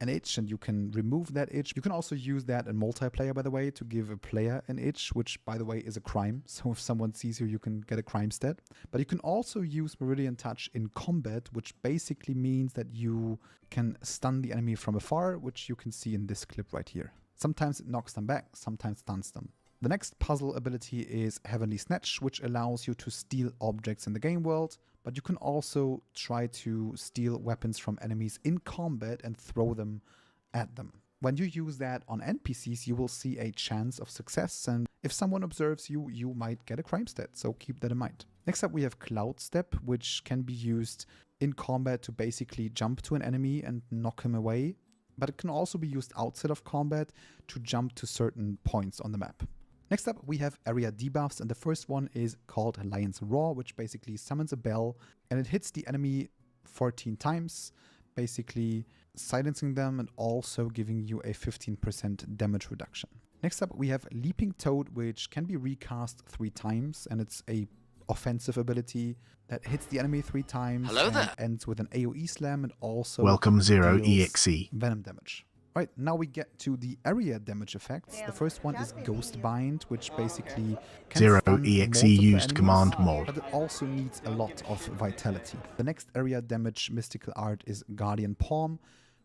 an itch and you can remove that itch. You can also use that in multiplayer, by the way, to give a player an itch, which by the way is a crime. So if someone sees you, you can get a crime stat. But you can also use Meridian Touch in combat, which basically means that you can stun the enemy from afar, which you can see in this clip right here. Sometimes it knocks them back, sometimes stuns them. The next puzzle ability is Heavenly Snatch, which allows you to steal objects in the game world, but you can also try to steal weapons from enemies in combat and throw them at them. When you use that on NPCs, you will see a chance of success, and if someone observes you, you might get a crime stat, so keep that in mind. Next up, we have Cloud Step, which can be used in combat to basically jump to an enemy and knock him away, but it can also be used outside of combat to jump to certain points on the map. Next up, we have area debuffs, and the first one is called Lion's Roar, which basically summons a bell, and it hits the enemy 14 times, basically silencing them and also giving you a 15% damage reduction. Next up, we have Leaping Toad, which can be recast 3 times, and it's a offensive ability that hits the enemy 3 times.
Hello
and
there.
ends with an AoE slam and also
Welcome Zero
deals
EXE.
venom damage. Right, now we get to the area damage effects. The first one is Ghost Bind, which basically can
Zero
stun
EXE
multiple
used
enemies,
command mod.
but it also needs a lot of vitality. The next area damage mystical art is Guardian Palm,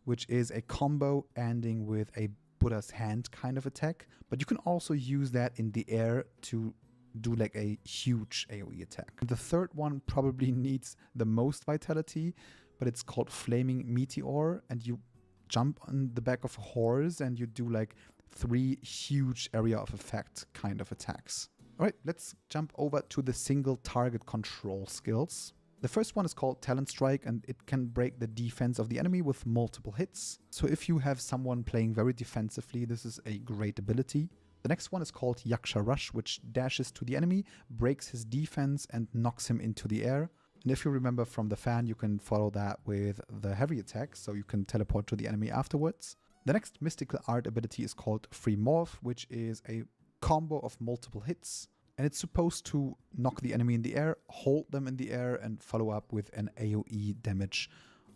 which is a combo ending with a Buddha's hand kind of attack, but you can also use that in the air to do like a huge AoE attack. The third one probably needs the most vitality, but it's called Flaming Meteor, and you jump on the back of a horse and you do like 3 huge area of effect kind of attacks. Alright, let's jump over to the single target control skills. The first one is called Talon Strike, and it can break the defense of the enemy with multiple hits. So if you have someone playing very defensively, this is a great ability. The next one is called Yaksha Rush, which dashes to the enemy, breaks his defense and knocks him into the air. And if you remember from the fan, you can follow that with the heavy attack, so you can teleport to the enemy afterwards. The next mystical art ability is called Free Morph, which is a combo of multiple hits. And it's supposed to knock the enemy in the air, hold them in the air, and follow up with an AoE damage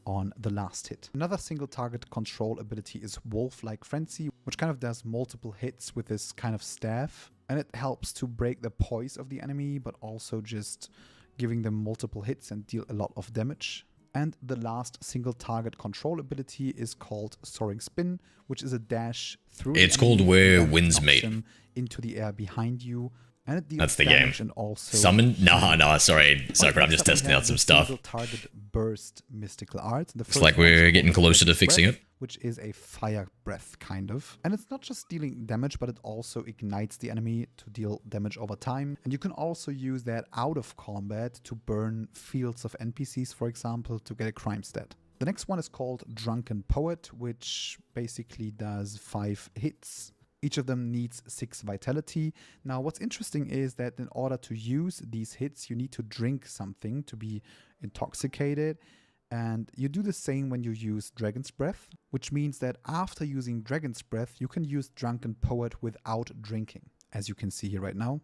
on the last hit. Another single target control ability is Wolf-like Frenzy, which kind of does multiple hits with this kind of staff. And it helps to break the poise of the enemy, but also just giving them multiple hits and deal a lot of damage. And the last single target control ability is called Soaring Spin, which is a dash through
It's
the enemy
called Where
that
Winds
knocks
Meet.
him into the air behind you. And it deals
That's the
damage
game.
and also
Summon? Nah, sorry. Sorry, I'm just
Next up, we
testing
have
out some
the
stuff.
single target burst mystical art. The
It's
first
like
one is
we're
called
getting closer to
Breath,
fixing it.
which is a fire breath kind of. And it's not just dealing damage, but it also ignites the enemy to deal damage over time. And you can also use that out of combat to burn fields of NPCs, for example, to get a crime stat. The next one is called Drunken Poet, which basically does 5 hits. Each of them needs 6 vitality. Now, what's interesting is that in order to use these hits, you need to drink something to be intoxicated. And you do the same when you use Dragon's Breath, which means that after using Dragon's Breath, you can use Drunken Poet without drinking, as you can see here right now.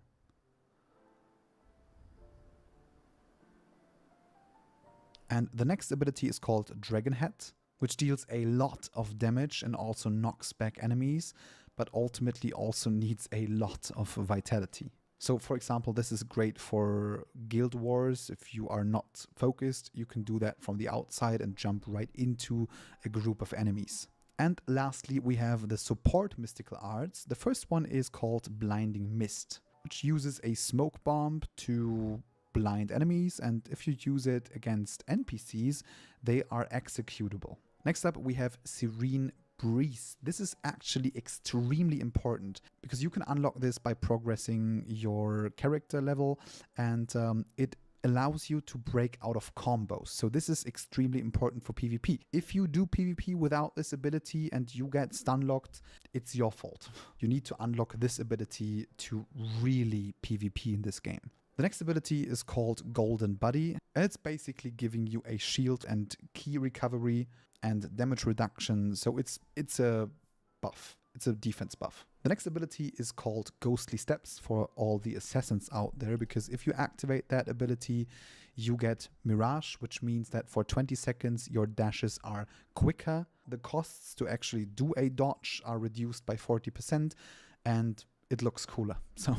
And the next ability is called Dragon Head, which deals a lot of damage and also knocks back enemies, but ultimately also needs a lot of vitality. So for example, this is great for guild wars. If you are not focused, you can do that from the outside and jump right into a group of enemies. And lastly, we have the support mystical arts. The first one is called Blinding Mist, which uses a smoke bomb to blind enemies, and if you use it against NPCs, they are executable. Next up, we have Serene Breeze. This is actually extremely important because you can unlock this by progressing your character level, and it allows you to break out of combos. So this is extremely important for PvP. If you do PvP without this ability and you get stun locked, it's your fault. You need to unlock this ability to really PvP in this game. The next ability is called Golden Buddy, and it's basically giving you a shield and key recovery and damage reduction. So it's a buff. It's a defense buff. The next ability is called Ghostly Steps for all the assassins out there, because if you activate that ability, you get Mirage, which means that for 20 seconds your dashes are quicker. The costs to actually do a dodge are reduced by 40%, and it looks cooler. So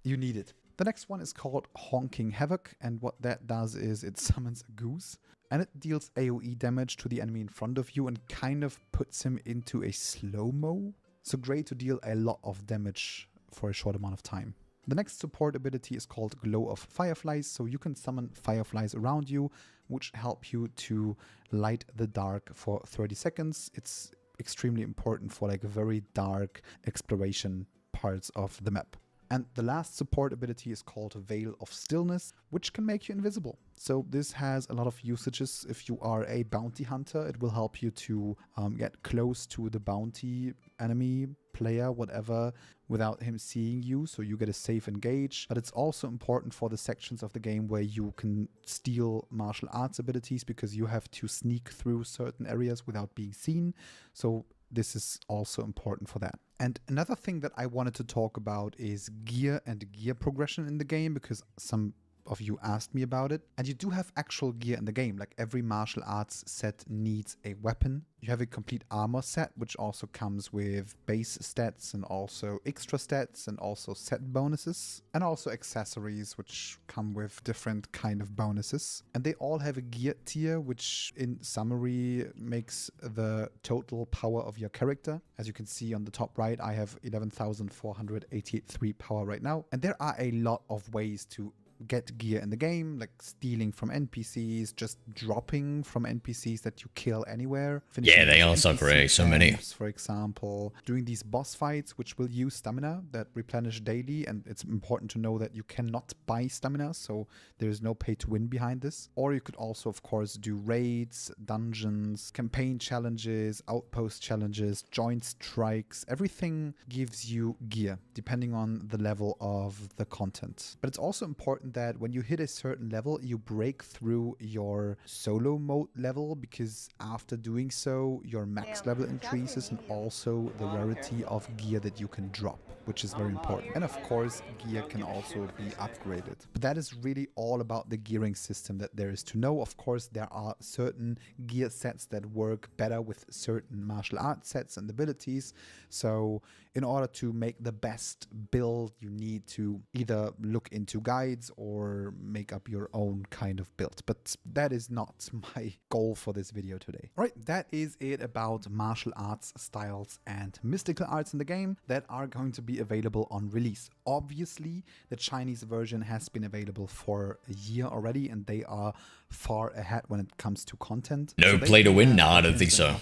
you need it. The next one is called Honking Havoc, and what that does is it summons a goose, and it deals AoE damage to the enemy in front of you and kind of puts him into a slow-mo. So great to deal a lot of damage for a short amount of time. The next support ability is called Glow of Fireflies, so you can summon fireflies around you, which help you to light the dark for 30 seconds. It's extremely important for like very dark exploration parts of the map. And the last support ability is called Veil of Stillness, which can make you invisible. So this has a lot of usages. If you are a bounty hunter, it will help you to get close to the bounty enemy, player, whatever, without him seeing you, so you get a safe engage. But it's also important for the sections of the game where you can steal martial arts abilities, because you have to sneak through certain areas without being seen. So this is also important for that. And another thing that I wanted to talk about is gear and gear progression in the game, because some of you asked me about it. And you do have actual gear in the game. Like every martial arts set needs a weapon. You have a complete armor set, which also comes with base stats and also extra stats and also set bonuses, and also accessories which come with different kind of bonuses. And they all have a gear tier, which in summary makes the total power of your character. As you can see on the top right, I have 11,483 power right now. And there are a lot of ways to get gear in the game, like stealing from NPCs, just dropping from NPCs that you kill anywhere.
Yeah, they are so great, so many.
For example, doing these boss fights, which will use stamina that replenish daily, and it's important to know that you cannot buy stamina, so there is no pay to win behind this. Or you could also, of course, do raids, dungeons, campaign challenges, outpost challenges, joint strikes. Everything gives you gear, depending on the level of the content. But it's also important that when you hit a certain level, you break through your solo mode level, because after doing so, your max level increases and also the rarity of gear that you can drop, which is very important. And of course, gear can also be upgraded. But that is really all about the gearing system that there is to know. Of course, there are certain gear sets that work better with certain martial arts sets and abilities. So in order to make the best build, you need to either look into guides or make up your own kind of build. But that is not my goal for this video today. All right, that is it about martial arts styles and mystical arts in the game that are going to be available on release. Obviously, the Chinese version has been available for a year already, and they are far ahead when it comes to content.
No play to win? Nah, I don't think so.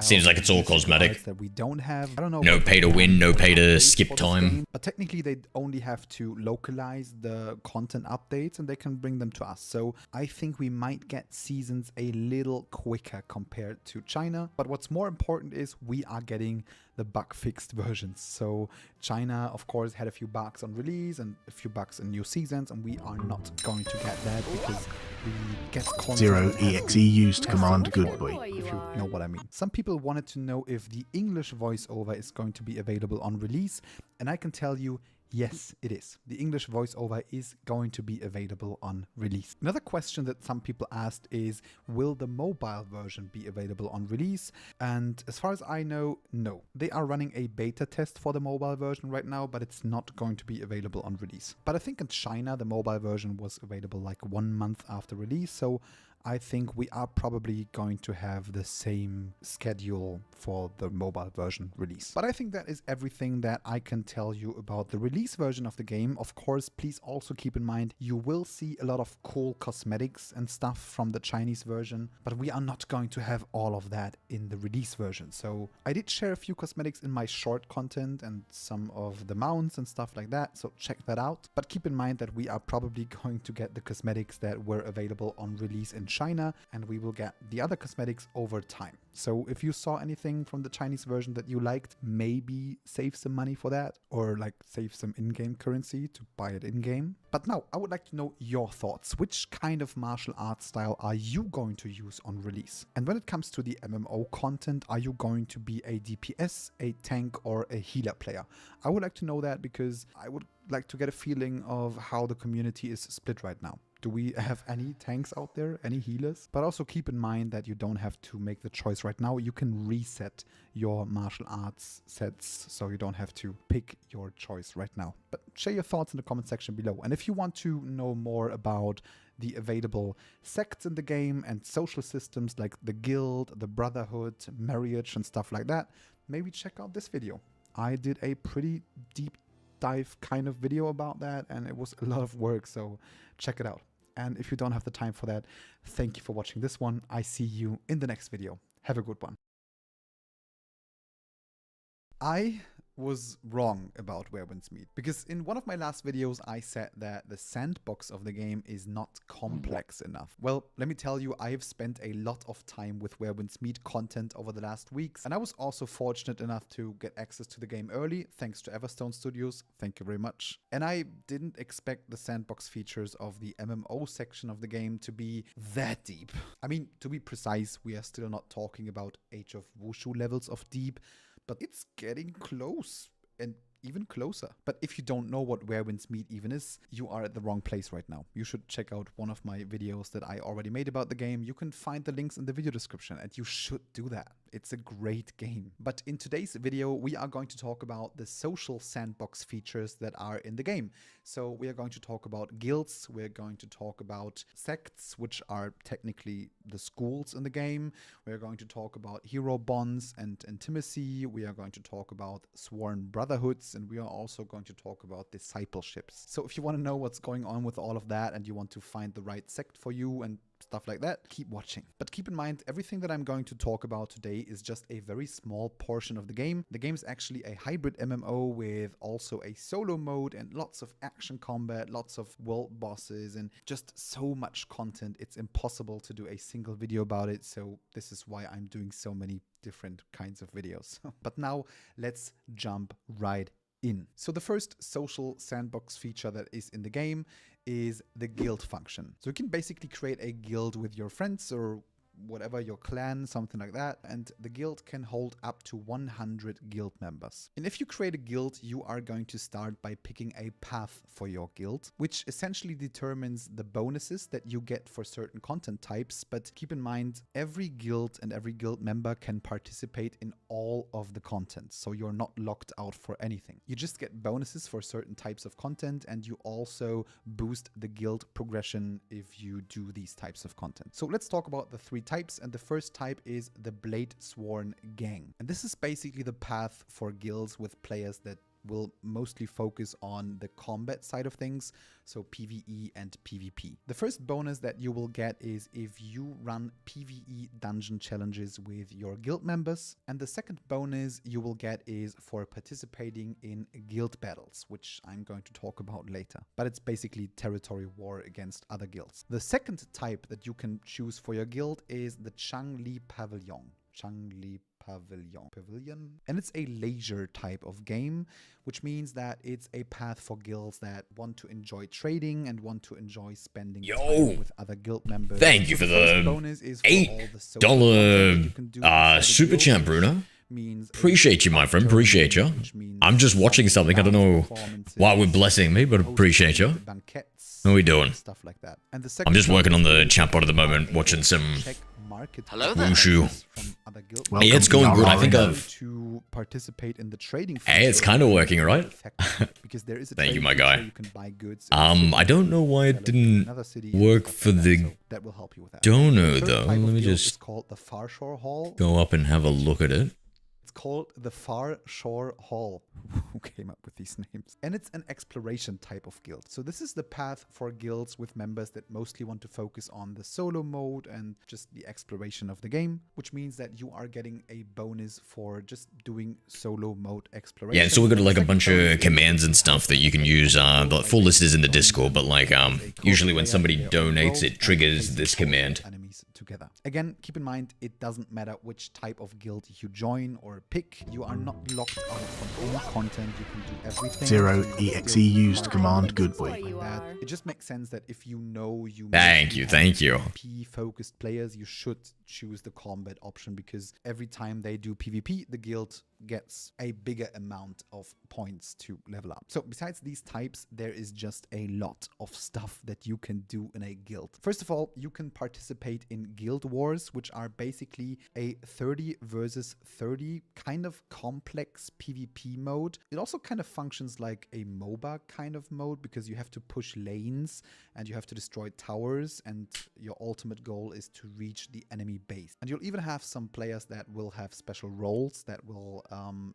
Seems like it's all cosmetic.
That we don't have. I don't know.
No pay to win, no pay to skip time.
But technically, they only have to localize the content updates and they can bring them to us. So I think we might get seasons a little quicker compared to China. But what's more important is we are getting the bug fixed versions. So China, of course, had a few bugs on release and a few bugs in new seasons, and we are not going to get that because we get content.
0EXE used command good boy.
If you know what I mean. Some people wanted to know if the English voiceover is going to be available on release, and I can tell you, yes, it is. The English voiceover is going to be available on release. Another question that some people asked is, will the mobile version be available on release? And as far as I know, no. They are running a beta test for the mobile version right now, but it's not going to be available on release. But I think in China, the mobile version was available like 1 month after release, so I think we are probably going to have the same schedule for the mobile version release. But I think that is everything that I can tell you about the release version of the game. Of course, please also keep in mind, you will see a lot of cool cosmetics and stuff from the Chinese version, but we are not going to have all of that in the release version. So I did share a few cosmetics in my short content and some of the mounts and stuff like that, so check that out. But keep in mind that we are probably going to get the cosmetics that were available on release in China, and we will get the other cosmetics over time. So if you saw anything from the Chinese version that you liked, maybe save some money for that, or like save some in-game currency to buy it in-game. But now I would like to know your thoughts. Which kind of martial arts style are you going to use on release? And when it comes to the MMO content, are you going to be a DPS, a tank, or a healer player? I would like to know that because I would like to get a feeling of how the community is split right now. Do we have any tanks out there, any healers? But also keep in mind that you don't have to make the choice right now. You can reset your martial arts sets, so you don't have to pick your choice right now. But share your thoughts in the comment section below. And if you want to know more about the available sects in the game and social systems like the guild, the brotherhood, marriage and stuff like that, maybe check out this video. I did a pretty deep dive kind of video about that, and it was a lot of work, so check it out. And if you don't have the time for that, thank you for watching this one. I see you in the next video. Have a good one. I was wrong about Where Winds Meet. Because in one of my last videos, I said that the sandbox of the game is not complex enough. Well, let me tell you, I have spent a lot of time with Where Winds Meet content over the last weeks, and I was also fortunate enough to get access to the game early, thanks to Everstone Studios. Thank you very much. And I didn't expect the sandbox features of the MMO section of the game to be that deep. I mean, to be precise, we are still not talking about Age of Wushu levels of deep, but it's getting close, and even closer. But if you don't know what Where Winds Meet even is, you are at the wrong place right now. You should check out one of my videos that I already made about the game. You can find the links in the video description, and you should do that. It's a great game. But in today's video, we are going to talk about the social sandbox features that are in the game. So we are going to talk about guilds, we're going to talk about sects, which are technically the schools in the game. We're going to talk about hero bonds and intimacy. We are going to talk about sworn brotherhoods, and we are also going to talk about discipleships. So if you want to know what's going on with all of that and you want to find the right sect for you and stuff like that, keep watching. But keep in mind, everything that I'm going to talk about today is just a very small portion of the game. The game is actually a hybrid MMO with also a solo mode and lots of action combat, lots of world bosses, and just so much content. It's impossible to do a single video about it, so this is why I'm doing so many different kinds of videos. But now let's jump right in. So the first social sandbox feature that is in the game is the guild function. So you can basically create a guild with your friends or whatever, your clan, something like that, and the guild can hold up to 100 guild members. And if you create a guild, you are going to start by picking a path for your guild, which essentially determines the bonuses that you get for certain content types. But keep in mind, every guild and every guild member can participate in all of the content, so you're not locked out for anything. You just get bonuses for certain types of content, and you also boost the guild progression if you do these types of content. So let's talk about the three types, and the first type is the Blade Sworn Gang. And this is basically the path for guilds with players that will mostly focus on the combat side of things, so PvE and PvP. The first bonus that you will get is if you run PvE dungeon challenges with your guild members, and the second bonus you will get is for participating in guild battles, which I'm going to talk about later. But it's basically territory war against other guilds. The second type that you can choose for your guild is the Changli Pavilion. Changli Pavilion. And it's a leisure type of game, which means that it's a path for guilds that want to enjoy trading and want to enjoy spending time with other guild members.
Thank you for the $8 super chat, Bruno. Appreciate you, my friend. Appreciate you. I'm just watching something. I don't know why we're blessing me, but appreciate you. How are we doing?
Stuff like that.
I'm just working on the chat bot at the moment, watching some Wushu. Yeah, it's going good. I think I've
to participate in the trading.
Hey, it's kind of working, right?
Because there is a
Thank you, my guy.
you can buy goods.
I don't know why it didn't work for the
that will help you with that.
dono though. Let me just
called the Far Shore Hall.
go up and have a look at it.
It's called the Far Shore Hall. Who came up with these names? And it's an exploration type of guild. So this is the path for guilds with members that mostly want to focus on the solo mode and just the exploration of the game, which means that you are getting a bonus for just doing solo mode exploration.
Yeah, so we've got like a bunch of commands and stuff that you can use. The full list is in the Discord, but like usually when somebody donates, it triggers this command.
Together. Again, keep in mind, it doesn't matter which type of guild you join or pick. You are not locked out from any content. You can do everything.
0EXE used command good boy.
It just makes sense that if you know you
thank you
PvP focused players, you should choose the combat option, because every time they do PvP, the guild gets a bigger amount of points to level up. So besides these types, there is just a lot of stuff that you can do in a guild. First of all, you can participate in guild wars, which are basically a 30 versus 30 kind of complex PvP mode. It also kind of functions like a MOBA kind of mode, because you have to push lane lanes, and you have to destroy towers, and your ultimate goal is to reach the enemy base. And you'll even have some players that will have special roles that will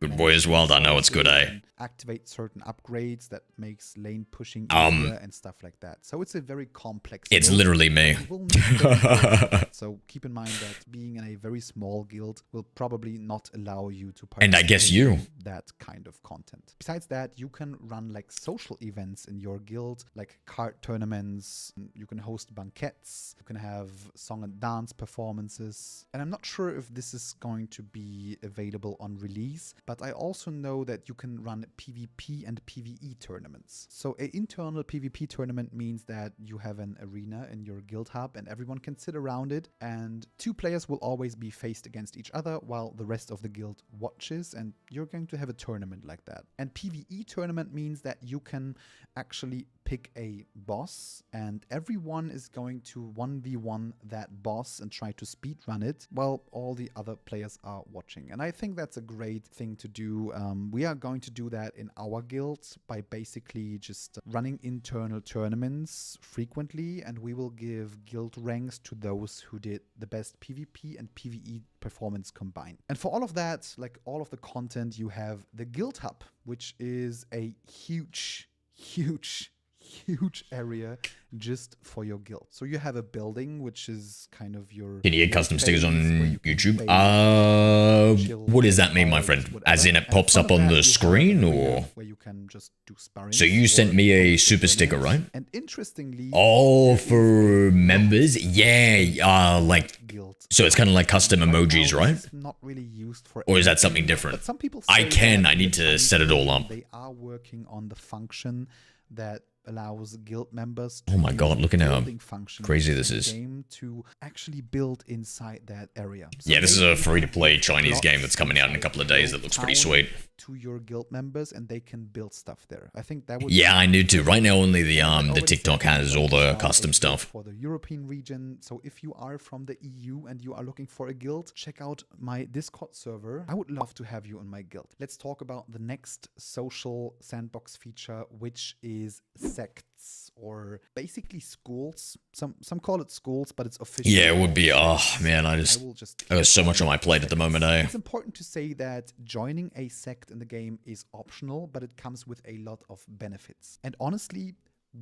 Good boy as well. I know it's good, eh?
activate certain upgrades that makes lane pushing easier and stuff like that. So it's a very complex
It's
build.
literally me.
You will need to so keep in mind that being in a very small guild will probably not allow you to participate
And I guess you.
in that kind of content. Besides that, you can run like social events in your guild, like card tournaments, you can host banquets, you can have song and dance performances. And I'm not sure if this is going to be available on release, but I also know that you can run PvP and PvE tournaments. So an internal PvP tournament means that you have an arena in your guild hub and everyone can sit around it, and two players will always be faced against each other while the rest of the guild watches, and you're going to have a tournament like that. And PvE tournament means that you can actually pick a boss and everyone is going to 1v1 that boss and try to speedrun it while all the other players are watching. And I think that's a great thing to do. We are going to do that in our guild by basically just running internal tournaments frequently, and we will give guild ranks to those who did the best PvP and PvE performance combined. And for all of that, like all of the content, you have the guild hub, which is a huge area just for your guild. So you have a building which is kind of your...
Can you get custom stickers on YouTube? What does that mean, my friend? As in it pops up on the screen, or?
Where you can just do sparring.
So you sent me a super sticker, right?
And interestingly...
Oh, for members? Yeah, like... So it's kind of like custom emojis, right?
Not really used for...
Or is that something different?
Some people
I need to set it all up.
They are working on the function that allows guild members
oh my god, look at how crazy this is.
Game to actually build inside that area. So
yeah, this is a free-to-play Chinese game that's coming out in a couple of days that looks pretty sweet.
To your guild members, and they can build stuff there. I think that would...
Yeah, I need to. Right now, only the TikTok has all the custom stuff.
For the European region, so if you are from the EU and you are looking for a guild, check out my Discord server. I would love to have you in my guild. Let's talk about the next social sandbox feature, which is sects, or basically schools. Some call it schools, but it's official.
Yeah, it would be. Oh man, I got so much on my plate at the moment.
It's important to say that joining a sect in the game is optional, but it comes with a lot of benefits. And honestly,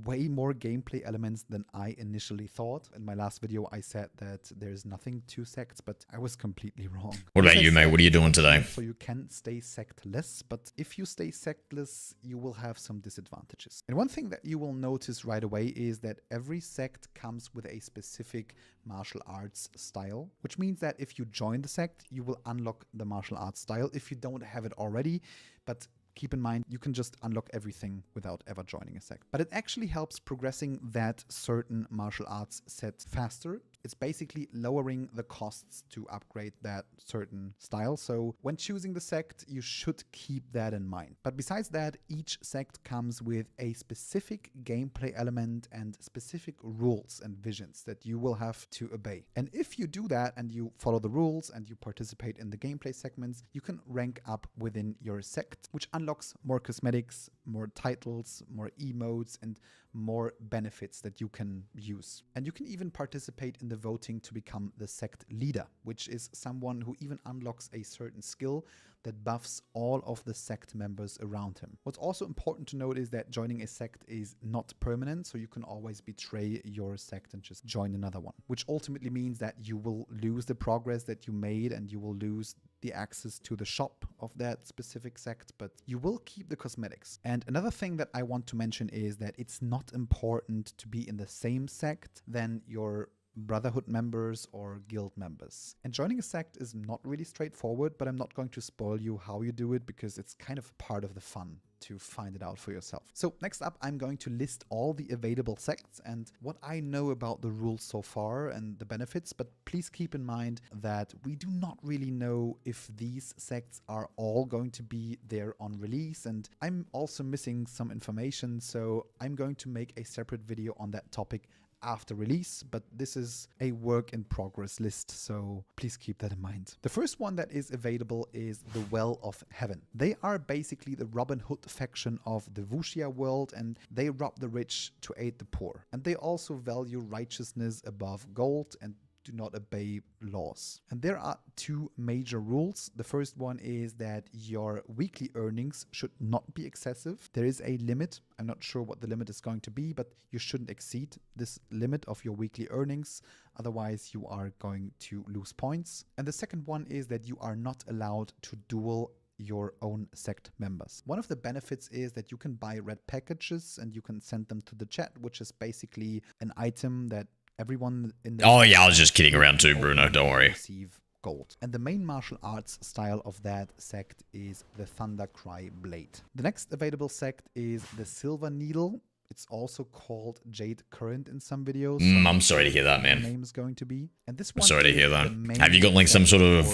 way more gameplay elements than I initially thought. In my last video, I said that there's nothing to sects, but I was completely wrong.
What about you, mate? What are you doing today?
So you can stay sectless, but if you stay sectless, you will have some disadvantages. And one thing that you will notice right away is that every sect comes with a specific martial arts style, which means that if you join the sect, you will unlock the martial arts style if you don't have it already. But keep in mind, you can just unlock everything without ever joining a sect. But it actually helps progressing that certain martial arts set faster. It's basically lowering the costs to upgrade that certain style. So when choosing the sect, you should keep that in mind. But besides that, each sect comes with a specific gameplay element and specific rules and visions that you will have to obey. And if you do that and you follow the rules and you participate in the gameplay segments, you can rank up within your sect, which unlocks more cosmetics, more titles, more emotes, and more benefits that you can use. And you can even participate in the voting to become the sect leader, which is someone who even unlocks a certain skill that buffs all of the sect members around him. What's also important to note is that joining a sect is not permanent, so you can always betray your sect and just join another one, which ultimately means that you will lose the progress that you made and you will lose the access to the shop of that specific sect, but you will keep the cosmetics. And another thing that I want to mention is that it's not important to be in the same sect than your brotherhood members or guild members. And joining a sect is not really straightforward, but I'm not going to spoil you how you do it because it's kind of part of the fun to find it out for yourself. So next up, I'm going to list all the available sects and what I know about the rules so far and the benefits, but please keep in mind that we do not really know if these sects are all going to be there on release, and I'm also missing some information, so I'm going to make a separate video on that topic after release, but this is a work in progress list, so please keep that in mind. The first one that is available is the Well of Heaven. They are basically the Robin Hood faction of the Wuxia world, and they rob the rich to aid the poor. And they also value righteousness above gold and do not obey laws. And there are two major rules. The first one is that your weekly earnings should not be excessive. There is a limit. I'm not sure what the limit is going to be, but you shouldn't exceed this limit of your weekly earnings. Otherwise, you are going to lose points. And the second one is that you are not allowed to duel your own sect members. One of the benefits is that you can buy red packages and you can send them to the chat, which is basically an item that everyone in the
Oh yeah, I was just kidding around too, Bruno. Don't worry.
Receive gold. And the main martial arts style of that sect is the Thunder Cry Blade. The next available sect is the Silver Needle. It's also called Jade Current in some videos.
I'm sorry to hear that, man.
Name is going to be. And this one
I'm sorry to hear that.
the
Have you got like some sort of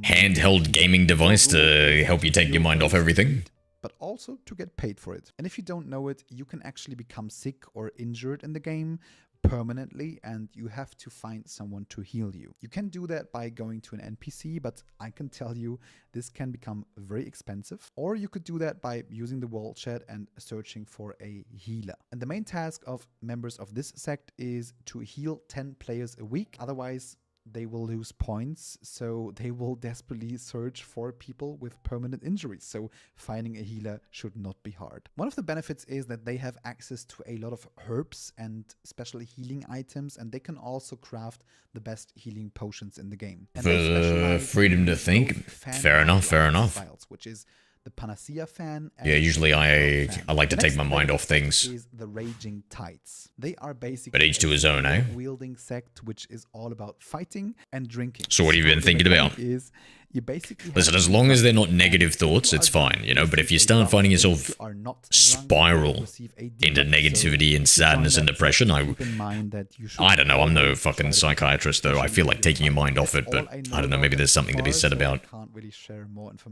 handheld gaming device to help you take your mind off everything?
But also to get paid for it. And if you don't know it, you can actually become sick or injured in the game permanently, and you have to find someone to heal you. You can do that by going to an NPC, but I can tell you this can become very expensive. Or you could do that by using the world chat and searching for a healer. And the main task of members of this sect is to heal 10 players a week. Otherwise, they will lose points, so they will desperately search for people with permanent injuries. So finding a healer should not be hard. One of the benefits is that they have access to a lot of herbs and special healing items, and they can also craft the best healing potions in the game. And
For the freedom to think, fair enough, fair enough.
Styles, which is the Panacea fan.
Yeah, usually I like to take my mind off things.
Is the Raging Tides. They are basically
But each to his own, eh?
wielding sect which is all about fighting and drinking.
So what have you been thinking about?
Is you basically
Listen, as long as they're not negative thoughts, it's fine, you know, but if you start finding yourself spiral into negativity and sadness and depression, I don't know, I'm no fucking psychiatrist though. I feel like taking your mind off it, but I don't know, maybe there's something to be said about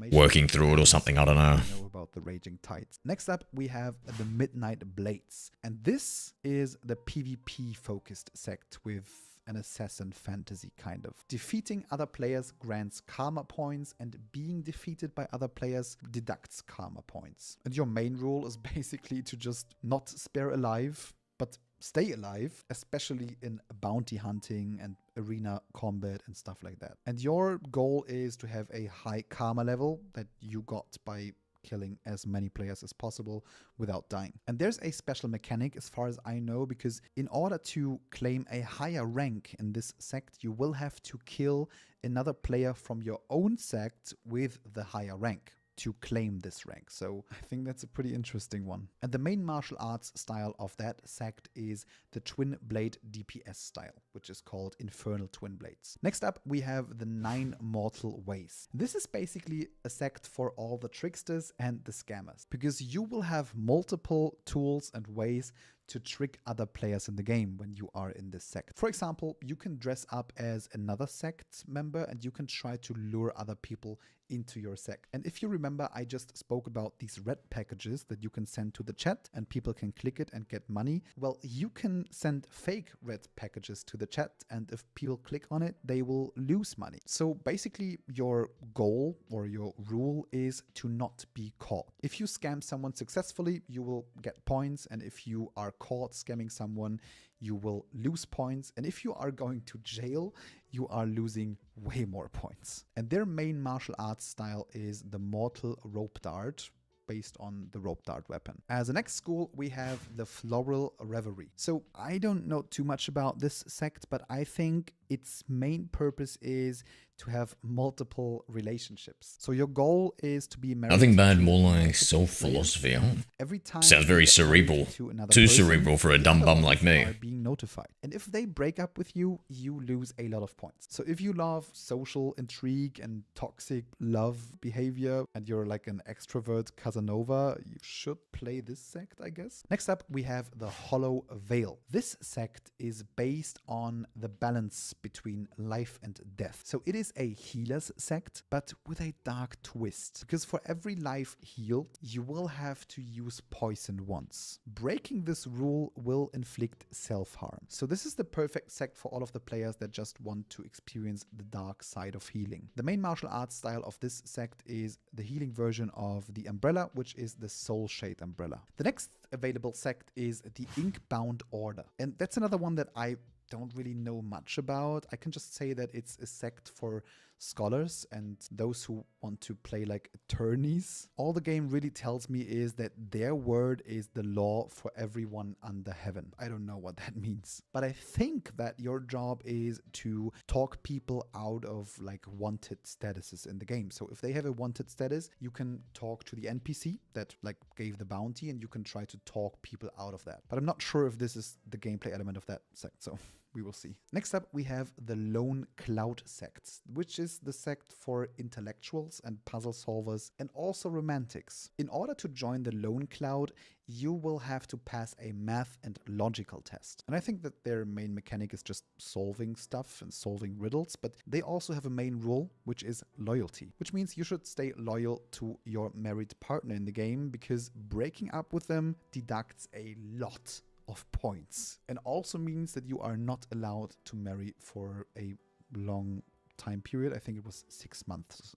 working through it or something, I don't know.
About the Raging Tides. Next up, we have the Midnight Blades. And this is the PvP focused sect with an assassin fantasy kind of. Defeating other players grants karma points, and being defeated by other players deducts karma points. And your main rule is basically to just not spare alive, but stay alive, especially in bounty hunting and arena combat and stuff like that. And your goal is to have a high karma level that you got by killing as many players as possible without dying. And there's a special mechanic as far as I know, because in order to claim a higher rank in this sect, you will have to kill another player from your own sect with the higher rank to claim this rank. So I think that's a pretty interesting one. And the main martial arts style of that sect is the Twin Blade DPS style, which is called Infernal Twin Blades. Next up, we have the 9 Mortal Ways. This is basically a sect for all the tricksters and the scammers, because you will have multiple tools and ways to trick other players in the game when you are in this sect. For example, you can dress up as another sect member and you can try to lure other people into your sect. And if you remember, I just spoke about these red packages that you can send to the chat and people can click it and get money. Well, you can send fake red packages to the chat, and if people click on it, they will lose money. So basically your goal or your rule is to not be caught. If you scam someone successfully, you will get points, and if you are caught scamming someone, you will lose points. And if you are going to jail, you are losing way more points. And their main martial arts style is the Mortal Rope Dart, based on the rope dart weapon. As a next school, we have the Floral Reverie. So I don't know too much about this sect, but I think its main purpose is to have multiple relationships. So your goal is to be married.
Nothing bad, more like self-philosophy, huh?
Every time
sounds very cerebral. Too cerebral for a dumb bum like me.
Being notified. And if they break up with you, you lose a lot of points. So if you love social intrigue and toxic love behavior, and you're like an extrovert Casanova, you should play this sect, I guess. Next up, we have the Hollow Veil. This sect is based on the balance between life and death. So it is a healer's sect, but with a dark twist. Because for every life healed, you will have to use poison once. Breaking this rule will inflict self-harm. So this is the perfect sect for all of the players that just want to experience the dark side of healing. The main martial arts style of this sect is the healing version of the umbrella, which is the Soul Shade umbrella. The next available sect is the Ink-Bound Order. And that's another one that I don't really know much about. I can just say that it's a sect for scholars and those who want to play like attorneys. All the game really tells me is that their word is the law for everyone under heaven. I don't know what that means, but I think that your job is to talk people out of like wanted statuses in the game. So if they have a wanted status, you can talk to the NPC that like gave the bounty and you can try to talk people out of that. But I'm not sure if this is the gameplay element of that sect, so we will see. Next up, we have the Lone Cloud sect, which is the sect for intellectuals and puzzle solvers and also romantics. In order to join the Lone Cloud, you will have to pass a math and logical test. And I think that their main mechanic is just solving stuff and solving riddles, but they also have a main rule, which is loyalty, which means you should stay loyal to your married partner in the game because breaking up with them deducts a lot of points, and also means that you are not allowed to marry for a long time period. I think it was 6 months.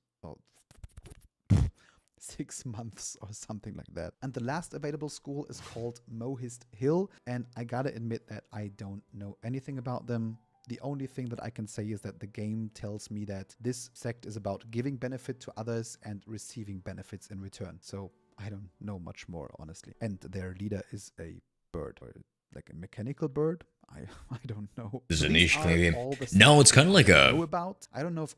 6 months or something like that. And the last available school is called Mohist Hill, and I gotta admit that I don't know anything about them. The only thing that I can say is that the game tells me that this sect is about giving benefit to others and receiving benefits in return. So I don't know much more, honestly. And their leader is a bird, or like a mechanical bird. I don't know.
There's a niche maybe. No, it's kind of like a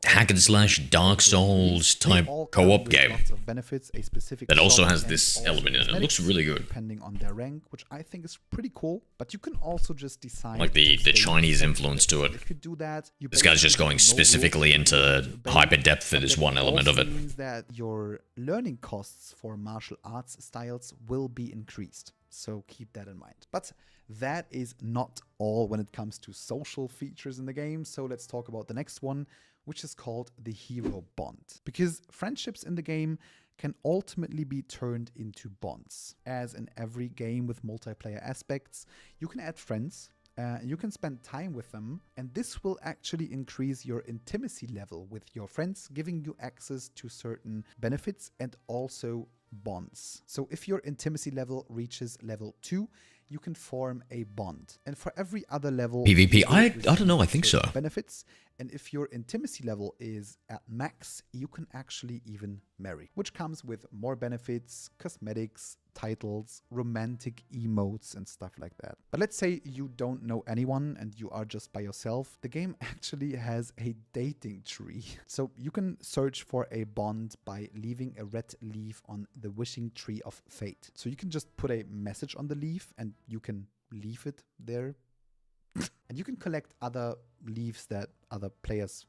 hack and slash Dark Souls type co-op game that also has this element in it. It looks really good.
Depending on their rank, which I think is pretty cool. But you can also just decide
like the Chinese influence to it.
If you do that,
this guy's just going specifically into hyper depth for this one element of it.
Means that your learning costs for martial arts styles will be increased. So keep that in mind. But that is not all when it comes to social features in the game. So let's talk about the next one, which is called the Hero Bond. Because friendships in the game can ultimately be turned into bonds. As in every game with multiplayer aspects, you can add friends, you can spend time with them, and this will actually increase your intimacy level with your friends, giving you access to certain benefits and also bonds. So if your intimacy level reaches level 2, you can form a bond. And for every other level,
PvP, I don't know, I think so.
Benefits. And if your intimacy level is at max, you can actually even marry, which comes with more benefits, cosmetics, titles, romantic emotes and stuff like that. But let's say you don't know anyone and you are just by yourself. The game actually has a dating tree. So you can search for a bond by leaving a red leaf on the wishing tree of fate. So you can just put a message on the leaf and you can leave it there. And you can collect other leaves that other players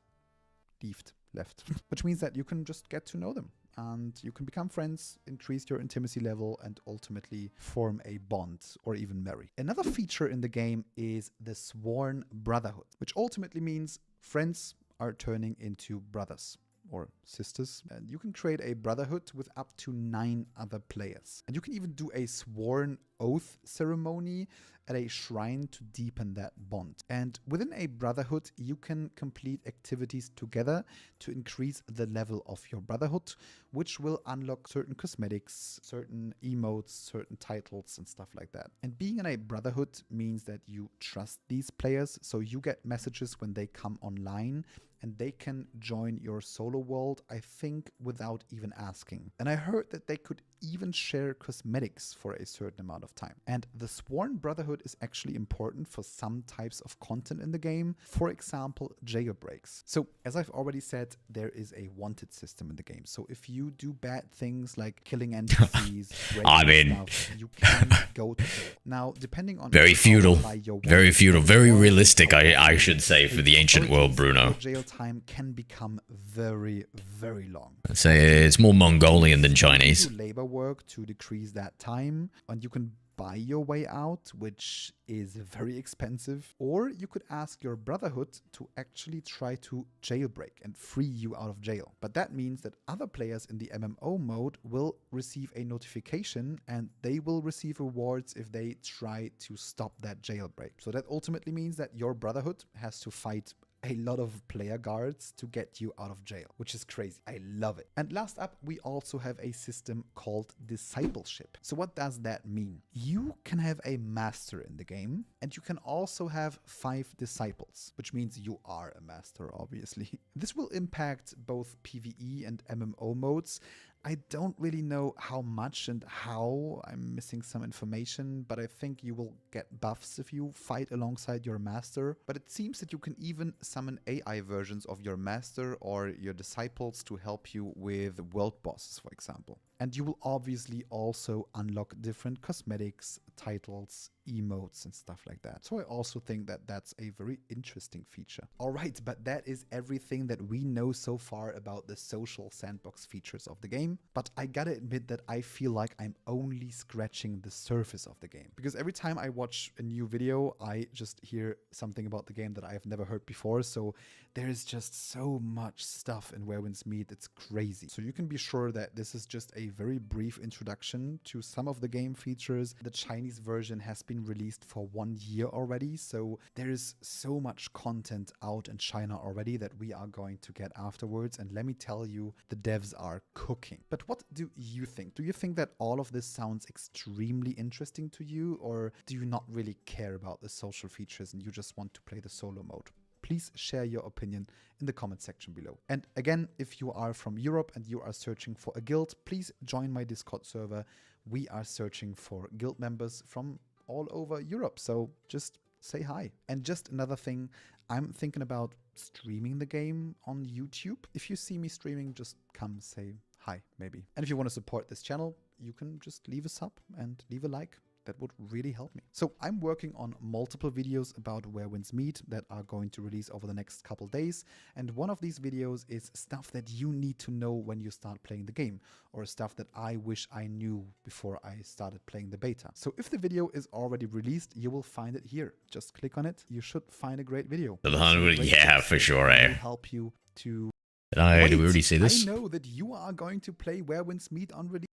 left, which means that you can just get to know them. And you can become friends, increase your intimacy level, and ultimately form a bond or even marry. Another feature in the game is the Sworn Brotherhood, which ultimately means friends are turning into brothers or sisters. And you can create a brotherhood with up to 9 other players. And you can even do a sworn oath ceremony at a shrine to deepen that bond. And within a brotherhood, you can complete activities together to increase the level of your brotherhood, which will unlock certain cosmetics, certain emotes, certain titles and stuff like that. And being in a brotherhood means that you trust these players, so you get messages when they come online and they can join your solo world, I think, without even asking. And I heard that they could even share cosmetics for a certain amount of time. And the Sworn Brotherhood is actually important for some types of content in the game, for example, jailbreaks. So, as I've already said, there is a wanted system in the game. So if you do bad things like killing NPCs, stuff, you can go to jail. Now, depending on
very feudal, very realistic, I should say, for the ancient world, Bruno.
Jail time can become very, very long.
I'd say it's more Mongolian than Chinese.
You do labor work to decrease that time, and you can buy your way out, which is very expensive, or you could ask your Brotherhood to actually try to jailbreak and free you out of jail. But that means that other players in the MMO mode will receive a notification and they will receive rewards if they try to stop that jailbreak. So that ultimately means that your Brotherhood has to fight a lot of player guards to get you out of jail, which is crazy. I love it. And last up, we also have a system called discipleship. So what does that mean? You can have a master in the game, and you can also have 5 disciples, which means you are a master, obviously. This will impact both PvE and MMO modes. I don't really know how much and how. I'm missing some information, but I think you will get buffs if you fight alongside your master. But it seems that you can even summon AI versions of your master or your disciples to help you with world bosses, for example. And you will obviously also unlock different cosmetics, titles, emotes and stuff like that. So I also think that that's a very interesting feature. All right, but that is everything that we know so far about the social sandbox features of the game. But I gotta admit that I feel like I'm only scratching the surface of the game. Because every time I watch a new video, I just hear something about the game that I have never heard before. So there is just so much stuff in Where Winds Meet, it's crazy. So you can be sure that this is just a very brief introduction to some of the game features. The Chinese version has been released for 1 year already, so there is so much content out in China already that we are going to get afterwards, and let me tell you, the devs are cooking. But what do you think? Do you think that all of this sounds extremely interesting to you, or do you not really care about the social features and you just want to play the solo mode? Please share your opinion in the comment section below. And again, if you are from Europe and you are searching for a guild, please join my Discord server. We are searching for guild members from all over Europe, so just say hi. And just another thing, I'm thinking about streaming the game on YouTube. If you see me streaming, just come say hi, maybe. And if you want to support this channel, you can just leave a sub and leave a like. That would really help me. So I'm working on multiple videos about Where Winds Meet that are going to release over the next couple days. And one of these videos is stuff that you need to know when you start playing the game, or stuff that I wish I knew before I started playing the beta. So if the video is already released, you will find it here. Just click on it. You should find a great video.
Yeah, for sure,
It will help you to...
Did we already see this?
I know that you are going to play Where Winds Meet on release.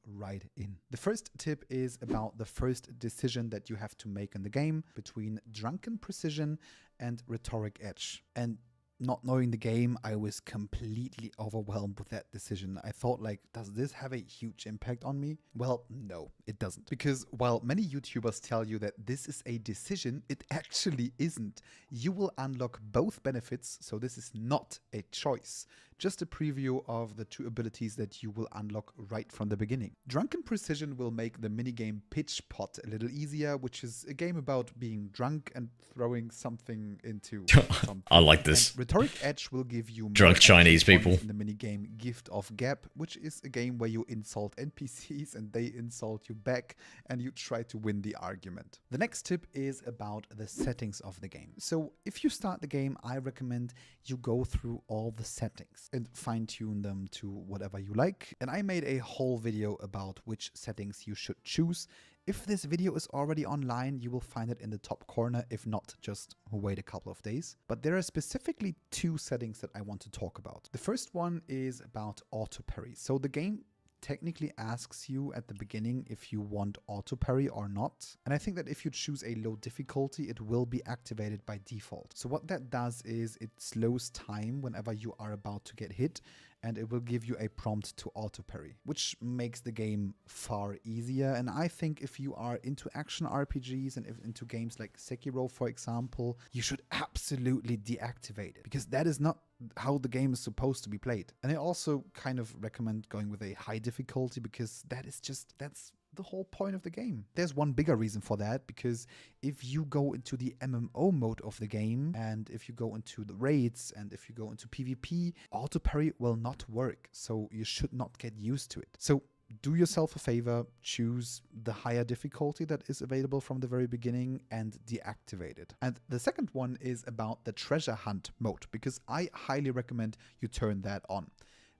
Right in. The first tip is about the first decision that you have to make in the game between Drunken Precision and Rhetoric Edge. And not knowing the game, I was completely overwhelmed with that decision. I thought, like, does this have a huge impact on me? Well, no, it doesn't. Because while many YouTubers tell you that this is a decision, it actually isn't. You will unlock both benefits, so this is not a choice. Just a preview of the 2 abilities that you will unlock right from the beginning. Drunken Precision will make the minigame Pitch Pot a little easier, which is a game about being drunk and throwing something into something.
I like this.
And Rhetoric Edge will give you
drunk Chinese people
in the minigame Gift of Gap, which is a game where you insult NPCs and they insult you back and you try to win the argument. The next tip is about the settings of the game. So if you start the game, I recommend you go through all the settings and fine-tune them to whatever you like. And I made a whole video about which settings you should choose. If this video is already online, you will find it in the top corner. If not, just wait a couple of days. But there are specifically 2 settings that I want to talk about. The first one is about auto parry. So the game technically asks you at the beginning if you want auto parry or not. And I think that if you choose a low difficulty, it will be activated by default. So what that does is it slows time whenever you are about to get hit, and it will give you a prompt to auto parry, which makes the game far easier. And I think if you are into action RPGs and into games like Sekiro, for example, you should absolutely deactivate it, because that is not how the game is supposed to be played. And I also kind of recommend going with a high difficulty, because that's the whole point of the game. There's one bigger reason for that, because if you go into the MMO mode of the game, and if you go into the raids, and if you go into PvP, auto parry will not work. So you should not get used to it. So do yourself a favor, choose the higher difficulty that is available from the very beginning and deactivate it. And the second one is about the treasure hunt mode, because I highly recommend you turn that on.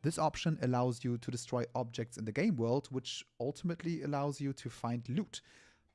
This option allows you to destroy objects in the game world, which ultimately allows you to find loot.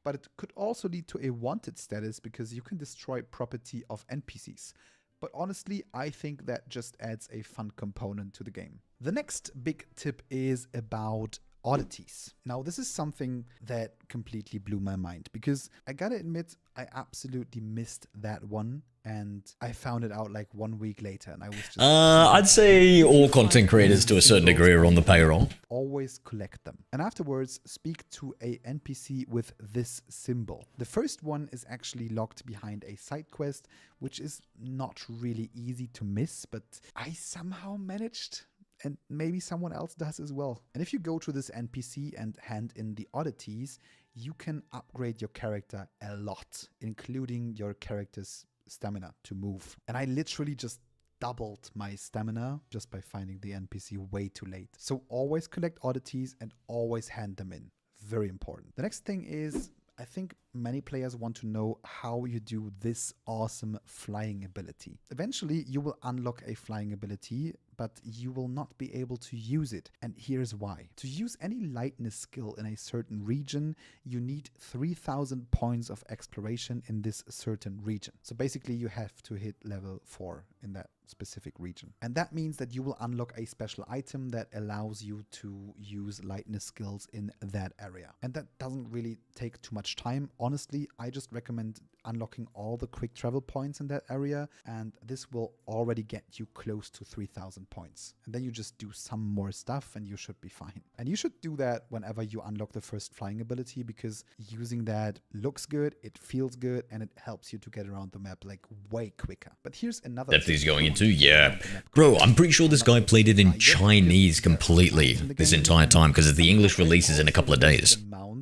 but it could also lead to a wanted status because you can destroy property of NPCs. But honestly, I think that just adds a fun component to the game. The next big tip is about oddities. Now, this is something that completely blew my mind because I gotta admit, I absolutely missed that one. And I found it out like 1 week later, and I was just...
I'd say all content creators to a certain degree are on the payroll.
Always collect them. And afterwards, speak to a NPC with this symbol. The first one is actually locked behind a side quest, which is not really easy to miss, but I somehow managed. And maybe someone else does as well. And if you go to this NPC and hand in the oddities, you can upgrade your character a lot, including your character's stamina to move. And I literally just doubled my stamina just by finding the NPC way too late. So always collect oddities and always hand them in. Very important. The next thing is, I think many players want to know how you do this awesome flying ability. Eventually, you will unlock a flying ability, but you will not be able to use it. And here's why. To use any lightness skill in a certain region, you need 3,000 points of exploration in this certain region. So basically, you have to hit level 4 in that specific region. And that means that you will unlock a special item that allows you to use lightness skills in that area. And that doesn't really take too much time. Honestly, I just recommend unlocking all the quick travel points in that area, and this will already get you close to 3,000 points. And then you just do some more stuff and you should be fine. And you should do that whenever you unlock the first flying ability, because using that looks good, it feels good, and it helps you to get around the map like way quicker. But here's another
Depth he's going into, yeah. Bro, I'm pretty sure this guy played it in Chinese completely this entire time because the English release is in a couple of days.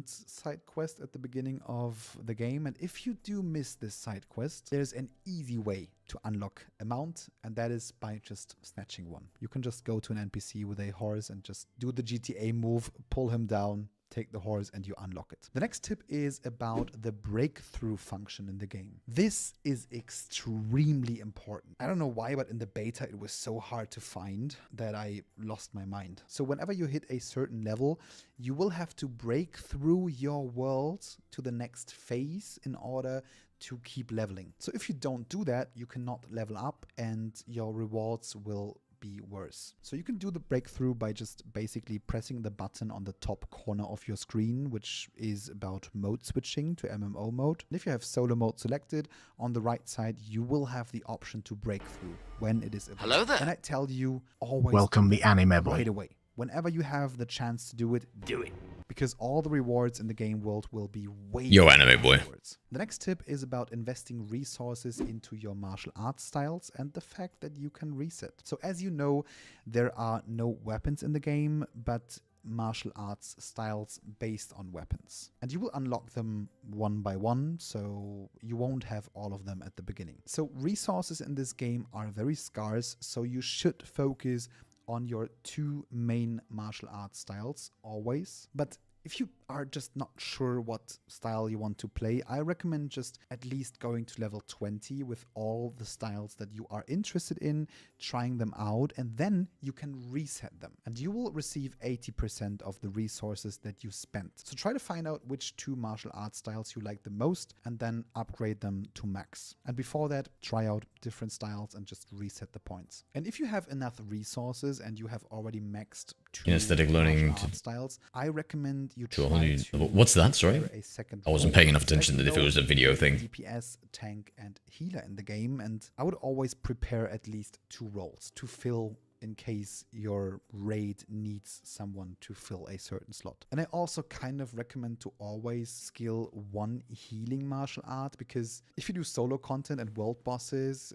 Side quest at the beginning of the game, and if you do miss this side quest, there's an easy way to unlock a mount, and that is by just snatching one. You can just go to an NPC with a horse and just do the GTA move, pull him down, take the horse, and you unlock it. The next tip is about the breakthrough function in the game. This is extremely important. I don't know why, but in the beta it was so hard to find that I lost my mind. So whenever you hit a certain level, you will have to break through your world to the next phase in order to keep leveling. So if you don't do that, you cannot level up and your rewards will be worse. So you can do the breakthrough by just basically pressing the button on the top corner of your screen, which is about mode switching to MMO mode. And if you have solo mode selected, on the right side you will have the option to break through when it is available.
Hello there.
And I tell you, always
Welcome the anime boy.
right away. Whenever you have the chance to do it, do it. Because all the rewards in the game world will be way
Yo, anime boy.
rewards. The next tip is about investing resources into your martial arts styles and the fact that you can reset. So as you know, there are no weapons in the game, but martial arts styles based on weapons. And you will unlock them one by one, so you won't have all of them at the beginning. So resources in this game are very scarce, so you should focus on your 2 main martial arts styles always. But if you are just not sure what style you want to play, I recommend just at least going to level 20 with all the styles that you are interested in, trying them out, and then you can reset them. And you will receive 80% of the resources that you spent. So try to find out which 2 martial arts styles you like the most and then upgrade them to max. And before that, try out different styles and just reset the points. And if you have enough resources and you have already maxed 2
Kinesthetic learning
martial arts styles, I recommend you
to a
try
whole new
to
level. What's that? Sorry,
a second
I wasn't
role.
paying enough
So as
attention
you
that if it
know,
was a video thing.
DPS, tank, and healer in the game, and I would always prepare at least 2 roles to fill in case your raid needs someone to fill a certain slot. And I also kind of recommend to always skill 1 healing martial art, because if you do solo content and world bosses,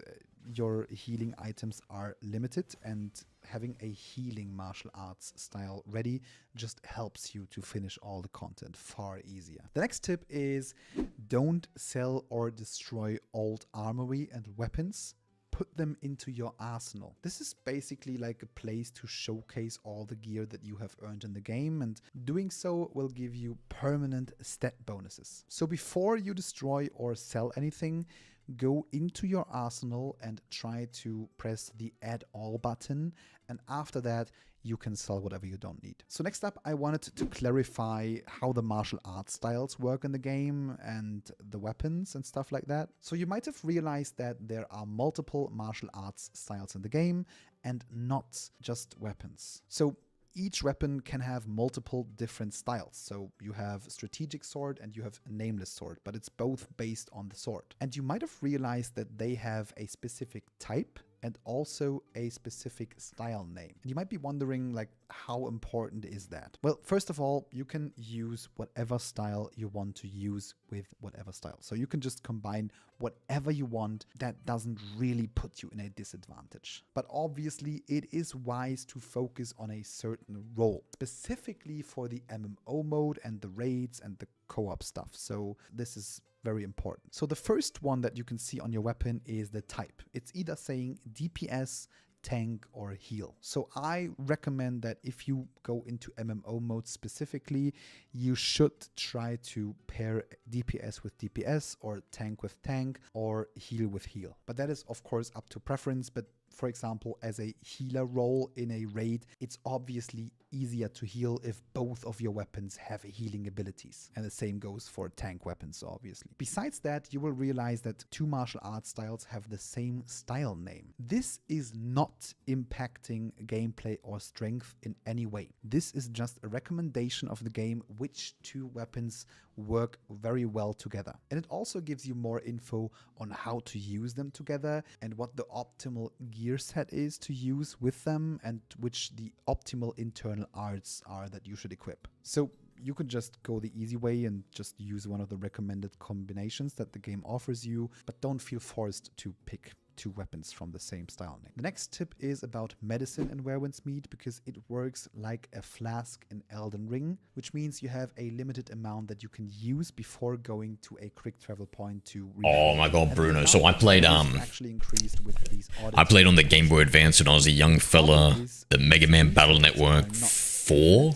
your healing items are limited, and having a healing martial arts style ready just helps you to finish all the content far easier. The next tip is don't sell or destroy old armory and weapons. Put them into your arsenal. This is basically like a place to showcase all the gear that you have earned in the game, and doing so will give you permanent stat bonuses. So before you destroy or sell anything, go into your arsenal and try to press the add all button, and after that you can sell whatever you don't need. So next up, I wanted to clarify how the martial arts styles work in the game and the weapons and stuff like that. So you might have realized that there are multiple martial arts styles in the game and not just weapons. So each weapon can have multiple different styles. So you have strategic sword and you have nameless sword, but it's both based on the sword. And you might have realized that they have a specific type and also a specific style name. And you might be wondering, like, how important is that? Well, first of all, you can use whatever style you want to use with whatever style. So you can just combine whatever you want. That doesn't really put you in a disadvantage. But obviously, it is wise to focus on a certain role, specifically for the MMO mode and the raids and the co-op stuff. So this is very important. So the first one that you can see on your weapon is the type. It's either saying DPS, tank, or heal. So I recommend that if you go into MMO mode specifically, you should try to pair DPS with DPS or tank with tank or heal with heal. But that is of course up to preference. But for example, as a healer role in a raid, it's obviously easier to heal if both of your weapons have healing abilities. And the same goes for tank weapons, obviously. Besides that, you will realize that two martial arts styles have the same style name. This is not impacting gameplay or strength in any way. This is just a recommendation of the game which two weapons work very well together. And it also gives you more info on how to use them together and what the optimal gear set is to use with them and which the optimal internal arts are that you should equip. So you could just go the easy way and just use one of the recommended combinations that the game offers you, but don't feel forced to pick two weapons from the same style name. The next tip is about medicine in Where Winds Meet, because it works like a flask in Elden Ring, which means you have a limited amount that you can use before going to a quick travel point to
Oh my god, Bruno. So I played on the Game Boy Advance when I was a young fella, the Mega Man Battle Network 4,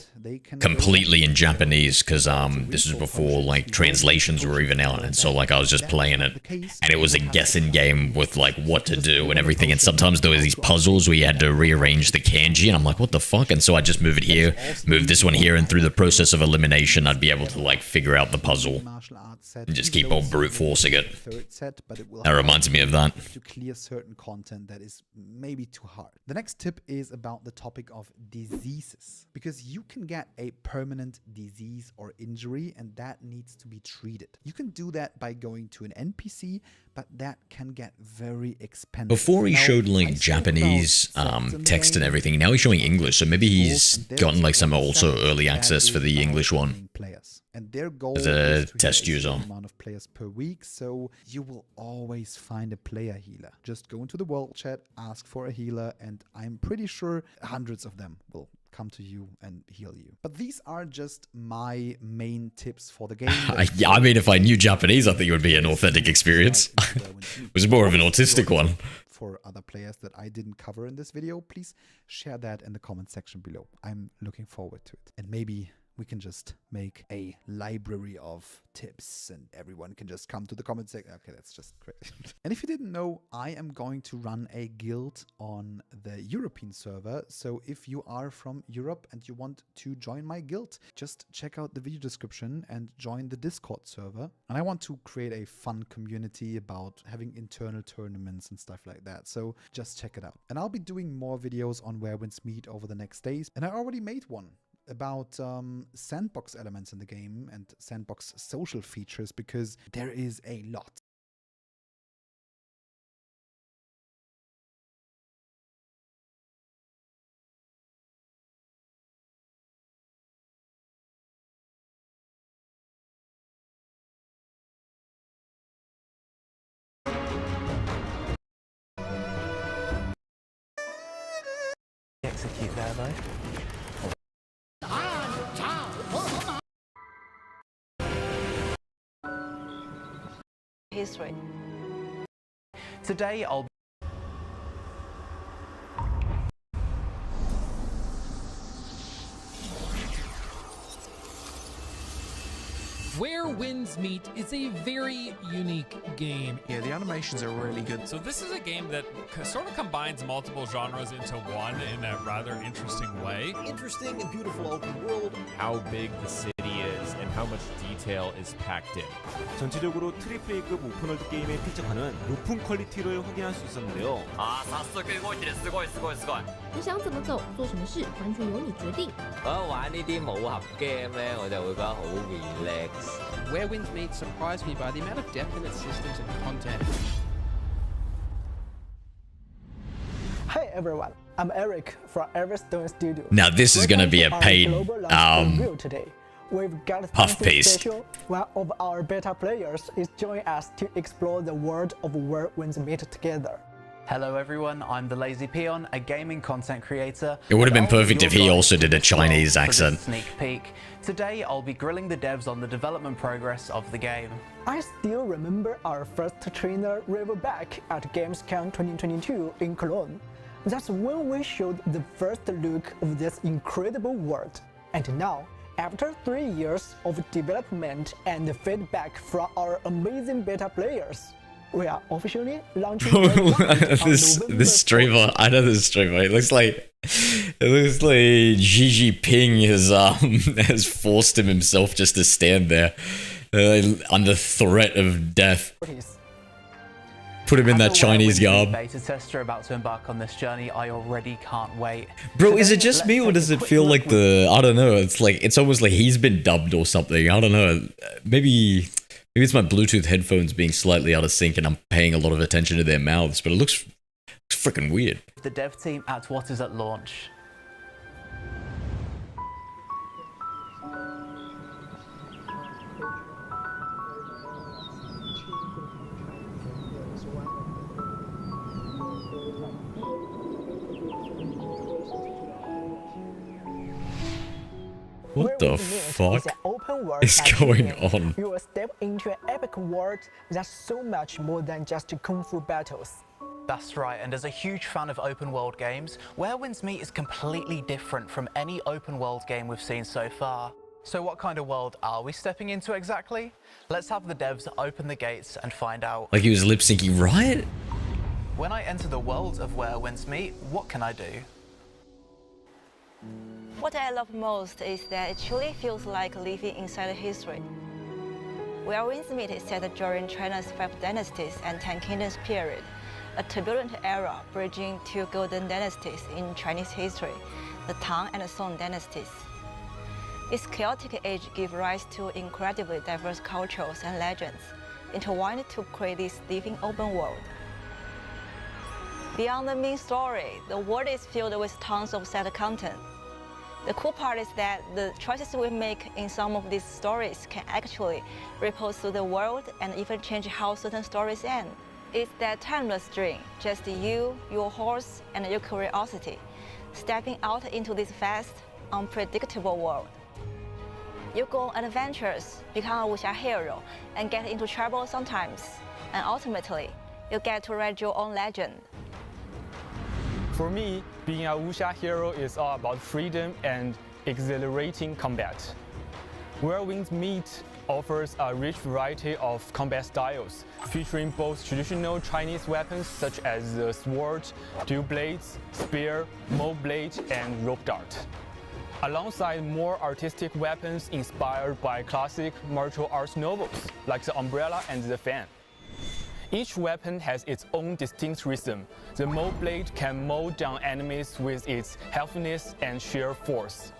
completely in Japanese, because this was before like translations were even out, and so like I was just playing it, and it was a guessing game with like what to do and everything, and sometimes there were these puzzles where you had to rearrange the kanji, and I'm like, what the fuck? And so I just move it here, move this one here, and through the process of elimination I'd be able to like figure out the puzzle and just keep on brute forcing it. That reminds me of that.
To clear certain content that is maybe too hard. The next tip is about the topic of diseases, because you can get a permanent disease or injury and that needs to be treated. You can do that by going to an NPC, but that can get very expensive.
Before he showed like Japanese text and everything, now he's showing English, so maybe he's gotten like some also early access for the English one.
And their goal
as
is
a test user.
Amount of players per week, so you will always find a player healer. Just go into the world chat, ask for a healer, and I'm pretty sure hundreds of them will come to you and heal you. But these are just my main tips for the game.
Yeah, I mean, if I knew Japanese, I think it would be an authentic experience. It was more of an autistic one.
For other players that I didn't cover in this video, please share that in the comment section below. I'm looking forward to it. And maybe we can just make a library of tips and everyone can just come to the comment section. Okay, that's just great. And if you didn't know, I am going to run a guild on the European server. So if you are from Europe and you want to join my guild, just check out the video description and join the Discord server. And I want to create a fun community about having internal tournaments and stuff like that. So just check it out. And I'll be doing more videos on Where Winds Meet over the next days. And I already made one about sandbox elements in the game and sandbox social features, because there is a lot.
Execute that though.
History.
Today I'll
Where Winds Meet is a very unique game.
Yeah, the animations are really good.
So this is a game that sort of combines multiple genres into one in a rather interesting way.
Interesting and beautiful open world. How big the city is and how much detail is packed in.
전체적으로 AAA급 오픈월드 게임에 필적하는 높은 퀄리티를 확인할 수 있었는데요.
早速動いてるすごいすごいすごい。
你想怎么走，做什么事，完全由你决定。
我玩呢啲武俠 game 咧，我就會覺得好 relax。
Where Winds Meet surprised me by the amount of depth in its systems and content.
Hey everyone, I'm Eric from Everstone Studio.
Now this is gonna be a paid
today. We've got
puff
something
paste.
special. One of our beta players is joining us to explore the world of Where Winds Meet together.
Hello everyone, I'm the Lazy Peon, a gaming content creator.
It would have been perfect if he also did a Chinese accent.
Sneak peek. Today I'll be grilling the devs on the development progress of the game.
I still remember our first trainer review back at Gamescom 2022 in Cologne. That's when we showed the first look of this incredible world. And now, after 3 years of development and feedback from our amazing beta players, we are officially launching
this streamer. I know this streamer. It looks like Xi Jinping has forced himself just to stand there under threat of death. Put him in that Chinese garb.
Beta tester about to embark on this journey. I already can't wait.
Bro, is it just me or does it feel like I don't know, it's almost like he's been dubbed or something. I don't know. Maybe it's my Bluetooth headphones being slightly out of sync and I'm paying a lot of attention to their mouths, but it looks freaking weird.
The dev team at what is at launch.
What the fuck is going on?
You will step into an epic world that's so much more than just kung fu battles.
That's right, and as a huge fan of open world games, Where Winds Meet is completely different from any open world game we've seen so far. So what kind of world are we stepping into exactly? Let's have the devs open the gates and find out.
Like he was lip syncing, right?
When I enter the world of Where Winds Meet, what can I do?
What I love most is that it truly feels like living inside history. Where Winds Meet is set during China's 5 dynasties and 10 kingdoms period, a turbulent era bridging 2 golden dynasties in Chinese history, the Tang and Song dynasties. Its chaotic age gives rise to incredibly diverse cultures and legends, intertwined to create this living open world. Beyond the main story, the world is filled with tons of side content. The cool part is that the choices we make in some of these stories can actually ripple through the world and even change how certain stories end. It's that timeless dream, just you, your horse, and your curiosity, stepping out into this vast, unpredictable world. You go on adventures, become a wuxia hero, and get into trouble sometimes. And ultimately, you get to write your own legend.
For me, being a wuxia hero is all about freedom and exhilarating combat. Where Winds Meet offers a rich variety of combat styles, featuring both traditional Chinese weapons such as the sword, dual blades, spear, mo blade, and rope dart, alongside more artistic weapons inspired by classic martial arts novels like the umbrella and the fan. Each weapon has its own distinct rhythm. The Mo blade can mow down enemies with its healthiness and sheer force.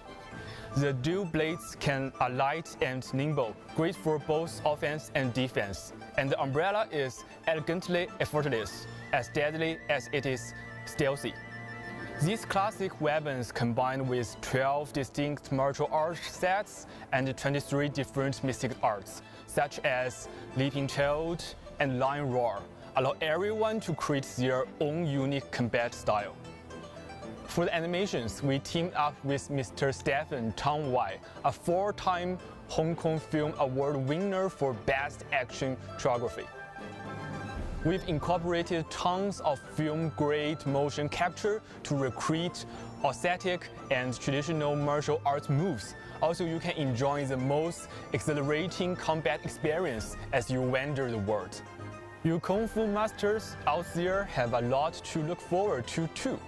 The dual blades are light and nimble, great for both offense and defense. And the umbrella is elegantly effortless, as deadly as it is stealthy. These classic weapons combined with 12 distinct martial arts sets and 23 different mystic arts, such as Leaping Toad and Lion Roar, allow everyone to create their own unique combat style. For the animations, we teamed up with Mr. Stephen Tong Wai, a 4-time Hong Kong Film Award winner for Best Action Choreography. We've incorporated tons of film-grade motion capture to recreate aesthetic and traditional martial arts moves. Also, you can enjoy the most exhilarating combat experience as you wander the world. You Kung Fu masters out there have a lot to look forward to too.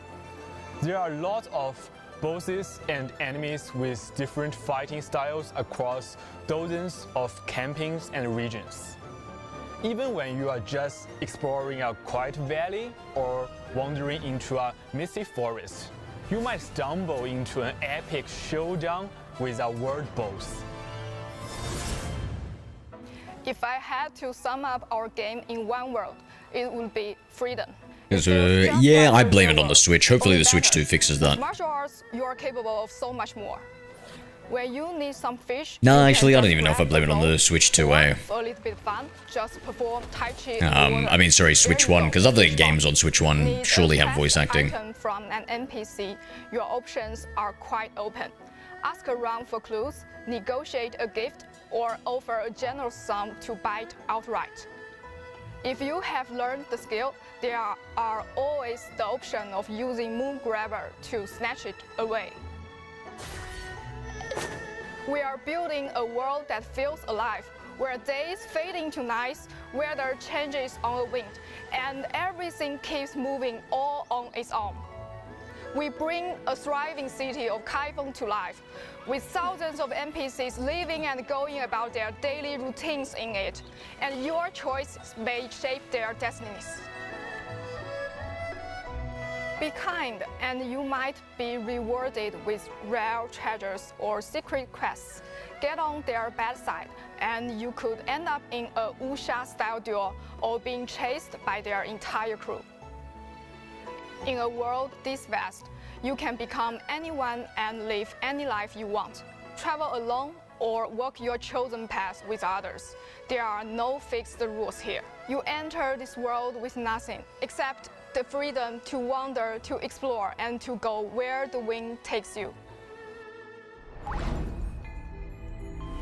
There are lots of bosses and enemies with different fighting styles across dozens of campings and regions. Even when you are just exploring a quiet valley or wandering into a misty forest, you might stumble into an epic showdown with a world boss.
If I had to sum up our game in one word, it would be freedom.
Yeah, I blame it on the Switch. Hopefully the Switch 2 fixes that.
Martial arts, you are capable of so much more. When you need some fish,
Nah, actually, I don't even know if I blame it on the Switch 2A.
for a little bit fun, just perform Tai Chi
I mean, sorry, Switch 1, because other games on Switch 1
Need
surely
a
have voice
fast
acting.
item from an NPC, your options are quite open. Ask around for clues, negotiate a gift, or offer a generous sum to buy it outright. If you have learned the skill, there are always the option of using Moon Grabber to snatch it away. We are building a world that feels alive, where days fade into nights, weather changes on the wind, and everything keeps moving all on its own. We bring a thriving city of Kaifeng to life, with thousands of NPCs living and going about their daily routines in it, and your choices may shape their destinies. Be kind, and you might be rewarded with rare treasures or secret quests. Get on their bad side, and you could end up in a wuxia-style duel or being chased by their entire crew. In a world this vast, you can become anyone and live any life you want. Travel alone or walk your chosen path with others. There are no fixed rules here. You enter this world with nothing except the freedom to wander, to explore, and to go where the wind takes you.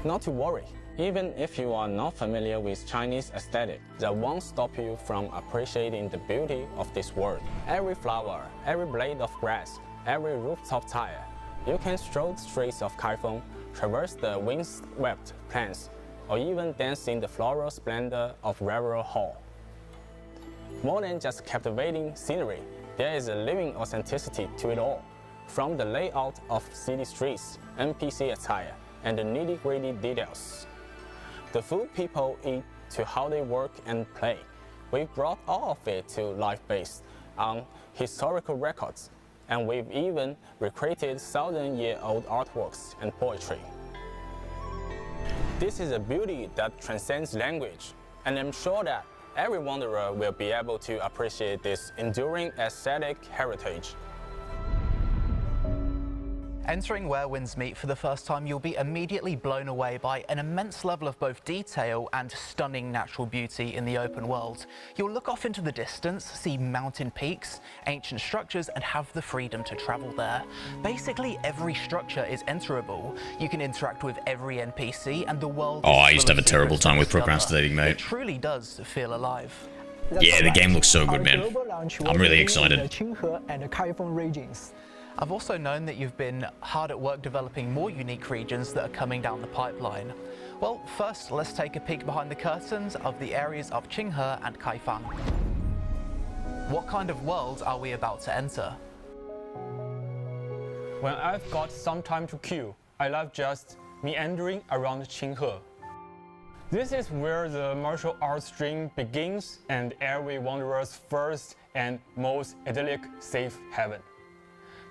Not to worry. Even if you are not familiar with Chinese aesthetic, that won't stop you from appreciating the beauty of this world. Every flower, every blade of grass, every rooftop tile. You can stroll the streets of Kaifeng, traverse the wind-swept plains, or even dance in the floral splendor of Revel Hall. More than just captivating scenery, there is a living authenticity to it all. From the layout of city streets, NPC attire, and the nitty-gritty details. The food people eat to how they work and play. We've brought all of it to life based on historical records, and we've even recreated 1,000-year-old artworks and poetry. This is a beauty that transcends language, and I'm sure that every wanderer will be able to appreciate this enduring aesthetic heritage.
Entering Where Winds Meet for the first time, you'll be immediately blown away by an immense level of both detail and stunning natural beauty in the open world. You'll look off into the distance, see mountain peaks, ancient structures, and have the freedom to travel there. Basically, every structure is enterable. You can interact with every NPC, and the world
Oh, I used to have a terrible time with procrastinating, mate.
It truly does feel alive.
Yeah, the game looks so good, man. I'm really excited.
Qinghe and Kaifeng regions.
I've also known that you've been hard at work developing more unique regions that are coming down the pipeline. Well, first, let's take a peek behind the curtains of the areas of Qinghe and Kaifeng. What kind of world are we about to enter?
When I've got some time to kill, I love just meandering around Qinghe. This is where the martial arts dream begins and every wanderer's first and most idyllic safe haven.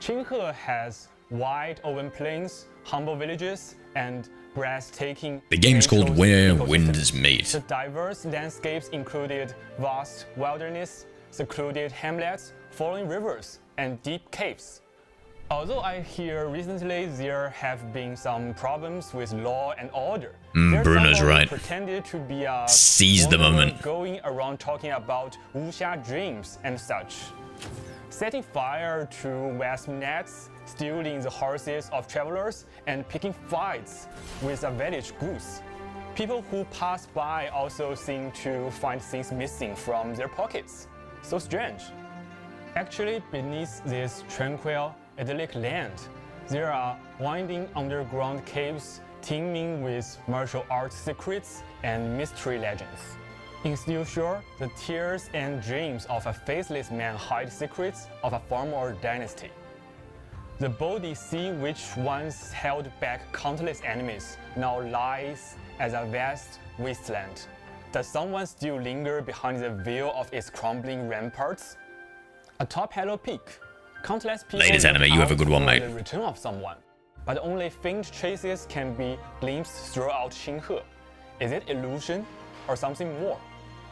Qinghe has wide open plains, humble villages, and breathtaking.
The game's called Where Winds Meet.
The diverse landscapes included vast wilderness, secluded hamlets, flowing rivers, and deep caves. Although I hear recently there have been some problems with law and order.
Bruno's right.
Pretended to be a
Seize the moment.
Going around talking about wuxia dreams and such. Setting fire to wasp nets, stealing the horses of travelers, and picking fights with a village goose. People who pass by also seem to find things missing from their pockets. So strange. Actually, beneath this tranquil, idyllic land, there are winding underground caves teeming with martial arts secrets and mystery legends. In Steel Shore, the tears and dreams of a faceless man hide secrets of a former dynasty. The body sea which once held back countless enemies now lies as a vast wasteland. Does someone still linger behind the veil of its crumbling ramparts? Atop Hello Peak, countless people
Latest anime, you have a good one, mate.
The return of someone, but only faint traces can be glimpsed throughout Xinghe. Is it illusion or something more?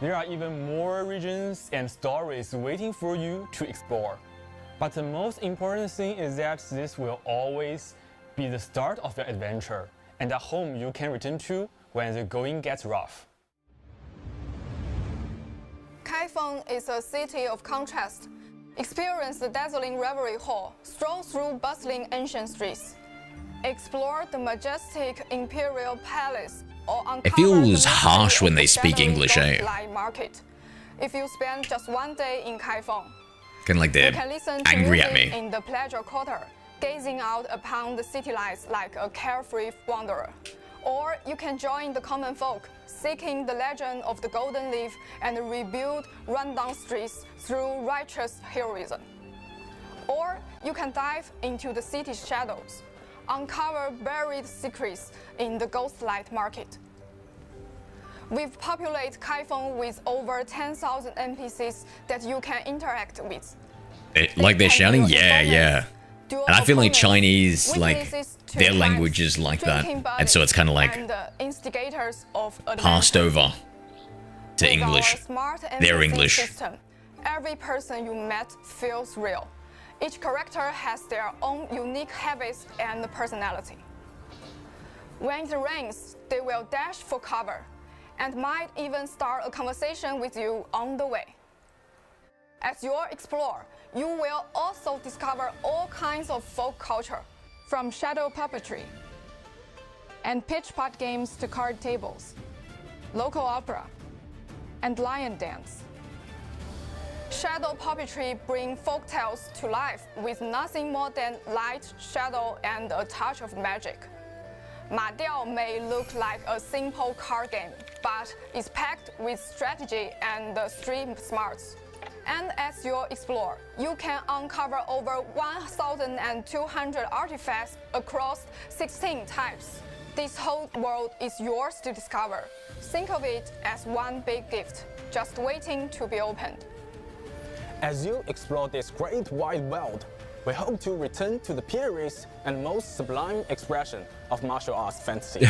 There are even more regions and stories waiting for you to explore. But the most important thing is that this will always be the start of your adventure and a home you can return to when the going gets rough.
Kaifeng is a city of contrast. Experience the dazzling Revelry Hall, stroll through bustling ancient streets, explore the majestic Imperial Palace, or uncover
It feels
the
harsh when
of
they
the
speak
shadowy
English, eh?
Ghostlight Market. If you spend just one day in Kaifeng,
Kind of like
you
they're
can listen to
angry at
music
me.
in the pleasure quarter, gazing out upon the city lights like a carefree wanderer. Or you can join the common folk, seeking the legend of the Golden Leaf and rebuild rundown streets through righteous heroism. Or you can dive into the city's shadows, uncover buried secrets in the Ghostlight Market. We've populated Kaifeng with over 10,000 NPCs that you can interact with.
Like they're shouting? Yeah, yeah. And I feel like Chinese, like, their language is like that. And so it's kind of like
instigators of
passed over to English. Their English.
System, every person you met feels real. Each character has their own unique habits and personality. When it rains, they will dash for cover and might even start a conversation with you on the way. As you explore, you will also discover all kinds of folk culture, from shadow puppetry and pitch pot games to card tables, local opera, and lion dance. Shadow puppetry brings folk tales to life with nothing more than light, shadow, and a touch of magic. Ma Diao may look like a simple card game, but is packed with strategy and street smarts. And as you explore, you can uncover over 1,200 artifacts across 16 types. This whole world is yours to discover. Think of it as one big gift, just waiting to be opened.
As you explore this great wide world, we hope to return to the purest and most sublime expression of martial arts fantasy.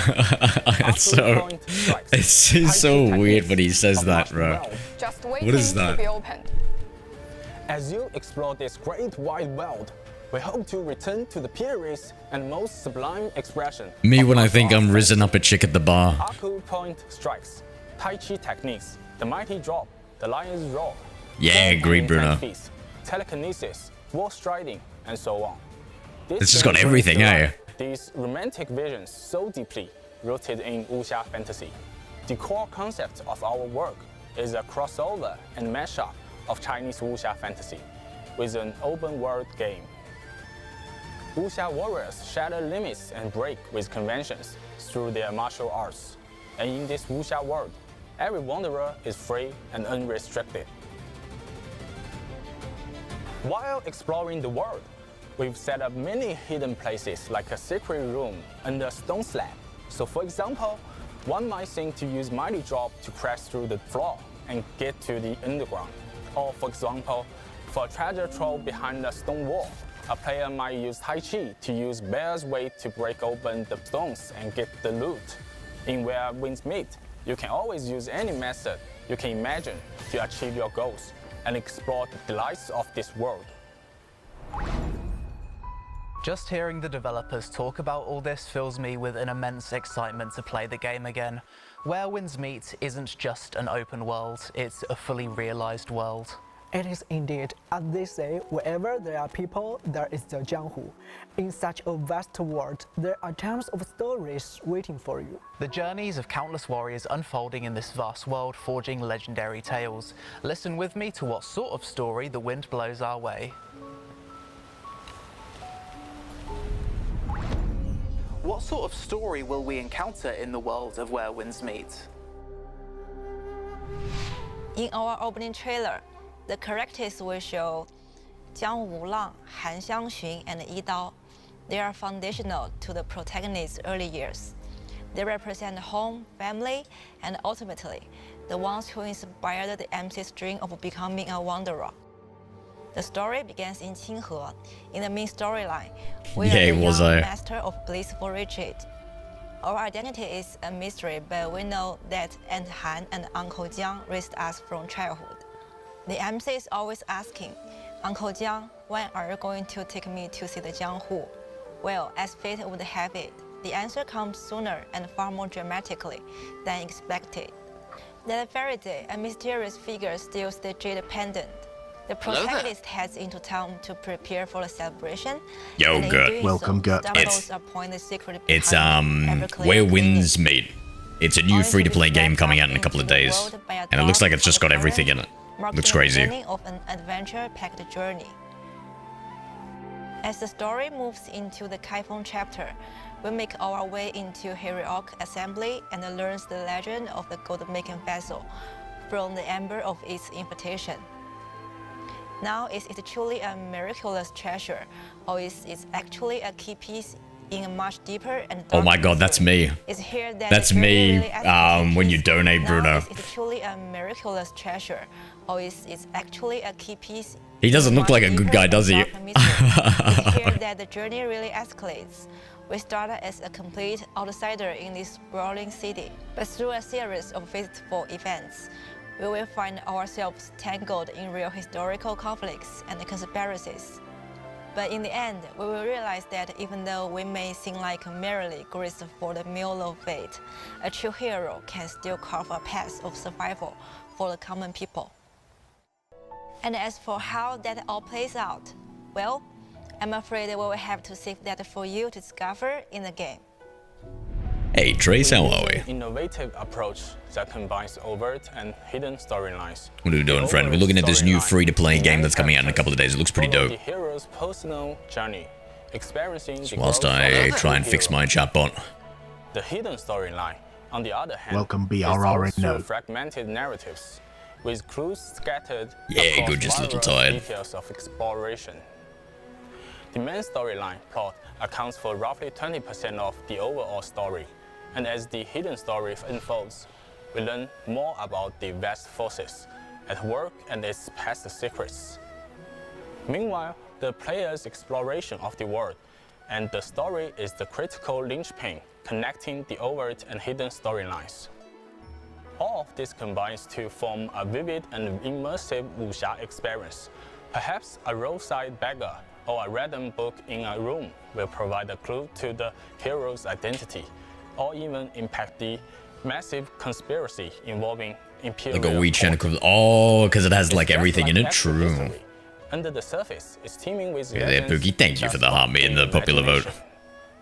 It's so weird when he says that, bro.
Just waiting
What is
to
that?
be opened.
As you explore this great wide world, we hope to return to the purest and most sublime expression.
Me when I think I'm risen up a chick at the bar.
Acupoint strikes, Tai Chi techniques, the mighty drop, the lion's roar.
Yeah, agreed, Bruno.
Telekinesis, wall striding, and so on.
This has got everything, eh?
These romantic visions so deeply rooted in wuxia fantasy. The core concept of our work is a crossover and mashup of Chinese wuxia fantasy with an open world game. Wuxia warriors shatter limits and break with conventions through their martial arts. And in this wuxia world, every wanderer is free and unrestricted. While exploring the world, we've set up many hidden places like a secret room under a stone slab. So for example, one might think to use mighty drop to crash through the floor and get to the underground. Or for example, for a treasure trove behind a stone wall, a player might use Tai Chi to use bear's weight to break open the stones and get the loot. In Where Winds Meet, you can always use any method you can imagine to achieve your goals and explore the delights of this world.
Just hearing the developers talk about all this fills me with an immense excitement to play the game again. Where Winds Meet isn't just an open world, it's a fully realized world.
It is indeed, as they say, wherever there are people, there is the Jianghu. In such a vast world, there are tons of stories waiting for you.
The journeys of countless warriors unfolding in this vast world, forging legendary tales. Listen with me to what sort of story the wind blows our way. What sort of story will we encounter in the world of Where Winds Meet?
In our opening trailer, the characters will show Jiang Wulang, Han Xiangxun, and Yi Dao. They are foundational to the protagonist's early years. They represent home, family, and ultimately, the ones who inspired the MC's dream of becoming a wanderer. The story begins in Qinghe. In the main storyline, we are the young master of blissful retreat. Our identity is a mystery, but we know that Aunt Han and Uncle Jiang raised us from childhood. The MC is always asking, Uncle Jiang, when are you going to take me to see the Jianghu? Well, as fate would have it, the answer comes sooner and far more dramatically than expected. That very day, a mysterious figure steals the jade pendant. The protagonist heads into town to prepare for the celebration.
Yo, Gert.
Welcome, Gert.
It's Where Winds Meet. It's a new free-to-play game coming out in a couple of days, and it looks like it's just got everything in it. Looks crazy.
The beginning of an adventure-packed journey. As the story moves into the Kaifeng chapter, we make our way into Heroic Assembly and learn the legend of the gold-making vessel from the amber of its invitation. Now, is it truly a miraculous treasure, or is it actually a key piece in a much deeper and darker
Oh my god, that's me. That's me when you donate, Bruno.
Is it truly a miraculous treasure, or is it actually a key piece?
He doesn't look like a good guy, does he?
It's here that the journey really escalates. We started as a complete outsider in this sprawling city, but through a series of fateful events, we will find ourselves tangled in real historical conflicts and conspiracies. But in the end, we will realize that even though we may seem like merely graced for the meal of fate, a true hero can still carve a path of survival for the common people. And as for how that all plays out, well, I'm afraid we will have to save that for you to discover in the game.
Hey Trace, how are we?
Innovative approach that combines overt and hidden storylines.
What are we doing, friend? We're looking at this new free-to-play game that's coming out in a couple of days. It looks pretty dope.
The hero's personal journey, experiencing the
Whilst I try and fix my chatbot.
The hidden storyline, on the other hand,
Welcome BRR
is also fragmented narratives with clues scattered
Yeah, good, just a little tired.
details of exploration. The main storyline plot accounts for roughly 20% of the overall story. And as the hidden story unfolds, we learn more about the vast forces at work and its past secrets. Meanwhile, the player's exploration of the world and the story is the critical linchpin connecting the overt and hidden storylines. All of this combines to form a vivid and immersive wuxia experience. Perhaps a roadside beggar or a random book in a room will provide a clue to the hero's identity, or even impact the massive conspiracy involving imperial.
Like a WeChat equivalent. Oh, because it has like everything in it. True.
Under the surface, it's teeming with
Yeah, there, Pookie. Thank you for the heartbeat in the popular vote.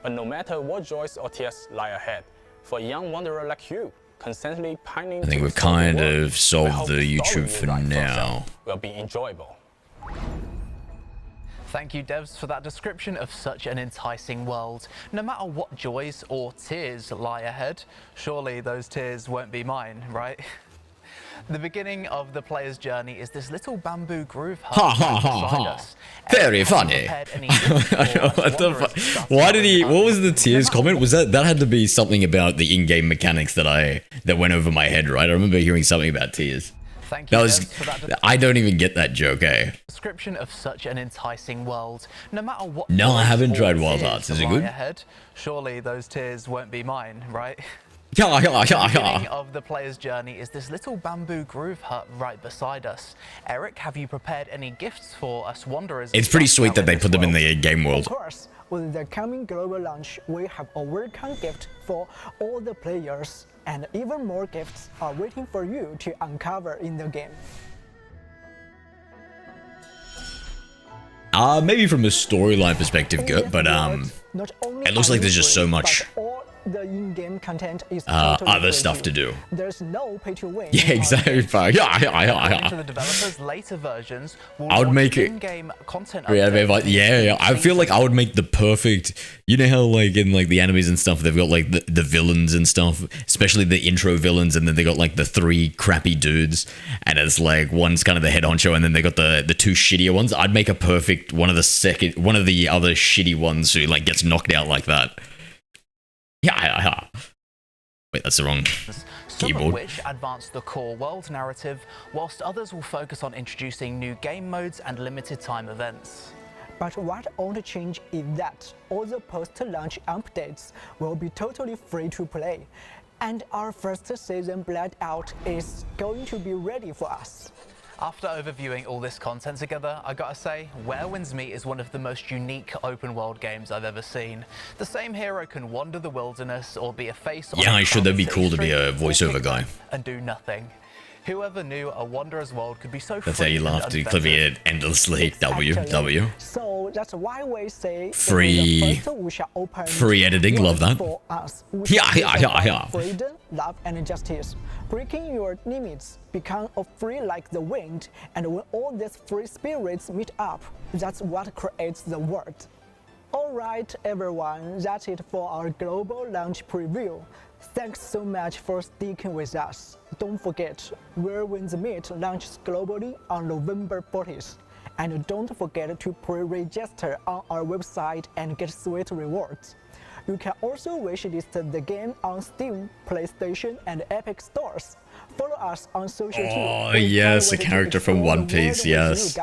But no matter what joys or tears lie ahead, for a young wanderer like you, constantly pining
I think we've kind of solved the YouTube for now.
Will be enjoyable.
Thank you, devs, for that description of such an enticing world. No matter what joys or tears lie ahead, surely those tears won't be mine, right? The beginning of the player's journey is this little bamboo groove hut beside us.
Very funny. What the fuck? Why did he? What was the tears comment? Was that had to be something about the in-game mechanics that went over my head, right? I remember hearing something about tears.
Thank you,
I don't even get that joke, eh?
Description of such an enticing world. No matter what.
No, I haven't tried Wild Hearts. Is it good?
Ahead, surely those tears won't be mine, right?
Yeah.
The beginning of the player's journey is this little bamboo groove hut right beside us. Eric, have you prepared any gifts for us wanderers?
It's pretty sweet that they put them in the game world.
Of course, with the coming global launch, we have a welcome gift for all the players, and even more gifts are waiting for you to uncover in the game.
Maybe from a storyline perspective, good, but it looks like there's just so much
the in-game content is
other stuff to do.
There's no pay to win.
Yeah, exactly.
According to the developers, later versions will
I would make it
in-game content.
Yeah. I feel like I would make the perfect. You know how like in like the enemies and stuff, they've got like the villains and stuff, especially the intro villains, and then they got like the 3 crappy dudes, and it's like one's kind of the head honcho, and then they got the 2 shittier ones. I'd make a perfect one of the other shitty ones who like gets knocked out like that. Yeah. Wait, that's the wrong keyboard.
Some of which advance the core world narrative, whilst others will focus on introducing new game modes and limited time events.
But what won't change is that all the post-launch updates will be totally free to play, and our first season Loadout is going to be ready for us.
After overviewing all this content together, I gotta say, Where Winds Meet is one of the most unique open world games I've ever seen. The same hero can wander the wilderness or be a face on
I'm sure that'd be cool to be a voiceover guy.
And do nothing. Whoever knew a wanderer's world could be so
That's how you laugh to clip it endlessly. W.
So that's why we say
free editing, love that.
Yeah. Freedom, love, and justice. Breaking your limits, become free like the wind, and when all these free spirits meet up, that's what creates the world. Alright everyone, that's it for our global launch preview. Thanks so much for sticking with us. Don't forget, Where Winds Meet launches globally on November 40th. And don't forget to pre-register on our website and get sweet rewards. You can also wishlist the game on Steam, PlayStation, and Epic stores. Follow us on social too.
Oh yes, a character from One Piece, yes.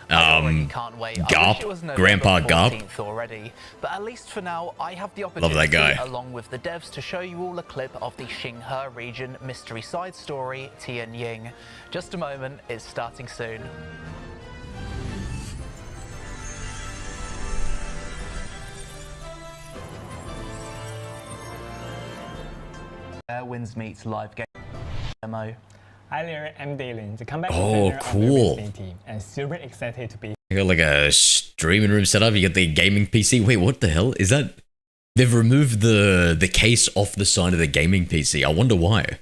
Can't wait.
Garp, Grandpa Garp.
Already, but at least for now, I have the
Love that guy.
along with the devs, to show you all a clip of the Xinghe region mystery side story, Tian Ying. Just a moment, it's starting soon. Where Winds Meet live game demo.
Hi there, I'm Dalen, the comeback
cool.
of the team, and super excited to be.
You got like a streaming room set up. You got the gaming PC. Wait, what the hell is that? They've removed the case off the side of the gaming PC. I wonder why.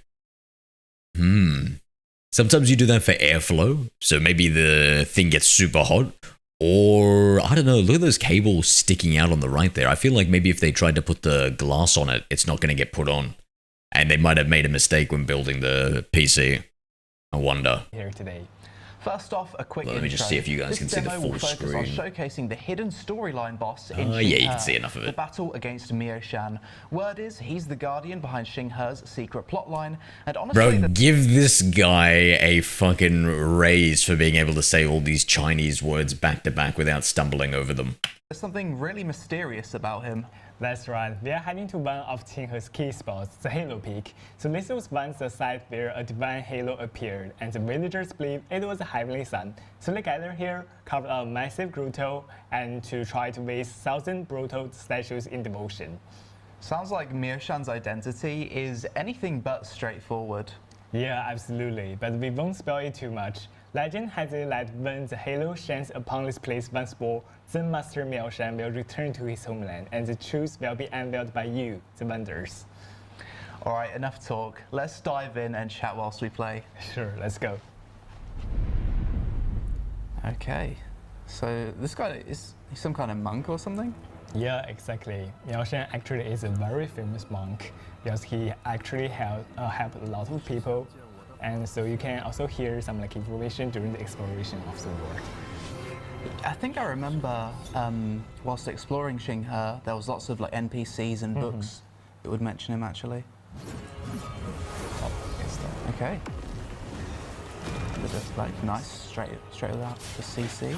Sometimes you do that for airflow, so maybe the thing gets super hot. Or, I don't know, look at those cables sticking out on the right there. I feel like maybe if they tried to put the glass on it, it's not going to get put on. And they might have made a mistake when building the PC. I wonder.
Here today. First off, a quick
Let me just see if you guys can see the full screen.
On showcasing the hidden storyline boss in
yeah, you can see enough of it.
The battle against Miao Shan. Word is he's the guardian behind Xinghe's secret plotline, and honestly,
bro, give this guy a fucking raise for being able to say all these Chinese words back to back without stumbling over them.
There's something really mysterious about him.
That's right, we are heading to one of Xinghe's key spots, the Halo Peak. So this was once the site where a divine halo appeared, and the villagers believed it was a heavenly sun. So they gathered here, carved a massive grotto, and to try to raise 1,000 brutal statues in devotion.
Sounds like Miao Shan's identity is anything but straightforward.
Yeah, absolutely, but we won't spoil it too much. Legend has it that when the halo shines upon this place once more, then Master Miao Shan will return to his homeland, and the truth will be unveiled by you, the Wanderers.
Alright, enough talk. Let's dive in and chat whilst we play.
Sure, let's go.
Okay, so this guy is some kind of monk or something?
Yeah, exactly. Miao Shan actually is a very famous monk because he actually helped a lot of people. And so you can also hear some like information during the exploration of the world.
I think I remember whilst exploring Xinghe, there was lots of like NPCs and books that would mention him actually. Okay. Just like nice straight out the CC.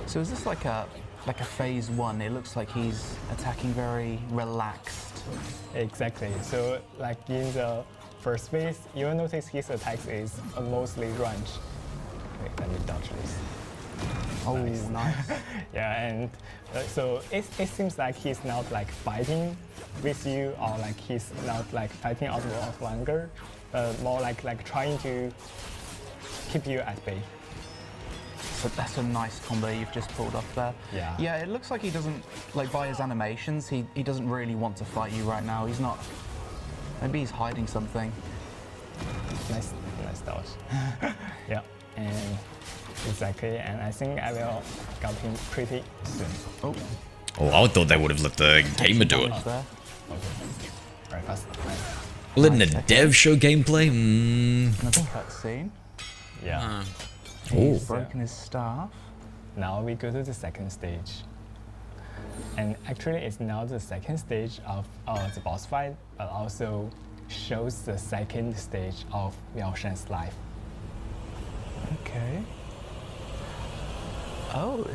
So is this like a phase 1? It looks like he's attacking very relaxed.
Exactly. So like in the first phase, you'll notice his attacks is mostly range. Wait, let me dodge this. Oh, nice. Yeah, and so it seems like he's not like fighting with you, or like he's not like fighting out of anger, more like trying to keep you at bay.
So that's a nice combo you've just pulled off there.
Yeah.
Yeah, it looks like he doesn't, like by his animations, he doesn't really want to fight you right now. He's not, maybe he's hiding something.
Nice thought. Yeah, and exactly, and I think I will got him pretty soon.
Oh.
Oh, I thought they would have let the gamer do it.
Okay. Very fast.
Letting a dev show gameplay?
Another cutscene.
Yeah.
He's broken his staff.
Now we go to the second stage. And actually it's not the second stage of the boss fight, but also shows the second stage of Miao Shan's life.
Okay. Oh,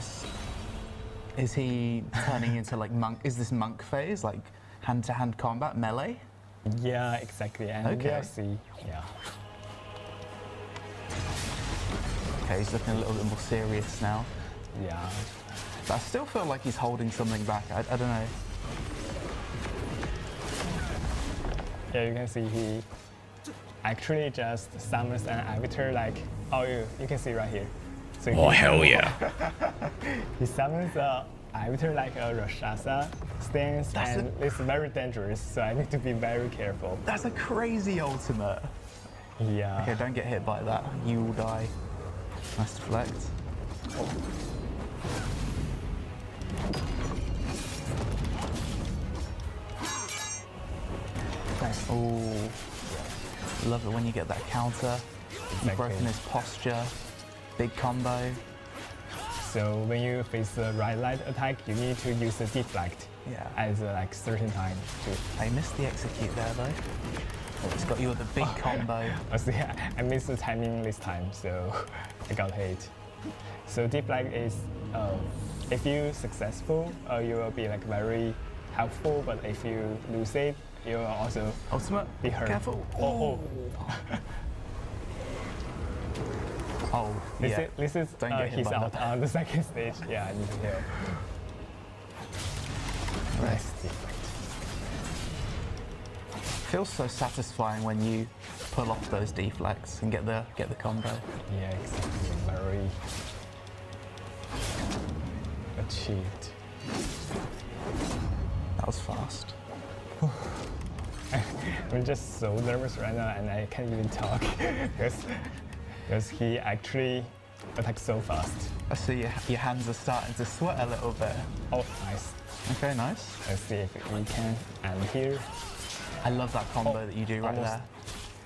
is he turning into like monk? Is this monk phase, like hand-to-hand combat, melee?
Yeah, exactly. And
okay.
we'll see. Yeah.
Okay, he's looking a little bit more serious now.
Yeah.
But I still feel like he's holding something back. I don't know.
Yeah, you can see he actually just summons an avatar like, oh, you can see right here. So
oh, hell yeah.
He summons an avatar like a Rakshasa stance, and it's very dangerous, so I need to be very careful.
That's a crazy ultimate.
Yeah.
Okay, don't get hit by that. You will die. Nice deflect. Oh.
Nice.
Oh, love it when you get that counter. You've broken his posture. Big combo.
So when you face the right light attack, you need to use the deflect.
Yeah.
As like certain time too.
I missed the execute there though. It's got you with a big combo.
I missed the timing this time, so I got hit. So deflect is, if you successful, you will be like very helpful, but if you lose it, you will also
ultimate
be hurt.
Careful.
Oh.
Oh, yeah.
This is he's out on the second stage. Yeah, I need to heal. Nice deflect.
Feels so satisfying when you pull off those deflects and get the combo.
Yeah, exactly. Very achieved.
That was fast.
I'm just so nervous right now, and I can't even talk because he actually attacks so fast.
I see your hands are starting to sweat a little bit.
Oh, nice.
Okay, nice.
Let's see if we can. And here.
I love that combo that you do right there.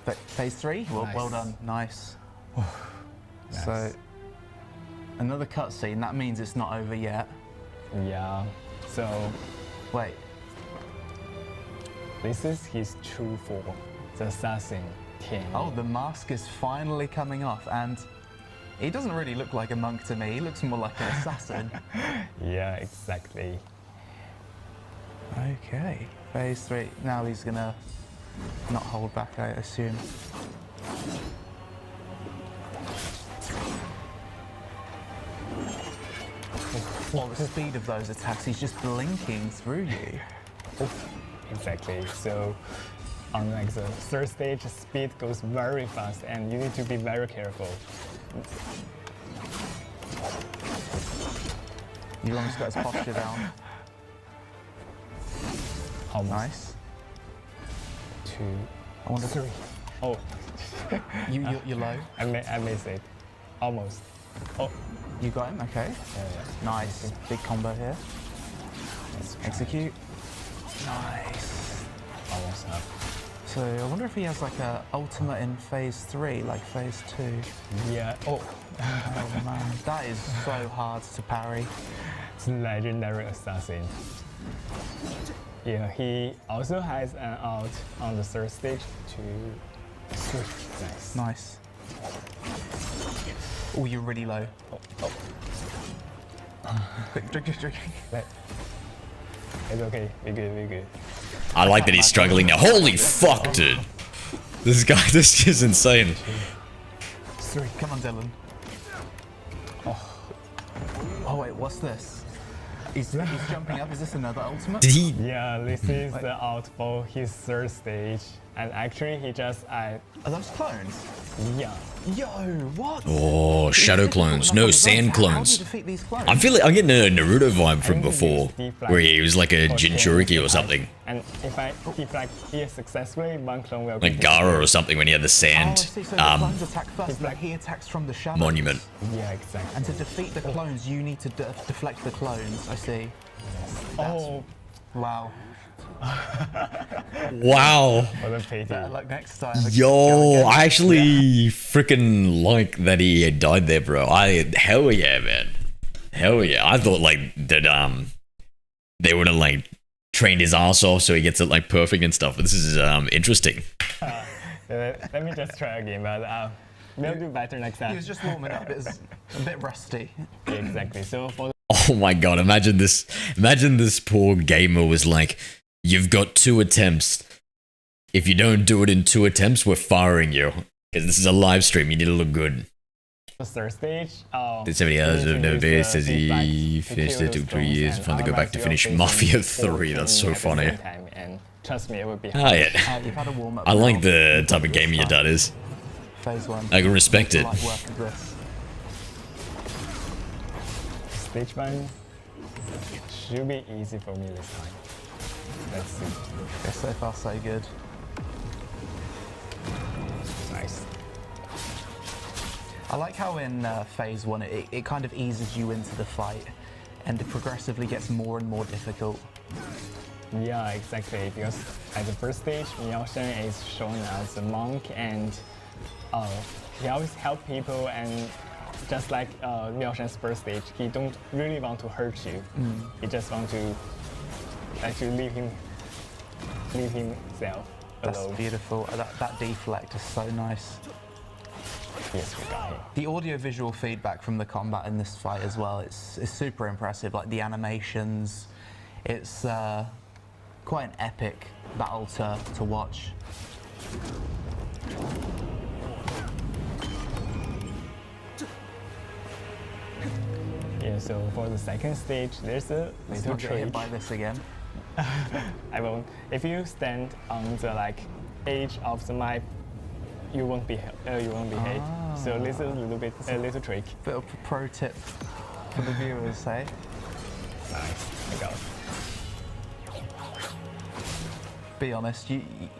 But phase 3, well done, nice.
Nice.
So, another cutscene, that means it's not over yet.
Yeah, so...
Wait.
This is his true form, the assassin, Tian.
Oh, the mask is finally coming off, and he doesn't really look like a monk to me, he looks more like an assassin.
Yeah, exactly.
Okay. Phase 3. Now he's gonna not hold back, I assume. Well, the speed of those attacks, he's just blinking through you.
Exactly. So on like the third stage, speed goes very fast, and you need to be very careful.
You almost got his posture down.
Almost.
Nice.
2,
I wonder
3. Oh.
You're low.
I missed it. Almost. Oh.
You got him? Okay.
Yeah.
Nice. Big combo here. Execute. Nice.
Almost up.
So I wonder if he has like a ultimate in phase 3, like phase 2.
Yeah. Oh.
Oh man, that is so hard to parry.
It's legendary assassin. Yeah, he also has an ult on the third stage to switch. Nice.
Nice. Oh, you're really low.
Oh.
Quick, drink.
It's okay. We're good.
I like that he's struggling now. Holy fuck, dude. This is insane.
3.
Come on, Dylan.
Oh.
Oh wait, what's this? He's jumping up. Is this another ultimate?
Did he?
Yeah, this is the out for his third stage. And actually, he just...
Are those clones?
Yeah.
Yo, what?
Oh, shadow clones. No, sand clones.
How do you defeat these clones?
I'm getting a Naruto vibe from before, where he was like a Jinchuriki or something.
And if like he is successfully, one clone will
Like Gara or something when he had the sand
So the clones attack first, but he attacks from the shadows.
monument.
Yeah, exactly.
And to defeat the clones, you need to deflect the clones. I see.
Oh.
Wow.
Wow.
What a pity.
Like next time.
Yo, I actually freaking like that he had died there, bro. Hell yeah, man. Hell yeah. I thought like that they would have like trained his ass off so he gets it like perfect and stuff. But this is interesting.
Let me just try again, but we'll do better next time.
He was just warming up. It's a bit rusty.
Yeah, exactly. So for
Oh my god, imagine this poor gamer was like, you've got 2 attempts. If you don't do it in 2 attempts, we're firing you. Because this is a live stream, you need to look good.
the third stage,
Did 70 hours of no base, says he finished it, took 3 years, fun to go back to finish Mafia 3, that's so funny.
And trust me, it would be
Ah, yeah.
You've had a warm up.
I like the type of gamer your dad is.
Phase 1.
I can respect it.
Like work with this.
Stage 1 should be easy for me this time. Let's see.
Okay, so far so good.
Nice.
I like how in phase 1 it kind of eases you into the fight and it progressively gets more and more difficult.
Yeah, exactly, because at the first stage, Miao-shen is shown as a monk and he always help people, and just like Miao-shen's first stage, he don't really want to hurt you. He just want to actually leave himself alone.
That's beautiful. That deflect is so nice.
Yes, we got him.
The audio-visual feedback from the combat in this fight as well, it's super impressive. Like the animations, it's quite an epic battle to watch.
Yeah, so for the second stage, there's a little
Get hit
trick.
by this again.
I won't. If you stand on the edge of the map, you won't be hit. So this is a little trick.
Bit of a pro tip for the viewers, say.
Nice. I got it.
Be honest,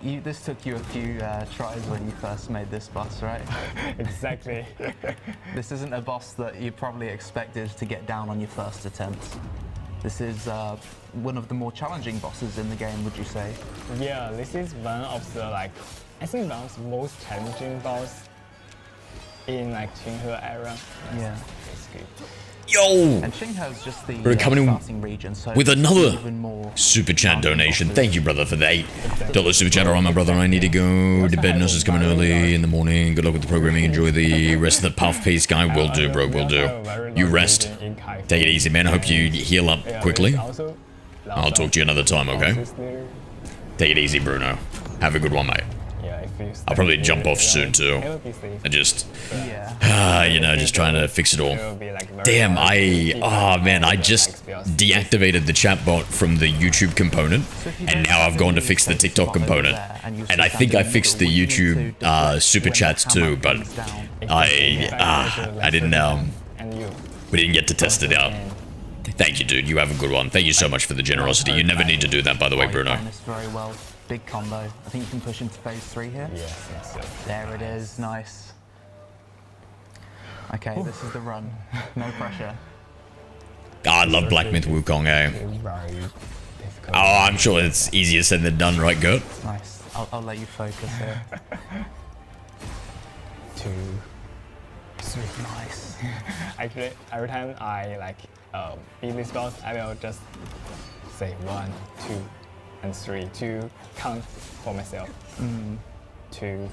this took you a few tries when you first made this boss, right?
Exactly.
This isn't a boss that you probably expected to get down on your first attempt. This is one of the more challenging bosses in the game, would you say?
Yeah, this is one of the I think one of the most challenging boss in Qinghe era.
Yeah.
It's good.
Yo!
And Qinghe's just the
We're coming
starting region, so
with another
even more
super chat donation. Thank you, brother, for the $8 super chat. Alright, my brother, I need to go to bed. Nurse is coming early in the morning. Good luck with the programming. Enjoy the rest of the puff piece, guy. Will do, bro. Will do. You rest. Take it easy, man. I hope you heal up quickly. I'll talk to you another time, okay? Take it easy, Bruno. Have a good one, mate. I'll probably jump off soon too. I just, just trying to fix it all. Damn, I just deactivated the chat bot from the YouTube component, and now I've gone to fix the TikTok component. And I think I fixed the YouTube super chats too, but I didn't, we didn't get to test it out. Thank you, dude. You have a good one. Thank you so much for the generosity. You never need to do that, by the way, Bruno.
Very well. Big combo. I think you can push into phase 3 here.
Yes.
There it is. Nice. Okay, this is the run. No pressure.
I love Black Myth Wukong, eh? Oh, I'm sure it's easier said than done, right, Gert?
Nice. I'll let you focus here.
2, 3.
Nice.
Actually, every time I beat this boss, I will just say 1, 2, and 3 to count for myself. 2,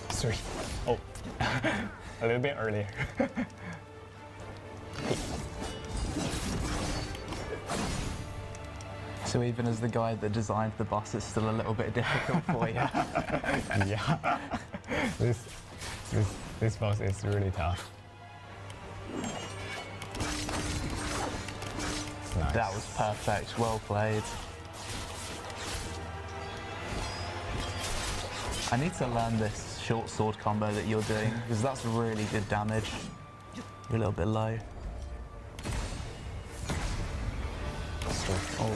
3. Oh, a little bit earlier.
So even as the guy that designed the boss, it's still a little bit difficult for you.
Yeah. This boss is really tough.
Nice.
That was perfect. Well played. I need to learn this short sword combo that you're doing because that's really good damage. You're a little bit low. Oh.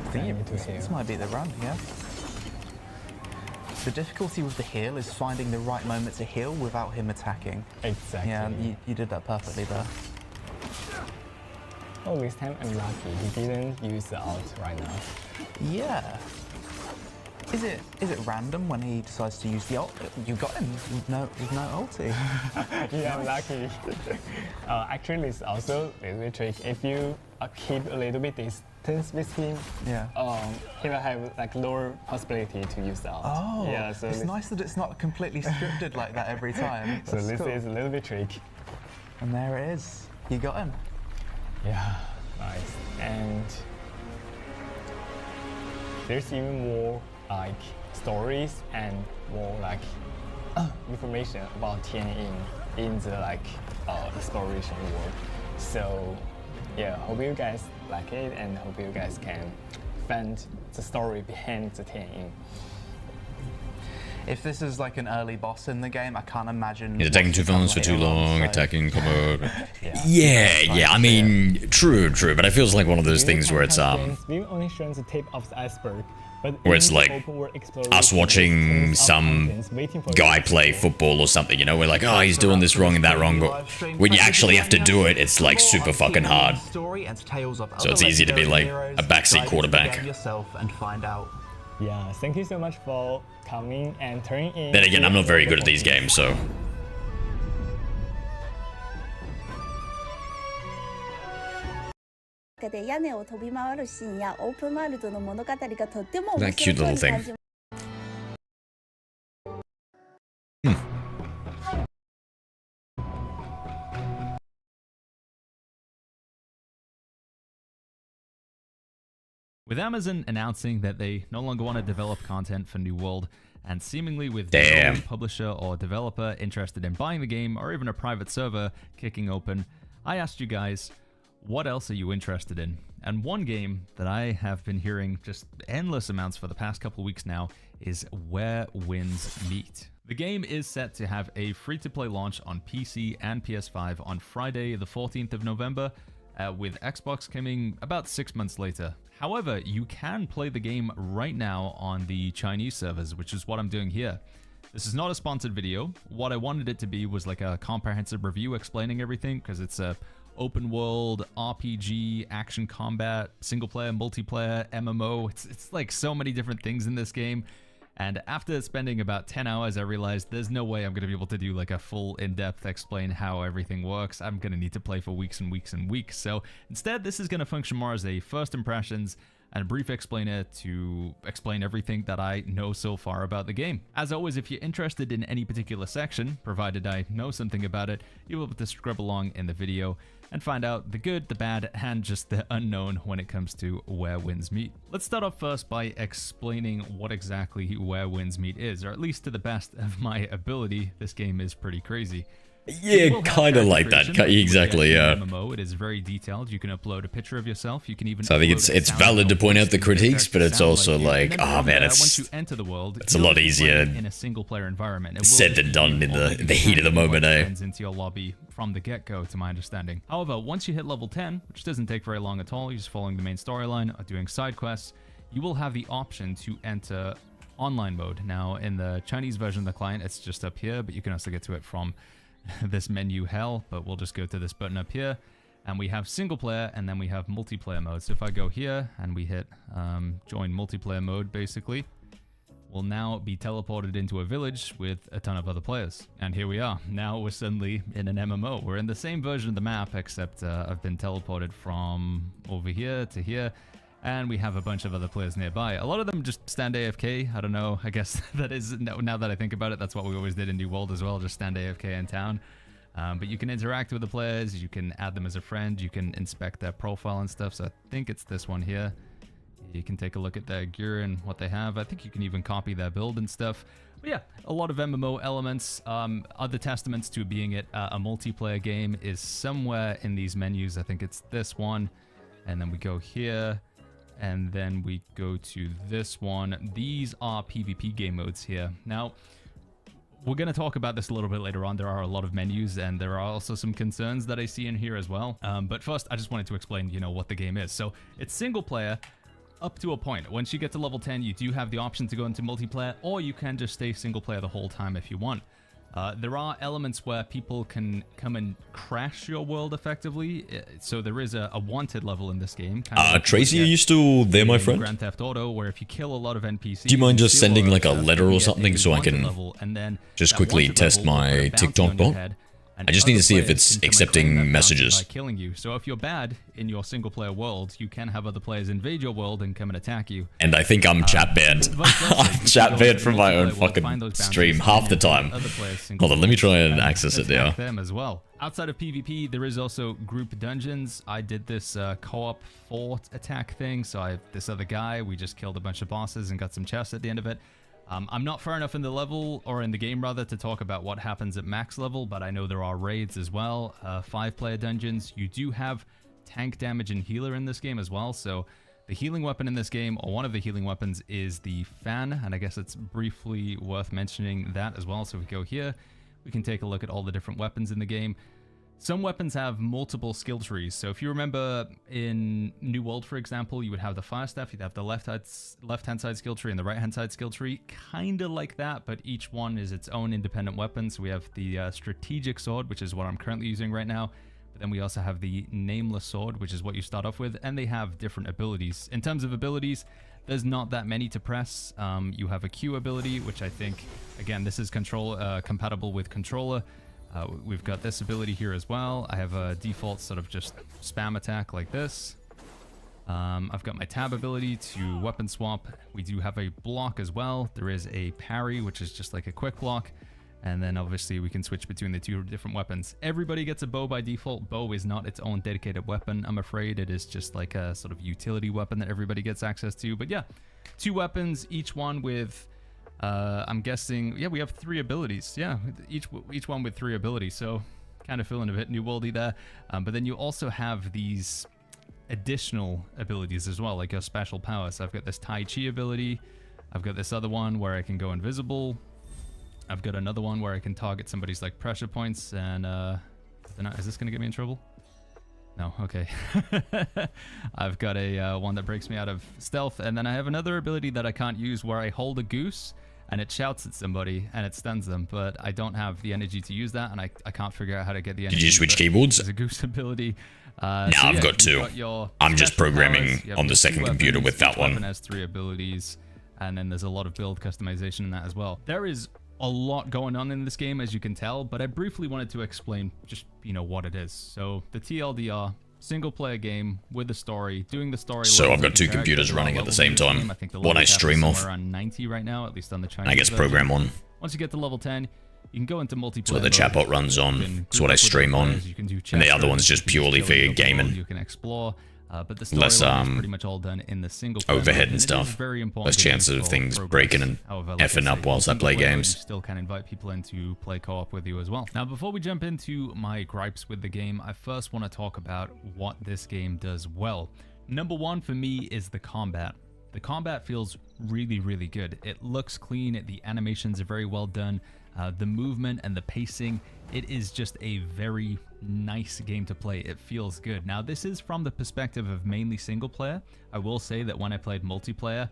I think this might be the run, yeah. The difficulty with the heal is finding the right moment to heal without him attacking.
Exactly.
Yeah, you did that perfectly there.
Oh, this time I'm lucky. He didn't use the ult right now.
Yeah. Is it random when he decides to use the ult? You got him with no ulti.
Yeah, I'm lucky. Actually, it's also a little trick. If you keep a little bit distance with him,
yeah,
he will have like lower possibility to use the ult.
Oh,
yeah. So
it's nice that it's not completely scripted like that every time.
So this is a little bit tricky.
And there it is. You got him.
Yeah, nice. And there's even more like stories and more like information about Tianyin in the like exploration world. So yeah, hope you guys like it and hope you guys can find the story behind the Tianyin.
If this is like an early boss in the game, I can't imagine.
He's attacking too fast for too long, attacking combo. Yeah, I mean, true, but it feels like one of those things where it's
We've only shown the tip of the iceberg, but
where it's like us watching some guy play football or something, you know, we're like, oh, he's doing this wrong and that wrong, but when you actually have to do it, it's like super fucking hard. So it's easy to be like a backseat quarterback.
Yourself and find out.
Yeah, thank you so much for coming and turning in.
Then again, I'm not very good at these games, so. That cute little thing.
With Amazon announcing that they no longer want to develop content for New World, and seemingly with no publisher or developer interested in buying the game or even a private server kicking open, I asked you guys, what else are you interested in? And one game that I have been hearing just endless amounts for the past couple of weeks now is Where Winds Meet. The game is set to have a free-to-play launch on PC and PS5 on Friday the 14th of November, with Xbox coming about 6 months later. However, you can play the game right now on the Chinese servers, which is what I'm doing here. This is not a sponsored video. What I wanted it to be was like a comprehensive review explaining everything, because it's a open world, RPG, action combat, single player, multiplayer, MMO. It's like so many different things in this game. And after spending about 10 hours, I realized there's no way I'm going to be able to do like a full in-depth explain how everything works. I'm going to need to play for weeks and weeks and weeks. So instead, this is going to function more as a first impressions and a brief explainer to explain everything that I know so far about the game. As always, if you're interested in any particular section, provided I know something about it, you'll be able to scrub along in the video and find out the good, the bad, and just the unknown when it comes to Where Winds Meet. Let's start off first by explaining what exactly Where Winds Meet is, or at least to the best of my ability. This game is pretty crazy.
Yeah, kind of like that. Exactly, yeah.
MMO, it is very detailed. You can upload a picture of yourself. You can even.
So I think it's valid to point out the critiques, but it's also like, oh man,
once you enter the world,
it's a lot easier
in a single player environment.
Said than done in the heat of the moment, eh?
Into your lobby from the get-go, to my understanding. However, once you hit level 10, which doesn't take very long at all, you're just following the main storyline or doing side quests, you will have the option to enter online mode. Now, in the Chinese version of the client, it's just up here, but you can also get to it from this menu hell, but we'll just go to this button up here, and we have single player and then we have multiplayer mode. So if I go here and we hit join multiplayer mode, basically we'll now be teleported into a village with a ton of other players. And here we are. Now we're suddenly in an MMO. We're in the same version of the map, except I've been teleported from over here to here, and we have a bunch of other players nearby. A lot of them just stand AFK. I don't know. I guess that is, now that I think about it, that's what we always did in New World as well, just stand AFK in town. But you can interact with the players, you can add them as a friend, you can inspect their profile and stuff. So I think it's this one here. You can take a look at their gear and what they have. I think you can even copy their build and stuff. But yeah, a lot of MMO elements. Other testaments to being it a multiplayer game is somewhere in these menus. I think it's this one, and then we go here, and then we go to this one. These are PvP game modes here. Now, we're going to talk about this a little bit later on. There are a lot of menus, and there are also some concerns that I see in here as well. But first, I just wanted to explain, what the game is. So it's single player up to a point. Once you get to level 10, you do have the option to go into multiplayer, or you can just stay single player the whole time if you want. There are elements where people can come and crash your world effectively. So there is a wanted level in this game.
Tracy, are you still there, my friend?
Grand Theft Auto, where if you kill a lot of NPCs,
do you mind just sending like a letter or something so I can just quickly test my TikTok bot? I just need to see if it's accepting messages.
By killing you. So if you're bad in your single player world, you can have other players invade your world and come and attack you.
And I think I'm chat banned. I'm chat banned from my own fucking stream half the time. Hold on, let me try and access it now.
Them as well. Outside of PvP, there is also group dungeons. I did this co-op fort attack thing. So I have this other guy. We just killed a bunch of bosses and got some chests at the end of it. I'm not far enough in the level, or in the game rather, to talk about what happens at max level, but I know there are raids as well, 5-player dungeons. You do have tank damage and healer in this game as well, so the healing weapon in this game, or one of the healing weapons, is the fan, and I guess it's briefly worth mentioning that as well. So if we go here, we can take a look at all the different weapons in the game. Some weapons have multiple skill trees. So if you remember in New World, for example, you would have the fire staff, you'd have the left-hand side skill tree and the right-hand side skill tree, kind of like that, but each one is its own independent weapon. So we have the strategic sword, which is what I'm currently using right now. But then we also have the nameless sword, which is what you start off with, and they have different abilities. In terms of abilities, there's not that many to press. You have a Q ability, which I think, again, this is compatible with controller. We've got this ability here as well. I have a default sort of just spam attack like this. I've got my tab ability to weapon swap. We do have a block as well. There is a parry, which is just like a quick block. And then obviously we can switch between the two different weapons. Everybody gets a bow by default. Bow is not its own dedicated weapon, I'm afraid. It is just like a sort of utility weapon that everybody gets access to. But yeah, 2 weapons, each one with... I'm guessing, yeah, we have 3 abilities. Yeah, each one with 3 abilities. So kind of feeling a bit New Worldy there. But then you also have these additional abilities as well, like a special power. So I've got this Tai Chi ability. I've got this other one where I can go invisible. I've got another one where I can target somebody's like pressure points. And is this going to get me in trouble? No, okay. I've got a one that breaks me out of stealth. And then I have another ability that I can't use where I hold a goose and it shouts at somebody and it stuns them, but I don't have the energy to use that, and I can't figure out how to get the energy.
Did you switch keyboards?
There's a goose ability.
No, I've got 2. I'm just programming on the second computer with that one.
Each weapon has 3 abilities, and then there's a lot of build customization in that as well. There is a lot going on in this game, as you can tell, but I briefly wanted to explain just, what it is. So the TLDR, single player game with a story, doing the story.
So I've got 2 computers running at the same time. One I stream off.
Around 90 right now, at least on the Chinese
I guess
version.
program on.
Once you get to level 10, you can go into multiplayer.
It's what the chatbot runs on. It's what I stream on. And the other one's just purely for gaming.
You can explore. But the less pretty much all done in the single
overhead and stuff. Less chances of things breaking and effing up whilst I play games.
You still can invite people in to play co-op with you as well. Now, before we jump into my gripes with the game, I first want to talk about what this game does well. Number 1 for me is the combat. The combat feels really, really good. It looks clean. The animations are very well done. The movement and the pacing, it is just a very nice game to play. It feels good. Now, this is from the perspective of mainly single player. I will say that when I played multiplayer,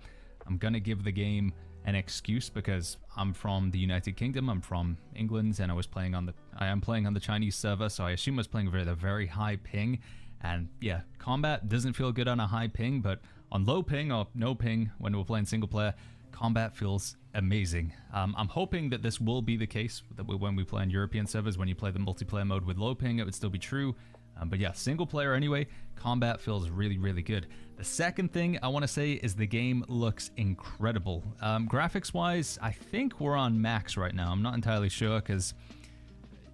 I'm gonna give the game an excuse because I'm from the United Kingdom. I'm from England, and I am playing on the Chinese server, so I assume I was playing with a very high ping. And yeah, combat doesn't feel good on a high ping, but on low ping or no ping when we're playing single player, combat feels amazing. I'm hoping that this will be the case that when we play on European servers, when you play the multiplayer mode with low ping, it would still be true. But yeah, single player anyway, combat feels really, really good. The second thing I want to say is the game looks incredible. Graphics wise, I think we're on max right now. I'm not entirely sure because,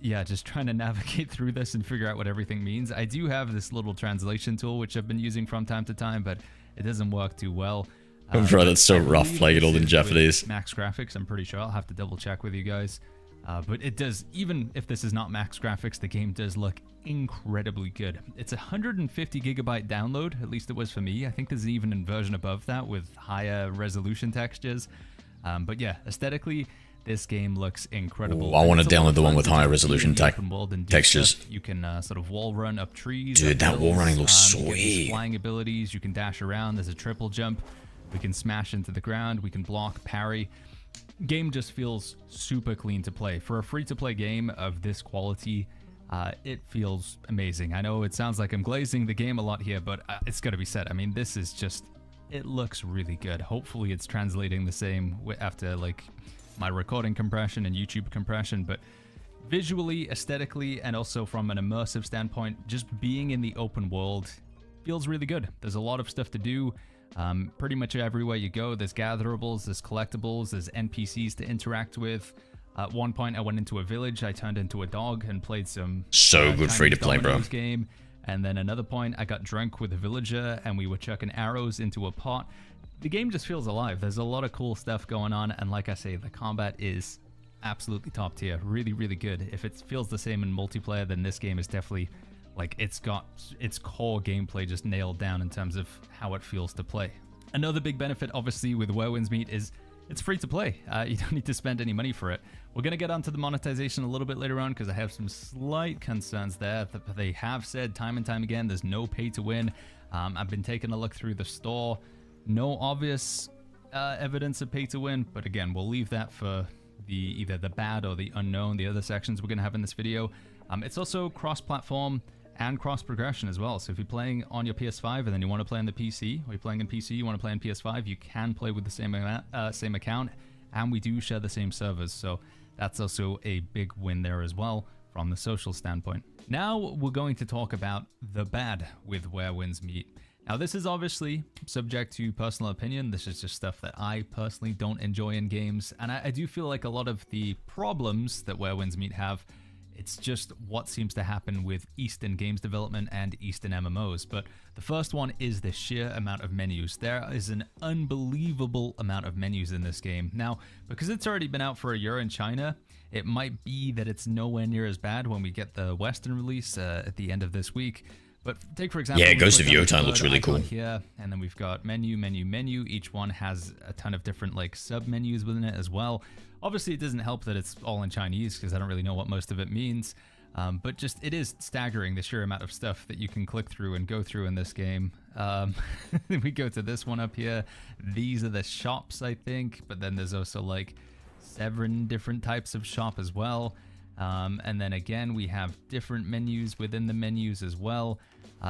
yeah, just trying to navigate through this and figure out what everything means. I do have this little translation tool which I've been using from time to time, but it doesn't work too well.
I'm sure that's so
I
rough
believe
playing it
this
all in
is with
Japanese.
Max graphics, I'm pretty sure. I'll have to double check with you guys. But it does, even if this is not max graphics, the game does look incredibly good. It's a 150 gigabyte download, at least it was for me. I think there's even a version above that with higher resolution textures. But yeah, aesthetically, this game looks incredible.
Ooh, I want to
It's a lot
download
of
the one
fun
with
to
higher
just be
resolution
in the open world and do
textures.
stuff. You can sort of wall run up trees.
Dude,
up
that wall
hills,
running looks
you get these
sweet.
flying abilities. You can dash around. There's a triple jump. We can smash into the ground. We can block, parry. Game just feels super clean to play. For a free-to-play game of this quality, it feels amazing. I know it sounds like I'm glazing the game a lot here, but it's got to be said. I mean, this is just, it looks really good. Hopefully it's translating the same after like my recording compression and YouTube compression, but visually, aesthetically, and also from an immersive standpoint, just being in the open world feels really good. There's a lot of stuff to do. Pretty much everywhere you go, there's gatherables, there's collectibles, there's NPCs to interact with. At one point, I went into a village, I turned into a dog and played some
So good free to play, bro.
Dominoes game. And then another point, I got drunk with a villager and we were chucking arrows into a pot. The game just feels alive. There's a lot of cool stuff going on, and like I say, the combat is absolutely top tier. Really, really good. If it feels the same in multiplayer, then this game is definitely, like, it's got its core gameplay just nailed down in terms of how it feels to play. Another big benefit, obviously, with Where Winds Meet is it's free to play. You don't need to spend any money for it. We're going to get onto the monetization a little bit later on because I have some slight concerns there. They have said time and time again there's no pay to win. I've been taking a look through the store. No obvious evidence of pay to win, but again, we'll leave that for either the bad or the unknown, the other sections we're going to have in this video. It's also cross-platform and cross-progression as well. So if you're playing on your PS5 and then you want to play on the PC, or you're playing on PC, you want to play on PS5, you can play with the same account, and we do share the same servers. So that's also a big win there as well from the social standpoint. Now we're going to talk about the bad with Where Winds Meet. Now, this is obviously subject to personal opinion. This is just stuff that I personally don't enjoy in games. And I do feel like a lot of the problems that Where Winds Meet have, it's just what seems to happen with Eastern games development and Eastern MMOs. But the first one is the sheer amount of menus. There is an unbelievable amount of menus in this game. Now, because it's already been out for a year in China, it might be that it's nowhere near as bad when we get the Western release at the end of this week. But take, for example...
Yeah, Ghost of Yotan looks really cool.
Here, and then we've got menu, menu, menu. Each one has a ton of different like sub-menus within it as well. Obviously, it doesn't help that it's all in Chinese because I don't really know what most of it means. But just, it is staggering the sheer amount of stuff that you can click through and go through in this game. We go to this one up here. These are the shops, I think. But then there's also like 7 different types of shop as well. And then again, we have different menus within the menus as well.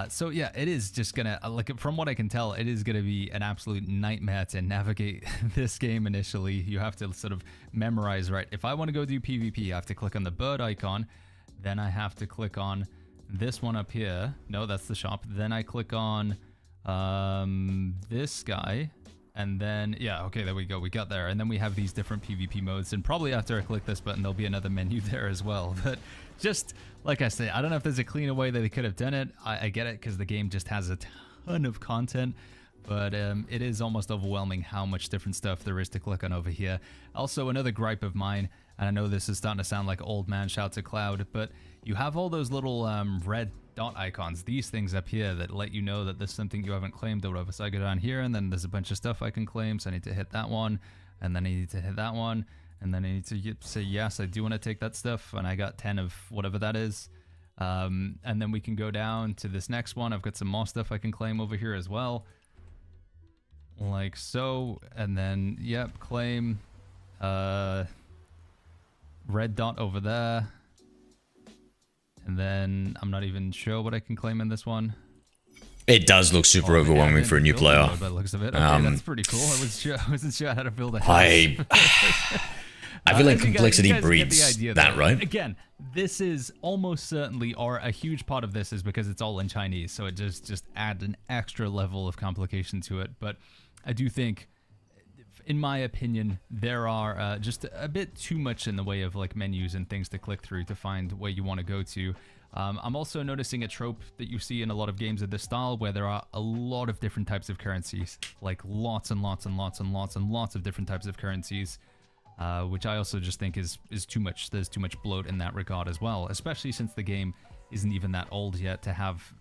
So yeah, it is just gonna, like, from what I can tell, it is gonna be an absolute nightmare to navigate this game initially. You have to sort of memorize, right? If I want to go do PvP, I have to click on the bird icon, then I have to click on this one up here. No, that's the shop. Then I click on this guy. And then, yeah, okay, there we go. We got there. And then we have these different PvP modes. And probably after I click this button, there'll be another menu there as well. But just, like I say, I don't know if there's a cleaner way that they could have done it. I get it because the game just has a ton of content. But it is almost overwhelming how much different stuff there is to click on over here. Also, another gripe of mine, and I know this is starting to sound like old man shouts at cloud, but you have all those little red dot icons, these things up here that let you know that there's something you haven't claimed or whatever. So I go down here and then there's a bunch of stuff I can claim. So I need to hit that one, and then I need to hit that one, and then I need to say yes, I do want to take that stuff, and I got 10 of whatever that is. And then we can go down to this next one. I've got some more stuff I can claim over here as well, like so. And then yep, claim red dot over there. And then I'm not even sure what I can claim in this one.
It does look super overwhelming for a new player.
By the looks of it. Okay, that's pretty cool. I wasn't sure how to build a house.
I feel like complexity breeds that, right?
Again, this is almost certainly, or a huge part of this is because it's all in Chinese, so it just adds an extra level of complication to it. But I do think, in my opinion, there are just a bit too much in the way of like menus and things to click through to find where you want to go to. I'm also noticing a trope that you see in a lot of games of this style where there are a lot of different types of currencies, like lots and lots and lots and lots and lots of different types of currencies, which I also just think is too much. There's too much bloat in that regard as well, especially since the game isn't even that old yet to have,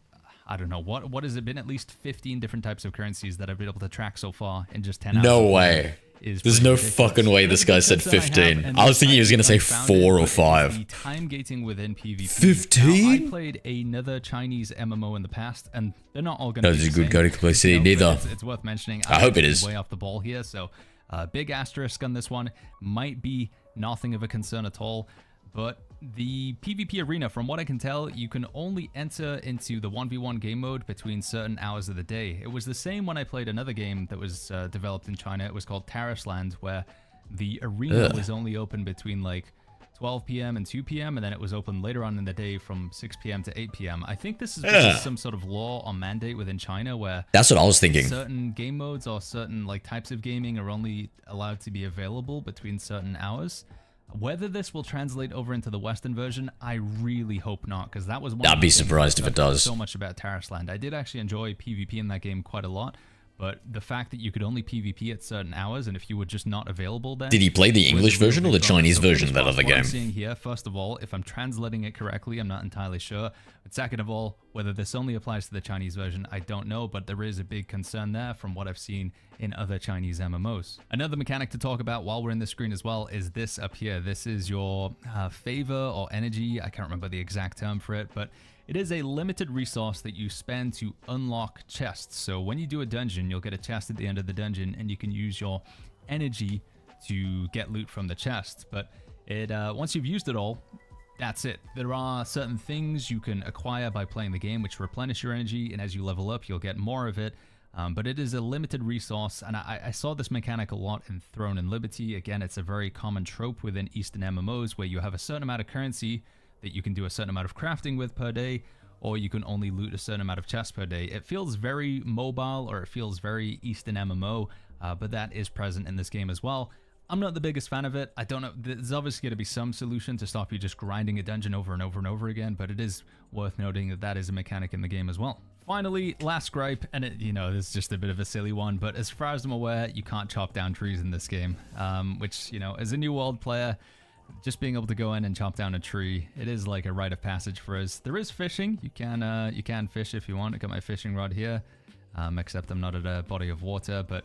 I don't know, what has it been? At least 15 different types of currencies that I've been able to track so far in just 10 hours.
No way. There's no fucking way this guy said 15. I was thinking he was going to say 4 or 5.
The time gating within PvP.
15?
Now, I played another Chinese MMO in the past, and they're not all going to be
That's a
the
good
same,
guy to play C, neither.
It's worth mentioning.
I hope it is.
Way off the ball here, so big asterisk on this one. Might be nothing of a concern at all, but the PvP arena, from what I can tell, you can only enter into the 1v1 game mode between certain hours of the day. It was the same when I played another game that was developed in China. It was called Terraceland, where the arena was only open between like 12 p.m. and 2 p.m. and then it was open later on in the day from 6 p.m. to 8 p.m. I think this is because some sort of law or mandate within China where
that's what I was thinking.
Certain game modes or certain like types of gaming are only allowed to be available between certain hours. Whether this will translate over into the Western version, I really hope not, because that was one.
I'd be surprised if it does.
So much about Terraceland. I did actually enjoy PvP in that game quite a lot, but the fact that you could only PvP at certain hours, and if you were just not available then...
Did he play the English version or the Chinese version of that other game?
I'm seeing here, first of all, if I'm translating it correctly, I'm not entirely sure. But second of all, whether this only applies to the Chinese version, I don't know, but there is a big concern there from what I've seen in other Chinese MMOs. Another mechanic to talk about while we're in the screen as well is this up here. This is your favor or energy. I can't remember the exact term for it, but it is a limited resource that you spend to unlock chests. So when you do a dungeon, you'll get a chest at the end of the dungeon, and you can use your energy to get loot from the chest. But it once you've used it all, that's it. There are certain things you can acquire by playing the game which replenish your energy, and as you level up, you'll get more of it. But it is a limited resource, and I saw this mechanic a lot in Throne and Liberty. Again, it's a very common trope within Eastern MMOs where you have a certain amount of currency that you can do a certain amount of crafting with per day, or you can only loot a certain amount of chests per day. It feels very mobile, or it feels very Eastern MMO, but that is present in this game as well. I'm not the biggest fan of it. I don't know. There's obviously going to be some solution to stop you just grinding a dungeon over and over and over again, but it is worth noting that that is a mechanic in the game as well. Finally, last gripe, and it, you know, this is just a bit of a silly one, but as far as I'm aware, you can't chop down trees in this game, which, you know, as a New World player, just being able to go in and chop down a tree, it is like a rite of passage for us. There is fishing. You can fish if you want. I got my fishing rod here, except I'm not at a body of water, but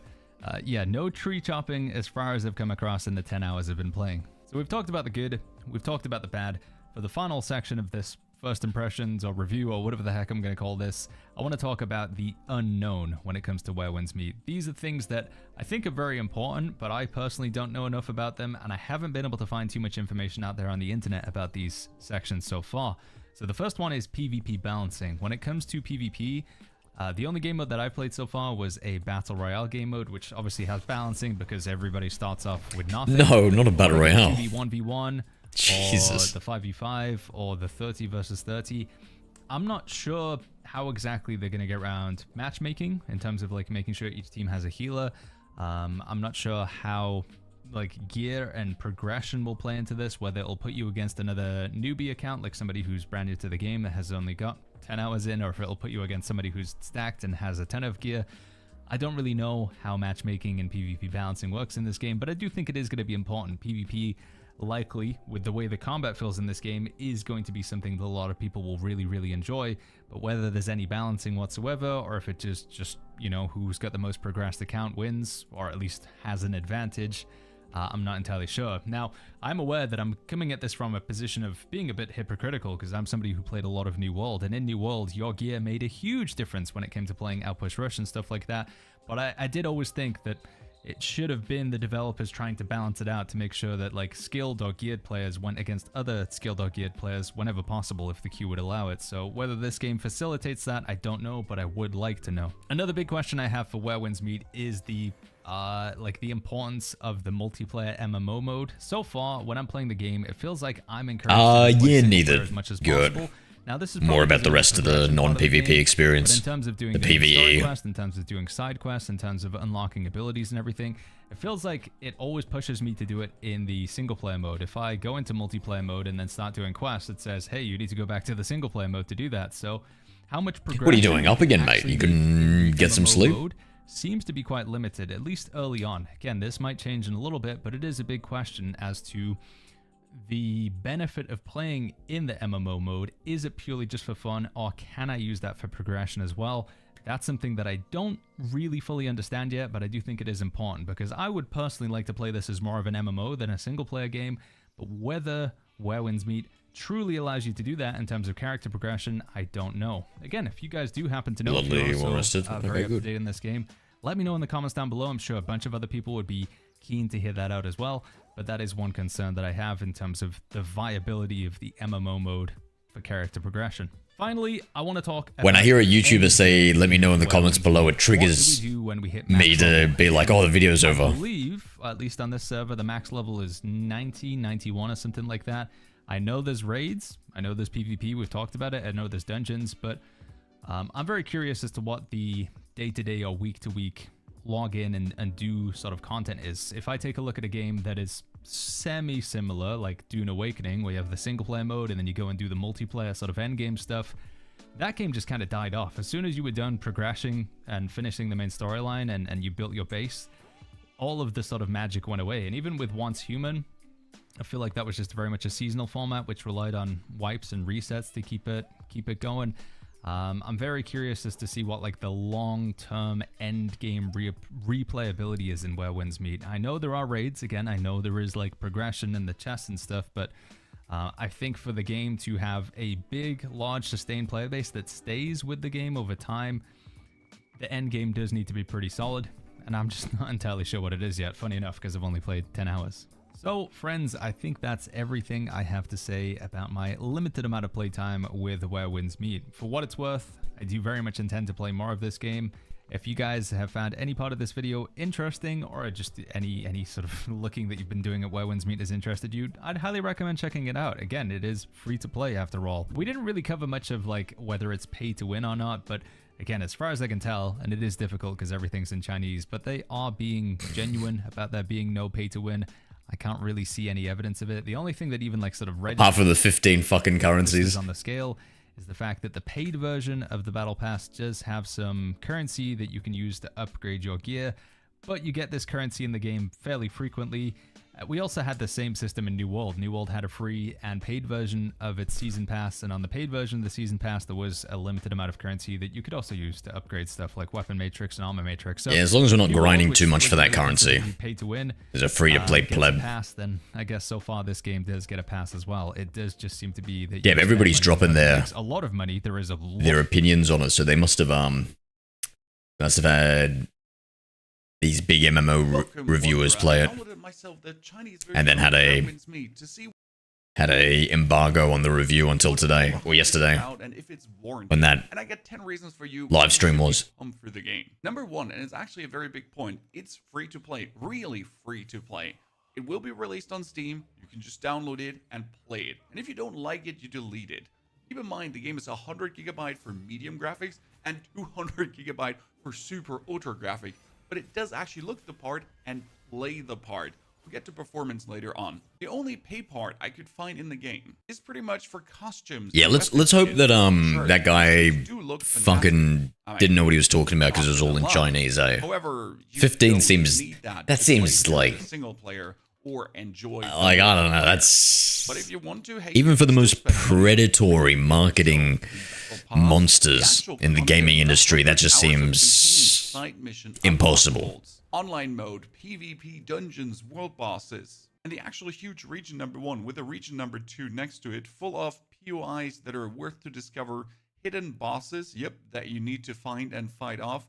yeah, no tree chopping as far as I've come across in the 10 hours I've been playing. So we've talked about the good, we've talked about the bad. For the final section of this first impressions or review or whatever the heck I'm going to call this, I want to talk about the unknown when it comes to Where Winds Meet. These are things that I think are very important, but I personally don't know enough about them, and I haven't been able to find too much information out there on the internet about these sections so far. So the first one is PvP balancing. When it comes to PvP, the only game mode that I've played so far was a Battle Royale game mode, which obviously has balancing because everybody starts off with nothing.
No, not a Battle Royale.
1v1,
Jesus.
or the 5v5, or the 30 versus 30. I'm not sure how exactly they're going to get around matchmaking in terms of like making sure each team has a healer. I'm not sure how like gear and progression will play into this, whether it'll put you against another newbie account, like somebody who's brand new to the game that has only got 10 hours in, or if it'll put you against somebody who's stacked and has a ton of gear. I don't really know how matchmaking and PvP balancing works in this game, but I do think it is going to be important. PvP, likely, with the way the combat feels in this game, is going to be something that a lot of people will really, really enjoy. But whether there's any balancing whatsoever, or if it just you know, who's got the most progressed account wins, or at least has an advantage, I'm not entirely sure. Now, I'm aware that I'm coming at this from a position of being a bit hypocritical, because I'm somebody who played a lot of New World, and in New World, your gear made a huge difference when it came to playing Outpost Rush and stuff like that. But I did always think that it should have been the developers trying to balance it out to make sure that like skilled or geared players went against other skilled or geared players whenever possible if the queue would allow it. So whether this game facilitates that, I don't know, but I would like to know. Another big question I have for Where Winds Meet is the the importance of the multiplayer MMO mode. So far, when I'm playing the game, it feels like I'm encouraged to play single player as much as possible. Now, this is
more about the rest of the non-PvP experience.
But in terms of doing
the
story
PvE.
quests, in terms of doing side quests, in terms of unlocking abilities and everything, it feels like it always pushes me to do it in the single-player mode. If I go into multiplayer mode and then start doing quests, it says, hey, you need to go back to the single-player mode to do that. So how much progression...
What are you doing? Up again, mate? You can get some sleep?
Mode seems to be quite limited, at least early on. Again, this might change in a little bit, but it is a big question as to the benefit of playing in the MMO mode. Is it purely just for fun, or can I use that for progression as well? That's something that I don't really fully understand yet, but I do think it is important, because I would personally like to play this as more of an MMO than a single-player game, but whether Where Winds Meet truly allows you to do that in terms of character progression, I don't know. Again, if you guys do happen to know if you're also very up to date in this game, let me know in the comments down below. I'm sure a bunch of other people would be keen to hear that out as well, but that is one concern that I have in terms of the viability of the MMO mode for character progression. Finally, I want to talk about...
When I hear a YouTuber say, let me know in the comments below, it triggers me to be like, oh, the video's over.
I believe, at least on this server, the max level is 90, 91 or something like that. I know there's raids, I know there's PvP, we've talked about it, I know there's dungeons, but I'm very curious as to what the day-to-day or week-to-week login and do sort of content is. If I take a look at a game that is semi-similar, like Dune Awakening, where you have the single-player mode and then you go and do the multiplayer sort of endgame stuff, that game just kind of died off. As soon as you were done progressing and finishing the main storyline and you built your base, all of the sort of magic went away. And even with Once Human, I feel like that was just very much a seasonal format, which relied on wipes and resets to keep it going. I'm very curious as to see what like the long-term end game replayability is in Where Winds Meet. I know there are raids, again, I know there is like progression in the chests and stuff, but I think for the game to have a big, large, sustained player base that stays with the game over time, the end game does need to be pretty solid, and I'm just not entirely sure what it is yet, funny enough, because I've only played 10 hours. So, friends, I think that's everything I have to say about my limited amount of playtime with Where Winds Meet. For what it's worth, I do very much intend to play more of this game. If you guys have found any part of this video interesting, or just any sort of looking that you've been doing at Where Winds Meet has interested you, I'd highly recommend checking it out. Again, it is free to play after all. We didn't really cover much of like whether it's pay to win or not, but again, as far as I can tell, and it is difficult because everything's in Chinese, but they are being genuine about there being no pay to win. I can't really see any evidence of it. The only thing that even like sort of
apart from the 15 fucking currencies
on the scale is the fact that the paid version of the Battle Pass does have some currency that you can use to upgrade your gear, but you get this currency in the game fairly frequently. We also had the same system in New World. New World had a free and paid version of its Season Pass, and on the paid version of the Season Pass, there was a limited amount of currency that you could also use to upgrade stuff like Weapon Matrix and Armor Matrix. So
yeah, as long as we're not grinding too much for that currency.
Pay to win.
There's a free-to-play pleb.
Pass, then I guess so far this game does get a pass as well. It does just seem to be that
yeah, but everybody's dropping
a lot of money. There is
their opinions on it, so they must have had these big MMO reviewers play it, and then had a embargo on the review until today or yesterday, when that live stream was.
For the game. Number one, and it's actually a very big point, it's free to play, really free to play. It will be released on Steam. You can just download it and play it. And if you don't like it, you delete it. Keep in mind, the game is 100 GB for medium graphics and 200 GB for super ultra graphic. But it does actually look the part and play the part. We'll get to performance later on. The only pay part I could find in the game is pretty much for costumes.
Yeah, let's hope that that guy fucking didn't know what he was talking about because it was all in Chinese.
However,
15 seems that seems like
single player or enjoy.
Like I don't know. That's
but if you want to, hey,
even for the most predatory marketing monsters in the gaming industry, that just seems impossible.
Online mode, PvP, dungeons, world bosses, and the actual huge region number 1 with a region number 2 next to it, full of POIs that are worth to discover, hidden bosses, yep, that you need to find and fight off.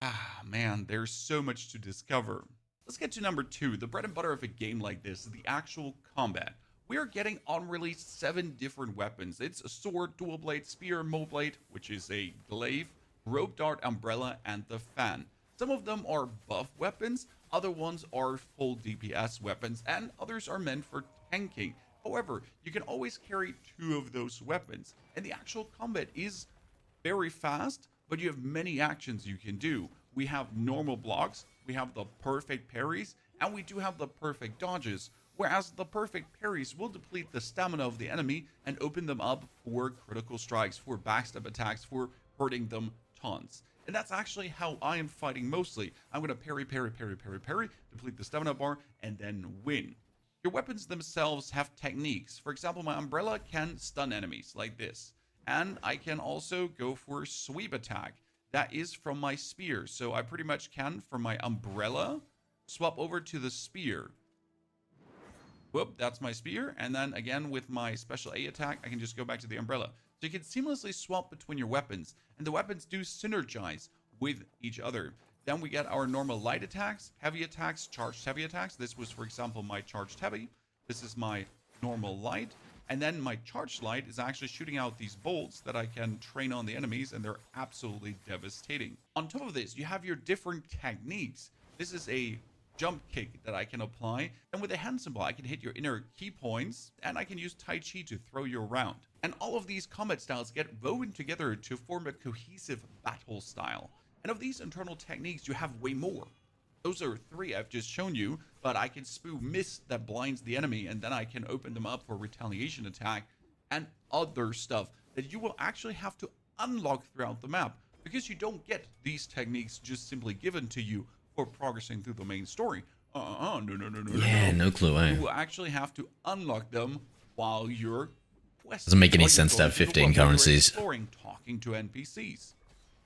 Ah, man, there's so much to discover. Let's get to number 2. The bread and butter of a game like this is the actual combat. We are getting on release 7 different weapons. It's a sword, dual blade, spear, mow blade, which is a glaive, rope dart, umbrella, and the fan. Some of them are buff weapons, other ones are full DPS weapons, and others are meant for tanking. However, you can always carry 2 of those weapons, and the actual combat is very fast, but you have many actions you can do. We have normal blocks, we have the perfect parries, and we do have the perfect dodges, whereas the perfect parries will deplete the stamina of the enemy and open them up for critical strikes, for backstab attacks, for hurting them tons. And that's actually how I am fighting mostly. I'm going to parry, deplete the stamina bar, and then win. Your weapons themselves have techniques. For example, my umbrella can stun enemies like this. And I can also go for sweep attack. That is from my spear. So I pretty much can, from my umbrella, swap over to the spear. Whoop, that's my spear. And then again, with my special A attack, I can just go back to the umbrella. So you can seamlessly swap between your weapons. And the weapons do synergize with each other. Then we get our normal light attacks, heavy attacks, charged heavy attacks. This was, for example, my charged heavy. This is my normal light. And then my charged light is actually shooting out these bolts that I can train on the enemies, and they're absolutely devastating. On top of this, you have your different techniques. This is a jump kick that I can apply. And with the hand symbol, I can hit your inner key points, and I can use Tai Chi to throw you around. And all of these combat styles get woven together to form a cohesive battle style. And of these internal techniques, you have way more. Those are 3 I've just shown you, but I can spew mist that blinds the enemy, and then I can open them up for retaliation attack and other stuff that you will actually have to unlock throughout the map, because you don't get these techniques just simply given to you for progressing through the main story. No.
Yeah, no clue, eh?
You will actually have to unlock them while you're questing.
Doesn't make any sense to have 15 currencies.
Exploring, talking to NPCs.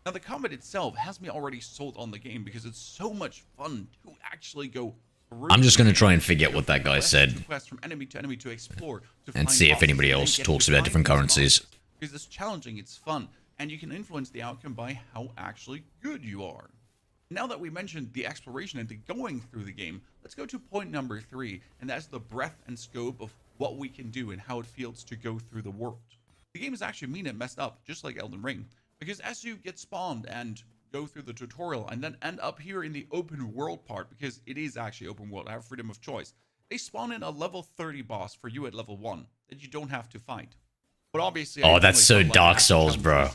Now, the combat itself has me already sold on the game because it's so much fun to actually go through.
I'm just going to try and forget what that guy said
from enemy to enemy to explore, to
and
find
see if
bosses,
anybody
and
else
get
talks
to
about
find
different
these
currencies.
bosses. Because it's challenging, it's fun, and you can influence the outcome by how actually good you are. Now that we mentioned the exploration and the going through the game, let's go to point number 3, and that's the breadth and scope of what we can do and how it feels to go through the world. The game is actually mean and messed up, just like Elden Ring, because as you get spawned and go through the tutorial and then end up here in the open world part, because it is actually open world, I have freedom of choice, they spawn in a level 30 boss for you at level 1 that you don't have to fight. But obviously,
oh, that's so Dark Souls, bro.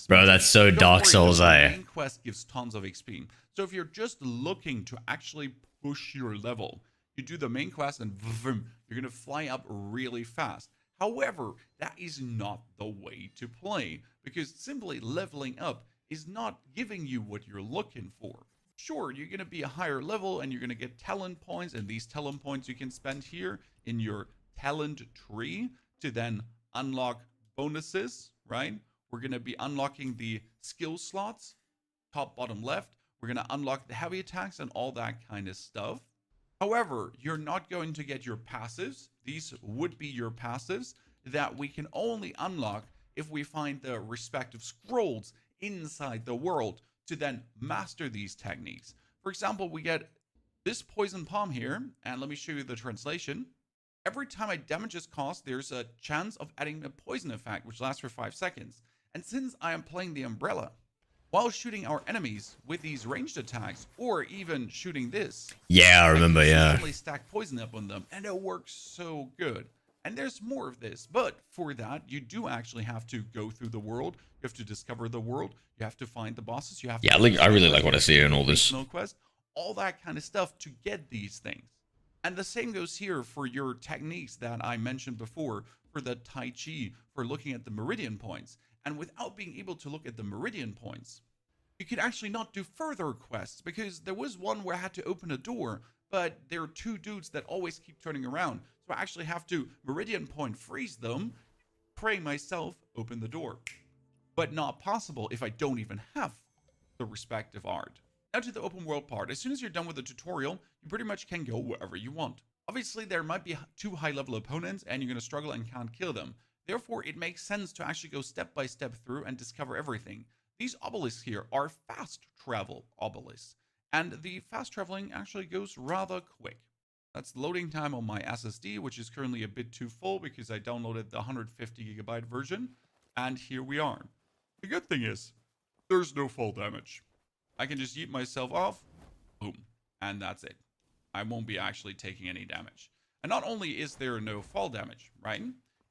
Bro, that's so Dark Souls, eh?
The main quest gives tons of XP. So if you're just looking to actually push your level, you do the main quest and vroom, you're going to fly up really fast. However, that is not the way to play, because simply leveling up is not giving you what you're looking for. Sure, you're going to be a higher level and you're going to get talent points, and these talent points you can spend here in your talent tree to then unlock bonuses, right? We're going to be unlocking the skill slots, top, bottom, left. We're going to unlock the heavy attacks and all that kind of stuff. However, you're not going to get your passives. These would be your passives that we can only unlock if we find the respective scrolls inside the world to then master these techniques. For example, we get this poison palm here, and let me show you the translation. Every time a damage is caused, there's a chance of adding a poison effect, which lasts for 5 seconds. And since I am playing the umbrella, while shooting our enemies with these ranged attacks, or even shooting this,
yeah, I remember, yeah,
stack poison up on them, and it works so good. And there's more of this, but for that, you do actually have to go through the world. You have to discover the world. You have to find the bosses. You have to
I really like what I see in all this.
Quest, all that kind of stuff to get these things. And the same goes here for your techniques that I mentioned before, for the Tai Chi, for looking at the meridian points. And without being able to look at the meridian points, you could actually not do further quests, because there was one where I had to open a door, but there are 2 dudes that always keep turning around. So I actually have to meridian point freeze them, pray myself, open the door. But not possible if I don't even have the respective art. Now to the open world part. As soon as you're done with the tutorial, you pretty much can go wherever you want. Obviously, there might be 2 high-level opponents and you're going to struggle and can't kill them. Therefore, it makes sense to actually go step by step through and discover everything. These obelisks here are fast travel obelisks, and the fast traveling actually goes rather quick. That's loading time on my SSD, which is currently a bit too full because I downloaded the 150GB version, and here we are. The good thing is, there's no fall damage. I can just yeet myself off, boom, and that's it. I won't be actually taking any damage. And not only is there no fall damage, right?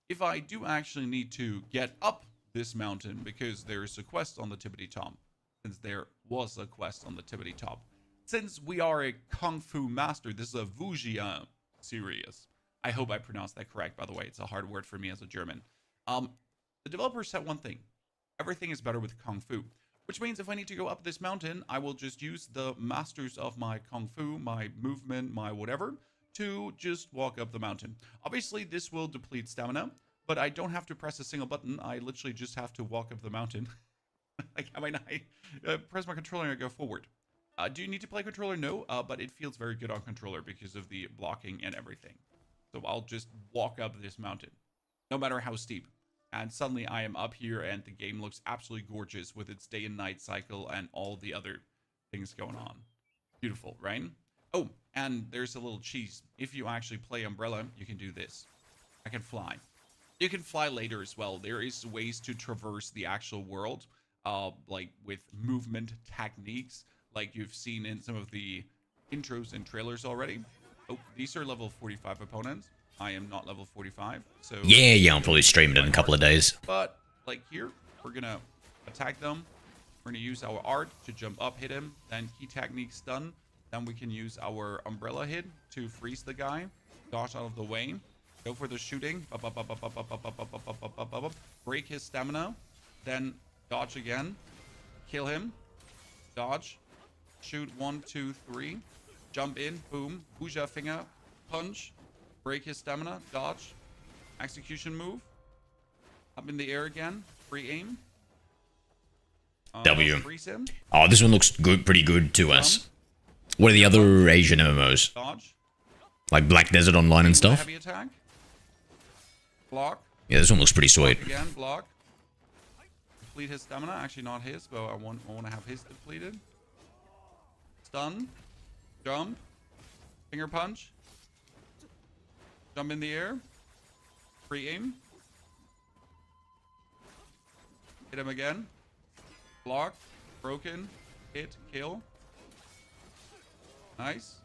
If I do actually need to get up this mountain because there's a quest on the tippity top, since there was a quest on the tippity top, since we are a Kung Fu master, this is a Wujian series. I hope I pronounced that correct, by the way. It's a hard word for me as a German. The developers said one thing. Everything is better with Kung Fu. Which means if I need to go up this mountain, I will just use the masters of my Kung Fu, my movement, my whatever, to just walk up the mountain. Obviously, this will deplete stamina, but I don't have to press a single button. I literally just have to walk up the mountain. Like, I mean, I press my controller and I go forward. Do you need to play controller? No, but it feels very good on controller because of the blocking and everything. So I'll just walk up this mountain, no matter how steep. And suddenly I am up here and the game looks absolutely gorgeous with its day and night cycle and all the other things going on. Beautiful, right? Oh, and there's a little cheese. If you actually play Umbrella, you can do this. I can fly. You can fly later as well. There is ways to traverse the actual world, like with movement techniques, like you've seen in some of the intros and trailers already. Oh, these are level 45 opponents. I am not level 45, so...
Yeah, I'll probably stream it in a couple of days.
But, like here, we're gonna attack them. We're gonna use our art to jump up, hit him. Then key technique stun. Then we can use our umbrella hit to freeze the guy. Dodge out of the way. Go for the shooting. Break his stamina. Then dodge again. Kill him. Dodge. Shoot 1, 2, 3. Jump in. Boom. Buja finger. Punch. Break his stamina. Dodge. Execution move. Up in the air again. Free aim.
W.
Freeze him.
Oh, this one looks good, pretty good to us. What are the other Asian MMOs?
Dodge.
Like Black Desert Online and stuff?
Heavy attack. Block.
Yeah, this one looks pretty sweet.
Block again. Block. Deplete his stamina. Actually, not his, but I want to have his depleted. Stun. Jump. Finger punch. Jump in the air. Free aim. Hit him again. Block. Broken. Hit. Kill. Nice.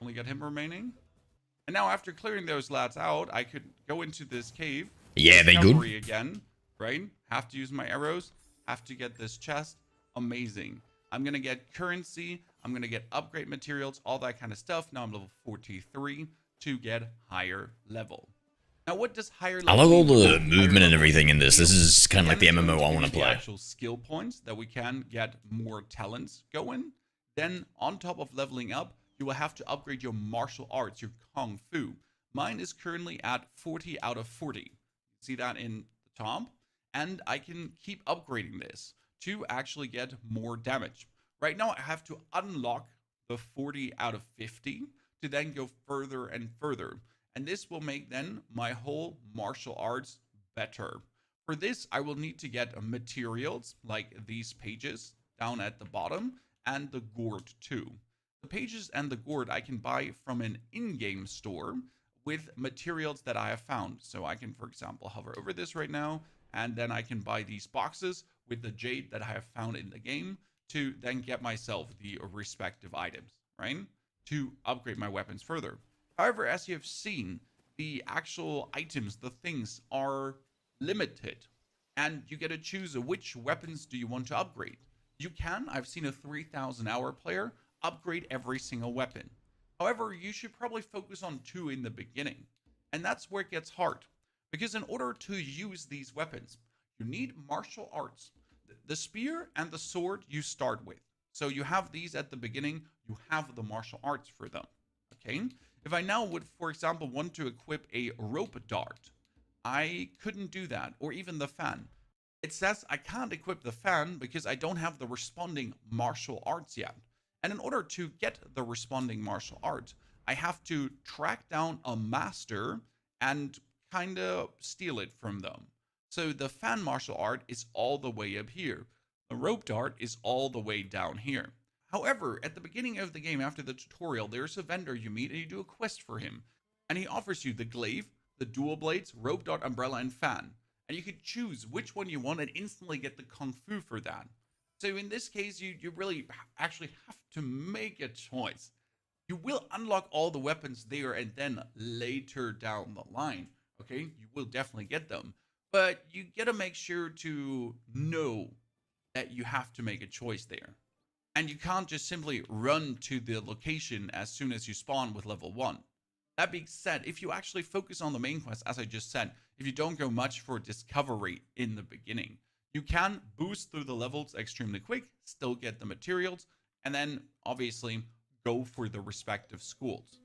Only got him remaining. And now after clearing those lads out, I could go into this cave.
Yeah, they good.
Again, right? Have to use my arrows. Have to get this chest. Amazing. I'm going to get currency. I'm going to get upgrade materials, all that kind of stuff. Now I'm level 43 to get higher level. Now what does higher level
I love all the
mean?
movement and everything in this. This is kind of like the
Again, it's
MMO
going
I want to
give you the
play.
actual skill points that we can get more talents going. Then on top of leveling up, you will have to upgrade your martial arts, your Kung Fu. Mine is currently at 40 out of 40. See that in the top? And I can keep upgrading this to actually get more damage. Right now I have to unlock the 40 out of 50 to then go further and further. And this will make then my whole martial arts better. For this, I will need to get materials like these pages down at the bottom and the gourd too. The pages and the gourd I can buy from an in-game store with materials that I have found. So I can, for example, hover over this right now, and then I can buy these boxes with the jade that I have found in the game to then get myself the respective items, right? To upgrade my weapons further. However, as you have seen, the actual items, the things are limited, and you get to choose which weapons do you want to upgrade. You can, I've seen a 3,000 hour player upgrade every single weapon. However, you should probably focus on 2 in the beginning. And that's where it gets hard. Because in order to use these weapons, you need martial arts. The spear and the sword you start with. So you have these at the beginning, you have the martial arts for them. Okay? If I now would, for example, want to equip a rope dart, I couldn't do that, or even the fan. It says I can't equip the fan because I don't have the responding martial arts yet. And in order to get the responding martial art, I have to track down a master and kind of steal it from them. So the fan martial art is all the way up here. The rope dart is all the way down here. However, at the beginning of the game, after the tutorial, there's a vendor you meet and you do a quest for him. And he offers you the glaive, the dual blades, rope dart, umbrella, and fan. And you could choose which one you want and instantly get the Kung Fu for that. So in this case, you really actually have to make a choice. You will unlock all the weapons there, and then later down the line, okay, you will definitely get them. But you gotta make sure to know that you have to make a choice there. And you can't just simply run to the location as soon as you spawn with level 1. That being said, if you actually focus on the main quest, as I just said, if you don't go much for discovery in the beginning, you can boost through the levels extremely quick, still get the materials, and then obviously go for the respective schools.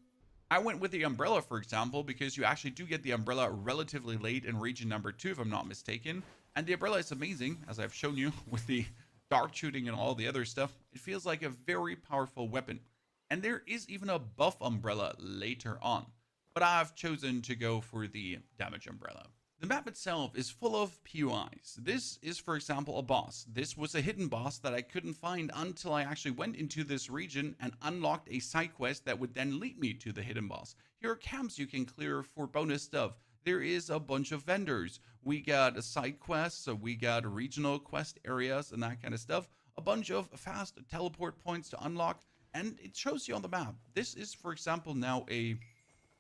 I went with the umbrella, for example, because you actually do get the umbrella relatively late in region number 2, if I'm not mistaken. And the umbrella is amazing, as I've shown you with the dart shooting and all the other stuff. It feels like a very powerful weapon. And there is even a buff umbrella later on, but I've chosen to go for the damage umbrella. The map itself is full of POIs. This is, for example, a boss. This was a hidden boss that I couldn't find until I actually went into this region and unlocked a side quest that would then lead me to the hidden boss. Here are camps you can clear for bonus stuff. There is a bunch of vendors. We got a side quests, so we got regional quest areas and that kind of stuff. A bunch of fast teleport points to unlock, and it shows you on the map. This is, for example, now a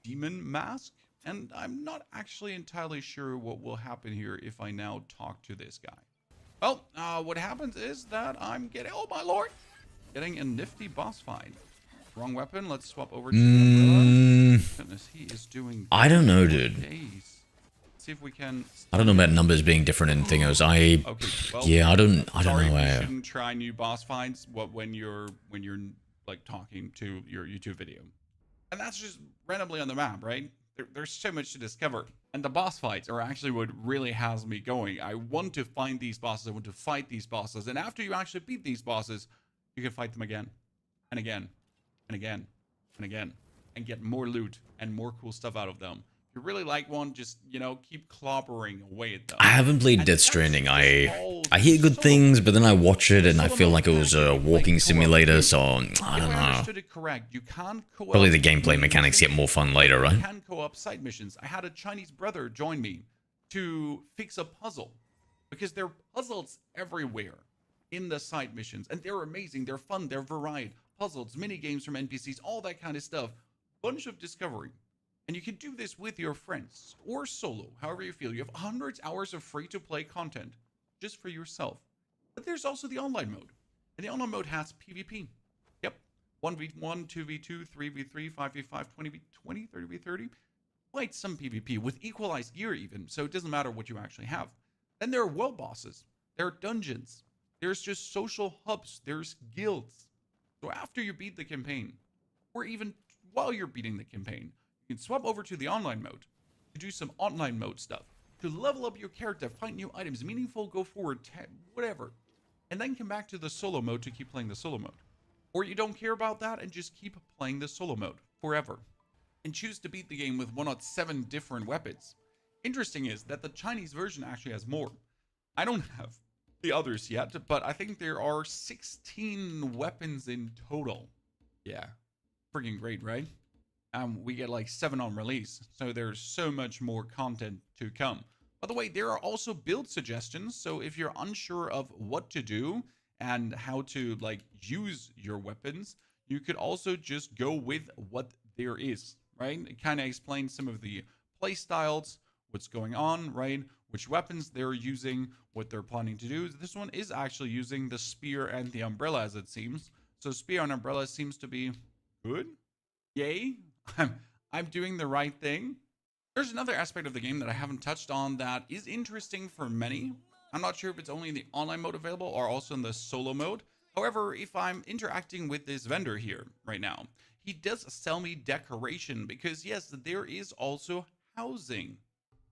demon mask, and I'm not actually entirely sure what will happen here if I now talk to this guy. Well, what happens is that I'm getting, oh my lord, getting a nifty boss fight. Wrong weapon, let's swap over to the umbrella. Goodness, he is doing
I don't know, dude.
days. See if we can.
I don't know about numbers being different in thingos.
Okay, well,
yeah, I don't
sorry,
know.
You shouldn't try new boss fights when you're like talking to your YouTube video, and that's just randomly on the map, right? There's so much to discover, and the boss fights are actually what really has me going. I want to find these bosses. I want to fight these bosses, and after you actually beat these bosses, you can fight them again, and again, and again, and again, and get more loot and more cool stuff out of them. If you really like one, just, you know, keep clobbering away at them.
I haven't played Death Stranding. I hear good things, but then I watch it and I feel like it was a walking simulator, so I don't know. Probably the gameplay mechanics get more fun later, right?
You can co-op side missions. I had a Chinese brother join me to fix a puzzle, because there are puzzles everywhere in the side missions, and they're amazing, they're fun, they're varied. Puzzles, mini games from NPCs, all that kind of stuff. Bunch of discovery. And you can do this with your friends or solo, however you feel. You have hundreds of hours of free-to-play content just for yourself. But there's also the online mode. And the online mode has PvP. Yep. 1v1, 2v2, 3v3, 5v5, 20v20, 30v30. Quite some PvP with equalized gear even, so it doesn't matter what you actually have. Then there are world bosses. There are dungeons. There's just social hubs. There's guilds. So after you beat the campaign, or even while you're beating the campaign, you can swap over to the online mode to do some online mode stuff, to level up your character, find new items, meaningful, go forward, whatever, and then come back to the solo mode to keep playing the solo mode. Or you don't care about that and just keep playing the solo mode forever and choose to beat the game with 1 of 7 different weapons. Interesting is that the Chinese version actually has more. I don't have the others yet, but I think there are 16 weapons in total. Yeah, freaking great, right? We get like 7 on release, so there's so much more content to come. By the way, there are also build suggestions, so if you're unsure of what to do and how to like use your weapons, you could also just go with what there is, right? It kind of explains some of the play styles, what's going on, right? Which weapons they're using, what they're planning to do. This one is actually using the spear and the umbrella, as it seems. So spear and umbrella seems to be good. Yay. I'm doing the right thing. There's another aspect of the game that I haven't touched on that is interesting for many. I'm not sure if it's only in the online mode available or also in the solo mode. However, if I'm interacting with this vendor here right now, he does sell me decoration, because yes, there is also housing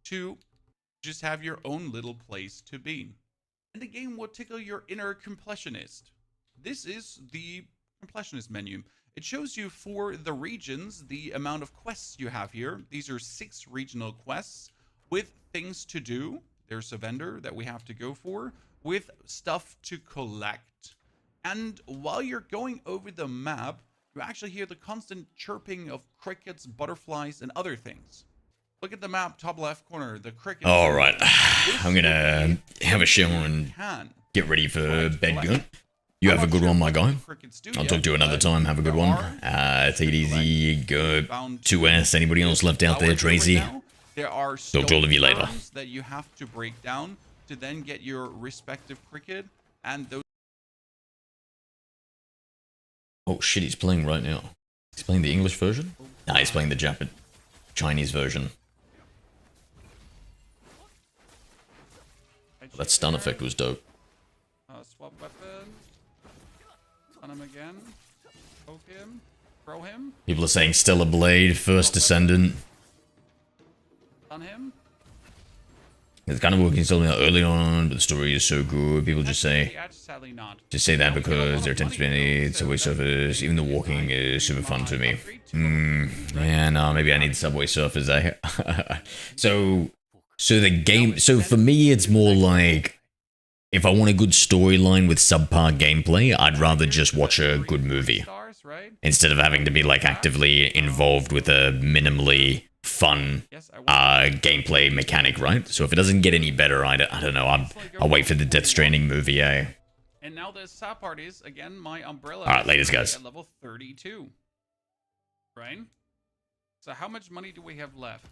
to just have your own little place to be. And the game will tickle your inner completionist. This is the completionist menu. It shows you for the regions the amount of quests you have here. These are 6 regional quests with things to do. There's a vendor that we have to go for with stuff to collect. And while you're going over the map, you actually hear the constant chirping of crickets, butterflies, and other things. Look at the map, top left corner, the crickets.
All right, I'm gonna have a shower and get ready for bed. Good. You have a good one, my guy. I'll talk to you another time. Have a good one. Take it easy. Go 2S. Anybody else left out there, Tracy?
There are
Talk to all of you later.
terms that you have to break down to then get your respective cricket, and those.
Oh shit, he's playing right now. He's playing the English version? Nah, he's playing the Chinese version. That stun effect was dope.
Swap weapon. Stun him again. Poke him. Throw him.
People are saying Stellar Blade, First Descendant.
Stun him.
It's kind of working something early on, but the story is so good. People just say that because there tends to be subway surfers. Even the walking is super fun to me. Yeah, no, maybe I need subway surfers. So the game. So for me, it's more like if I want a good storyline with subpar gameplay, I'd rather just watch a good movie instead of having to be like actively involved with a minimally fun gameplay mechanic, right? So if it doesn't get any better, I don't know. I'll wait for the Death Stranding movie, eh?
And now the sad part is, again, my umbrella.
All right, ladies, guys.
At level 32. Right? So how much money do we have left?